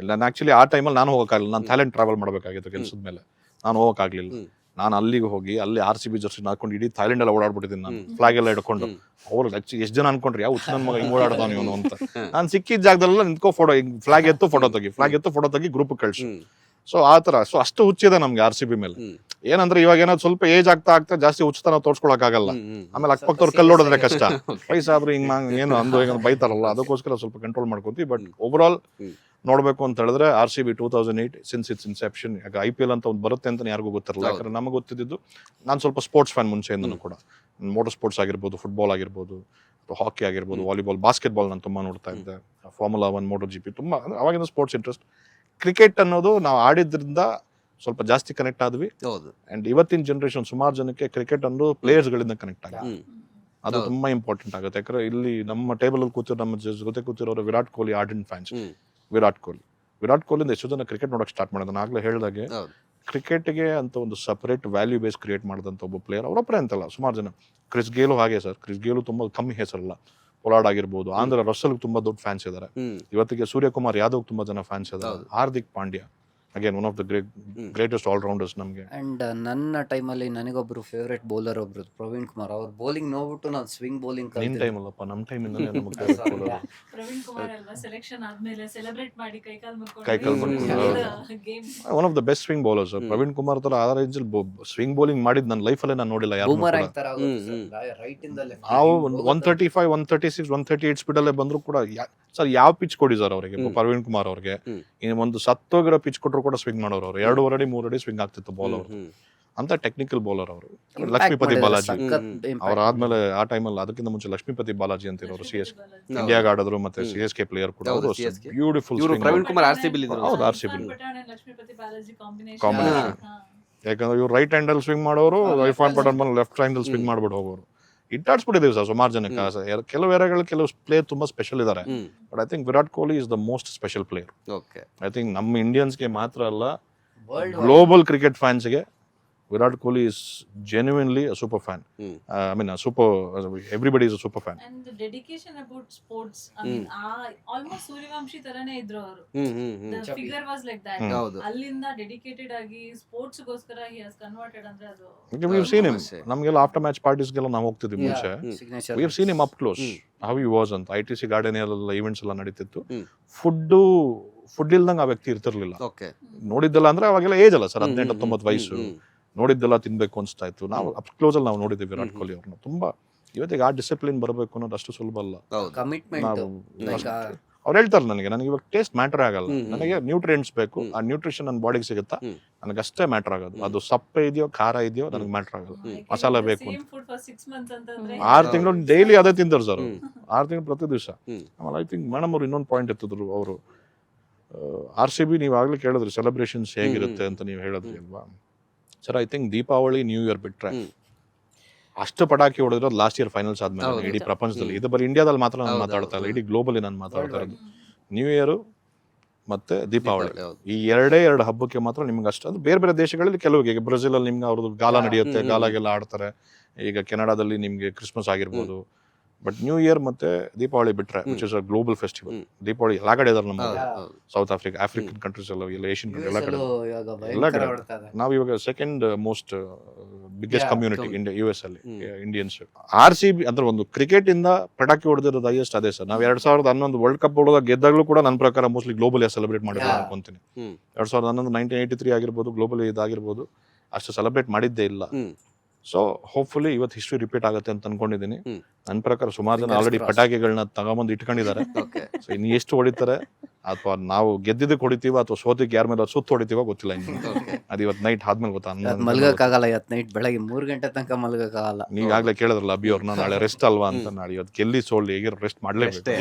Speaker 2: ಇಲ್ಲ ನಾನು ಆಕ್ಚುಲಿ ಆ ಟೈಮಲ್ಲಿ ನಾನು ಹೋಗಕ್ಕಾಗಲಿಲ್ಲ, ನಾನು ಥೈಲ್ಯಾಂಡ್ ಟ್ರಾವೆಲ್ ಮಾಡಬೇಕಾಗಿತ್ತು ಕೆಲ್ಸದ ಮೇಲೆ, ನಾನು ಹೋಗಕ್ಕಾಗ್ಲಿಲ್ಲ. ನಾನು ಅಲ್ಲಿಗೆ ಹೋಗಿ ಅಲ್ಲಿ RCB ಜರ್ಸಿ ಹಾಕೊಂಡು ಇಡೀ ಥೈಲ್ಯಾಂಡ್ ಎಲ್ಲ ಓಡಾಡ್ಬಿಟ್ಟಿದ್ದೀನಿ ನಾನು, ಫ್ಲಾಗ್ ಎಲ್ಲ ಹಿಡ್ಕೊಂಡು. ಅವ್ರು ಎಷ್ಟು ಜನ ಅನ್ಕೊಂಡ್ರಿ ಯಾವ ನನ್ನ ಮಗ ಹಿಂಗ್ ಓಡಾಡ್ತಾವ ಇವನು ಅಂತ. ನಾನು ಸಿಕ್ಕಿದ ಜಾಗದಲ್ಲ ನಿಂತ್ಕೋ ಫೋಟೋ, ಫ್ಲಾಗ್ ಎತ್ತು ಫೋಟೋ ತೆಗಿ ಗ್ರೂಪ್ ಕಳ್ಸು. ಸೊ ಆ ತರ, ಸೊ ಅಷ್ಟು ಹುಚ್ಚಿದೆ ನಮ್ಗೆ RCB ಮೇಲೆ. ಏನಂದ್ರೆ ಇವಾಗ ಏನಾದ್ರು ಸ್ವಲ್ಪ ಏಜ್ ಆಗ್ತಾ ಜಾಸ್ತಿ ಹುಚ್ಚತ ನಾವು ತೋರ್ಸ್ಕೊಳಕ್ ಆಗಲ್ಲ. ಆಮೇಲೆ ಅಕ್ಕಪಕ್ಕದವ್ರು ಕಲ್ಲೋಡಿದ್ರೆ ಕಷ್ಟ, ವಯಸ್ಸಾದ್ರು ಹಿಂಗ್ ಏನು ಅಂದು ಹೇಗೆ ಬೈತಾರಲ್ಲ, ಅದಕ್ಕೋಸ್ಕರ ಸ್ವಲ್ಪ ಕಂಟ್ರೋಲ್ ಮಾಡ್ಕೊತೀವಿ. ಬಟ್ ಓವರ್ ಆಲ್ ನೋಡ್ಬೇಕು ಅಂತ ಹೇಳಿದ್ರೆ RCB 2008 ಸಿನ್ಸ್ ಇಟ್ಸ್ ಇನ್ಸೆಪ್ಷನ್. ಯಾಕೆ IPL ಅಂತ ಒಂದು ಬರುತ್ತೆ ಅಂತ ಯಾರಿಗೂ ಗೊತ್ತಿರಲ್ಲ. ಯಾಕಂದ್ರೆ ನಮಗೆ ಗೊತ್ತಿದ್ದು, ನಾನು ಸ್ವಲ್ಪ ಸ್ಪೋರ್ಟ್ಸ್ ಫ್ಯಾನ್ ಮುಂಚೆಯಿಂದನೂ ಕೂಡ. ಮೋಟರ್ ಸ್ಪೋರ್ಟ್ಸ್ ಆಗಿರ್ಬೋದು, ಫುಟ್ಬಾಲ್ ಆಗಿರ್ಬೋದು, ಹಾಕಿ ಆಗಿರ್ಬೋದು, ವಾಲಿಬಾಲ್, ಬಾಸ್ಕೆಟ್ಬಾಲ್ ನಾನು ತುಂಬಾ ನೋಡ್ತಾ ಇದ್ದೆ. Formula 1, MotoGP ತುಂಬಾ ಅವಾಗಿಂದ ಸ್ಪೋರ್ಟ್ಸ್ ಇಂಟ್ರೆಸ್ಟ್. ಕ್ರಿಕೆಟ್ ಅನ್ನೋದು ನಾವು ಆಡಿದ್ರಿಂದ ಸ್ವಲ್ಪ ಜಾಸ್ತಿ ಕನೆಕ್ಟ್ ಆದ್ವಿ. ಅಂಡ್ ಇವತ್ತಿನ ಜನರೇಷನ್ ಸುಮಾರು ಜನಕ್ಕೆ ಕ್ರಿಕೆಟ್ ಅನ್ನೋದು ಪ್ಲೇಯರ್ಸ್ ಗಳಿಂದ ಕನೆಕ್ಟ್ ಆಗುತ್ತೆ. ಅದು ತುಂಬಾ ಇಂಪಾರ್ಟೆಂಟ್ ಆಗುತ್ತೆ. ಯಾಕಂದ್ರೆ ಇಲ್ಲಿ ನಮ್ಮ ಟೇಬಲ್ ಅಲ್ಲಿ ಕೂತಿರೋ, ನಮ್ಮ ಜೊತೆ ಕೂತಿರೋರು ವಿರಾಟ್ ಕೊಹ್ಲಿ ಆರ್ಡೆಂಟ್ ಫ್ಯಾನ್ಸ್. ವಿರಾಟ್ ಕೊಹ್ಲಿಯಿಂದ ಎಷ್ಟು ಜನ ಕ್ರಿಕೆಟ್ ನೋಡಕ್ ಸ್ಟಾರ್ಟ್ ಮಾಡಿದ. ಆಗ್ಲೇ ಹೇಳ್ದಾಗೆ ಕ್ರಿಕೆಟ್ಗೆ ಅಂತ ಒಂದು ಸಪರೇಟ್ ವ್ಯಾಲ್ಯೂ ಬೇಸ್ ಕ್ರಿಯೇಟ್ ಮಾಡಿದಂತ ಒಬ್ಬ ಪ್ಲೇಯರ್ ಅವರೊಬ್ಬರೇ ಅಂತಲ್ಲ, ಸುಮಾರು ಜನ. ಕ್ರಿಸ್ ಗೇಲು ಹಾಗೆ ಸರ್, ಕ್ರಿಸ್ ಗೇಲು ತುಂಬಾ ಕಮ್ಮಿ ಹೆಸರಲ್ಲ. ಪೊಲಾರ್ಡ್ ಆಗಿರ್ಬೋದು, ಆಂಧ್ರ ರಸಲ್ ತುಂಬಾ ದೊಡ್ಡ ಫ್ಯಾನ್ಸ್ ಇದಾರೆ. ಇವತ್ತಿಗೆ ಸೂರ್ಯಕುಮಾರ್ ಯಾದವ್ ತುಂಬಾ ಜನ ಫ್ಯಾನ್ಸ್ ಇದಾರೆ. Hardik Pandya again one of the greatest all rounders ನಮಗೆ.
Speaker 3: ಅಂಡ್ ನನ್ನ ಟೈಮಲ್ಲಿ ನನಗೊಬ್ರು ಫೇವ್ರೆಟ್ ಬೌಲರ್ ಒಬ್ರು ಪ್ರವೀಣ್ ಕುಮಾರ್. ಅವ್ರ ಬೌಲಿಂಗ್ ನೋಡ್ಬಿಟ್ಟು ನಾನು ಸ್ವಿಂಗ್ ಬೌಲಿಂಗ್.
Speaker 2: ನಿನ್ ಟೈಮ್ ಅಲ್ಲಪ್ಪ, ನಮ್ಮ ಟೈಮ್ ಇಂದ
Speaker 4: ಪ್ರವೀಣ್ ಕುಮಾರ್ ಅಲ್ವಾ ಸೆಲೆಕ್ಷನ್ ಆದ್ಮೇಲೆ ಸೆಲೆಬ್ರೇಟ್ ಮಾಡಿ ಕೈಕಾಲ್
Speaker 2: one of the best swing bowlers. Praveen Kumar ತರ ಆ ರೇಂಜ್ ಸ್ವಿಂಗ್ ಬೌಲಿಂಗ್ ಮಾಡಿದ್ ನನ್ನ ಲೈಫಲ್ಲೇ ನಾನು ನೋಡಿಲ್ಲ ಯಾರು.
Speaker 3: ರೈಟ್ ಇಂದ
Speaker 2: ನಾವು 135, 136, 138 ಸ್ಪೀಡ್ ಅಲ್ಲೇ ಬಂದ್ರು ಕೂಡ ಸರ್ ಯಾವ ಪಿಚ್ ಕೊಡಿ ಸರ್ ಅವರಿಗೆ, ಪ್ರವೀಣ್ ಕುಮಾರ್ ಅವ್ರಿಗೆ. ಒಂದು ಸತ್ತೋಗಿರೋ ಪಿಚ್ ಕೊಟ್ಟರು ಕೂಡ ಸ್ವಿಂಗ್ ಮಾಡೋರು ಅವ್ರು. 2.5 ಅಡಿ 3 ಅಡಿ ಸ್ವಿಂಗ್ ಆಗ್ತಿತ್ತು ಬಾಲ್ ಅವರು. ಅಂತ ಟೆಕ್ನಿಕಲ್ ಬೌಲರ್ ಅವರು. ಲಕ್ಷ್ಮೀಪತಿ ಬಾಲಾಜಿ ಅವ್ರಾದ್ಮೇಲೆ ಆ ಟೈಮಲ್ಲಿ, ಅದಕ್ಕಿಂತ ಮುಂಚೆ ಲಕ್ಷ್ಮೀಪತಿ ಬಾಲಾಜಿ ಅಂತ ಇರೋರು CSK ಇಂಡಿಯಾಗ ಆಡಿದ್ರು, ಮತ್ತೆ CSK ಪ್ಲೇಯರ್ ಕೂಡ. ಬ್ಯೂಟಿಫುಲ್
Speaker 1: ಪ್ರವೀಣ್ ಕುಮಾರ್ RCB
Speaker 2: ಹೌದು, RCB ಕಾಂಬಿನೇಷನ್. ಯಾಕಂದ್ರೆ ಇವ್ರು ರೈಟ್ ಹ್ಯಾಂಡ್ ಅಲ್ಲಿ ಸ್ವಿಂಗ್ ಮಾಡೋರು, ಇರ್ಫಾನ್ ಪಠಾಣ್ ಬಂದು ಲೆಫ್ಟ್ ಹ್ಯಾಂಡ್ ಅಲ್ಲಿ ಸ್ವಿಂಗ್ ಮಾಡ್ಬಿಟ್ಟು ಹೋಗೋರು. ಇಟ್ಟಾಡ್ಸ್ಬಿಟ್ಟಿದ್ದೀವಿ ಸರ್ ಸುಮಾರು ಜನಕ್ಕೆ. ಕೆಲವು ಏರಿಯಾಗಳು ಕೆಲವು ಪ್ಲೇಯರ್ ತುಂಬಾ ಸ್ಪೆಷಲ್ ಇದಾರೆ. But I think Virat Kohli is the most special player. I think ನಮ್ಮ ಇಂಡಿಯನ್ಸ್ಗೆ ಮಾತ್ರ ಅಲ್ಲ, ಗ್ಲೋಬಲ್ ಕ್ರಿಕೆಟ್ ಫ್ಯಾನ್ಸ್ಗೆ Virat Kohli is genuinely a super fan. I mean, everybody is a super fan.
Speaker 4: And the dedication about sports, I mean, almost Suryavanshi ತರನೇ ಇದ್ರು ಅವರು. The figure was like that. ಅಲ್ಲಿಂದ dedicated ಆಗಿ ಸ್ಪೋರ್ಟ್ಸ್ ಗೋಸ್ಕರ he has converted ಅಂದ್ರೆ ಅದು.
Speaker 2: We've seen him. ನಮಗೆಲ್ಲ after match ಪಾರ್ಟೀಸ್ಗೆಲ್ಲ ನಾವು ಹೋಗ್ತಿದ್ವಿ ಮುಂಚೆ. We have seen him up close. How he was ಅಂತ. ITC ಗಾರ್ಡನ್ ಎಲ್ಲ ಈವೆಂಟ್ಸ್ ಎಲ್ಲ ನಡೀತಿತ್ತು. ಫುಡ್ ಇಲ್ದಂಗೆ ಆ ವ್ಯಕ್ತಿ ಇರ್ತಿರ್ಲಿಲ್ಲ. ನೋಡಿದ್ದಲ್ಲ ಅಂದ್ರೆ ಅವಾಗೆಲ್ಲ ಏಜ್ ಅಲ್ಲ ಸರ್, 18-19 ವಯಸ್ಸು. ನೋಡಿದ್ದೆಲ್ಲ ತಿನ್ಬೇಕು ಅನ್ಸ್ತಾ ಇತ್ತು. ನಾವು ಅಪ್ ಕ್ಲೋಸ್ ಅಲ್ಲಿ ನಾವು ನೋಡಿದ್ವಿ ವಿರಾಟ್ ಕೊಹ್ಲಿ ಅವ್ರನ್ನ. ತುಂಬಾ ಇವತ್ತಿಗೆ ಆ ಡಿಸಿಪ್ಲಿನ್ ಬರಬೇಕು ಅನ್ನೋದು ಅಷ್ಟು ಸುಲಭ ಅಲ್ಲ. ಅವ್ರು ಹೇಳ್ತಾರೆ ನನಗೆ ಇವಾಗ ಟೇಸ್ಟ್ ಮ್ಯಾಟರ್ ಆಗಲ್ಲ, ನನಗೆ ನ್ಯೂಟ್ರಿಯೆಂಟ್ಸ್ ಬೇಕು, ಆ ನ್ಯೂಟ್ರಿಷನ್ ನನ್ನ ಬಾಡಿಗೆ ಸಿಗುತ್ತಾ, ನನಗೆ ಅಷ್ಟೇ ಮ್ಯಾಟರ್ ಆಗೋದು. ಅದು ಸಪ್ಪೆ ಇದೆಯೋ ಖಾರ ಇದೆಯೋ ನನಗೆ ಮ್ಯಾಟರ್ ಆಗಲ್ಲ. ಮಸಾಲ ಬೇಕು ಅಂತ 6 ತಿಂಗಳು ಡೈಲಿ ಅದೇ ತಿಂತಾರೆ ಸರ್. 6 ತಿಂಗಳು ಪ್ರತಿ ದಿವಸ. ಆಮೇಲೆ ಐ ಥಿಂಕ್ ಮೇಡಮ್ ಅವ್ರು ಇನ್ನೊಂದು ಪಾಯಿಂಟ್ ಎತ್ತಿದ್ರು. ಅವರು RCB ನೀವು ಆಗ್ಲೇ ಕೇಳಿದ್ರಿ ಸೆಲೆಬ್ರೇಷನ್ಸ್ ಹೇಗಿರುತ್ತೆ ಅಂತ ನೀವು ಹೇಳಿದ್ರಿ ಅಲ್ವಾ sir. I think Deepavali, new year ಬಿಟ್ರೆ ಅಷ್ಟು ಪಟಾಕಿ ಹೊಡೆದಿರೋದು ಲಾಸ್ಟ್ ಇಯರ್ ಫೈನಲ್ಸ್ ಆದ್ಮೇಲೆ
Speaker 1: ಹೌದು.
Speaker 2: ಇಡೀ ಪ್ರಪಂಚದಲ್ಲಿ. ಇದು ಬರೀ ಇಂಡಿಯಾದಲ್ಲಿ ಮಾತ್ರ ನಾನು
Speaker 1: ಹೌದು,
Speaker 2: ಮಾತಾಡ್ತಾ ಇಲ್ಲ,
Speaker 1: ಹೌದು.
Speaker 2: ಇಡೀ ಗ್ಲೋಬಲಿ ನಾನು ಮಾತಾಡ್ತಾ ಇರೋದು. ನ್ಯೂ ಇಯರ್ ಮತ್ತೆ ದೀಪಾವಳಿ,
Speaker 1: ಹೌದು.
Speaker 2: ಈ ಎರಡು ಹಬ್ಬಕ್ಕೆ ಮಾತ್ರ ನಿಮ್ಗೆ ಅಷ್ಟು. ಅದು ಬೇರೆ ಬೇರೆ ದೇಶಗಳಲ್ಲಿ ಕೆಲವು, ಈಗ ಬ್ರೆಜಿಲ್ ಅಲ್ಲಿ ನಿಮ್ಗೆ ಅವ್ರದ್ದು ಗಾಲ ನಡೆಯುತ್ತೆ, ಗಾಲಾಗೆಲ್ಲ ಆಡ್ತಾರೆ. ಈಗ ಕೆನಡಾದಲ್ಲಿ ನಿಮ್ಗೆ ಕ್ರಿಸ್ಮಸ್ ಆಗಿರ್ಬೋದು. ಬಟ್ ನ್ಯೂ ಇಯರ್ ಮತ್ತೆ ದೀಪಾವಳಿ ಬಿಟ್ರೆ, which is a global festival. Deepavali ಎಲ್ಲಾ ಕಡೆ ಇದಾರೆ, ನಮ್ಮ ಸೌತ್ ಆಫ್ರಿಕಾ, ಆಫ್ರಿಕನ್ ಕಂಟ್ರೀಸ್ ಎಲ್ಲ, ಎಲ್ಲ ಏಷ್ಯನ್ ಕಂಟ್ರಿ ಎಲ್ಲ ಕಡೆ.
Speaker 3: ಇವಾಗ
Speaker 2: ಎಲ್ಲ ಕಡೆ.
Speaker 3: ಭಯಂಕರ ಹೊಡ್ತಾ ಇದೆ.
Speaker 2: ನಾವು ಇವಾಗ second most biggest
Speaker 3: Yeah,
Speaker 2: community US ಅಲ್ಲಿ ಇಂಡಿಯನ್ಸ್. RCB ಅಂದ್ರೆ ಒಂದು ಕ್ರಿಕೆಟ್ ಇಂದ ಪಟಾಕಿ ಹೊಡೆದಿರೋದು ಹೈಯೆಸ್ಟ್ ಅದೇ ಸರ್. ನಾವು 2011 ವರ್ಲ್ಡ್ ಕಪ್ ಹೊಡೆದಾಗ ಗೆದ್ದಾಗಲೂ ಕೂಡ ನನ್ನ ಪ್ರಕಾರ ಮೋಸ್ಟ್ಲಿ ಗ್ಲೋಬಲಿ ಸೆಲೆಬ್ರೇಟ್ ಮಾಡಿದ್ರು ಅನ್ಕೊಂತೀನಿ. 2011 1983 ಆಗಿರ್ಬೋದು, ಗ್ಲೋಬಲಿ ಇದಾಗಿರ್ಬೋದು, ಅಷ್ಟು ಸೆಲೆಬ್ರೇಟ್ ಮಾಡಿದ್ದೇ ಇಲ್ಲ. ಸೊ ಹೋಪ್ಫುಲಿ ಇವತ್ತು ಹಿಸ್ಟ್ರಿ ರಿಪೀಟ್ ಆಗುತ್ತೆ ಅಂತ ಅನ್ಕೊಂಡಿದ್ದೀನಿ. ನನ್ನ ಪ್ರಕಾರ ಸುಮಾರು ಜನ ಆಲ್ರೆಡಿ ಪಟಾಕಿಗಳನ್ನ ತಗೊಂಬಂದು ಇಟ್ಕೊಂಡಿದ್ದಾರೆ. ಸೊ ಇನ್ನು ಎಷ್ಟು ಹೊಡಿತಾರೆ, ಅಥವಾ ನಾವು ಗೆದ್ದಿದ್ದಕ್ಕೆ ಹೊಡಿತೀವ ಅಥವಾ ಸೋತಿಗೆ ಯಾರ ಮೇಲೆ ಸುತ್ತ ಹೊಡಿತೀವ ಗೊತ್ತಿಲ್ಲ. ಇನ್ನು ಅದು ಇವತ್ತು ನೈಟ್ ಆದ್ಮೇಲೆ ಗೊತ್ತಾ.
Speaker 3: ಮಲ್ಗಕ್ಕಾಗಲ್ಲ ಇವತ್ತು ನೈಟ್ ಬೆಳಗ್ಗೆ 3 ಗಂಟೆ ತನಕ ಮಲ್ಗಕ್ಕಾಗಲ್ಲ.
Speaker 2: ನೀವಾಗ್ಲೇ ಕೇಳಿದ್ರಲ್ಲ ಅಭಿ ಅವ್ರನ್ನ, ನಾಳೆ ರೆಸ್ಟ್ ಅಲ್ವಾ ಅಂತ. ನಾಳೆ ಇವತ್ತು ಗೆಲ್ಲಿ ಸೋಲಿ ಹೇಗಿರೋ ರೆಸ್ಟ್ ಮಾಡ್ಲೇಬೇಕು,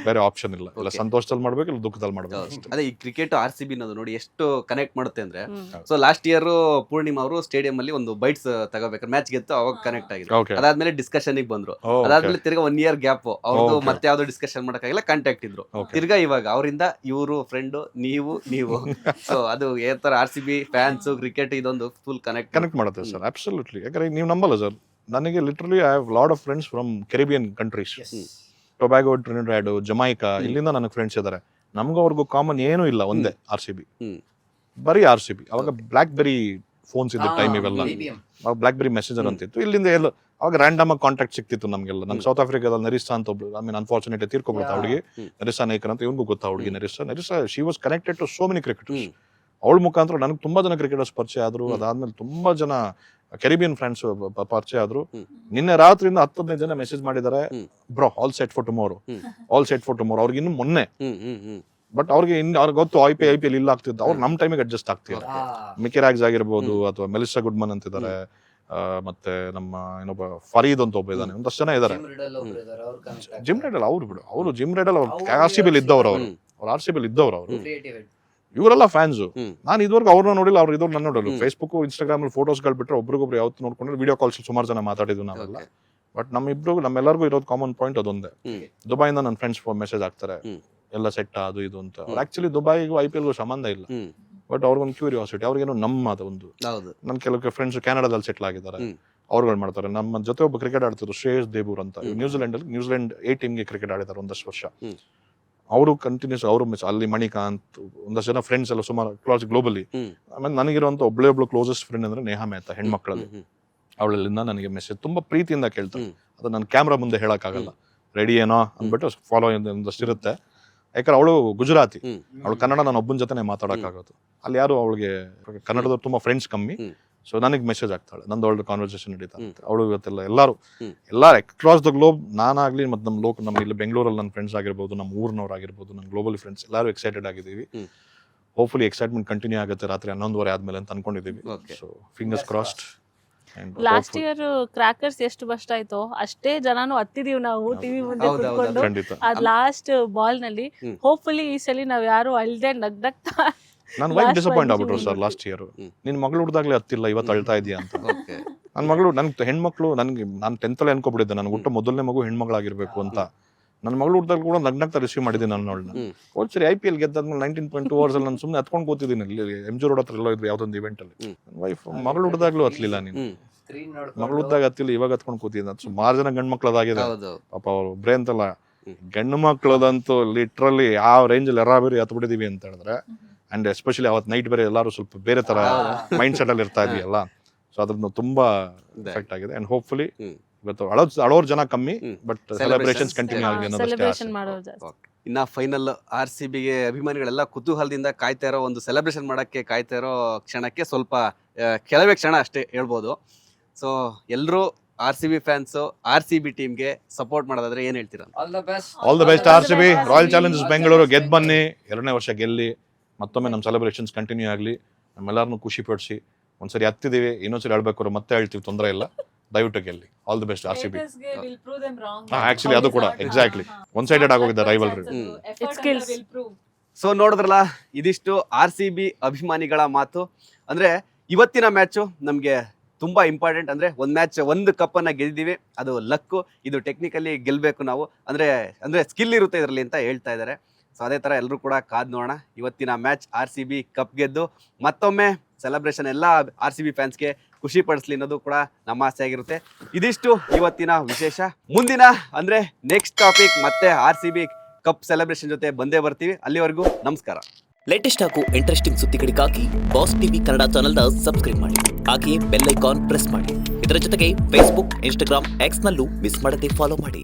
Speaker 2: ಬೇರೆ ಆಪ್ಷನ್ ಇಲ್ಲ. ಇಲ್ಲ ಸಂತೋಷದಲ್ಲಿ ಮಾಡ್ಬೇಕು, ಇಲ್ಲ ದುಃಖದಲ್ಲಿ ಮಾಡ್ಬೇಕು ಅಷ್ಟೇ.
Speaker 1: ಅದೇ ಈ ಕ್ರಿಕೆಟ್ RCB ಅನ್ನೋದು ನೋಡಿ ಎಷ್ಟು ಕನೆಕ್ಟ್ ಮಾಡುತ್ತೆ ಅಂದ್ರೆ, ಸೊ ಲಾಸ್ಟ್ ಇಯರ್ ಪೂರ್ಣಿಮಾ ಅವರು ಸ್ಟೇಡಿಯಂ ಅಲ್ಲಿ ಒಂದು ಬೈಟ್ಸ್ ತಗೋಬೇಕಾದ್ರೆ ಮ್ಯಾಚ್ ಗೆದ್ದು ಅವಾಗ ಕನೆಕ್ಟ್ ಆಗಿದ್ರು.
Speaker 2: Okay.
Speaker 1: ಅದಾದ್ಮೇಲೆ ಡಿಸ್ಕಷನ್ ಬಂದ್ರು.
Speaker 2: Oh, okay.
Speaker 1: ಅದಾದ್ಮೇಲೆ ತಿರ್ಗಾ 1 year ಗ್ಯಾಪ್, ಅವ್ರದ್ದು
Speaker 2: Okay.
Speaker 1: ಮತ್ತೆ ಯಾವ್ದೋ ಡಿಸ್ಕಷನ್ ಮಾಡಕ್ಕಾಗಿಲ್ಲ, ಕಾಂಟ್ಯಾಕ್ಟ್ ಇದ್ರು.
Speaker 2: Okay.
Speaker 1: ತಿರ್ಗಾ ಇವಾಗ ಅವರಿಂದ ಇವರು ಫ್ರೆಂಡ್, ನೀವು ಸೊ ಅದು ಯಾವ ತರ RCB ಫ್ಯಾನ್ಸ್ ಕ್ರಿಕೆಟ್ ಇದೊಂದು ಫುಲ್ ಕನೆಕ್ಟ್
Speaker 2: ಮಾಡುತ್ತೆ ಸರ್. ಅಬ್ಸಲ್ಯೂಟ್ಲಿ. ಯಾಕಂದ್ರೆ ನೀವು ನಂಬಲ್ಲ ಸರ್, ನನಗೆ literally I have lot of friends from Caribbean countries, Tobago, Trinidad, Jamaica. ಇಲ್ಲಿಂದ ನನಗೆ ಫ್ರೆಂಡ್ಸ್ ಇದ್ದಾರೆ. ನಮ್ಗೂ ಅವ್ರಿಗೂ ಕಾಮನ್ ಏನೂ ಇಲ್ಲ, ಒಂದೇ RCB. ಬರೀ RCB. ಅವಾಗ ಬ್ಲಾಕ್ ಬೆರಿ ಫೋನ್ಸ್ ಇದ್ದ ಟೈಮ್ ಇವೆಲ್ಲ, ಅವಾಗ ಬ್ಲಾಕ್ ಬೆರಿ ಮೆಸೇಜರ್ ಅಂತಿತ್ತು. ಇಲ್ಲಿಂದ ಎಲ್ಲ ಅವಾಗ ರ್ಯಾಂಡಮ್ ಆಗಿ ಕಾಂಟ್ಯಾಕ್ಟ್ ಸಿಕ್ತಿತ್ತು ನಮ್ಗೆಲ್ಲ. ನಮ್ ಸೌತ್ ಆಫ್ರಿಕಾದಲ್ಲಿ ನರಿಸಾ ಅಂತ ಒಬ್ಳು, ಐ ಮೀನ್ ಅನ್ಫಾರ್ಚುನೇಟ್ ತೀರ್ಕೊಬಿಡ್ತಾ ಹುಡುಗಿ, ನರಿಸಾ ನಾಯ್ಕರ್ ಅಂತ. ಇವ್ನಿಗೂ ಗೊತ್ತಾ ಹುಡುಗಿ ನರಿಸಾ she was connected to so many cricketers. ಅವಳ ಮುಖಾಂತರ ನನಗೆ ತುಂಬಾ ಜನ ಕ್ರಿಕೆಟರ್ಸ್ ಪರಿಚಯ ಆದ್ರು. ಅದಾದ್ಮೇಲೆ ತುಂಬಾ ಜನ ಕೆರಿಬಿಯನ್ ಫ್ರೆಂಡ್ಸ್ ಪರಿಚಯ ಆದ್ರು. ನಿನ್ನೆ ರಾತ್ರಿಯಿಂದ 10-15 ಜನ ಮೆಸೇಜ್ ಮಾಡಿದ್ದಾರೆ, bro all set for tomorrow, all set for tomorrow. ಅವ್ರಿಗೆ ಇನ್ನು ಮೊನ್ನೆ, ಬಟ್ ಅವ್ರಿಗೆ ಅವ್ರಿಗೆ ಗೊತ್ತು IPL ಇಲ್ಲ ಆಗ್ತಿದ್ದು. ಅವ್ರು ನಮ್ಮ ಟೈಮಿಗೆ ಅಡ್ಜಸ್ಟ್ ಆಗ್ತಿದ್ದಾರೆ. ಮಿಕಿ ರಾಗ್ಸ್ ಆಗಿರ್ಬೋದು, ಅಥವಾ ಮೆಲಿಸಾ ಗುಡ್ಮನ್ ಅಂತಿದ್ದಾರೆ, ಮತ್ತೆ ನಮ್ಮ ಇನ್ನೊಬ್ಬ ಫರೀದ್ ಅಂತ ಒಬ್ಬ ಇದ್ದಾನೆ, ಒಂದಷ್ಟು ಜನ ಇದ್ದಾರೆ. ಜಿಮ್ ರೆಡಲ್ ಅವ್ರು ಬಿಡು, ಅವರು ಜಿಮ್ ರೆಡಲ್ ಅವ್ರು RCB ಇದ್ದವ್ರು, ಅವ್ರು RCB ಇದ್ದವ್ರು. ಅವರು ಇವರೆಲ್ಲ ಫ್ಯಾನ್ಸು. ನಾನು ಇದುವರೆಗೂ ಅವ್ರನ್ನ ನೋಡಿಲ್ಲ, ಅವ್ರು ಇದ್ರು ನನ್ನ ನೋಡಲ್ಲ. ಫೇಸ್ಬುಕ್, ಇನ್ಸ್ಟಾಗ್ರಾಮ್ ಅಲ್ಲಿ ಫೋಟೋಸ್ಗಳು ಬಿಟ್ಟರೆ ಒಬ್ರಿಗೊಬ್ರು ಯಾವತ್ತು ನೋಡ್ಕೊಂಡ್ರೆ, ವಿಡಿಯೋ ಕಾಲ್ಸ್ ಸುಮಾರು ಜನ ಮಾತಾಡಿದ್ವಿ ನಾವೆಲ್ಲ. ಬಟ್ ನಮ್ಮೆಲ್ಲರಿಗೂ ಇರೋದು ಕಾಮನ್ ಪಾಯಿಂಟ್ ಅದೊಂದೇ. ದುಬೈಯಿಂದ ನನ್ನ ಫ್ರೆಂಡ್ಸ್ ಮೆಸೇಜ್ ಆಗ್ತಾರೆ, ಎಲ್ಲ ಸೆಟ್ ಅದು ಇದು ಅಂತ. ಆಕ್ಚುಲಿ ದುಬೈಗೂ IPLಗೂ ಸಂಬಂಧ ಇಲ್ಲ, ಬಟ್ ಅವ್ರಿಗೊಂದು ಕ್ಯೂರಿಯಾಸಿಟಿ. ಅವ್ರಿಗೇನು ನಮ್ಮ ಒಂದು, ನನ್ನ ಕೆಲವು ಫ್ರೆಂಡ್ಸ್ ಕೆನಡಾದಲ್ಲಿ ಸೆಟ್ಲ್ ಆಗಿದ್ದಾರೆ, ಅವ್ರುಗಳು ಮಾಡ್ತಾರೆ. ನಮ್ಮ ಜೊತೆ ಒಬ್ಬ ಕ್ರಿಕೆಟ್ ಆಡ್ತಿದ್ರು, ಶ್ರೇಯಸ್ ದೇಬೂರ್ ಅಂತ, ನ್ಯೂಜಿಲೆಂಡ್ A ಟೀಮ್ಗೆ ಕ್ರಿಕೆಟ್ ಆಡಿದ್ದಾರೆ ಒಂದಷ್ಟು ವರ್ಷ. ಅವರು ಕಂಟಿನ್ಯೂಸ್, ಅವರು ಅಲ್ಲಿ ಮಣಿಕಾಂತ್, ಒಂದಷ್ಟು ಜನ ಫ್ರೆಂಡ್ಸ್ ಎಲ್ಲ ಸುಮಾರು ಕ್ಲಾಸ್ ಗ್ಲೋಬಲಿ. ಆಮೇಲೆ ನನಗಿರುವಂತ ಒಬ್ಳು ಕ್ಲೋಸೆಸ್ಟ್ ಫ್ರೆಂಡ್ ಅಂದ್ರೆ ನೇಹಾ ಮೆಹ್ತಾ, ಹೆಣ್ಮಕ್ಳಲ್ಲಿ. ಅವಳಲ್ಲಿಂದ ನನಗೆ ಮೆಸೇಜ್ ತುಂಬಾ ಪ್ರೀತಿಯಿಂದ ಕೇಳ್ತಾರೆ. ಅದು ನನ್ನ ಕ್ಯಾಮ್ರಾ ಮುಂದೆ ಹೇಳಕ್ಕಾಗಲ್ಲ, ರೆಡಿ ಏನೋ ಅಂದ್ಬಿಟ್ಟು ಫಾಲೋ ಒಂದಷ್ಟು ಇರುತ್ತೆ. ಯಾಕಂದ್ರೆ ಅವಳು ಗುಜರಾತಿ, ಅವಳು ಕನ್ನಡ ನಾನು ಒಬ್ಬನ ಜೊತೆ ಮಾತಾಡೋಕ್ಕಾಗೋದು. ಅಲ್ಲಿ ಯಾರು ಅವಳಿಗೆ ಕನ್ನಡದವ್ರು ತುಂಬಾ ಫ್ರೆಂಡ್ಸ್ ಕಮ್ಮಿ. ಸೊ ನನಗೆ ಮೆಸೇಜ್ ಆಗ್ತಾಳೆ, ನಂದು ಒಳ್ಳೆ ಕಾನ್ವರ್ಸೇಷನ್ ನಡೀತಾ ಇರುತ್ತೆ. ಅವಳು ಇವತ್ತೆಲ್ಲ ಎಲ್ಲರೂ ಅಕ್ರಾಸ್ ದ ಗ್ಲೋಬ್, ನಾನಾಗ್ಲಿ ಮತ್ತು ನಮ್ಮ ಇಲ್ಲಿ ಬೆಂಗಳೂರಲ್ಲಿ ನನ್ನ ಫ್ರೆಂಡ್ಸ್ ಆಗಿರ್ಬೋದು, ನಮ್ಮ ಊರಿನವ್ರಾಗಿರ್ಬೋದು, ನನ್ನ ಗ್ಲೋಬಲ್ ಫ್ರೆಂಡ್ಸ್ ಎಲ್ಲರೂ ಎಕ್ಸೈಟೆಡ್ ಆಗಿದ್ದೀವಿ. ಹೋಪ್ಫುಲಿ ಎಕ್ಸೈಟ್ಮೆಂಟ್ ಕಂಟಿನ್ಯೂ ಆಗುತ್ತೆ ರಾತ್ರಿ 11:30 ಆದ್ಮೇಲೆ ಅಂತ ಅನ್ಕೊಂಡಿದ್ದೀವಿ. So fingers crossed.
Speaker 5: Last year crackers ಎಷ್ಟು ಬಸ್ಟ್ ಆಯ್ತೋ ಅಷ್ಟೇ ಜನನು ಹತ್ತಿದೀವಿ ನಾವು ಟಿವಿ ಮುಂದೆ ಕೂತ್ಕೊಂಡು. ಅದ್ ಲಾಸ್ಟ್ ಬಾಲ್ ನಲ್ಲಿ ಹೋಪ್ಫುಲಿ ಈ ಸಲ ನಾವ್ ಯಾರು ಅಳ್ದೆ ನಗ್ನಗ್ತಾ.
Speaker 2: ನಾನು ವೈಫ್ ಡಿಸಪಾಯಿಂಟ್ ಆಗ್ಬಿಟ್ರು ಸರ್ ಲಾಸ್ಟ್ ಇಯರ್. ನಿನ್ ಮಗಳು ಹುಡ್ದಾಗ್ಲೇ ಹತ್ತಿಲ್ಲ, ಇವತ್ತು ಅಳ್ತಾ ಇದೆಯಾ ಅಂತ. ನನ್ನ ಮಗಳು, ನನ್ಗೆ ಹೆಣ್ಮಕ್ಳು, ನಾನು 10th ಅಲ್ಲಿ ಅನ್ಕೊಬಿಟ್ಟಿದ್ದೆ ನನ್ಗೆ ಹುಟ್ಟ ಮೊದಲನೇ ಮಗು ಹೆಣ್ಮಗಳಾಗಿರ್ಬೇಕು ಅಂತ. ನನ್ನ ಮಗಳು ಹುಡ್ದಾಗ ಕೂಡ ನಗ್ನಗ್ತಾ ರಿಸೀವ್ ಮಾಡಿದ್ದೀನಿ ನಾನು ಅವಳನ್ನ. ಹೋದ್ ಸರಿ IPL ಗೆದ್ದಾದ್ಮೇಲೆ 19.2 hours ಅಲ್ಲಿ ನಾನು ಸುಮ್ಮನೆ ಹತ್ಕೊಂಡು ಕೂತಿದ್ದೀನಿ ಇಲ್ಲಿ MG ರೋಡ್ ಹತ್ರ ಎಲ್ಲೋ ಇದ್ರು ಯಾವ್ದೊಂದು ಇವೆಂಟ್ ಅಲ್ಲಿ. ವೈಫ್ ಮಗಳು ಹುಡ್ದಾಗ್ಲೂ ಹತ್ಲಿಲ್ಲ, ನೀನು ಮಗಳು ಹುಡ್ದಾಗ ಹತ್ತಿಲ್ಲ, ಇವಾಗ ಹತ್ಕೊಂಡು ಕೂತಿದ್ದ. ಸುಮಾರು ಜನ ಗಂಡು ಮಕ್ಳು ಅದಾಗಿದೆ ಪಾಪ. ಅವ್ರು ಒಬ್ರೇ ಅಂತಲ್ಲ, ಗಂಡು ಮಕ್ಳದಂತೂ ಲಿಟ್ರಲಿ ಯಾವ ರೇಂಜಲ್ಲಿ ಎರಾಬೇರಿ ಹತ್ಬಿಟ್ಟಿದೀವಿ ಅಂತ ಹೇಳಿದ್ರೆ. ಅಂಡ್ ಎಸ್ಪೆಷಲಿ ಅವತ್ತು ನೈಟ್ ಬೇರೆ ಎಲ್ಲರೂ ಸ್ವಲ್ಪ ಬೇರೆ ತರ ಮೈಂಡ್ ಸೆಟ್ ಅಲ್ಲಿ ಇರ್ತಾ ಇದೆಯಲ್ಲ. ಸೊ ಅದ್ರದ್ದು ತುಂಬಾ ಎಫೆಕ್ಟ್ ಆಗಿದೆ. ಅಂಡ್ ಹೋಪ್ಫುಲಿ ಇವತ್ತು ಅಳೋರ್ ಜನ ಕಮ್ಮಿ, ಬಟ್ ಸೆಲೆಬ್ರೇಷನ್ಸ್ ಕಂಟಿನ್ಯೂ ಆಗಿದೆ ಅನ್ನೋದು.
Speaker 1: ಇನ್ನ ಫೈನಲ್ RCBಗೆ ಅಭಿಮಾನಿಗಳೆಲ್ಲ ಕುತೂಹಲದಿಂದ ಕಾಯ್ತಾ ಇರೋ, ಒಂದು ಸೆಲೆಬ್ರೇಷನ್ ಮಾಡಕ್ಕೆ ಕಾಯ್ತಾ ಇರೋ ಕ್ಷಣಕ್ಕೆ ಸ್ವಲ್ಪ ಕೆಲವೇ ಕ್ಷಣ ಅಷ್ಟೇ ಹೇಳ್ಬೋದು. ಸೊ ಎಲ್ಲರೂ RCB ಫ್ಯಾನ್ಸ್ RCB ಟೀಮ್ಗೆ ಸಪೋರ್ಟ್ ಮಾಡೋದಾದ್ರೆ ಏನ್ ಹೇಳ್ತೀರಾ?
Speaker 2: All the best RCB. Royal Challengers Bengaluru ಗೆದ್ದು ಬನ್ನಿ, 2ನೇ ವರ್ಷ ಗೆಲ್ಲಿ, ಮತ್ತೊಮ್ಮೆ ನಮ್ಮ ಸೆಲೆಬ್ರೇಷನ್ಸ್ ಕಂಟಿನ್ಯೂ ಆಗಲಿ, ನಮ್ಮೆಲ್ಲರನ್ನೂ ಖುಷಿ ಪಡಿಸಿ. ಒಂದ್ಸರಿ ಹತ್ತಿದೀವಿ, ಇನ್ನೊಂದ್ಸರಿ ಹೇಳ್ಬೇಕು ಮತ್ತೆ ಹೇಳ್ತೀವಿ, ತೊಂದರೆ ಇಲ್ಲ, ದಯವಿಟ್ಟು ಗೆಲ್ಲಿ. All the best RCB. Actually ಅದು ಕೂಡ ಎಕ್ಸಾಕ್ಟ್ಲಿ ಒನ್ ಸೈಡೆಡ್ ಆಗೋಗಿದೆ ರೈವಲ್ರಿ.
Speaker 1: ಸೊ ನೋಡಿದ್ರಲ್ಲ, ಇದಿಷ್ಟು RCB ಅಭಿಮಾನಿಗಳ ಮಾತು. ಅಂದ್ರೆ ಇವತ್ತಿನ ಮ್ಯಾಚು ನಮ್ಗೆ ತುಂಬಾ ಇಂಪಾರ್ಟೆಂಟ್. ಅಂದ್ರೆ ಒಂದು ಮ್ಯಾಚ್ ಒಂದು ಕಪ್ಪನ್ನು ಗೆದ್ದಿದ್ದೀವಿ, ಅದು ಲಕ್ಕು. ಇದು ಟೆಕ್ನಿಕಲಿ ಗೆಲ್ಲಬೇಕು ನಾವು, ಅಂದ್ರೆ ಸ್ಕಿಲ್ ಇರುತ್ತೆ ಇದರಲ್ಲಿ ಅಂತ ಹೇಳ್ತಾ ಇದ್ದಾರೆ. ಸೊ ಅದೇ ಥರ ಎಲ್ಲರೂ ಕೂಡ ಕಾದ್ ನೋಡೋಣ. ಇವತ್ತಿನ ಮ್ಯಾಚ್ RCB ಕಪ್ ಗೆದ್ದು ಮತ್ತೊಮ್ಮೆ ಸೆಲೆಬ್ರೇಷನ್ ಎಲ್ಲ RCB ಫ್ಯಾನ್ಸ್ಗೆ ಖುಷಿ ಪಡಿಸ್ಲಿ ಅನ್ನೋದು ಕೂಡ ನಮ್ಮ ಆಸೆ ಆಗಿರುತ್ತೆ. ಇದಿಷ್ಟು ಇವತ್ತಿನ ವಿಶೇಷ. ಮುಂದಿನ ಅಂದ್ರೆ ನೆಕ್ಸ್ಟ್ ಟಾಪಿಕ್ ಮತ್ತೆ RCB ಕಪ್ ಸೆಲೆಬ್ರೇಷನ್ ಜೊತೆ ಬಂದೇ ಬರ್ತೀವಿ. ಅಲ್ಲಿವರೆಗೂ ನಮಸ್ಕಾರ.
Speaker 6: ಲೇಟೆಸ್ಟ್ ಹಾಗೂ ಇಂಟ್ರೆಸ್ಟಿಂಗ್ ಸುದ್ದಿಗಳಿಗಾಗಿ ಬಾಸ್ ಟಿವಿ ಕನ್ನಡ ಚಾನೆಲ್ನ ಸಬ್ಸ್ಕ್ರೈಬ್ ಮಾಡಿ. ಹಾಗೆಯೇ ಬೆಲ್ ಐಕಾನ್ ಪ್ರೆಸ್ ಮಾಡಿ. ಇದರ ಜೊತೆಗೆ ಫೇಸ್ಬುಕ್, ಇನ್ಸ್ಟಾಗ್ರಾಮ್, ಎಕ್ಸ್ನಲ್ಲೂ ಮಿಸ್ ಮಾಡದೆ ಫಾಲೋ ಮಾಡಿ.